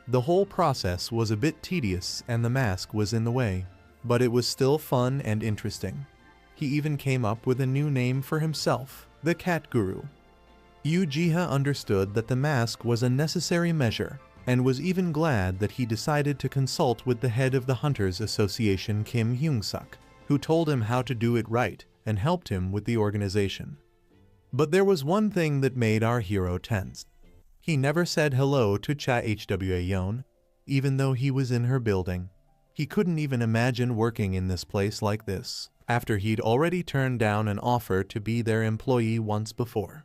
The whole process was a bit tedious and the mask was in the way, but it was still fun and interesting. He even came up with a new name for himself, the Cat Guru. Uchiha understood that the mask was a necessary measure, and was even glad that he decided to consult with the head of the Hunters Association, Kim Hyung-suk, who told him how to do it right and helped him with the organization. But there was one thing that made our hero tense. He never said hello to Cha Hwa-yeon, even though he was in her building. He couldn't even imagine working in this place like this, after he'd already turned down an offer to be their employee once before.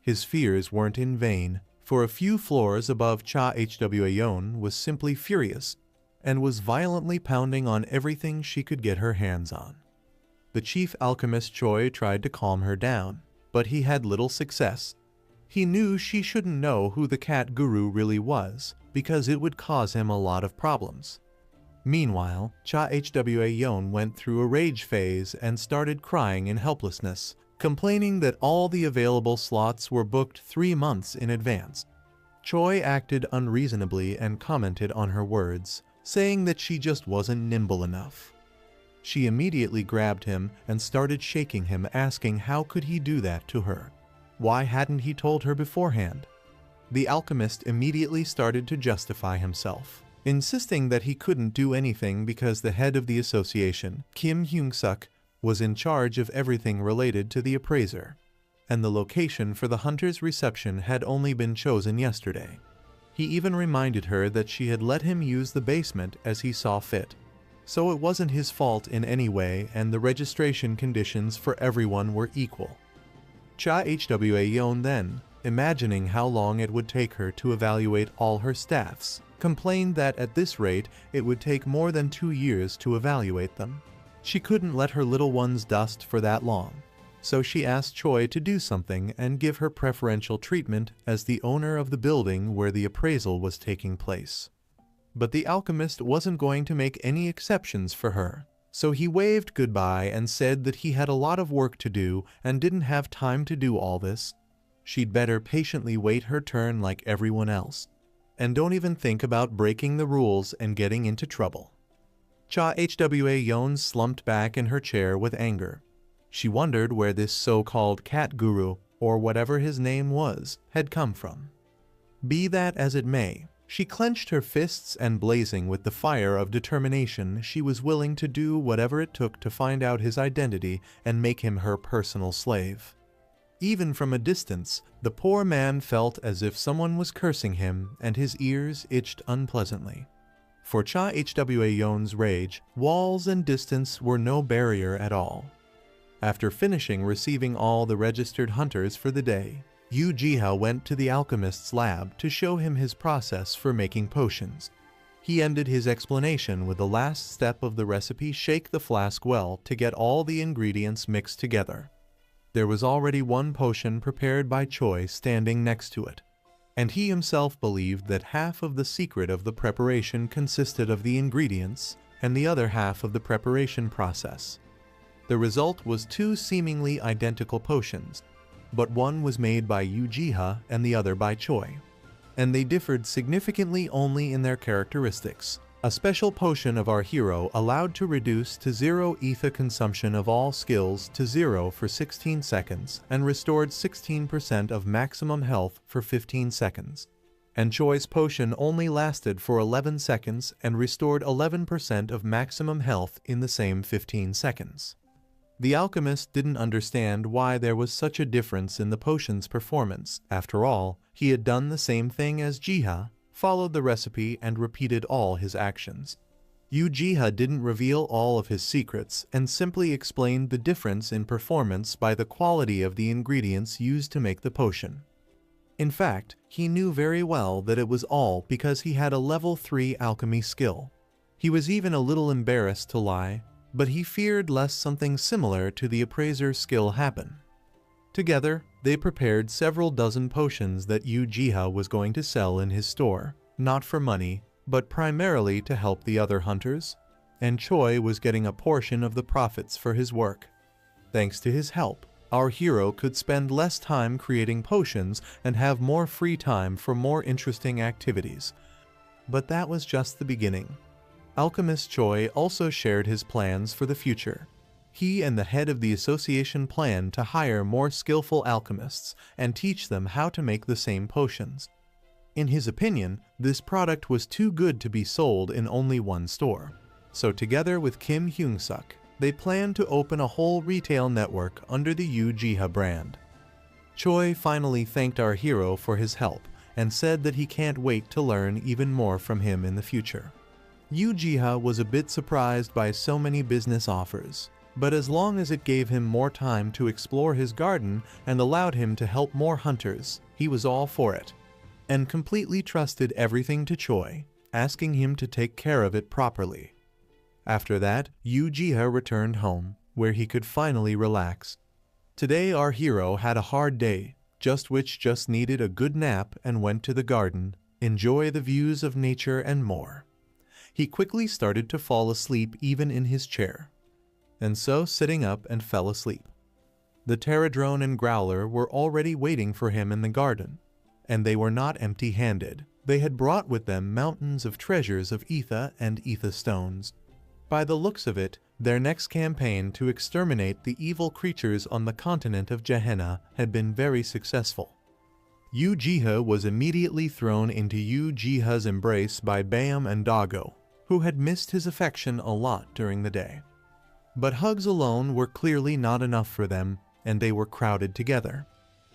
His fears weren't in vain, for a few floors above Cha Hwa-yeon was simply furious, and was violently pounding on everything she could get her hands on. The chief alchemist Choi tried to calm her down, but he had little success. He knew she shouldn't know who the Cat Guru really was, because it would cause him a lot of problems. Meanwhile, Cha Hwa-yeon went through a rage phase and started crying in helplessness, complaining that all the available slots were booked 3 months in advance. Choi acted unreasonably and commented on her words, saying that she just wasn't nimble enough. She immediately grabbed him and started shaking him, asking how could he do that to her? Why hadn't he told her beforehand? The alchemist immediately started to justify himself, insisting that he couldn't do anything because the head of the association, Kim Hyung-suk, was in charge of everything related to the appraiser, and the location for the hunter's reception had only been chosen yesterday. He even reminded her that she had let him use the basement as he saw fit, so it wasn't his fault in any way, and the registration conditions for everyone were equal. Cha Hwa-yeon then, imagining how long it would take her to evaluate all her staffs, complained that at this rate it would take more than 2 years to evaluate them. She couldn't let her little ones dust for that long, so she asked Choi to do something and give her preferential treatment as the owner of the building where the appraisal was taking place. But the alchemist wasn't going to make any exceptions for her, so he waved goodbye and said that he had a lot of work to do and didn't have time to do all this. She'd better patiently wait her turn like everyone else, and don't even think about breaking the rules and getting into trouble. Cha Hwa-yeon slumped back in her chair with anger. She wondered where this so-called cat guru, or whatever his name was, had come from. Be that as it may, she clenched her fists and, blazing with the fire of determination, she was willing to do whatever it took to find out his identity and make him her personal slave. Even from a distance, the poor man felt as if someone was cursing him, and his ears itched unpleasantly. For Cha Hwa-yeon's rage, walls and distance were no barrier at all. After finishing receiving all the registered hunters for the day, Yu Jiha went to the alchemist's lab to show him his process for making potions. He ended his explanation with the last step of the recipe: shake the flask well to get all the ingredients mixed together. There was already one potion prepared by Choi standing next to it, and he himself believed that half of the secret of the preparation consisted of the ingredients and the other half of the preparation process. The result was 2 seemingly identical potions, but one was made by Yu Jiha and the other by Choi, and they differed significantly only in their characteristics. A special potion of our hero allowed to reduce to 0 ether consumption of all skills to 0 for 16 seconds and restored 16% of maximum health for 15 seconds. And Choi's potion only lasted for 11 seconds and restored 11% of maximum health in the same 15 seconds. The alchemist didn't understand why there was such a difference in the potion's performance. After all, he had done the same thing as Jiha, followed the recipe, and repeated all his actions. Yu Jiha didn't reveal all of his secrets and simply explained the difference in performance by the quality of the ingredients used to make the potion. In fact, he knew very well that it was all because he had a level 3 alchemy skill. He was even a little embarrassed to lie, but he feared lest something similar to the appraiser's skill happen. Together, they prepared several dozen potions that Yu Jiha was going to sell in his store, not for money, but primarily to help the other hunters, and Choi was getting a portion of the profits for his work. Thanks to his help, our hero could spend less time creating potions and have more free time for more interesting activities. But that was just the beginning. Alchemist Choi also shared his plans for the future. He and the head of the association planned to hire more skillful alchemists and teach them how to make the same potions. In his opinion, this product was too good to be sold in only one store. So together with Kim Hyung-suk, they planned to open a whole retail network under the Yu Jiha brand. Choi finally thanked our hero for his help and said that he can't wait to learn even more from him in the future. Yu Jiha was a bit surprised by so many business offers, but as long as it gave him more time to explore his garden and allowed him to help more hunters, he was all for it, and completely trusted everything to Choi, asking him to take care of it properly. After that, Yu Jiha returned home, where he could finally relax. Today our hero had a hard day, just needed a good nap and went to the garden, enjoy the views of nature and more. He quickly started to fall asleep even in his chair, and so sitting up and fell asleep. The pterodrone and growler were already waiting for him in the garden, and they were not empty-handed. They had brought with them mountains of treasures of ether and ether stones. By the looks of it, their next campaign to exterminate the evil creatures on the continent of Gehenna had been very successful. Uchiha was immediately thrown into Uchiha's embrace by Bam and Dago, who had missed his affection a lot during the day. But hugs alone were clearly not enough for them, and they were crowded together.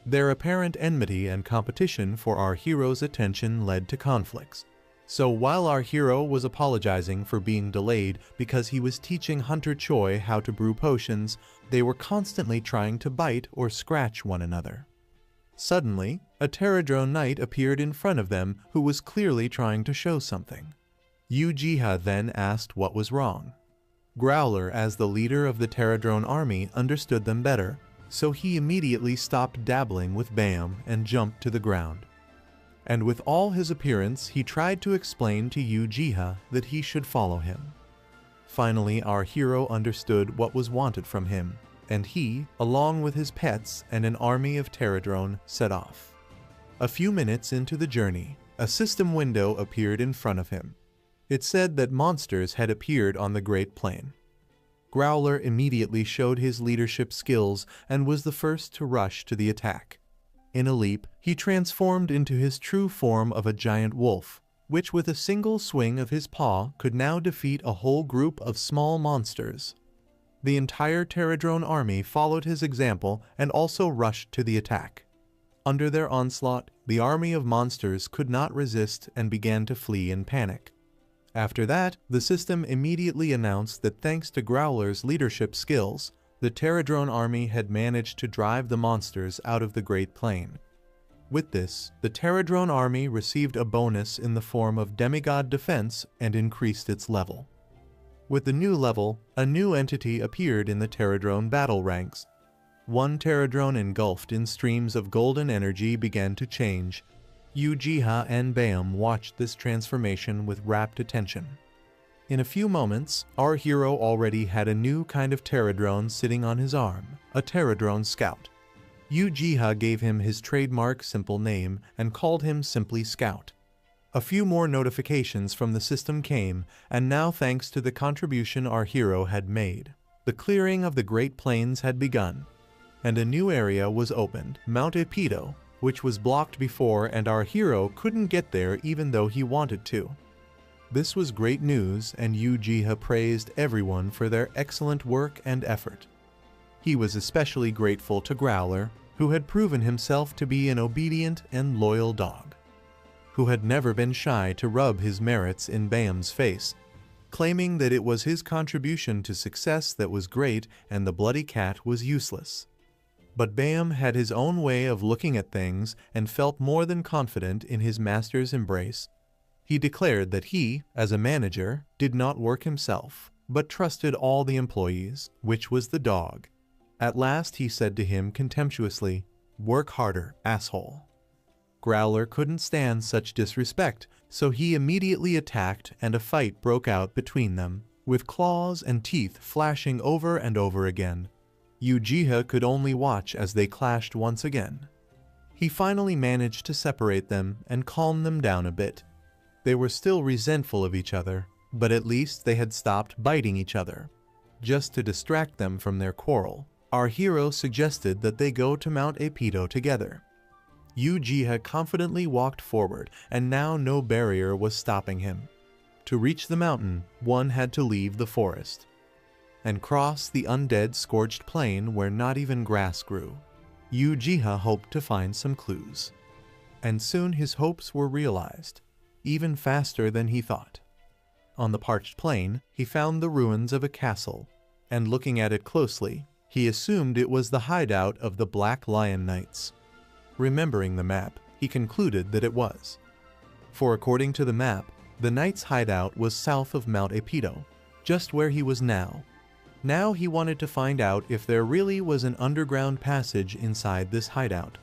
Their apparent enmity and competition for our hero's attention led to conflicts. So while our hero was apologizing for being delayed because he was teaching Hunter Choi how to brew potions, they were constantly trying to bite or scratch one another. Suddenly, a Pterodrone knight appeared in front of them who was clearly trying to show something. Uchiha then asked what was wrong. Growler, as the leader of the Pterodrone army, understood them better, so he immediately stopped dabbling with Bam and jumped to the ground. And with all his appearance, he tried to explain to Uchiha that he should follow him. Finally, our hero understood what was wanted from him, and he, along with his pets and an army of Pterodrone, set off. A few minutes into the journey, a system window appeared in front of him. It said that monsters had appeared on the Great Plain. Growler immediately showed his leadership skills and was the first to rush to the attack. In a leap, he transformed into his true form of a giant wolf, which with a single swing of his paw could now defeat a whole group of small monsters. The entire Pterodrone army followed his example and also rushed to the attack. Under their onslaught, the army of monsters could not resist and began to flee in panic. After that, the system immediately announced that thanks to Growler's leadership skills, the Pterodrone army had managed to drive the monsters out of the Great Plain. With this, the Pterodrone army received a bonus in the form of demigod defense and increased its level. With the new level, a new entity appeared in the Pterodrone battle ranks. One Pterodrone engulfed in streams of golden energy began to change. Uchiha and Bam watched this transformation with rapt attention. In a few moments, our hero already had a new kind of Pterodrone sitting on his arm, a Pterodrone Scout. Uchiha gave him his trademark simple name and called him simply Scout. A few more notifications from the system came, and now thanks to the contribution our hero had made, the clearing of the Great Plains had begun, and a new area was opened, Mount Epido, which was blocked before, and our hero couldn't get there even though he wanted to. This was great news, and Uchiha praised everyone for their excellent work and effort. He was especially grateful to Growler, who had proven himself to be an obedient and loyal dog, who had never been shy to rub his merits in Bam's face, claiming that it was his contribution to success that was great and the bloody cat was useless. But Bam had his own way of looking at things and felt more than confident in his master's embrace. He declared that he, as a manager, did not work himself, but trusted all the employees, which was the dog. At last he said to him contemptuously, "Work harder, asshole." Growler couldn't stand such disrespect, so he immediately attacked and a fight broke out between them, with claws and teeth flashing over and over again. Uchiha could only watch as they clashed once again. He finally managed to separate them and calm them down a bit. They were still resentful of each other, but at least they had stopped biting each other. Just to distract them from their quarrel, our hero suggested that they go to Mount Epido together. Uchiha confidently walked forward, and now no barrier was stopping him. To reach the mountain, one had to leave the forest and cross the undead scorched plain where not even grass grew. Uchiha hoped to find some clues, and soon his hopes were realized, even faster than he thought. On the parched plain, he found the ruins of a castle, and looking at it closely, he assumed it was the hideout of the Black Lion Knights. Remembering the map, he concluded that it was. For according to the map, the Knights' hideout was south of Mount Epido, just where he was now. Now he wanted to find out if there really was an underground passage inside this hideout.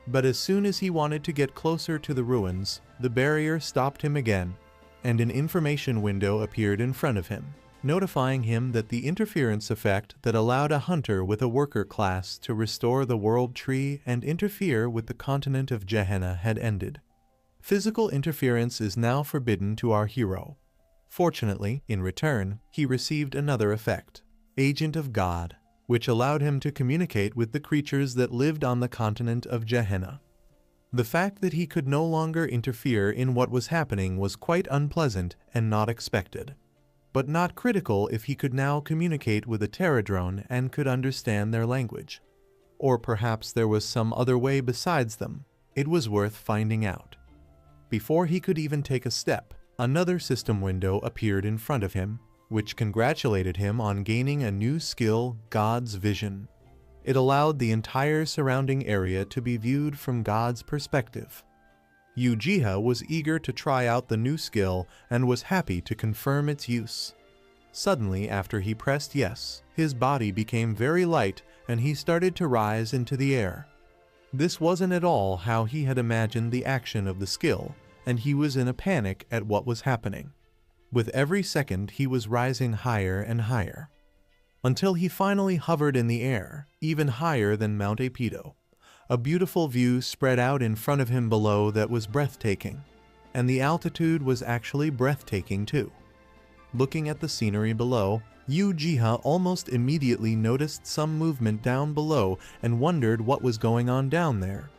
But as soon as he wanted to get closer to the ruins, the barrier stopped him again, and an information window appeared in front of him. notifying him that the interference effect that allowed a hunter with a worker class to restore the world tree and interfere with the continent of Gehenna had ended. Physical interference is now forbidden to our hero. Fortunately, in return, he received another effect, Agent of God, which allowed him to communicate with the creatures that lived on the continent of Gehenna. The fact that he could no longer interfere in what was happening was quite unpleasant and not expected, but not critical if he could now communicate with a Terradrone and could understand their language. Or perhaps there was some other way besides them. It was worth finding out. Before he could even take a step, another system window appeared in front of him, which congratulated him on gaining a new skill, God's Vision. It allowed the entire surrounding area to be viewed from God's perspective. Uchiha was eager to try out the new skill and was happy to confirm its use. Suddenly, after he pressed yes, his body became very light and he started to rise into the air. This wasn't at all how he had imagined the action of the skill, and he was in a panic at what was happening. With every second he was rising higher and higher, until he finally hovered in the air, even higher than Mount Apido. A beautiful view spread out in front of him below that was breathtaking, and the altitude was actually breathtaking too. Looking at the scenery below, Uchiha almost immediately noticed some movement down below and wondered what was going on down there.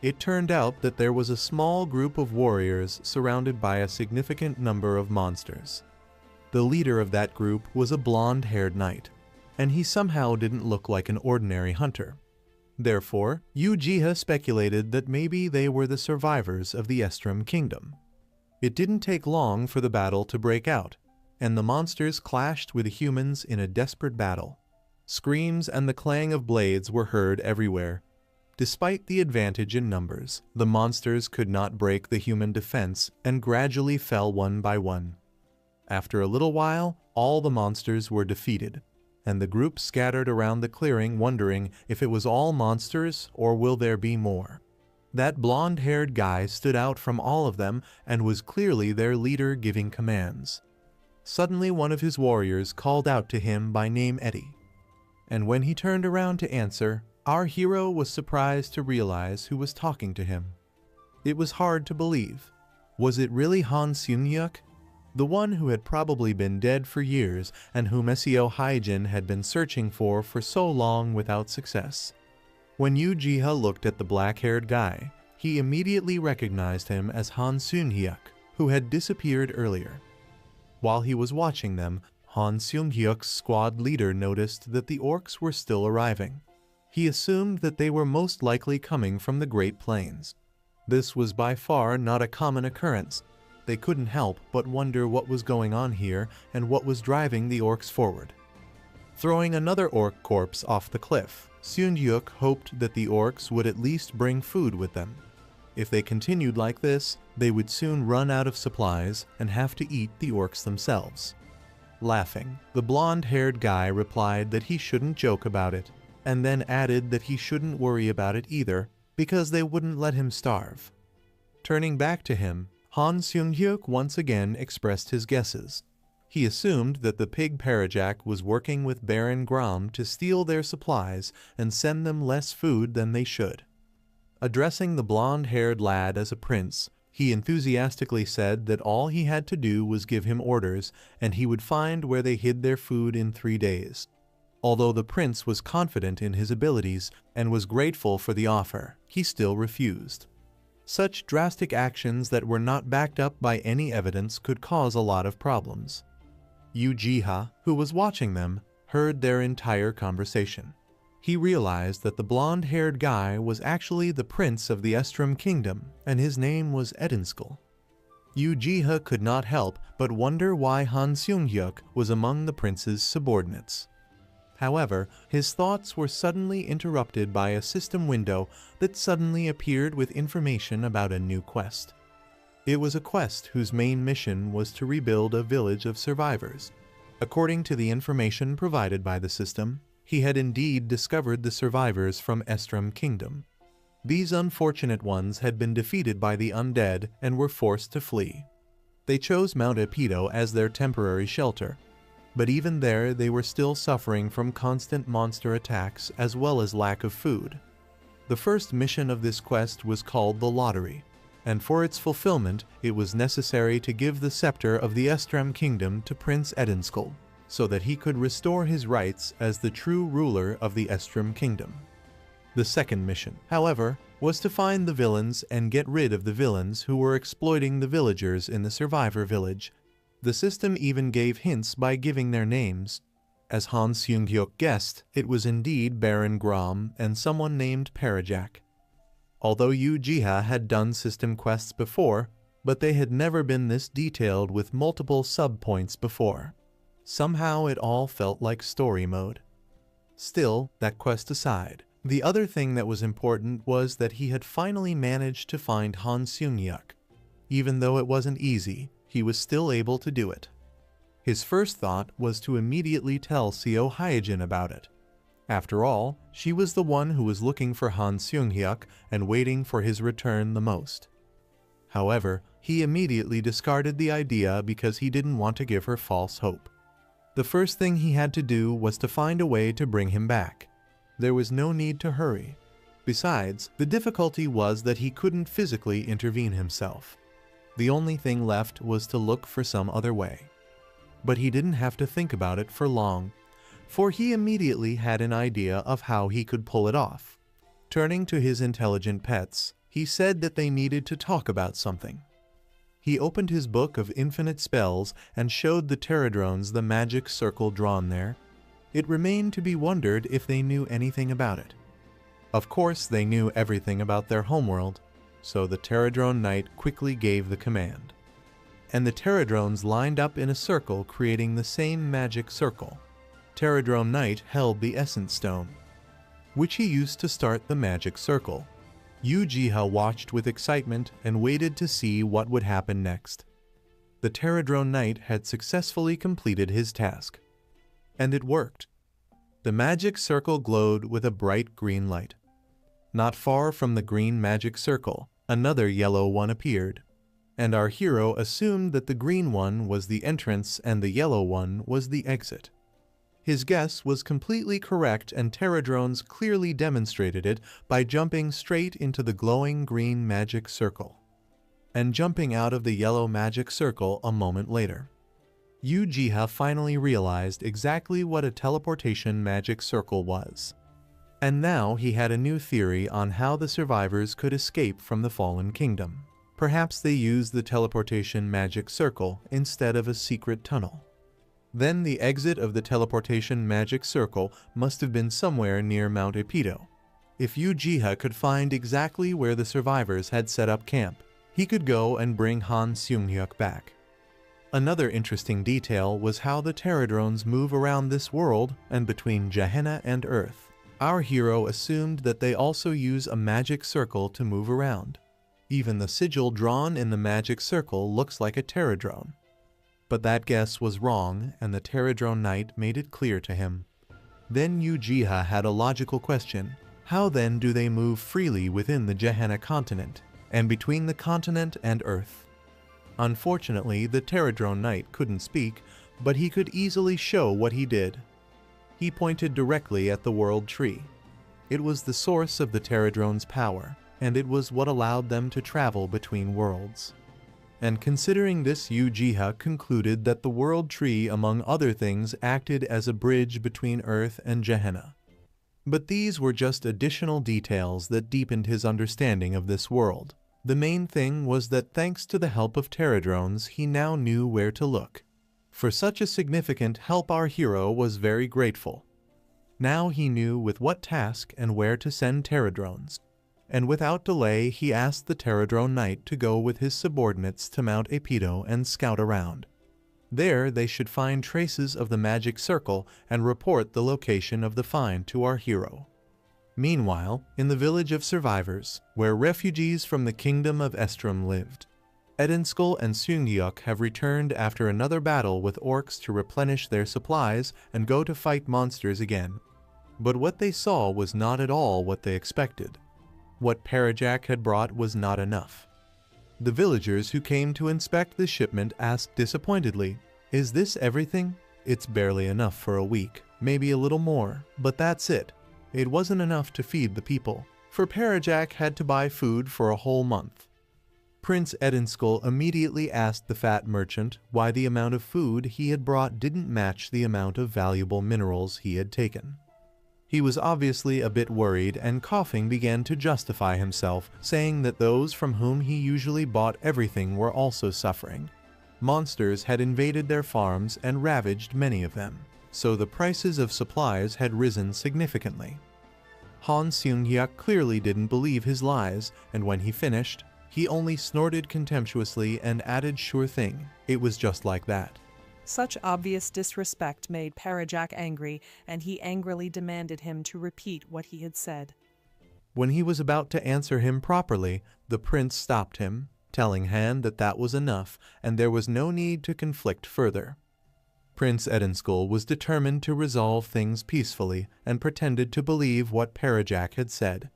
It turned out that there was a small group of warriors surrounded by a significant number of monsters. The leader of that group was a blonde-haired knight, and he somehow didn't look like an ordinary hunter. Therefore, Uchiha speculated that maybe they were the survivors of the Estrum Kingdom. It didn't take long for the battle to break out, and the monsters clashed with the humans in a desperate battle. Screams and the clang of blades were heard everywhere. Despite the advantage in numbers, the monsters could not break the human defense and gradually fell one by one. After a little while, all the monsters were defeated, and the group scattered around the clearing wondering if it was all monsters or will there be more. That blonde-haired guy stood out from all of them and was clearly their leader giving commands. Suddenly one of his warriors called out to him by name Eddie, and when he turned around to answer, our hero was surprised to realize who was talking to him. It was hard to believe. Was it really Han Seung-hyuk? The one who had probably been dead for years and whom Seo Haijin had been searching for so long without success. When Uchiha looked at the black-haired guy, he immediately recognized him as Han Seung-hyuk, who had disappeared earlier. While he was watching them, Han Seung-hyuk's squad leader noticed that the orcs were still arriving. He assumed that they were most likely coming from the Great Plains. This was by far not a common occurrence. They couldn't help but wonder what was going on here and what was driving the orcs forward. Throwing another orc corpse off the cliff, Seung-hyuk hoped that the orcs would at least bring food with them. If they continued like this, they would soon run out of supplies and have to eat the orcs themselves. Laughing, the blonde-haired guy replied that he shouldn't joke about it, and then added that he shouldn't worry about it either, because they wouldn't let him starve. Turning back to him, Han Seung-hyuk once again expressed his guesses. He assumed that the pig Parajak was working with Baron Gram to steal their supplies and send them less food than they should. Addressing the blonde-haired lad as a prince, he enthusiastically said that all he had to do was give him orders and he would find where they hid their food in 3 days. Although the prince was confident in his abilities and was grateful for the offer, he still refused. Such drastic actions that were not backed up by any evidence could cause a lot of problems. Uchiha, who was watching them, heard their entire conversation. He realized that the blonde-haired guy was actually the prince of the Estrum Kingdom, and his name was Edinskell. Uchiha could not help but wonder why Han Seung-hyuk was among the prince's subordinates. However, his thoughts were suddenly interrupted by a system window that suddenly appeared with information about a new quest. It was a quest whose main mission was to rebuild a village of survivors. According to the information provided by the system, he had indeed discovered the survivors from Estrum Kingdom. These unfortunate ones had been defeated by the undead and were forced to flee. They chose Mount Apido as their temporary shelter. But even there, they were still suffering from constant monster attacks as well as lack of food. The first mission of this quest was called the Lottery, and for its fulfillment, it was necessary to give the scepter of the Estram Kingdom to Prince Edenskull, so that he could restore his rights as the true ruler of the Estram Kingdom. The second mission, however, was to find the villains and get rid of the villains who were exploiting the villagers in the survivor village. The system even gave hints by giving their names. As Han Seung-hyuk guessed, it was indeed Baron Grom and someone named Parajak. Although Yu Jiha had done system quests before, but they had never been this detailed with multiple sub-points before. Somehow it all felt like story mode. Still, that quest aside, the other thing that was important was that he had finally managed to find Han Seung-hyuk. Even though it wasn't easy, he was still able to do it. His first thought was to immediately tell Seo Hyojin about it. After all, she was the one who was looking for Han Seung-hyuk and waiting for his return the most. However, he immediately discarded the idea because he didn't want to give her false hope. The first thing he had to do was to find a way to bring him back. There was no need to hurry. Besides, the difficulty was that he couldn't physically intervene himself. The only thing left was to look for some other way. But he didn't have to think about it for long, for he immediately had an idea of how he could pull it off. Turning to his intelligent pets, he said that they needed to talk about something. He opened his book of infinite spells and showed the pterodrones the magic circle drawn there. It remained to be wondered if they knew anything about it. Of course they knew everything about their homeworld, so the pterodrone knight quickly gave the command. And the pterodrones lined up in a circle creating the same magic circle. Pterodrone Knight held the Essence Stone, which he used to start the magic circle. Yu Jiha watched with excitement and waited to see what would happen next. The Pterodrone Knight had successfully completed his task. And it worked. The magic circle glowed with a bright green light. Not far from the green magic circle, another yellow one appeared, and our hero assumed that the green one was the entrance and the yellow one was the exit. His guess was completely correct, and pterodrones clearly demonstrated it by jumping straight into the glowing green magic circle, and jumping out of the yellow magic circle a moment later. Yu Jiha finally realized exactly what a teleportation magic circle was. And now he had a new theory on how the survivors could escape from the fallen kingdom. Perhaps they used the teleportation magic circle instead of a secret tunnel. Then the exit of the teleportation magic circle must have been somewhere near Mount Epido. If Yu Jiha could find exactly where the survivors had set up camp, he could go and bring Han Seung-hyuk back. Another interesting detail was how the pterodrones move around this world and between Gehenna and Earth. Our hero assumed that they also use a magic circle to move around. Even the sigil drawn in the magic circle looks like a pterodrone. But that guess was wrong, and the Pterodrone Knight made it clear to him. Then Yu Jiha had a logical question. How then do they move freely within the Gehenna continent, and between the continent and Earth? Unfortunately, the Pterodrone Knight couldn't speak, but he could easily show what he did. He pointed directly at the World Tree. It was the source of the Pterodrone's power, and it was what allowed them to travel between worlds. And considering this, Yu Jiha concluded that the World Tree, among other things, acted as a bridge between Earth and Gehenna. But these were just additional details that deepened his understanding of this world. The main thing was that thanks to the help of pterodrones, he now knew where to look. For such a significant help, our hero was very grateful. Now he knew with what task and where to send pterodrones. And without delay, he asked the Pterodrone Knight to go with his subordinates to Mount Epido and scout around. There they should find traces of the magic circle and report the location of the find to our hero. Meanwhile, in the village of survivors, where refugees from the kingdom of Estram lived, Edenskull and Seung-hyuk have returned after another battle with orcs to replenish their supplies and go to fight monsters again. But what they saw was not at all what they expected. What Parajak had brought was not enough. The villagers who came to inspect the shipment asked disappointedly, "Is this everything?" It's barely enough for a week, maybe a little more, but that's it. It wasn't enough to feed the people, for Parajak had to buy food for a whole month. Prince Edenskull immediately asked the fat merchant why the amount of food he had brought didn't match the amount of valuable minerals he had taken. He was obviously a bit worried, and coughing began to justify himself, saying that those from whom he usually bought everything were also suffering. Monsters had invaded their farms and ravaged many of them, so the prices of supplies had risen significantly. Han Seung-hyuk clearly didn't believe his lies, and when he finished, he only snorted contemptuously and added, "Sure thing, it was just like that." Such obvious disrespect made Parajak angry, and he angrily demanded him to repeat what he had said. When he was about to answer him properly, the prince stopped him, telling Han that that was enough and there was no need to conflict further. Prince Edenskull was determined to resolve things peacefully and pretended to believe what Parajak had said,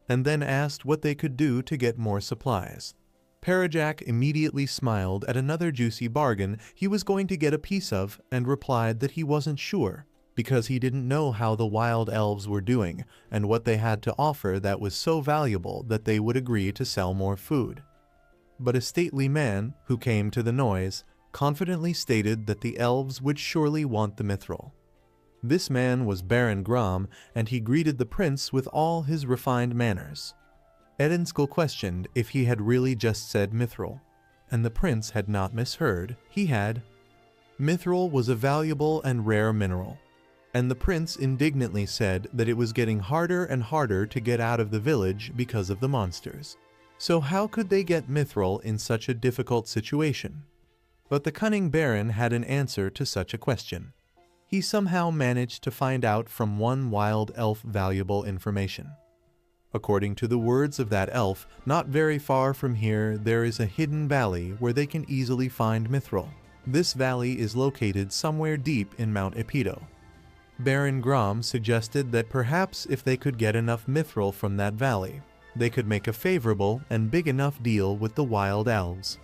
and then asked what they could do to get more supplies. Parajak immediately smiled at another juicy bargain he was going to get a piece of and replied that he wasn't sure, because he didn't know how the wild elves were doing and what they had to offer that was so valuable that they would agree to sell more food. But a stately man, who came to the noise, confidently stated that the elves would surely want the mithril. This man was Baron Grom, and he greeted the prince with all his refined manners. Edenskull questioned if he had really just said mithril, and the prince had not misheard. He had. Mithril was a valuable and rare mineral, and the prince indignantly said that it was getting harder and harder to get out of the village because of the monsters. So how could they get mithril in such a difficult situation? But the cunning Baron had an answer to such a question. He somehow managed to find out from one wild elf valuable information. According to the words of that elf, not very far from here there is a hidden valley where they can easily find mithril. This valley is located somewhere deep in Mount Epido. Baron Grom suggested that perhaps if they could get enough mithril from that valley, they could make a favorable and big enough deal with the wild elves.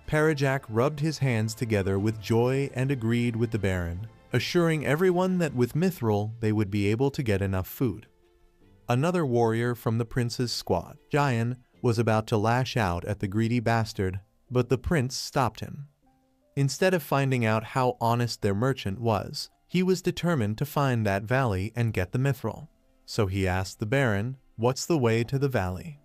Parajak rubbed his hands together with joy and agreed with the Baron, assuring everyone that with mithril they would be able to get enough food. Another warrior from the prince's squad, Jian, was about to lash out at the greedy bastard, but the prince stopped him. Instead of finding out how honest their merchant was, he was determined to find that valley and get the mithril. So he asked the Baron, "What's the way to the valley?"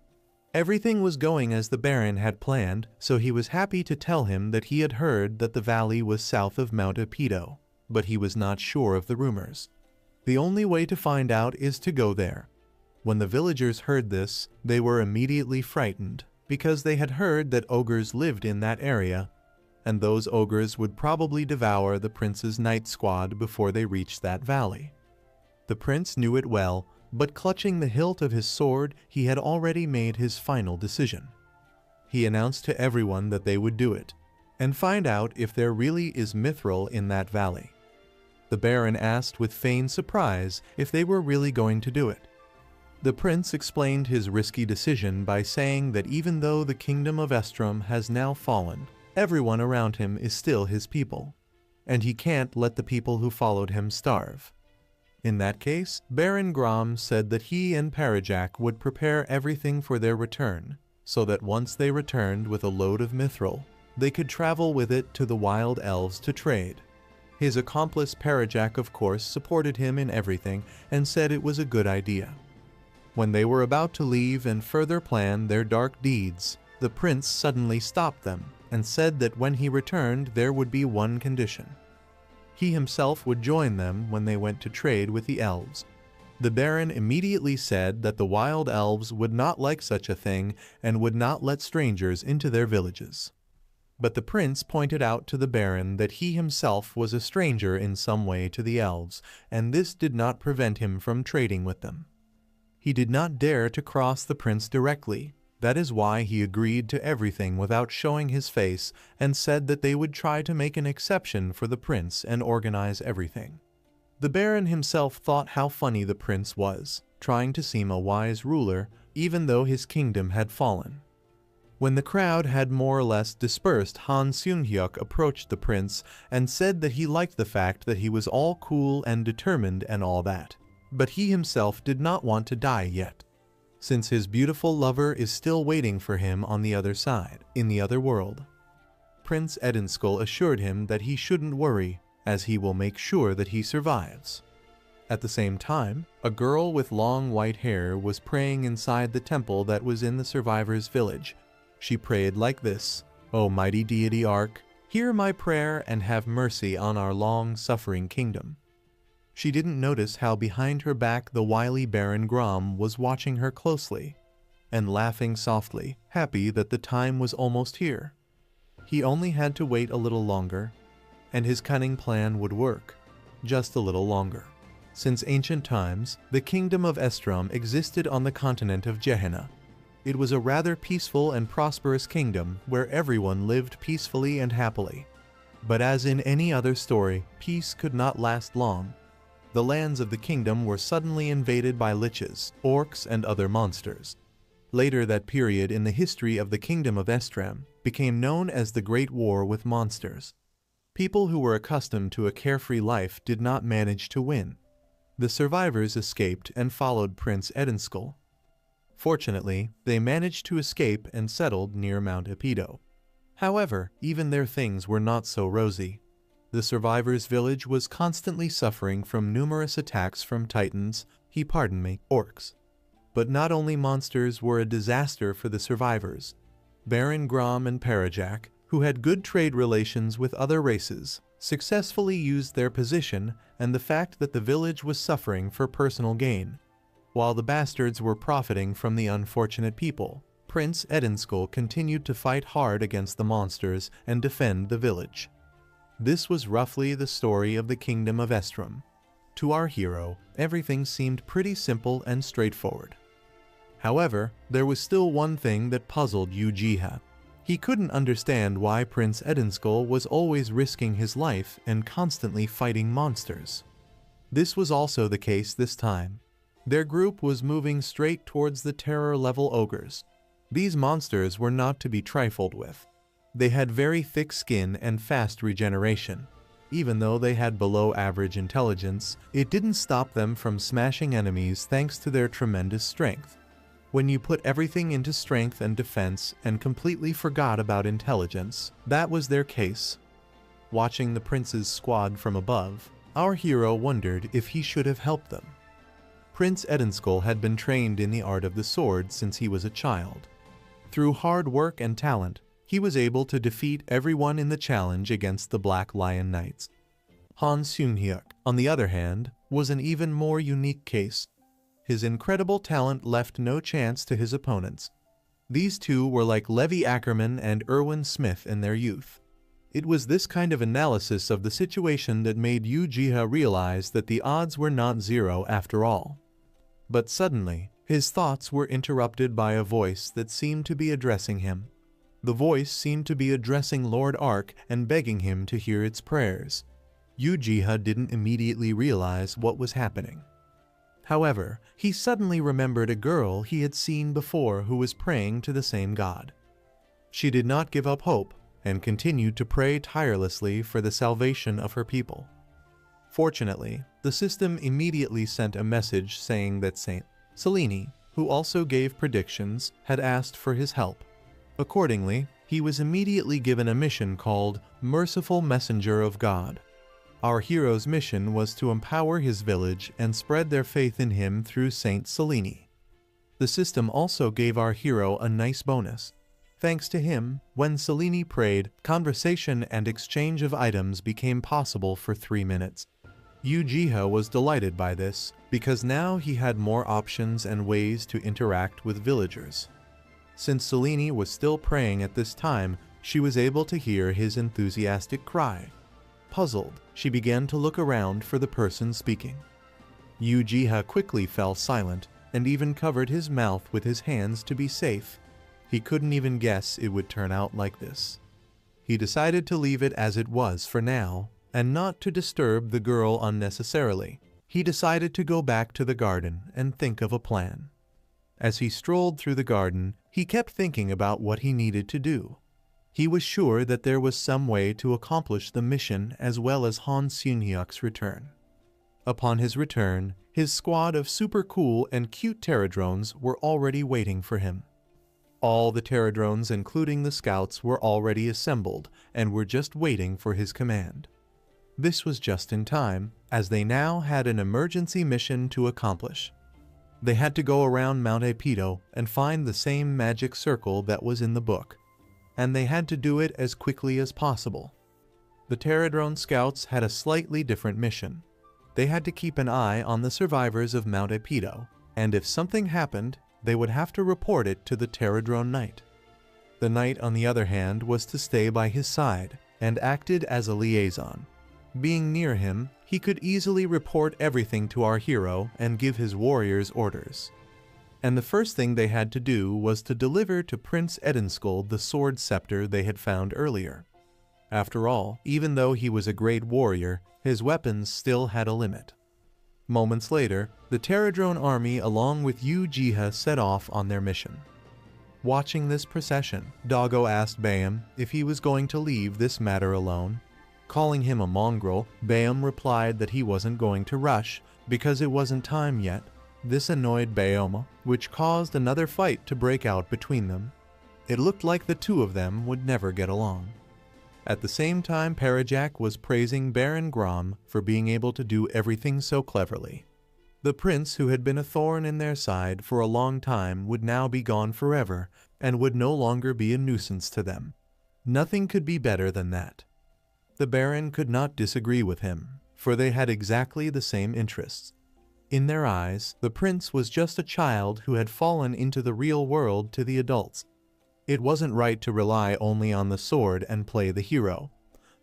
Everything was going as the Baron had planned, so he was happy to tell him that he had heard that the valley was south of Mount Epido, but he was not sure of the rumors. The only way to find out is to go there. When the villagers heard this, they were immediately frightened, because they had heard that ogres lived in that area, and those ogres would probably devour the prince's night squad before they reached that valley. The prince knew it well, but clutching the hilt of his sword, he had already made his final decision. He announced to everyone that they would do it, and find out if there really is mithril in that valley. The Baron asked with feigned surprise if they were really going to do it. The prince explained his risky decision by saying that even though the kingdom of Estrom has now fallen, everyone around him is still his people, and he can't let the people who followed him starve. In that case, Baron Grom said that he and Parajak would prepare everything for their return, so that once they returned with a load of mithril, they could travel with it to the wild elves to trade. His accomplice Parajak, of course, supported him in everything and said it was a good idea. When they were about to leave and further plan their dark deeds, the prince suddenly stopped them and said that when he returned there would be one condition. He himself would join them when they went to trade with the elves. The Baron immediately said that the wild elves would not like such a thing and would not let strangers into their villages. But the prince pointed out to the Baron that he himself was a stranger in some way to the elves, and this did not prevent him from trading with them. He did not dare to cross the prince directly. That is why he agreed to everything without showing his face and said that they would try to make an exception for the prince and organize everything. The Baron himself thought how funny the prince was, trying to seem a wise ruler even though his kingdom had fallen. When the crowd had more or less dispersed, Han Seung-hyuk approached the prince and said that he liked the fact that he was all cool and determined and all that. But he himself did not want to die yet, since his beautiful lover is still waiting for him on the other side, in the other world. Prince Edenskull assured him that he shouldn't worry, as he will make sure that he survives. At the same time, a girl with long white hair was praying inside the temple that was in the survivors' village. She prayed like this: "O mighty deity Ark, hear my prayer and have mercy on our long-suffering kingdom." She didn't notice how behind her back the wily Baron Grom was watching her closely and laughing softly, happy that the time was almost here. He only had to wait a little longer, and his cunning plan would work, just a little longer. Since ancient times, the kingdom of Estrom existed on the continent of Gehenna. It was a rather peaceful and prosperous kingdom where everyone lived peacefully and happily. But as in any other story, peace could not last long. The lands of the kingdom were suddenly invaded by liches, orcs, and other monsters. Later, that period in the history of the kingdom of Estrom became known as the Great War with Monsters. People who were accustomed to a carefree life did not manage to win. The survivors escaped and followed Prince Edenskull. Fortunately, they managed to escape and settled near Mount Epido. However, even their things were not so rosy. The survivors' village was constantly suffering from numerous attacks from titans, orcs. But not only monsters were a disaster for the survivors. Baron Grom and Parajak, who had good trade relations with other races, successfully used their position and the fact that the village was suffering for personal gain, while the bastards were profiting from the unfortunate people. Prince Edenskull continued to fight hard against the monsters and defend the village. This was roughly the story of the kingdom of Estrom. To our hero, everything seemed pretty simple and straightforward. However, there was still one thing that puzzled Ujiha. He couldn't understand why Prince Edenskull was always risking his life and constantly fighting monsters. This was also the case this time. Their group was moving straight towards the terror-level ogres. These monsters were not to be trifled with. They had very thick skin and fast regeneration. Even though they had below-average intelligence, it didn't stop them from smashing enemies thanks to their tremendous strength. When you put everything into strength and defense and completely forgot about intelligence, that was their case. Watching the prince's squad from above, our hero wondered if he should have helped them. Prince Edenskull had been trained in the art of the sword since he was a child. Through hard work and talent, he was able to defeat everyone in the challenge against the Black Lion Knights. Han Seung-hyuk, on the other hand, was an even more unique case. His incredible talent left no chance to his opponents. These two were like Levi Ackerman and Erwin Smith in their youth. It was this kind of analysis of the situation that made Ujiha realize that the odds were not zero after all. But suddenly, his thoughts were interrupted by a voice that seemed to be addressing him. The voice seemed to be addressing Lord Ark and begging him to hear its prayers. Ujiha didn't immediately realize what was happening. However, he suddenly remembered a girl he had seen before who was praying to the same god. She did not give up hope and continued to pray tirelessly for the salvation of her people. Fortunately, the system immediately sent a message saying that Saint Selene, who also gave predictions, had asked for his help. Accordingly, he was immediately given a mission called Merciful Messenger of God. Our hero's mission was to empower his village and spread their faith in him through Saint Selene. The system also gave our hero a nice bonus. Thanks to him, when Selene prayed, conversation and exchange of items became possible for 3 minutes. Ujiha was delighted by this, because now he had more options and ways to interact with villagers. Since Selene was still praying at this time, she was able to hear his enthusiastic cry. Puzzled, she began to look around for the person speaking. Ujiha quickly fell silent and even covered his mouth with his hands to be safe. He couldn't even guess it would turn out like this. He decided to leave it as it was for now, and not to disturb the girl unnecessarily. He decided to go back to the garden and think of a plan. As he strolled through the garden, he kept thinking about what he needed to do. He was sure that there was some way to accomplish the mission as well as Han Seung-hyuk's return. Upon his return, his squad of super cool and cute Terradrones were already waiting for him. All the Terradrones, including the scouts, were already assembled and were just waiting for his command. This was just in time, as they now had an emergency mission to accomplish. They had to go around Mount Apido and find the same magic circle that was in the book, and they had to do it as quickly as possible. The Terradrone scouts had a slightly different mission. They had to keep an eye on the survivors of Mount Apido, and if something happened, they would have to report it to the Terradrone Knight. The Knight, on the other hand, was to stay by his side and acted as a liaison. Being near him, he could easily report everything to our hero and give his warriors orders. And the first thing they had to do was to deliver to Prince Edenskull the sword scepter they had found earlier. After all, even though he was a great warrior, his weapons still had a limit. Moments later, the Terradrone army along with Uchiha set off on their mission. Watching this procession, Doggo asked Bayam if he was going to leave this matter alone. Calling him a mongrel, Bayam replied that he wasn't going to rush because it wasn't time yet. This annoyed Bayoma, which caused another fight to break out between them. It looked like the two of them would never get along. At the same time, Parajak was praising Baron Grom for being able to do everything so cleverly. The prince, who had been a thorn in their side for a long time, would now be gone forever and would no longer be a nuisance to them. Nothing could be better than that. The Baron could not disagree with him, for they had exactly the same interests. In their eyes, the prince was just a child who had fallen into the real world to the adults. It wasn't right to rely only on the sword and play the hero.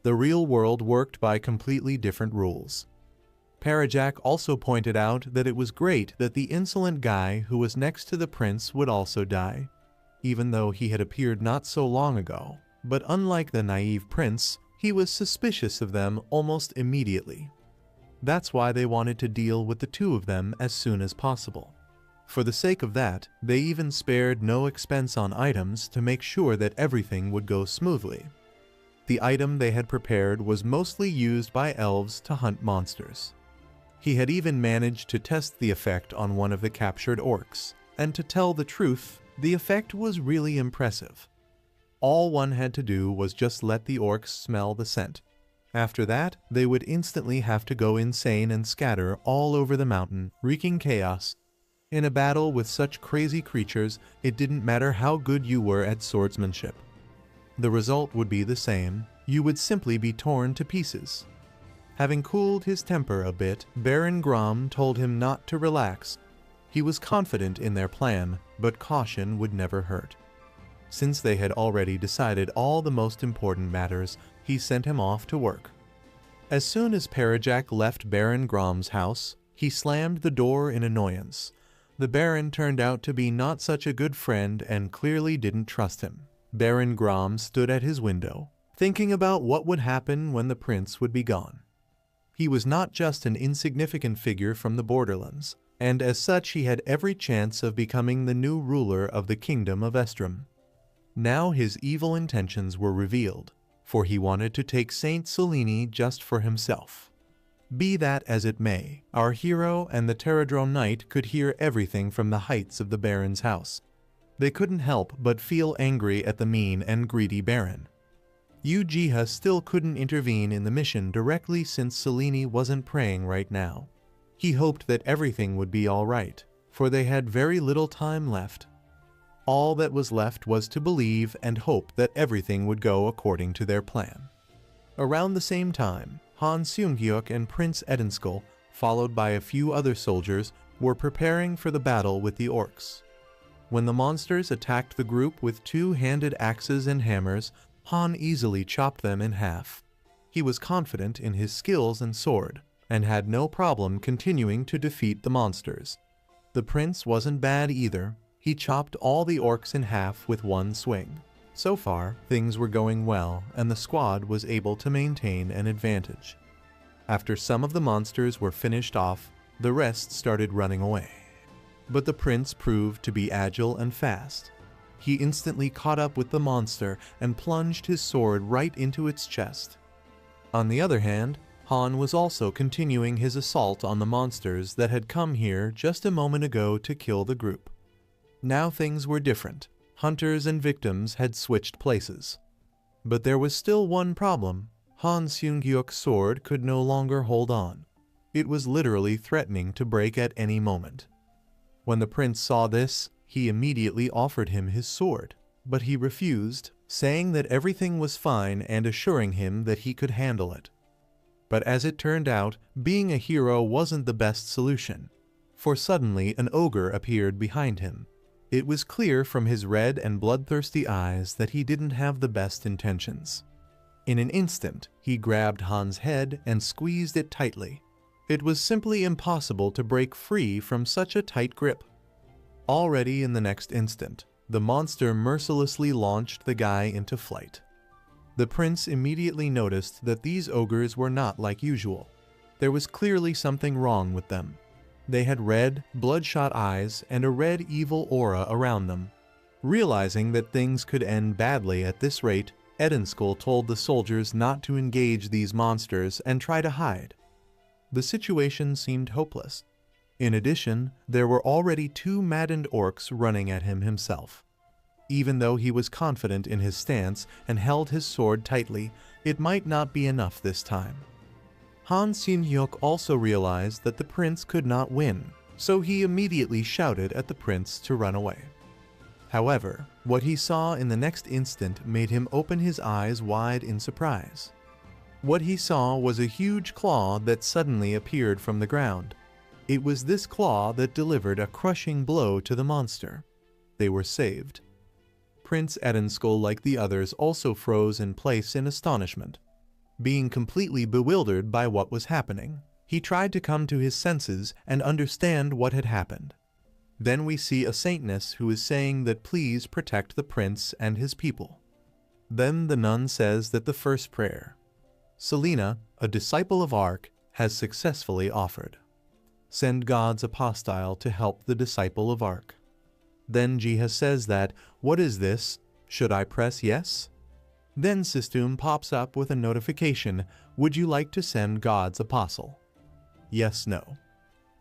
The real world worked by completely different rules. Parajak also pointed out that it was great that the insolent guy who was next to the prince would also die, even though he had appeared not so long ago. But unlike the naive prince, he was suspicious of them almost immediately. That's why they wanted to deal with the two of them as soon as possible. For the sake of that, they even spared no expense on items to make sure that everything would go smoothly. The item they had prepared was mostly used by elves to hunt monsters. He had even managed to test the effect on one of the captured orcs, and to tell the truth, the effect was really impressive. All one had to do was just let the orcs smell the scent. After that, they would instantly have to go insane and scatter all over the mountain, wreaking chaos. In a battle with such crazy creatures, it didn't matter how good you were at swordsmanship. The result would be the same. You would simply be torn to pieces. Having cooled his temper a bit, Baron Grom told him not to relax. He was confident in their plan, but caution would never hurt. Since they had already decided all the most important matters, he sent him off to work. As soon as Parajak left Baron Grom's house, he slammed the door in annoyance. The Baron turned out to be not such a good friend and clearly didn't trust him. Baron Grom stood at his window, thinking about what would happen when the prince would be gone. He was not just an insignificant figure from the borderlands, and as such he had every chance of becoming the new ruler of the kingdom of Estrum. Now his evil intentions were revealed, for he wanted to take Saint Selene just for himself. Be that as it may, our hero and the Terradrone Knight could hear everything from the heights of the Baron's house. They couldn't help but feel angry at the mean and greedy Baron. Uchiha still couldn't intervene in the mission directly since Selene wasn't praying right now. He hoped that everything would be alright, for they had very little time left. All that was left was to believe and hope that everything would go according to their plan. Around the same time, Han Seung-hyuk and Prince Edenskull, followed by a few other soldiers, were preparing for the battle with the orcs. When the monsters attacked the group with two-handed axes and hammers, Han easily chopped them in half. He was confident in his skills and sword, and had no problem continuing to defeat the monsters. The prince wasn't bad either. He chopped all the orcs in half with one swing. So far, things were going well, and the squad was able to maintain an advantage. After some of the monsters were finished off, the rest started running away. but the prince proved to be agile and fast. He instantly caught up with the monster and plunged his sword right into its chest. On the other hand, Han was also continuing his assault on the monsters that had come here just a moment ago to kill the group. Now things were different. Hunters and victims had switched places. But there was still one problem. Han Seung-hyuk's sword could no longer hold on. It was literally threatening to break at any moment. When the prince saw this, he immediately offered him his sword, but he refused, saying that everything was fine and assuring him that he could handle it. But as it turned out, being a hero wasn't the best solution, for suddenly an ogre appeared behind him. It was clear from his red and bloodthirsty eyes that he didn't have the best intentions. In an instant, he grabbed Han's head and squeezed it tightly. It was simply impossible to break free from such a tight grip. Already in the next instant, the monster mercilessly launched the guy into flight. The prince immediately noticed that these ogres were not like usual. There was clearly something wrong with them. They had red, bloodshot eyes and a red evil aura around them. Realizing that things could end badly at this rate, Edenskell told the soldiers not to engage these monsters and try to hide. The situation seemed hopeless. In addition, there were already 2 maddened orcs running at him himself. Even though he was confident in his stance and held his sword tightly, it might not be enough this time. Han Seung-hyuk also realized that the prince could not win, so he immediately shouted at the prince to run away. However, what he saw in the next instant made him open his eyes wide in surprise. What he saw was a huge claw that suddenly appeared from the ground. It was this claw that delivered a crushing blow to the monster. They were saved. Prince Edenskell, like the others, also froze in place in astonishment. Being completely bewildered by what was happening, he tried to come to his senses and understand what had happened. Then we see a saintess who is saying that please protect the prince and his people. Then the nun says that the first prayer, Selena, a disciple of Ark, has successfully offered. Send God's apostille to help the disciple of Ark. Then Jiha says that, what is this? Should I press yes? Then System pops up with a notification, would you like to send God's apostle? Yes, no.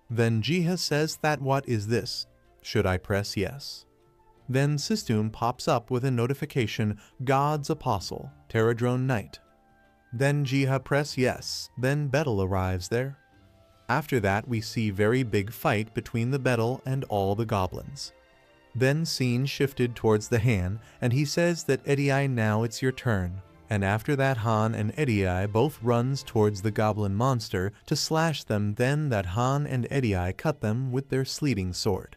Then Jiha says that what is this? Should I press yes? Then System pops up with a notification, God's apostle, Terradrone Knight. Then Jiha press yes, then Betel arrives there. After that we see very big fight between the Betel and all the goblins. Then scene shifted towards the Han, and he says that Eddie, now it's your turn. And after that Han and Eddie both runs towards the goblin monster to slash them, then that Han and Eddie cut them with their sleeting sword.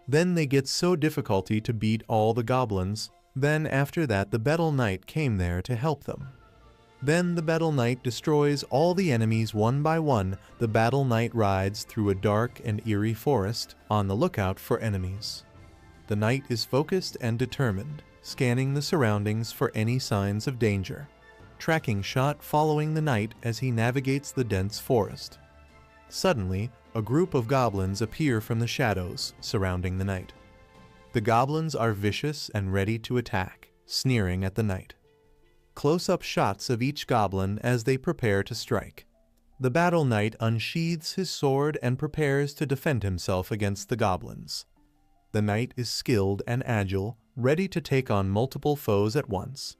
Then they get so difficulty to beat all the goblins, then after that the Betel Knight came there to help them. Then the Battle Knight destroys all the enemies one by one. The Battle Knight rides through a dark and eerie forest on the lookout for enemies. The knight is focused and determined, scanning the surroundings for any signs of danger. Tracking shot following the knight as he navigates the dense forest. Suddenly, a group of goblins appear from the shadows surrounding the knight. The goblins are vicious and ready to attack, sneering at the knight. Close-up shots of each goblin as they prepare to strike. The Battle Knight unsheathes his sword and prepares to defend himself against the goblins. The knight is skilled and agile, ready to take on multiple foes at once.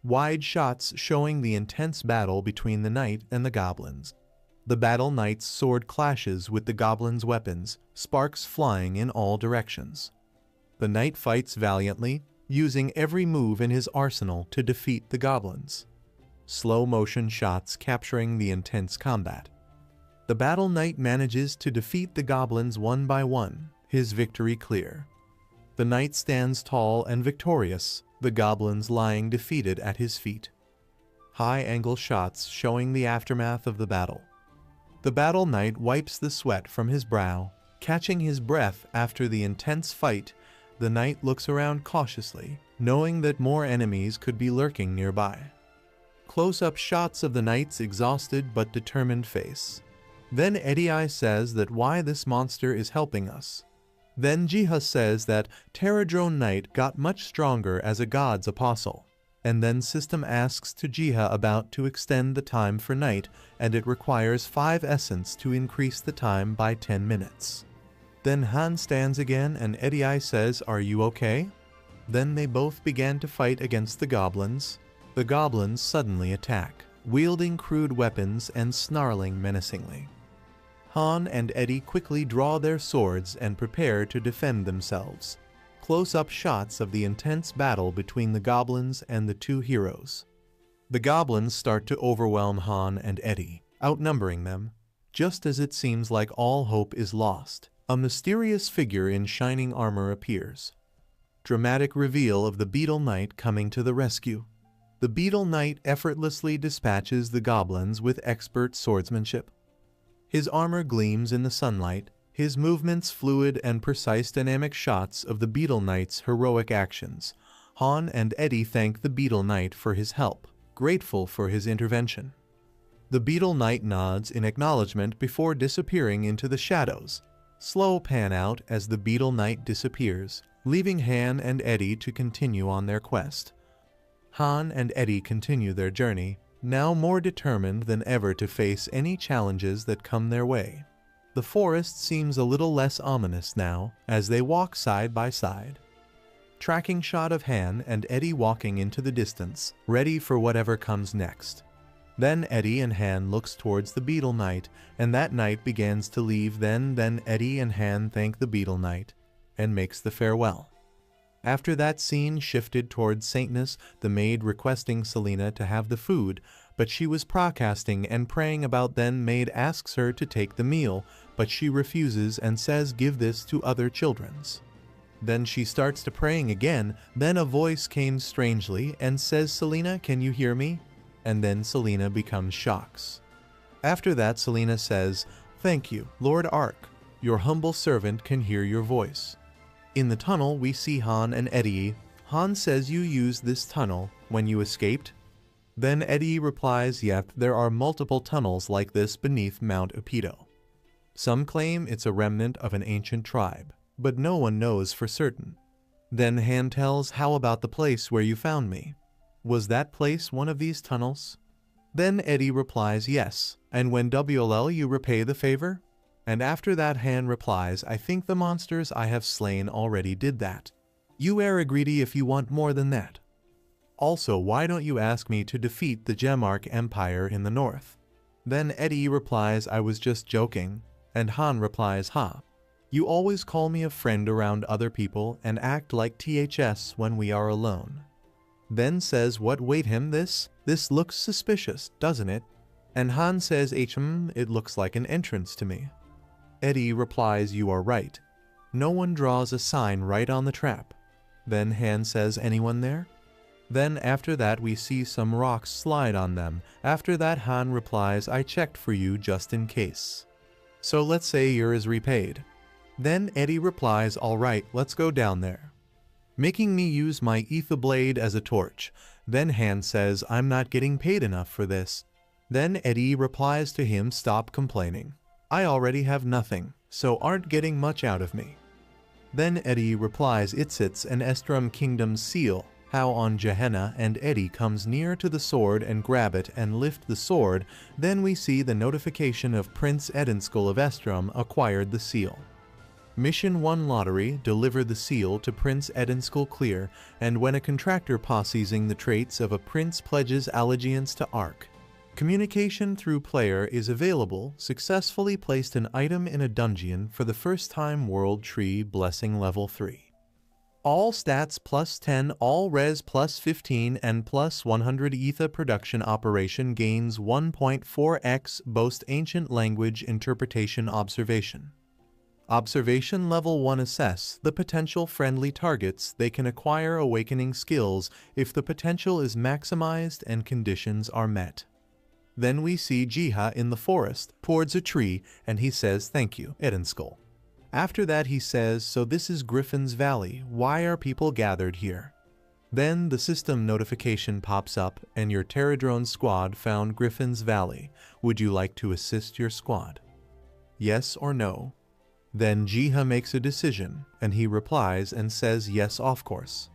Wide shots showing the intense battle between the knight and the goblins. The Battle Knight's sword clashes with the goblins' weapons, sparks flying in all directions. The knight fights valiantly, using every move in his arsenal to defeat the goblins. Slow-motion shots capturing the intense combat. The Battle Knight manages to defeat the goblins one by one, his victory clear. The knight stands tall and victorious, the goblins lying defeated at his feet. High-angle shots showing the aftermath of the battle. The Battle Knight wipes the sweat from his brow, catching his breath after the intense fight. The knight looks around cautiously, knowing that more enemies could be lurking nearby. Close-up shots of the knight's exhausted but determined face. Then Eddie says that why this monster is helping us. Then Jiha says that Terradrone Knight got much stronger as a god's apostle. And then System asks to Jiha about to extend the time for night, and it requires 5 essence to increase the time by 10 minutes. Then Han stands again and Eddie says, "Are you okay?" Then they both began to fight against the goblins. The goblins suddenly attack, wielding crude weapons and snarling menacingly. Han and Eddie quickly draw their swords and prepare to defend themselves. Close-up shots of the intense battle between the goblins and the two heroes. The goblins start to overwhelm Han and Eddie, outnumbering them. Just as it seems like all hope is lost, a mysterious figure in shining armor appears. Dramatic reveal of the Beetle Knight coming to the rescue. The Beetle Knight effortlessly dispatches the goblins with expert swordsmanship. His armor gleams in the sunlight, his movements fluid and precise dynamic shots of the Beetle Knight's heroic actions. Han and Eddie thank the Beetle Knight for his help, grateful for his intervention. The Beetle Knight nods in acknowledgement before disappearing into the shadows. Slow pan out as the Beetle Knight disappears, leaving Han and Eddie to continue on their quest. Han and Eddie continue their journey, now more determined than ever to face any challenges that come their way. The forest seems a little less ominous now, as they walk side by side. Tracking shot of Han and Eddie walking into the distance, ready for whatever comes next. Then Eddie and Han looks towards the Beetle Knight, and that knight begins to leave. Then Eddie and Han thank the Beetle Knight, and makes the farewell. After that scene shifted towards Saintness, the maid requesting Selena to have the food, but she was procrastinating and praying about. Then maid asks her to take the meal, but she refuses and says give this to other children's. Then she starts to praying again, then a voice came strangely and says, "Selena, can you hear me?" And then Selena becomes shocked. After that Selena says, "Thank you, Lord Ark. Your humble servant can hear your voice." In the tunnel we see Han and Eddie. Han says, "You used this tunnel when you escaped?" Then Eddie replies, "Yep, there are multiple tunnels like this beneath Mount Upido. Some claim it's a remnant of an ancient tribe, but no one knows for certain." Then Han tells, "How about the place where you found me? Was that place one of these tunnels?" Then Eddie replies, "Yes, and when WLL you repay the favor?" And after that Han replies, "I think the monsters I have slain already did that. You are greedy if you want more than that. Also, why don't you ask me to defeat the Gemarch Empire in the north?" Then Eddie replies, "I was just joking." And Han replies, "Ha. You always call me a friend around other people and act like THS when we are alone." Then says, "What, wait him this? This looks suspicious, doesn't it?" And Han says, it looks like an entrance to me." Eddie replies, "You are right. No one draws a sign right on the trap." Then Han says, "Anyone there?" Then after that we see some rocks slide on them. After that Han replies, "I checked for you just in case. So let's say you're as repaid." Then Eddie replies, "All right, let's go down there," making me use my ether blade as a torch. Then Han says, "I'm not getting paid enough for this." Then Eddie replies to him, "Stop complaining. I already have nothing, so aren't getting much out of me." Then Eddie replies, "It's an Estrum Kingdom seal." How on Gehenna, and Eddie comes near to the sword and grab it and lift the sword. Then we see the notification of Prince Edenskull of Estrum acquired the seal. Mission 1 Lottery, deliver the seal to Prince Edenskull clear, and when a contractor possessing the traits of a prince pledges allegiance to Ark. Communication through player is available, successfully placed an item in a dungeon for the first time World Tree Blessing Level 3. All stats +10, all res +15 and +100 ether production operation gains 1.4x boast ancient language interpretation observation. Observation level 1 assess the potential friendly targets. They can acquire awakening skills if the potential is maximized and conditions are met. Then we see Jiha in the forest towards a tree and he says, "Thank you, Edenskull." After that he says, "So this is Griffin's Valley. Why are people gathered here?" Then the system notification pops up and your Terradrone squad found Griffin's Valley. Would you like to assist your squad? Yes or no? Then Jiha makes a decision, and he replies and says yes, of course.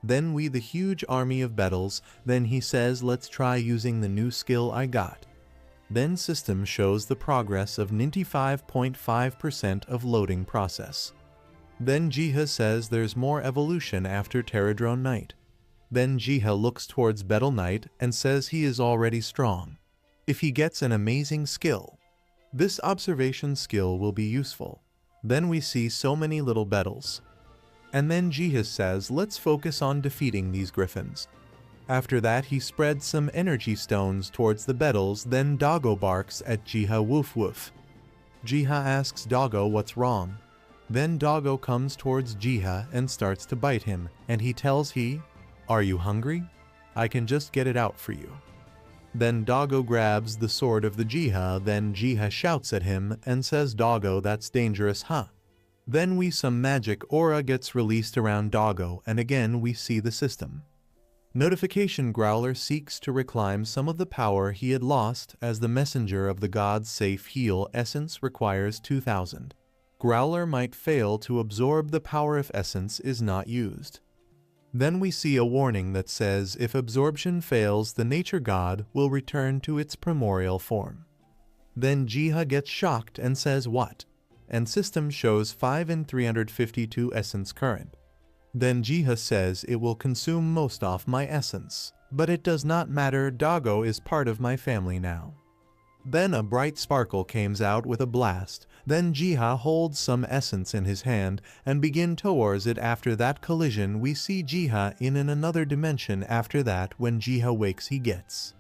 Then we the huge army of battles, then he says let's try using the new skill I got. Then system shows the progress of 95.5% of loading process. Then Jiha says there's more evolution after Pterodrone Knight. Then Jiha looks towards Battle Knight and says he is already strong. If he gets an amazing skill, this observation skill will be useful. Then we see so many little battles. And then Jiha says let's focus on defeating these griffins. After that he spreads some energy stones towards the battles, then Doggo barks at Jiha woof woof. Jiha asks Doggo what's wrong. Then Doggo comes towards Jiha and starts to bite him, and he tells are you hungry? I can just get it out for you. Then Doggo grabs the sword of the Jiha, then Jiha shouts at him and says Doggo that's dangerous huh? Then some magic aura gets released around Doggo, and again we see the system. Notification Growler seeks to reclaim some of the power he had lost as the messenger of the god's safe heal essence requires 2000. Growler might fail to absorb the power if essence is not used. Then we see a warning that says if absorption fails, the nature god will return to its primordial form. Then Jiha gets shocked and says what? And system shows 5 in 352 essence current. Then Jiha says it will consume most of my essence, but it does not matter, Doggo is part of my family now. Then a bright sparkle comes out with a blast, then Jiha holds some essence in his hand and begin towards it. After that collision we see Jiha in another dimension. After that when Jiha wakes he gets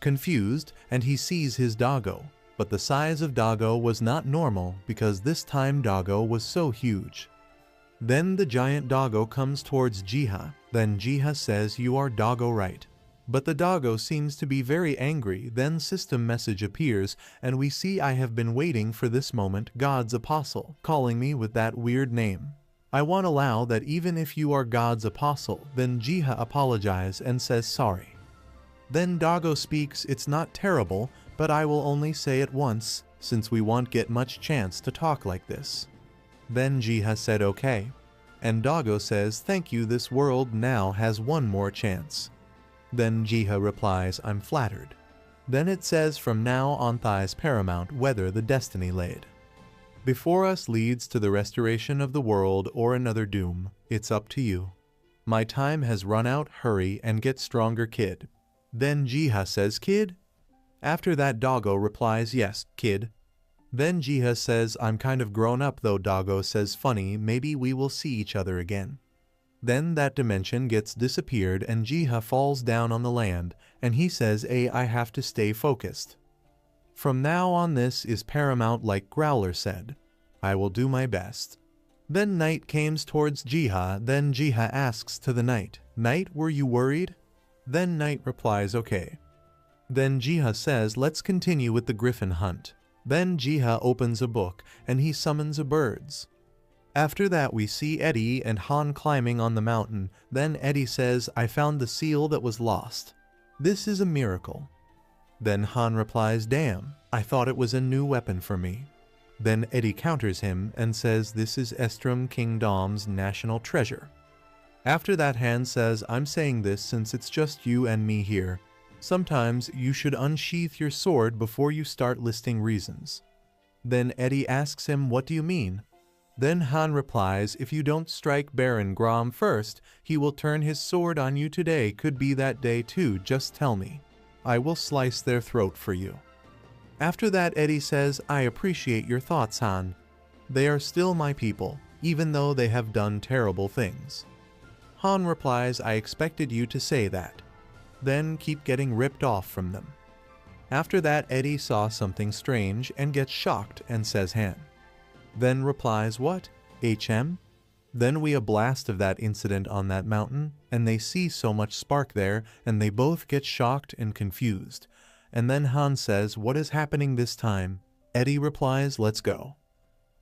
confused and he sees his Doggo, but the size of Doggo was not normal because this time Doggo was so huge. Then the giant Doggo comes towards Jiha, then Jiha says you are Doggo right. But the Doggo seems to be very angry. Then system message appears and we see I have been waiting for this moment, God's apostle, calling me with that weird name. I won't allow that even if you are God's apostle. Then Jiha apologizes and says sorry. Then Doggo speaks, it's not terrible, but I will only say it once, since we won't get much chance to talk like this. Then Jiha said okay. And Doggo says thank you, this world now has one more chance. Then Jiha replies I'm flattered. Then it says from now on thighs paramount whether the destiny laid before us leads to the restoration of the world or another doom, it's up to you. My time has run out, hurry and get stronger kid. Then Jiha says kid? After that Doggo replies yes, kid. Then Jiha says I'm kind of grown up though. Doggo says funny, maybe we will see each other again. Then that dimension gets disappeared and Jiha falls down on the land and he says I have to stay focused. From now on this is paramount like Growler said. I will do my best. Then Knight comes towards Jiha, then Jiha asks to the Knight, Knight were you worried? Then Knight replies okay. Then Jiha says let's continue with the griffin hunt. Then Jiha opens a book and he summons a birds. After that we see Eddie and Han climbing on the mountain. Then Eddie says I found the seal that was lost. This is a miracle. Then Han replies damn, I thought it was a new weapon for me. Then Eddie counters him and says this is Estrom Kingdom's national treasure. After that Han says I'm saying this since it's just you and me here. Sometimes you should unsheath your sword before you start listing reasons. Then Eddie asks him what do you mean? Then Han replies if you don't strike Baron Grom first, he will turn his sword on you today, could be that day too, just tell me. I will slice their throat for you. After that Eddie says I appreciate your thoughts Han. They are still my people, even though they have done terrible things. Han replies I expected you to say that. Then keep getting ripped off from them. After that Eddie saw something strange and gets shocked and says Han. Then replies what? HM? Then we a blast of that incident on that mountain and they see so much spark there and they both get shocked and confused. And then Han says what is happening this time? Eddie replies let's go.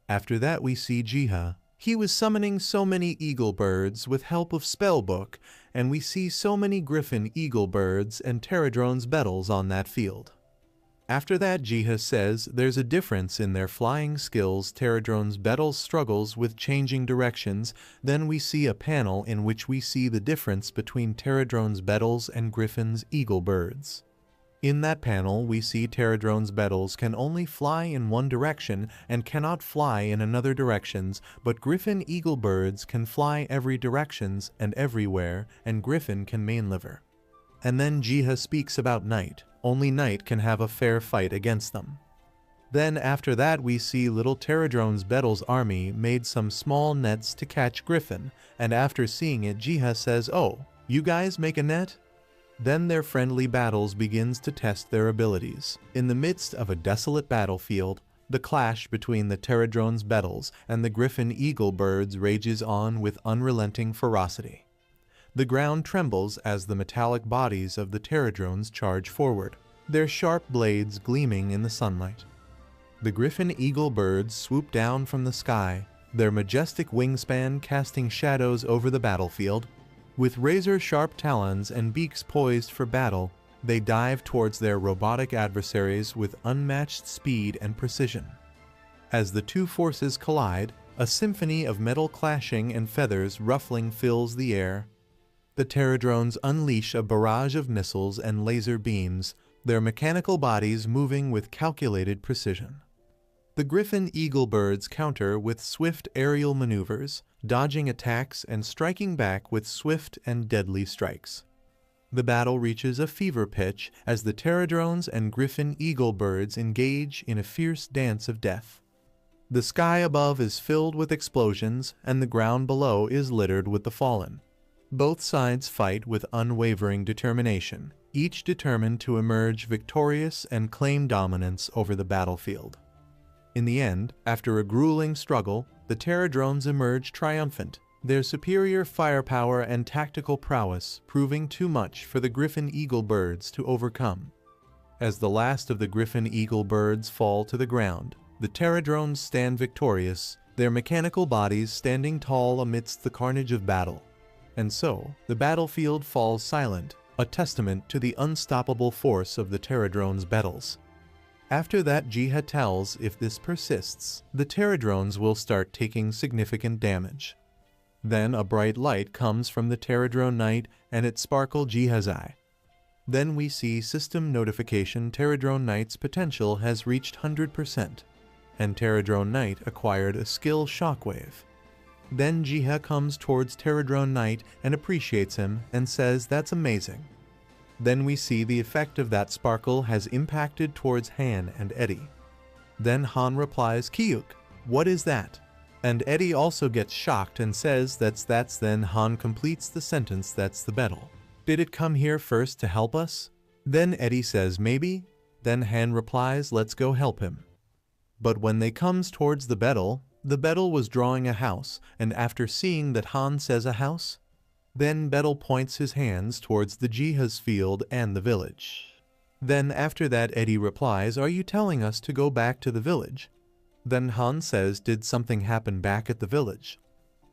After that we see Jiha. He was summoning so many eagle birds with help of spellbook and we see so many griffin eagle birds and pterodrones battles on that field. After that, Jiha says there's a difference in their flying skills. Pterodrone's Betel struggles with changing directions. Then we see a panel in which we see the difference between Pterodrone's Betels and Griffin's Eagle Birds. In that panel, we see Pterodrone's Betels can only fly in one direction and cannot fly in another directions, but Griffin Eagle Birds can fly every directions and everywhere, and Griffin can mainliver. And then Jiha speaks about Night. Only Night can have a fair fight against them. Then after that we see little Pterodrone's Betel's army made some small nets to catch Griffin, and after seeing it, Jiha says, "Oh, you guys make a net?" Then their friendly battles begins to test their abilities. In the midst of a desolate battlefield, the clash between the Pterodrone's Betels and the Griffin Eagle Birds rages on with unrelenting ferocity. The ground trembles as the metallic bodies of the Pterodrones charge forward, their sharp blades gleaming in the sunlight. The Griffin Eagle Birds swoop down from the sky, their majestic wingspan casting shadows over the battlefield. With razor-sharp talons and beaks poised for battle, they dive towards their robotic adversaries with unmatched speed and precision. As the two forces collide, a symphony of metal clashing and feathers ruffling fills the air. The Pterodrones unleash a barrage of missiles and laser beams, their mechanical bodies moving with calculated precision. The Griffin Eagle Birds counter with swift aerial maneuvers, dodging attacks and striking back with swift and deadly strikes. The battle reaches a fever pitch as the Pterodrones and Griffin Eagle Birds engage in a fierce dance of death. The sky above is filled with explosions, and the ground below is littered with the fallen. Both sides fight with unwavering determination, each determined to emerge victorious and claim dominance over the battlefield. In the end, after a grueling struggle, the Pterodrones emerge triumphant, their superior firepower and tactical prowess proving too much for the Griffin Eagle Birds to overcome. As the last of the Griffin Eagle Birds fall to the ground, the Pterodrones stand victorious, their mechanical bodies standing tall amidst the carnage of battle. And so, the battlefield falls silent, a testament to the unstoppable force of the Pterodrones' Betels. After that, Jiha tells if this persists, the Pterodrones will start taking significant damage. Then a bright light comes from the Pterodrone Knight and it sparkles Jiha's eye. Then we see system notification Pterodrone Knight's potential has reached 100%, and Pterodrone Knight acquired a skill Shockwave. Then Jiha comes towards Pterodrone Knight and appreciates him and says that's amazing. Then we see the effect of that sparkle has impacted towards Han and Eddie. Then Han replies, "Kyuk, what is that?" And Eddie also gets shocked and says that's. Then Han completes the sentence, "That's the Betel. Did it come here first to help us?" Then Eddie says, "Maybe." Then Han replies, "Let's go help him." But when they comes towards the Betel was drawing a house, and after seeing that Han says a house, then Betel points his hands towards the Jiha's field and the village. Then after that Eddie replies, "Are you telling us to go back to the village?" Then Han says, "Did something happen back at the village?"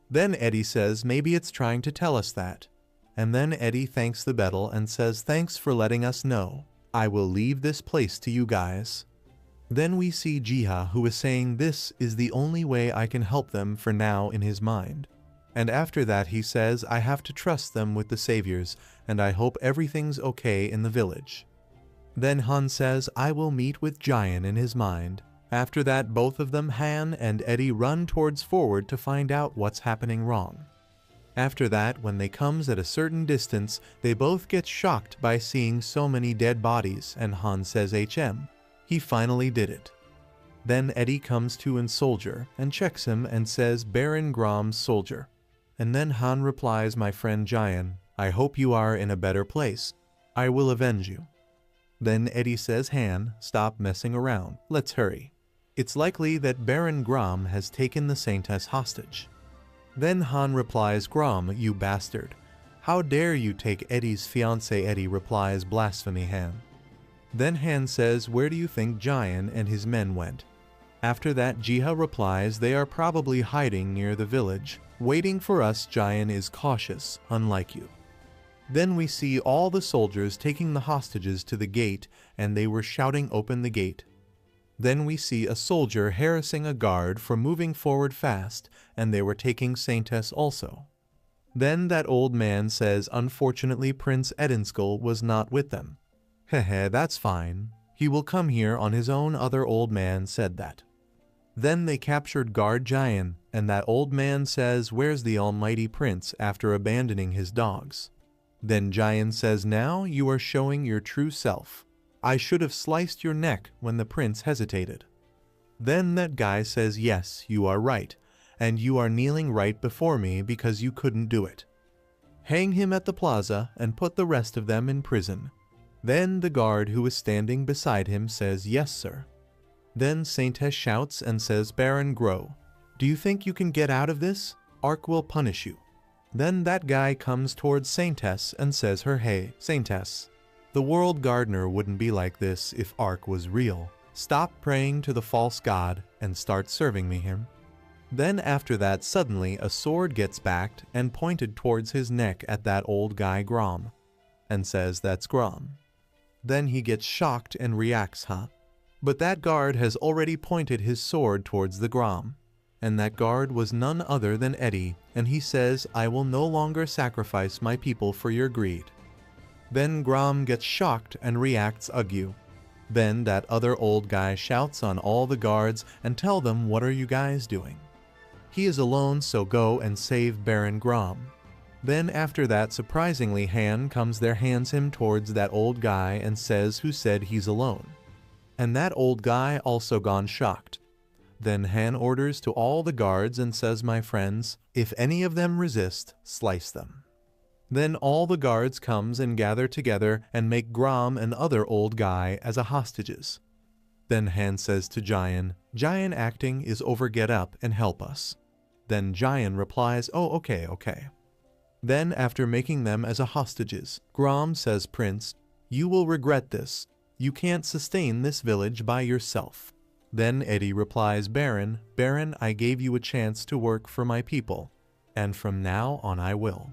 Then Eddie says, "Maybe it's trying to tell us that." And then Eddie thanks the Betel and says, "Thanks for letting us know. I will leave this place to you guys." Then we see Jiha, who is saying this is the only way I can help them for now in his mind. And after that he says I have to trust them with the saviors, and I hope everything's okay in the village. Then Han says I will meet with Jian in his mind. After that both of them, Han and Eddie, run towards forward to find out what's happening wrong. After that, when they comes at a certain distance, they both get shocked by seeing so many dead bodies, and Han says HM. He finally did it. Then Eddie comes to in Soldier and checks him and says Baron Grom's soldier. And then Han replies, "My friend Jian, I hope you are in a better place. I will avenge you." Then Eddie says, "Han, stop messing around. Let's hurry. It's likely that Baron Grom has taken the Saintess hostage." Then Han replies, "Grom, you bastard. How dare you take Eddie's fiancé?" Eddie replies, "Blasphemy, Han." Then Han says, "Where do you think Jian and his men went?" After that Jiha replies, "They are probably hiding near the village, waiting for us. Jian is cautious, unlike you." Then we see all the soldiers taking the hostages to the gate, and they were shouting, "Open the gate." Then we see a soldier harassing a guard for moving forward fast, and they were taking Saintess also. Then that old man says, "Unfortunately, Prince Edenskull was not with them." "Hehe, that's fine. He will come here on his own." Other old man said that. Then they captured guard Jian, and that old man says, "Where's the almighty prince?" after abandoning his dogs. Then Jian says, "Now you are showing your true self. I should have sliced your neck when the prince hesitated." Then that guy says, "Yes, you are right, and you are kneeling right before me because you couldn't do it. Hang him at the plaza and put the rest of them in prison." Then the guard who is standing beside him says, "Yes, sir." Then Saintess shouts and says, "Baron Grow, do you think you can get out of this? Ark will punish you." Then that guy comes towards Saintess and says her, "Hey, Saintess, the world gardener wouldn't be like this if Ark was real. Stop praying to the false god and start serving me him." Then after that suddenly a sword gets backed and pointed towards his neck at that old guy Grom, and says, "That's Grom." Then he gets shocked and reacts, "Huh?" But that guard has already pointed his sword towards the Grom, and that guard was none other than Eddie, and he says, "I will no longer sacrifice my people for your greed." Then Grom gets shocked and reacts, "Ugh." Then that other old guy shouts on all the guards and tell them, "What are you guys doing? He is alone, so go and save Baron Grom." Then after that, surprisingly, Han comes there, hands him towards that old guy and says, "Who said he's alone?" And that old guy also gone shocked. Then Han orders to all the guards and says, "My friends, if any of them resist, slice them." Then all the guards comes and gather together and make Grom and other old guy as a hostages. Then Han says to Jian, "Jian acting is over, get up and help us." Then Jian replies, "Oh, okay." Then after making them as a hostages, Grom says, "Prince, you will regret this. You can't sustain this village by yourself." Then Eddie replies, Baron, I gave you a chance to work for my people, and from now on I will."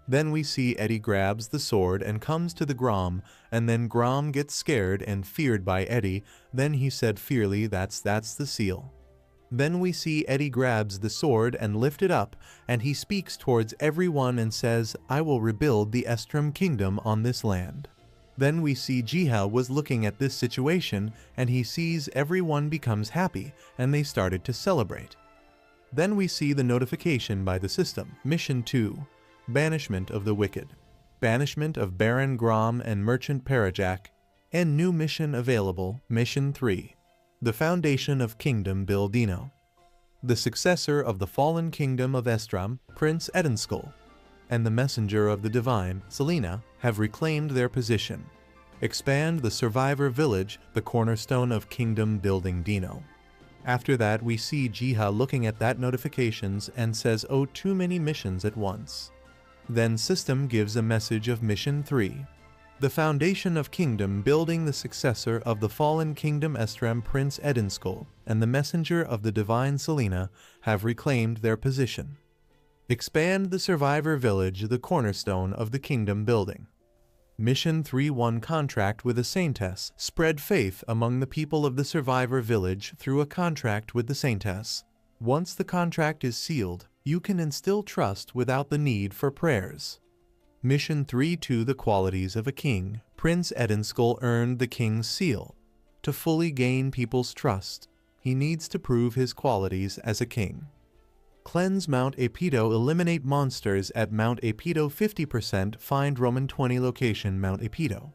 Then we see Eddie grabs the sword and comes to the Grom, and then Grom gets scared and feared by Eddie. Then he said fiercely, that's the seal." Then we see Eddie grabs the sword and lift it up, and he speaks towards everyone and says, "I will rebuild the Estrom kingdom on this land." Then we see Jiha was looking at this situation, and he sees everyone becomes happy, and they started to celebrate. Then we see the notification by the system, Mission 2, Banishment of the Wicked, Banishment of Baron Grom and Merchant Parajak, and new mission available, Mission 3, The Foundation of Kingdom Bill Dino. The successor of the fallen kingdom of Estrom, Prince Edenskull, and the messenger of the divine, Selena, have reclaimed their position. Expand the survivor village, the cornerstone of kingdom building Dino. After that, we see Jiha looking at that notifications and says, "Oh, too many missions at once." Then system gives a message of Mission 3. The foundation of kingdom building, the successor of the fallen kingdom Estrom, Prince Edenskull, and the messenger of the divine Selena have reclaimed their position. Expand the survivor village, the cornerstone of the kingdom building. Mission 3-1 contract with the Saintess. Spread faith among the people of the survivor village through a contract with the Saintess. Once the contract is sealed, you can instill trust without the need for prayers. Mission 3-2 The qualities of a king. Prince Edenskull earned the king's seal. To fully gain people's trust, he needs to prove his qualities as a king. Cleanse Mount Apido. Eliminate monsters at Mount Apido 50%. Find Roman 20 location Mount Apido.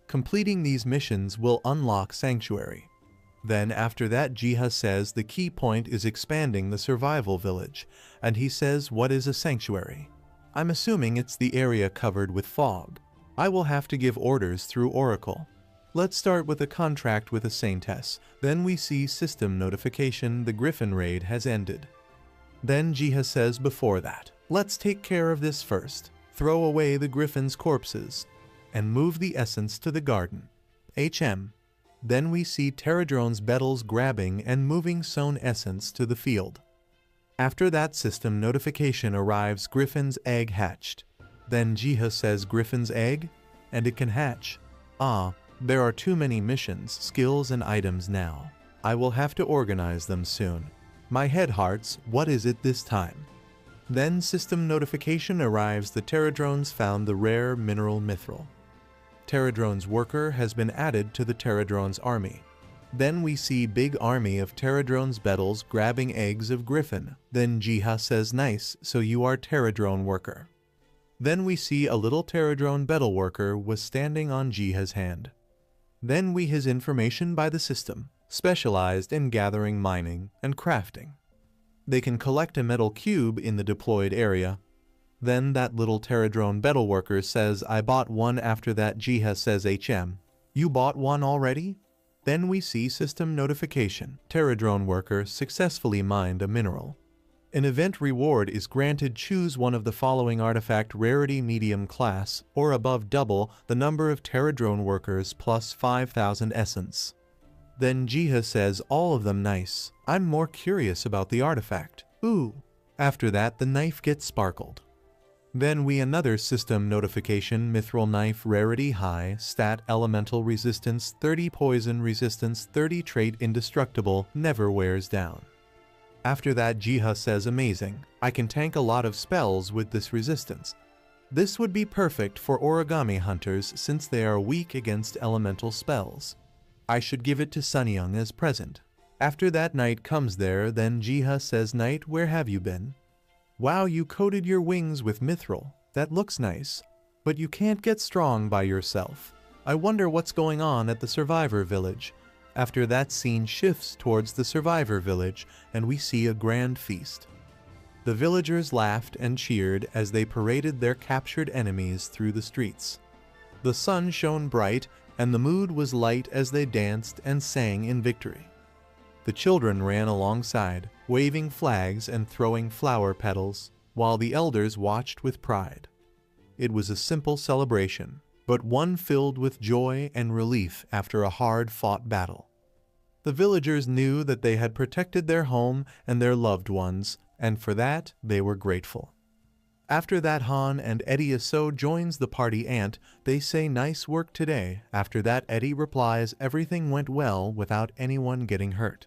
Completing these missions will unlock Sanctuary. Then after that, Jiha says the key point is expanding the survival village, and he says, "What is a sanctuary?" I'm assuming it's the area covered with fog. I will have to give orders through Oracle. Let's start with a contract with a Saintess. Then we see system notification, the Griffin raid has ended. Then Jiha says, before that, let's take care of this first. Throw away the Griffin's corpses and move the essence to the garden. HM. Then we see Terradrone's Bettles grabbing and moving sown essence to the field. After that, system notification arrives, Griffin's egg hatched. Then Jiha says Griffin's egg? And it can hatch. Ah, there are too many missions, skills, and items now. I will have to organize them soon. My head hearts, what is it this time? Then system notification arrives. The Terradrones found the rare mineral mithril. Terradrone's worker has been added to the Terradrone's army. Then we see big army of Terradrone's bettles grabbing eggs of Griffin. Then Jiha says nice, so you are Terradrone worker. Then we see a little Terradrone bettle worker was standing on Jiha's hand. Then we his information by the system, specialized in gathering, mining, and crafting. They can collect a metal cube in the deployed area. Then that little Terradrone bettle worker says I bought one. After that Jiha says HM. You bought one already? Then we see system notification. Terradrone worker successfully mined a mineral. An event reward is granted. Choose one of the following artifact: rarity medium class, or above double the number of Terradrone workers plus 5,000 essence. Then Jiha says all of them nice. I'm more curious about the artifact. Ooh. After that the knife gets sparkled. Then we another system notification: mithril knife, rarity high, stat elemental resistance 30, poison resistance 30, trait indestructible, never wears down. After that Jiha says amazing, I can tank a lot of spells with this resistance. This would be perfect for origami hunters since they are weak against elemental spells. I should give it to Sunyoung as present. After that Knight comes there. Then Jiha says Knight, where have you been? Wow, you coated your wings with mithril. That looks nice. But you can't get strong by yourself. I wonder what's going on at the survivor village. After that scene shifts towards the survivor village and we see a grand feast. The villagers laughed and cheered as they paraded their captured enemies through the streets. The sun shone bright and the mood was light as they danced and sang in victory. The children ran alongside, waving flags and throwing flower petals, while the elders watched with pride. It was a simple celebration, but one filled with joy and relief after a hard-fought battle. The villagers knew that they had protected their home and their loved ones, and for that they were grateful. After that Han and Eddie Isso joins the party ant. They say nice work today. After that Eddie replies everything went well without anyone getting hurt.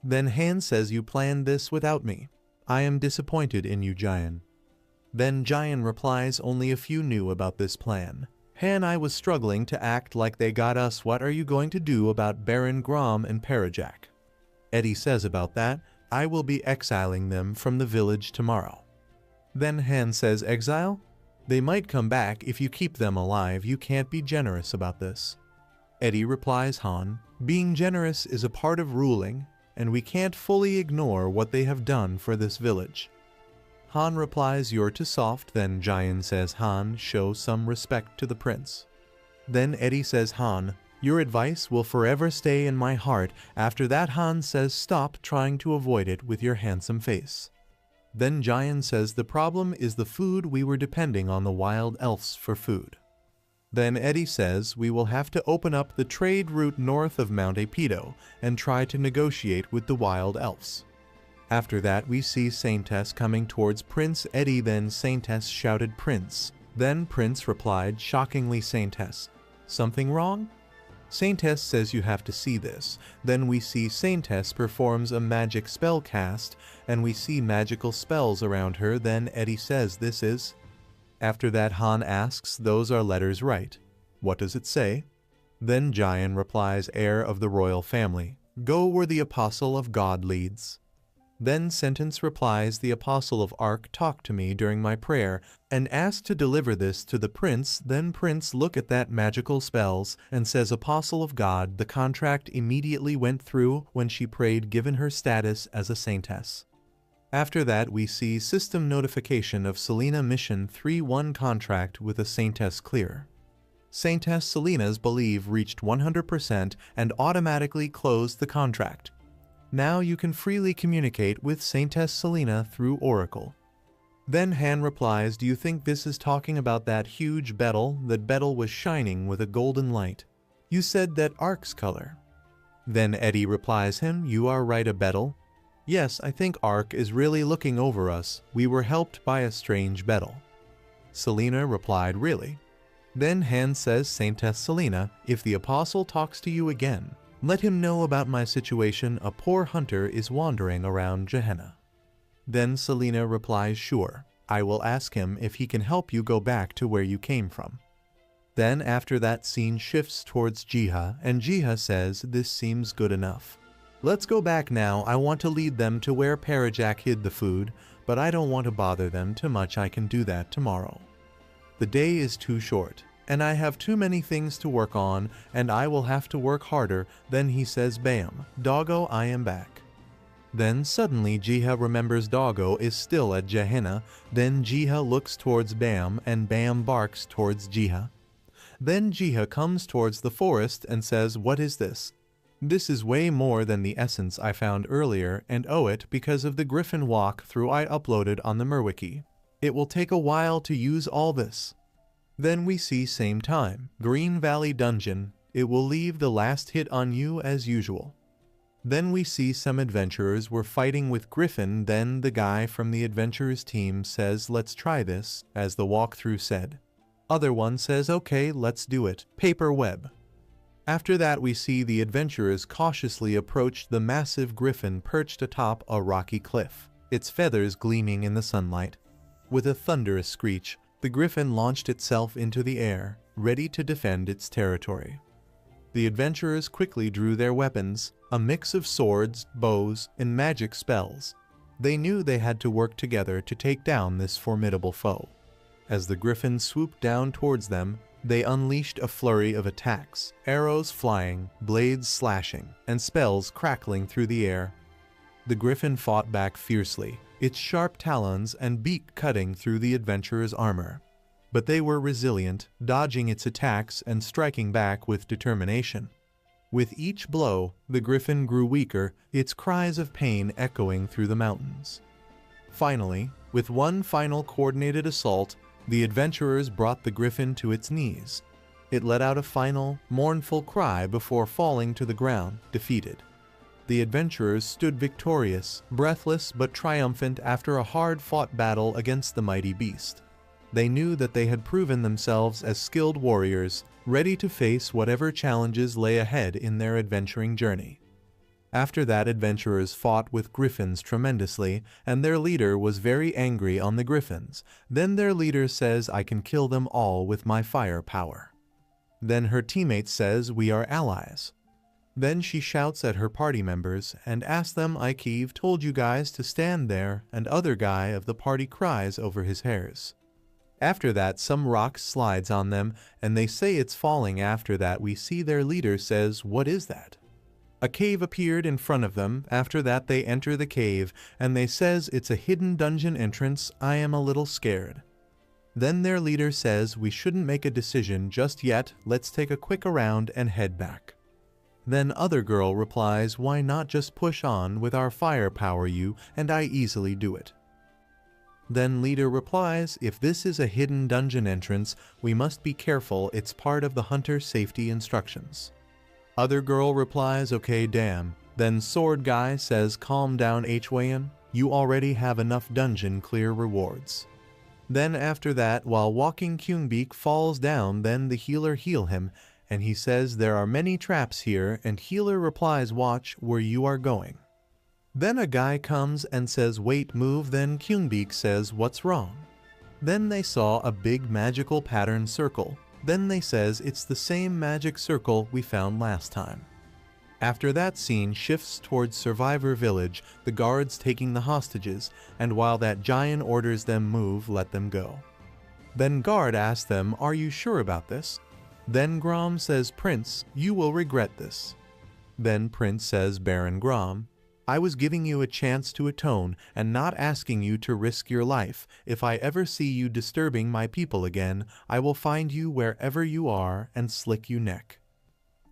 Then Han says you planned this without me. I am disappointed in you, Jian. Then Jian replies only a few knew about this plan. Han, I was struggling to act like they got us. What are you going to do about Baron Grom and Parajak? Eddie says about that, I will be exiling them from the village tomorrow. Then Han says exile? They might come back if you keep them alive. You can't be generous about this. Eddie replies Han, being generous is a part of ruling, and we can't fully ignore what they have done for this village. Han replies you're too soft. Then Jian says Han, show some respect to the prince. Then Eddie says Han, your advice will forever stay in my heart. After that Han says stop trying to avoid it with your handsome face. Then Jian says the problem is the food. We were depending on the wild elves for food. Then Eddie says we will have to open up the trade route north of Mount Apido and try to negotiate with the wild elves. After that we see Saintess coming towards Prince Eddie. Then Saintess shouted Prince. Then Prince replied shockingly Saintess, something wrong? Saintess says you have to see this. Then we see Saintess performs a magic spell cast and we see magical spells around her. Then Eddie says this is... After that Han asks those are letters right. What does it say? Then Jian replies heir of the royal family. Go where the apostle of God leads. Then Sentence replies the apostle of Ark talked to me during my prayer and asked to deliver this to the prince. Then Prince look at that magical spells and says apostle of God. The contract immediately went through when she prayed given her status as a saintess. After that we see system notification of Selena mission 3-1 contract with a Saintess clear. Saintess Selena's believe reached 100% and automatically closed the contract. Now you can freely communicate with Saintess Selena through Oracle. Then Han replies, do you think this is talking about that huge beetle? That beetle was shining with a golden light. You said that Ark's color. Then Eddie replies him, you are right, a beetle. Yes, I think Ark is really looking over us. We were helped by a strange beetle. Selena replied, really? Then Han says, Saintess Selena, if the apostle talks to you again, let him know about my situation. A poor hunter is wandering around Gehenna. Then Selena replies, sure, I will ask him if he can help you go back to where you came from. Then after that scene shifts towards Jiha, and Jiha says, this seems good enough. Let's go back now. I want to lead them to where Parajak hid the food, but I don't want to bother them too much. I can do that tomorrow. The day is too short, and I have too many things to work on, and I will have to work harder. Then he says, bam, doggo, I am back. Then suddenly Jiha remembers Doggo is still at Gehenna. Then Jiha looks towards Bam, and Bam barks towards Jiha. Then Jiha comes towards the forest and says, what is this? This is way more than the essence I found earlier, and owe it because of the Griffin walkthrough I uploaded on the Merwiki. It will take a while to use all this. Then we see same time, Green Valley Dungeon. It will leave the last hit on you as usual. Then we see some adventurers were fighting with Griffin. Then the guy from the adventurers team says, let's try this, as the walkthrough said. Other one says, okay, let's do it, paper web. After that we see the adventurers cautiously approach the massive griffin perched atop a rocky cliff, its feathers gleaming in the sunlight. With a thunderous screech, the griffin launched itself into the air, ready to defend its territory. The adventurers quickly drew their weapons, a mix of swords, bows, and magic spells. They knew they had to work together to take down this formidable foe. As the griffin swooped down towards them, they unleashed a flurry of attacks, arrows flying, blades slashing, and spells crackling through the air. The griffin fought back fiercely, its sharp talons and beak cutting through the adventurers' armor. But they were resilient, dodging its attacks and striking back with determination. With each blow, the griffin grew weaker, its cries of pain echoing through the mountains. Finally, with one final coordinated assault, the adventurers brought the griffin to its knees. It let out a final, mournful cry before falling to the ground, defeated. The adventurers stood victorious, breathless but triumphant after a hard-fought battle against the mighty beast. They knew that they had proven themselves as skilled warriors, ready to face whatever challenges lay ahead in their adventuring journey. After that, adventurers fought with griffins tremendously, and their leader was very angry on the griffins. Then their leader says, I can kill them all with my fire power. Then her teammate says, we are allies. Then she shouts at her party members and asks them, Ikev told you guys to stand there, and other guy of the party cries over his hairs. After that, some rock slides on them, and they say it's falling. After that, we see their leader says, what is that? A cave appeared in front of them. After that, they enter the cave, and they says it's a hidden dungeon entrance. I am a little scared. Then their leader says, we shouldn't make a decision just yet. Let's take a quick around and head back. Then other girl replies, why not just push on with our firepower you, and I easily do it. Then leader replies, if this is a hidden dungeon entrance, we must be careful. It's part of the hunter safety instructions. Other girl replies, okay damn. Then sword guy says, calm down Hwayan, you already have enough dungeon clear rewards. Then after that, while walking, Kyungbeek falls down. Then the healer heal him, and he says there are many traps here, and healer replies, watch where you are going. Then a guy comes and says, wait, move. Then Kyungbeek says, what's wrong? Then they saw a big magical pattern circle. Then they says, it's the same magic circle we found last time. After that, scene shifts towards Survivor Village, the guards taking the hostages, and while that giant orders them move, let them go. Then guard asks them, are you sure about this? Then Grom says, Prince, you will regret this. Then Prince says, Baron Grom, I was giving you a chance to atone and not asking you to risk your life. If I ever see you disturbing my people again, I will find you wherever you are and slick you neck.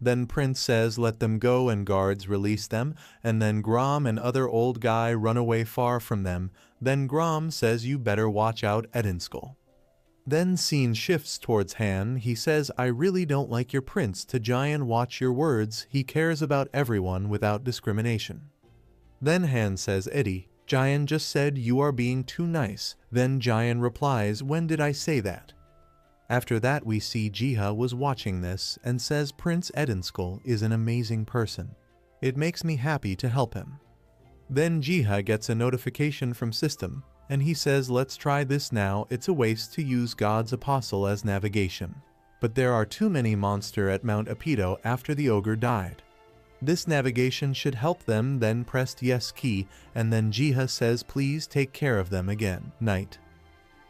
Then Prince says, let them go, and guards release them, and then Grom and other old guy run away far from them. Then Grom says, you better watch out Edinskul. Then scene shifts towards Han. He says, I really don't like your prince. To Giant, watch your words. He cares about everyone without discrimination. Then Han says, Eddie, Jian just said you are being too nice. Then Jian replies, when did I say that? After that we see Jiha was watching this and says Prince Edenskull is an amazing person. It makes me happy to help him. Then Jiha gets a notification from System, and he says let's try this now, it's a waste to use God's Apostle as navigation. But there are too many monsters at Mount Apido after the ogre died. This navigation should help them, then pressed yes key, and then Jiha says please take care of them again. Night.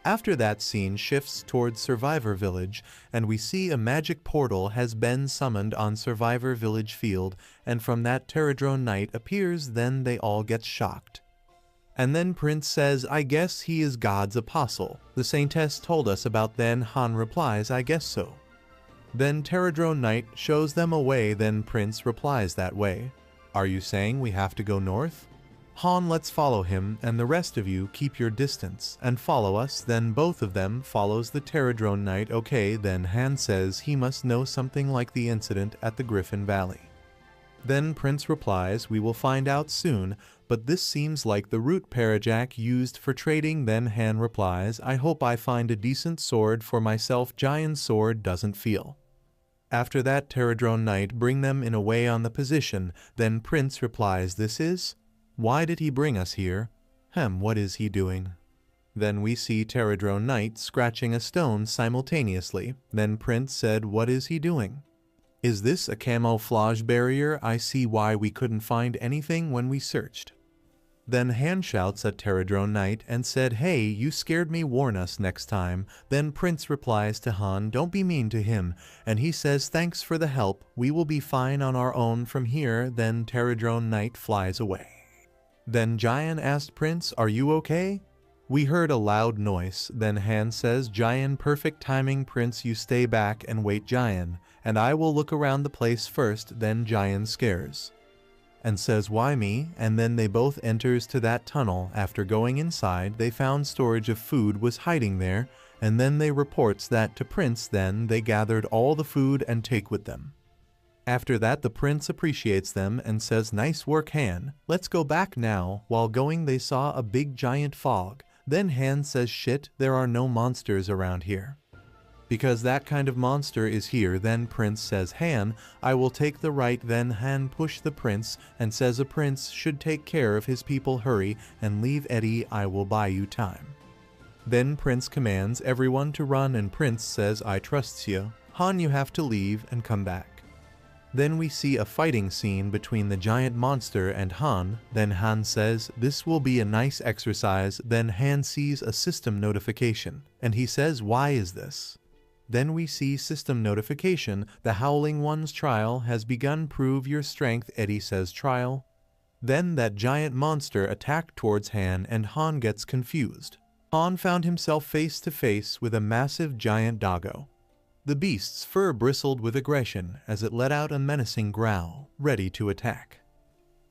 After that scene shifts towards Survivor Village, and we see a magic portal has been summoned on Survivor Village field, and from that Pterodrone Knight appears, then they all get shocked. And then Prince says, I guess he is God's apostle. The Saintess told us about, then Han replies, I guess so. Then Pterodrone Knight shows them a way, then Prince replies that way. Are you saying we have to go north? Han, let's follow him, and the rest of you keep your distance and follow us. Then both of them follows the Pterodrone Knight. Okay, then Han says he must know something like the incident at the Griffin Valley. Then Prince replies, we will find out soon, but this seems like the route Parajack used for trading. Then Han replies, I hope I find a decent sword for myself. Giant sword doesn't feel. After that Pterodrone Knight bring them in a way on the position. Then Prince replies, this is? Why did he bring us here? What is he doing? Then we see Pterodrone Knight scratching a stone simultaneously. Then Prince said, what is he doing? Is this a camouflage barrier? I see why we couldn't find anything when we searched. Then Han shouts at Pterodrone Knight and said, hey, you scared me, warn us next time. Then Prince replies to Han, don't be mean to him, and he says thanks for the help, we will be fine on our own from here. Then Pterodrone Knight flies away. Then Jian asked Prince, are you okay? We heard a loud noise. Then Han says, Jian, perfect timing. Prince, you stay back and wait, Jian, and I will look around the place first. Then Jian scares and says, why me? And then they both enters to that tunnel. After going inside, they found storage of food was hiding there, and then they reports that to Prince. Then they gathered all the food and take with them. After that the Prince appreciates them and says, nice work, Han, let's go back now. While going they saw a big giant fog. Then Han says, shit, there are no monsters around here. Because that kind of monster is here. Then Prince says, Han, I will take the right. Then Han push the Prince and says a Prince should take care of his people. Hurry and leave Eddie, I will buy you time. Then Prince commands everyone to run and Prince says, I trust you. Han, you have to leave and come back. Then we see a fighting scene between the giant monster and Han. Then Han says, this will be a nice exercise. Then Han sees a system notification and he says, why is this? Then we see system notification, the Howling One's trial has begun, prove your strength. Eddie says trial. Then that giant monster attacked towards Han and Han gets confused. Han found himself face to face with a massive giant doggo. The beast's fur bristled with aggression as it let out a menacing growl, ready to attack.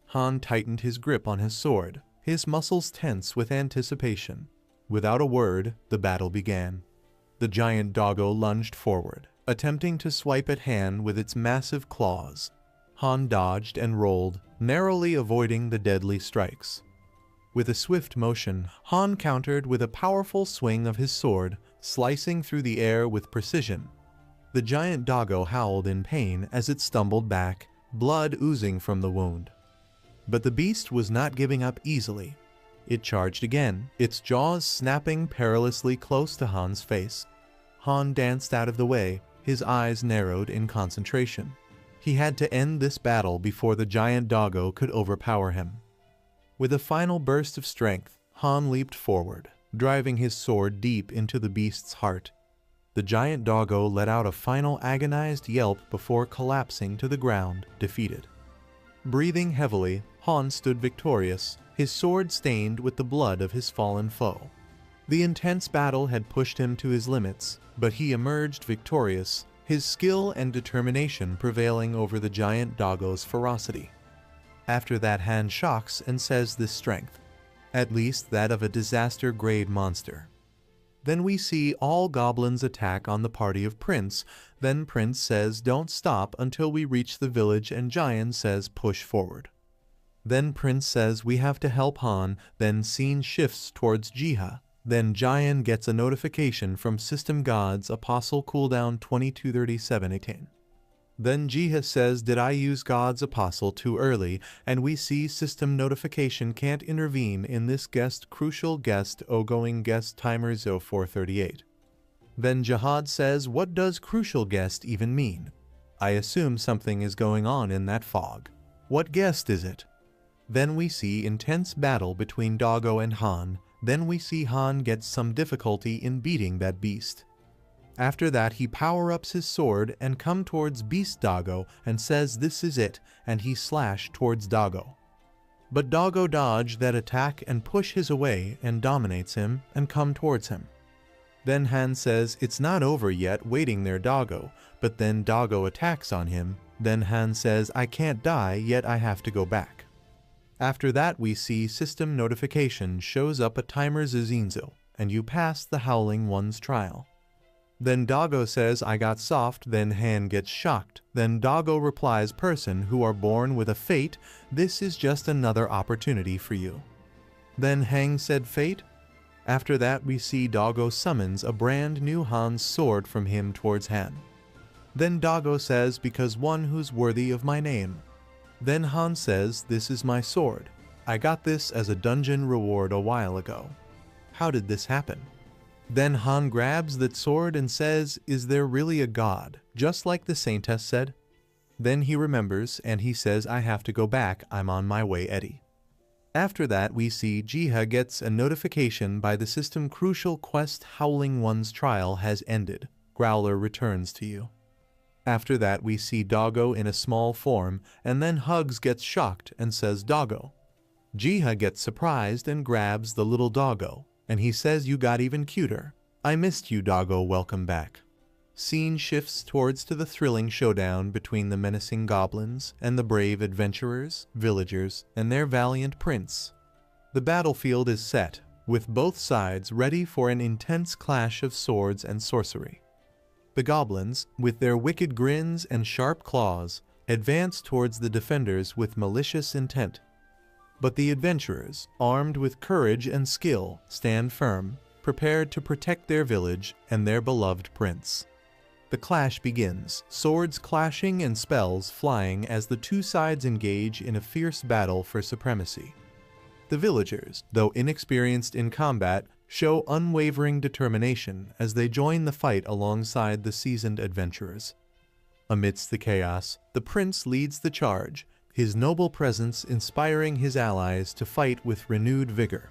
Han tightened his grip on his sword, his muscles tense with anticipation. Without a word, the battle began. The giant doggo lunged forward, attempting to swipe at Han with its massive claws. Han dodged and rolled, narrowly avoiding the deadly strikes. With a swift motion, Han countered with a powerful swing of his sword, slicing through the air with precision. The giant doggo howled in pain as it stumbled back, blood oozing from the wound. But the beast was not giving up easily. It charged again, its jaws snapping perilously close to Han's face. Han danced out of the way, his eyes narrowed in concentration. He had to end this battle before the giant doggo could overpower him. With a final burst of strength, Han leaped forward, driving his sword deep into the beast's heart. The giant doggo let out a final agonized yelp before collapsing to the ground, defeated. Breathing heavily, Han stood victorious, his sword stained with the blood of his fallen foe. The intense battle had pushed him to his limits, but he emerged victorious, his skill and determination prevailing over the giant doggo's ferocity. After that, Han shocks and says this strength, at least that of a disaster-grade monster. Then we see all goblins attack on the party of Prince. Then Prince says don't stop until we reach the village and Jian says push forward. Then Prince says we have to help Han, then scene shifts towards Jiha. Then Jian gets a notification from System Gods Apostle cooldown 223718. Then Jiha says did I use God's Apostle too early, and we see system notification can't intervene in this guest crucial guest outgoing guest timer 0438. Then Jihad says what does crucial guest even mean? I assume something is going on in that fog. What guest is it? Then we see intense battle between Doggo and Han. Then we see Han gets some difficulty in beating that beast. After that he power-ups his sword and come towards Beast Doggo and says this is it, and he slash towards Doggo. But Doggo dodge that attack and push his away and dominates him and come towards him. Then Han says it's not over yet waiting there Doggo, but then Doggo attacks on him. Then Han says I can't die yet I have to go back. After that we see system notification shows up a timer Zizinzo, and you pass the Howling One's trial. Then Doggo says I got soft, then Han gets shocked. Then Doggo replies person who are born with a fate, this is just another opportunity for you. Then Han said fate? After that we see Doggo summons a brand new Han's sword from him towards Han. Then Doggo says because one who's worthy of my name. Then Han says this is my sword. I got this as a dungeon reward a while ago. How did this happen? Then Han grabs that sword and says, is there really a god, just like the Saintess said? Then he remembers and he says I have to go back, I'm on my way Eddie. After that we see Jiha gets a notification by the system crucial quest Howling One's trial has ended. Growler returns to you. After that we see Doggo in a small form and then Hugs gets shocked and says Doggo. Jiha gets surprised and grabs the little Doggo. And he says you got even cuter. I missed you Doggo, welcome back. Scene shifts towards to the thrilling showdown between the menacing goblins and the brave adventurers, villagers, and their valiant prince. The battlefield is set, with both sides ready for an intense clash of swords and sorcery. The goblins, with their wicked grins and sharp claws, advance towards the defenders with malicious intent. But the adventurers, armed with courage and skill, stand firm, prepared to protect their village and their beloved prince. The clash begins, swords clashing and spells flying as the two sides engage in a fierce battle for supremacy. The villagers, though inexperienced in combat, show unwavering determination as they join the fight alongside the seasoned adventurers. Amidst the chaos, the prince leads the charge, his noble presence inspiring his allies to fight with renewed vigor.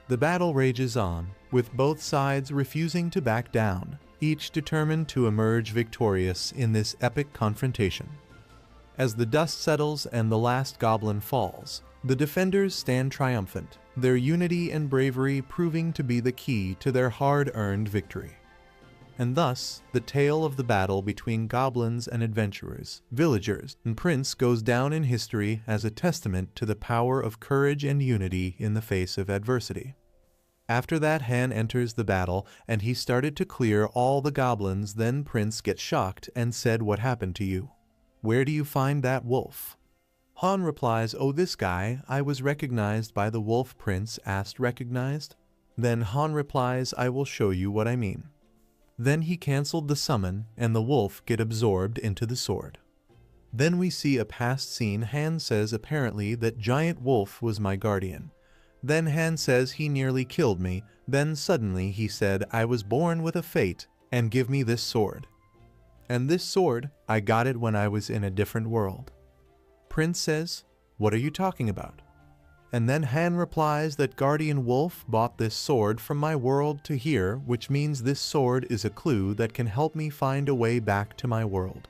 The battle rages on, with both sides refusing to back down, each determined to emerge victorious in this epic confrontation. As the dust settles and the last goblin falls, the defenders stand triumphant, their unity and bravery proving to be the key to their hard-earned victory. And thus, the tale of the battle between goblins and adventurers, villagers, and prince goes down in history as a testament to the power of courage and unity in the face of adversity. After that Han enters the battle, and he started to clear all the goblins. Then Prince gets shocked and said what happened to you? Where do you find that wolf? Han replies, oh this guy, I was recognized by the wolf. Prince asked recognized? Then Han replies, I will show you what I mean. Then he cancelled the summon, and the wolf get absorbed into the sword. Then we see a past scene. Han says apparently that giant wolf was my guardian. Then Han says he nearly killed me. Then suddenly he said I was born with a fate, and give me this sword. And this sword, I got it when I was in a different world. Prince says, what are you talking about? And then Han replies that Guardian Wolf bought this sword from my world to here, which means this sword is a clue that can help me find a way back to my world.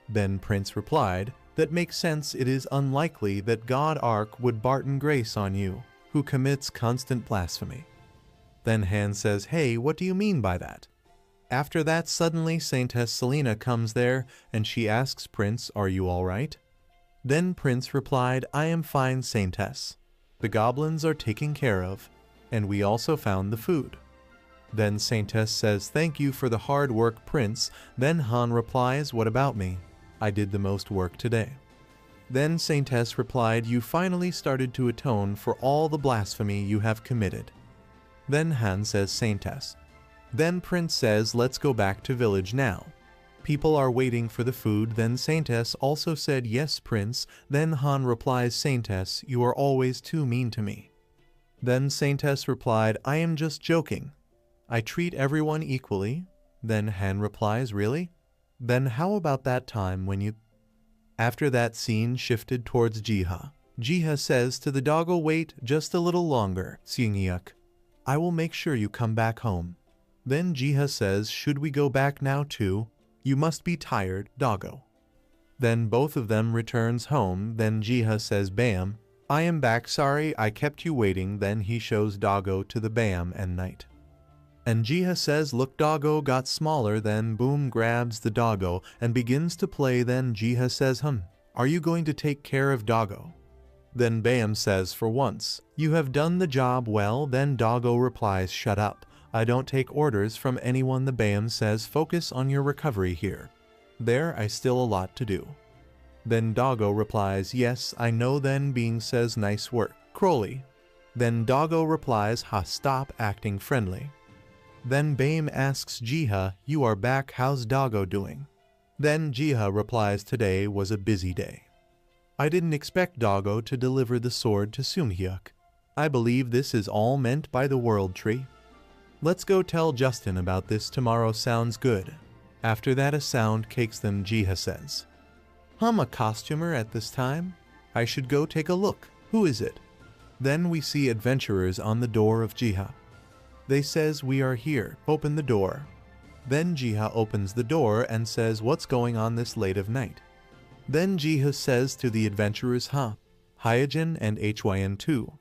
Then Prince replied, that makes sense. It is unlikely that God Ark would barton grace on you, who commits constant blasphemy. Then Han says, hey, what do you mean by that? After that, suddenly Saintess Selena comes there, and she asks Prince, are you all right? Then Prince replied, I am fine, Saintess. The goblins are taken care of, and we also found the food. Then Saintess says, thank you for the hard work, Prince. Then Han replies, what about me? I did the most work today. Then Saintess replied, "You finally started to atone for all the blasphemy you have committed." Then Han says, "Saintess." Then Prince says, "Let's go back to village now. People are waiting for the food." Then Saintess also said, "Yes, Prince." Then Han replies, "Saintess, you are always too mean to me." Then Saintess replied, "I am just joking. I treat everyone equally." Then Han replies, "Really? Then how about that time when you..." After that, scene shifted towards Jiha. Jiha says to the doggo, "Wait just a little longer, Seunghyuk. I will make sure you come back home." Then Jiha says, "Should we go back now too? You must be tired, doggo." Then both of them returns home. Then Jiha says, "Bam, I am back, sorry I kept you waiting." Then he shows doggo to the Bam and Knight. And Jiha says, "Look, doggo got smaller." Then Boom grabs the doggo and begins to play. Then Jiha says, Are you going to take care of doggo?" Then Bam says, "For once, you have done the job well." Then doggo replies, "Shut up. I don't take orders from anyone." The Bam says, "Focus on your recovery here. There I still a lot to do." Then doggo replies, "Yes, I know." Then Being says, "Nice work, Crowley." Then doggo replies, Stop acting friendly." Then Bam asks Jiha, "You are back, how's doggo doing?" Then Jiha replies, "Today was a busy day. I didn't expect doggo to deliver the sword to Seunghyuk. I believe this is all meant by the world tree. Let's go tell Justin about this tomorrow, sounds good." After that, a sound cakes them. Jiha says, "A costumer at this time? I should go take a look. Who is it?" Then we see adventurers on the door of Jiha. They says, "We are here, open the door." Then Jiha opens the door and says, "What's going on this late of night?" Then Jiha says to the adventurers, Hyojin and Hyn too.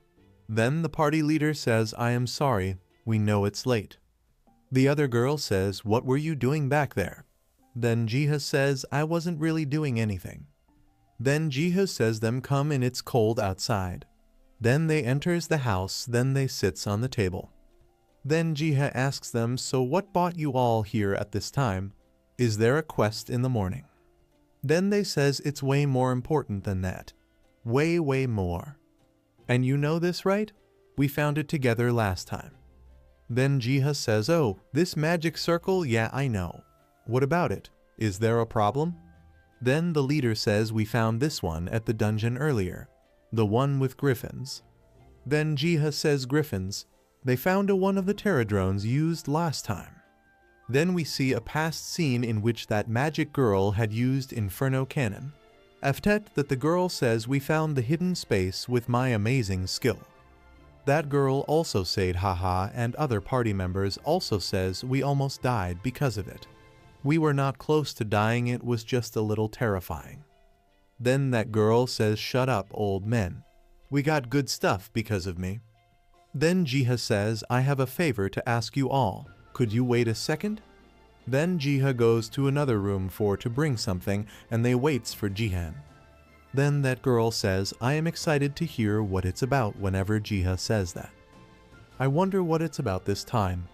Then the party leader says, "I am sorry, we know it's late." The other girl says, "What were you doing back there?" Then Jiha says, "I wasn't really doing anything." Then Jiha says them, "Come in, it's cold outside." Then they enters the house. Then they sits on the table. Then Jiha asks them, "So what brought you all here at this time? Is there a quest in the morning?" Then they says, "It's way more important than that. Way more. And you know this, right? We found it together last time." Then Jiha says, "Oh, this magic circle? Yeah, I know. What about it? Is there a problem?" Then the leader says, "We found this one at the dungeon earlier. The one with griffins." Then Jiha says, "Griffins? They found one of the pterodrones used last time." Then we see a past scene in which that magic girl had used Inferno Cannon. After that, the girl says, "We found the hidden space with my amazing skill." That girl also said haha, and other party members also says, "We almost died because of it. We were not close to dying, it was just a little terrifying." Then that girl says, "Shut up, old men. We got good stuff because of me." Then Jiha says, "I have a favor to ask you all. Could you wait a second?" Then Jiha goes to another room to bring something, and they waits for Jihan. Then that girl says, "I am excited to hear what it's about." Whenever Jiha says that, I wonder what it's about this time.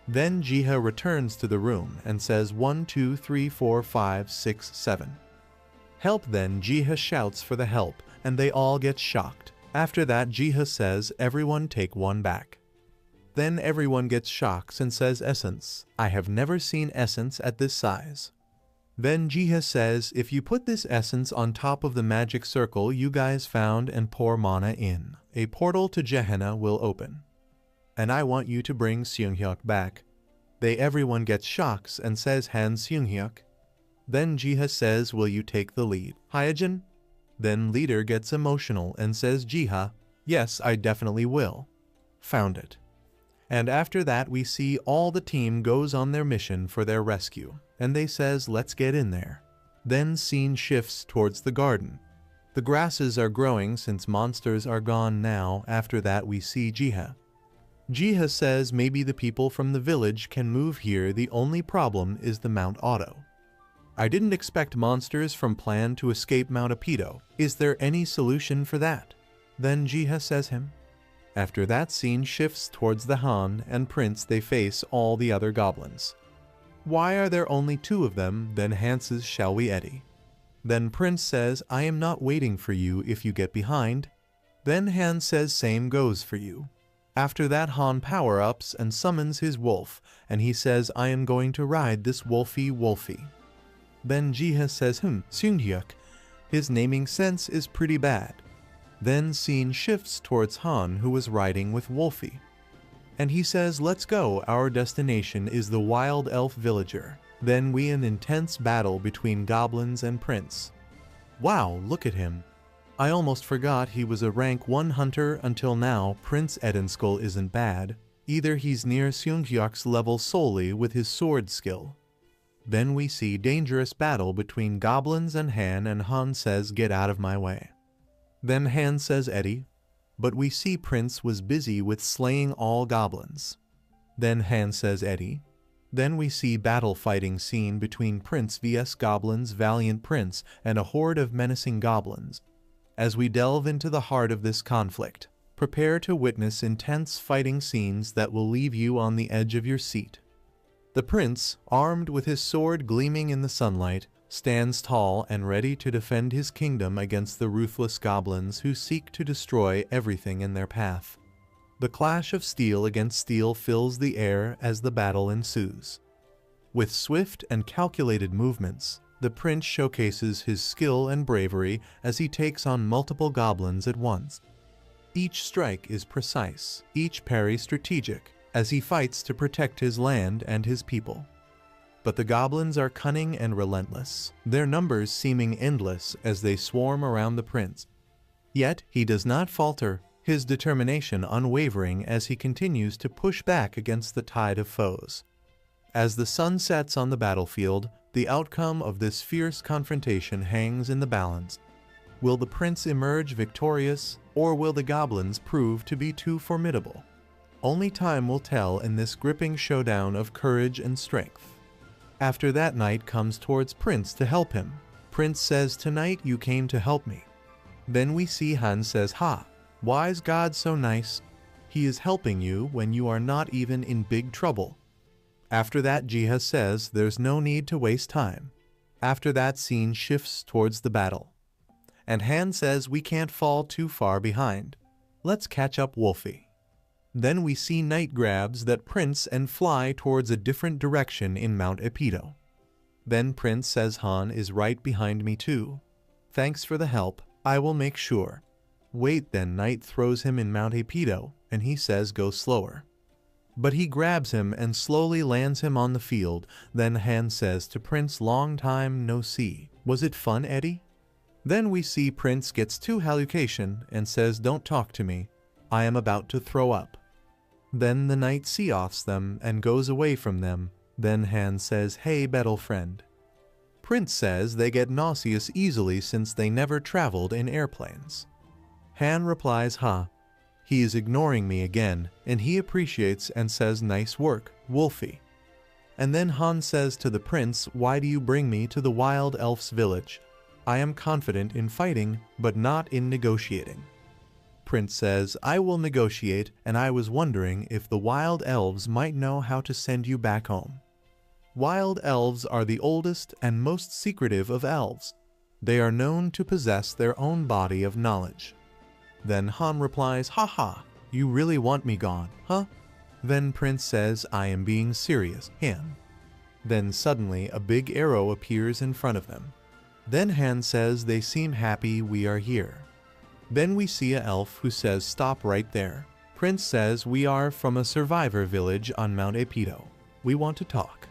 Then Jiha returns to the room and says, 1, 2, 3, 4, 5, 6, 7. Help. Then Jiha shouts for the help, and they all get shocked. After that, Jiha says, "Everyone take one back." Then everyone gets shocked and says, "Essence. I have never seen essence at this size." Then Jiha says, "If you put this essence on top of the magic circle you guys found and pour mana in, a portal to Gehenna will open. And I want you to bring Seunghyuk back." Everyone gets shocked and says, "Han Seunghyuk." Then Jiha says, "Will you take the lead, Hyojin?" Then leader gets emotional and says, "Jiha, yes, I definitely will." Found it. And after that we see all the team goes on their mission for their rescue, and they says, "Let's get in there." Then scene shifts towards the garden. The grasses are growing since monsters are gone now. After that we see Jiha. Jiha says maybe the people from the village can move here, the only problem is the Mount Otto. I didn't expect monsters from Plan to escape Mount Apido. Is there any solution for that? Then Jiha says him. After that, scene shifts towards the Han and Prince. They face all the other goblins. Why are there only 2 of them? Then Han says, "Shall we, Eddie?" Then Prince says, I am not waiting for you if you get behind. Then Han says same goes for you. After that Han power-ups and summons his wolf, and he says I am going to ride this wolfie. Then Jiha says Seunghyuk. His naming sense is pretty bad. Then scene shifts towards Han, who was riding with Wolfie. And he says, let's go, our destination is the wild elf villager. Then we an intense battle between goblins and Prince. Wow, look at him. I almost forgot he was a rank 1 hunter until now. Prince Edenskull isn't bad. Either he's near Seunghyuk's level solely with his sword skill. Then we see dangerous battle between goblins and Han says get out of my way. Then Han says Eddie, but we see Prince was busy with slaying all goblins. Then Han says Eddie. Then we see battle fighting scene between Prince vs Goblins, Valiant Prince, and a horde of menacing goblins. As we delve into the heart of this conflict, prepare to witness intense fighting scenes that will leave you on the edge of your seat. The prince, armed with his sword gleaming in the sunlight, stands tall and ready to defend his kingdom against the ruthless goblins who seek to destroy everything in their path. The clash of steel against steel fills the air as the battle ensues. With swift and calculated movements, the prince showcases his skill and bravery as he takes on multiple goblins at once. Each strike is precise, each parry strategic, as he fights to protect his land and his people. But the goblins are cunning and relentless, their numbers seeming endless as they swarm around the prince. Yet he does not falter, his determination unwavering as he continues to push back against the tide of foes. As the sun sets on the battlefield, the outcome of this fierce confrontation hangs in the balance. Will the prince emerge victorious, or will the goblins prove to be too formidable? Only time will tell in this gripping showdown of courage and strength. After that, Knight comes towards Prince to help him. Prince says, tonight you came to help me. Then we see Han says, ha, why is God so nice? He is helping you when you are not even in big trouble. After that, Jiha says there's no need to waste time. After that, scene shifts towards the battle. And Han says we can't fall too far behind. Let's catch up Wolfie. Then we see Knight grabs that Prince and fly towards a different direction in Mount Epido. Then Prince says Han is right behind me too. Thanks for the help, I will make sure. Wait, then Knight throws him in Mount Epido and he says go slower. But he grabs him and slowly lands him on the field. Then Han says to Prince, long time no see. Was it fun, Eddie? Then we see Prince gets too hallucination and says don't talk to me. I am about to throw up. Then the knight see-offs them and goes away from them. Then Han says, hey battle friend. Prince says they get nauseous easily since they never traveled in airplanes. Han replies, ha. He is ignoring me again, and he appreciates and says nice work, Wolfie. And then Han says to the prince, why do you bring me to the wild elf's village? I am confident in fighting, but not in negotiating. Prince says, I will negotiate, and I was wondering if the wild elves might know how to send you back home. Wild elves are the oldest and most secretive of elves. They are known to possess their own body of knowledge. Then Han replies, ha ha, you really want me gone, huh? Then Prince says, I am being serious, Han. Then suddenly a big arrow appears in front of them. Then Han says they seem happy we are here. Then we see an elf who says stop right there. Prince says we are from a survivor village on Mount Epido. We want to talk.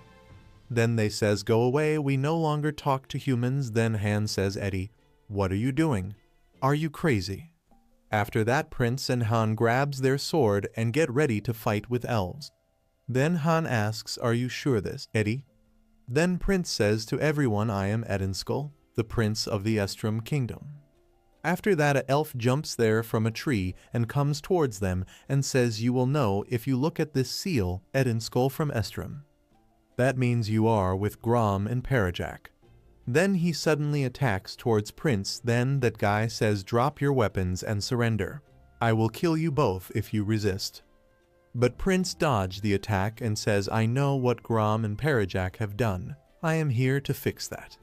Then they says go away, we no longer talk to humans. Then Han says Eddie, what are you doing? Are you crazy? After that, Prince and Han grabs their sword and get ready to fight with elves. Then Han asks, are you sure this, Eddie? Then Prince says to everyone I am Edenskull, the prince of the Estrum kingdom. After that, an elf jumps there from a tree and comes towards them and says you will know if you look at this seal, Edenskull from Estrum. That means you are with Grom and Parajak. Then he suddenly attacks towards Prince. Then that guy says drop your weapons and surrender. I will kill you both if you resist. But Prince dodged the attack and says I know what Grom and Parajak have done. I am here to fix that.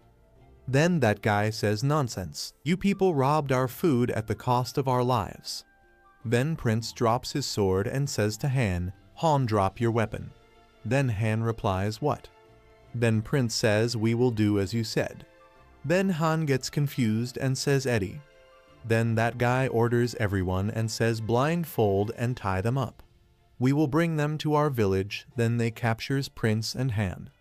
Then that guy says, "Nonsense. You people robbed our food at the cost of our lives." Then Prince drops his sword and says to Han, "Han, drop your weapon." Then Han replies, "What?" Then Prince says, "We will do as you said." Then Han gets confused and says, "Eddie." Then that guy orders everyone and says, "Blindfold and tie them up. We will bring them to our village." Then they captures Prince and Han.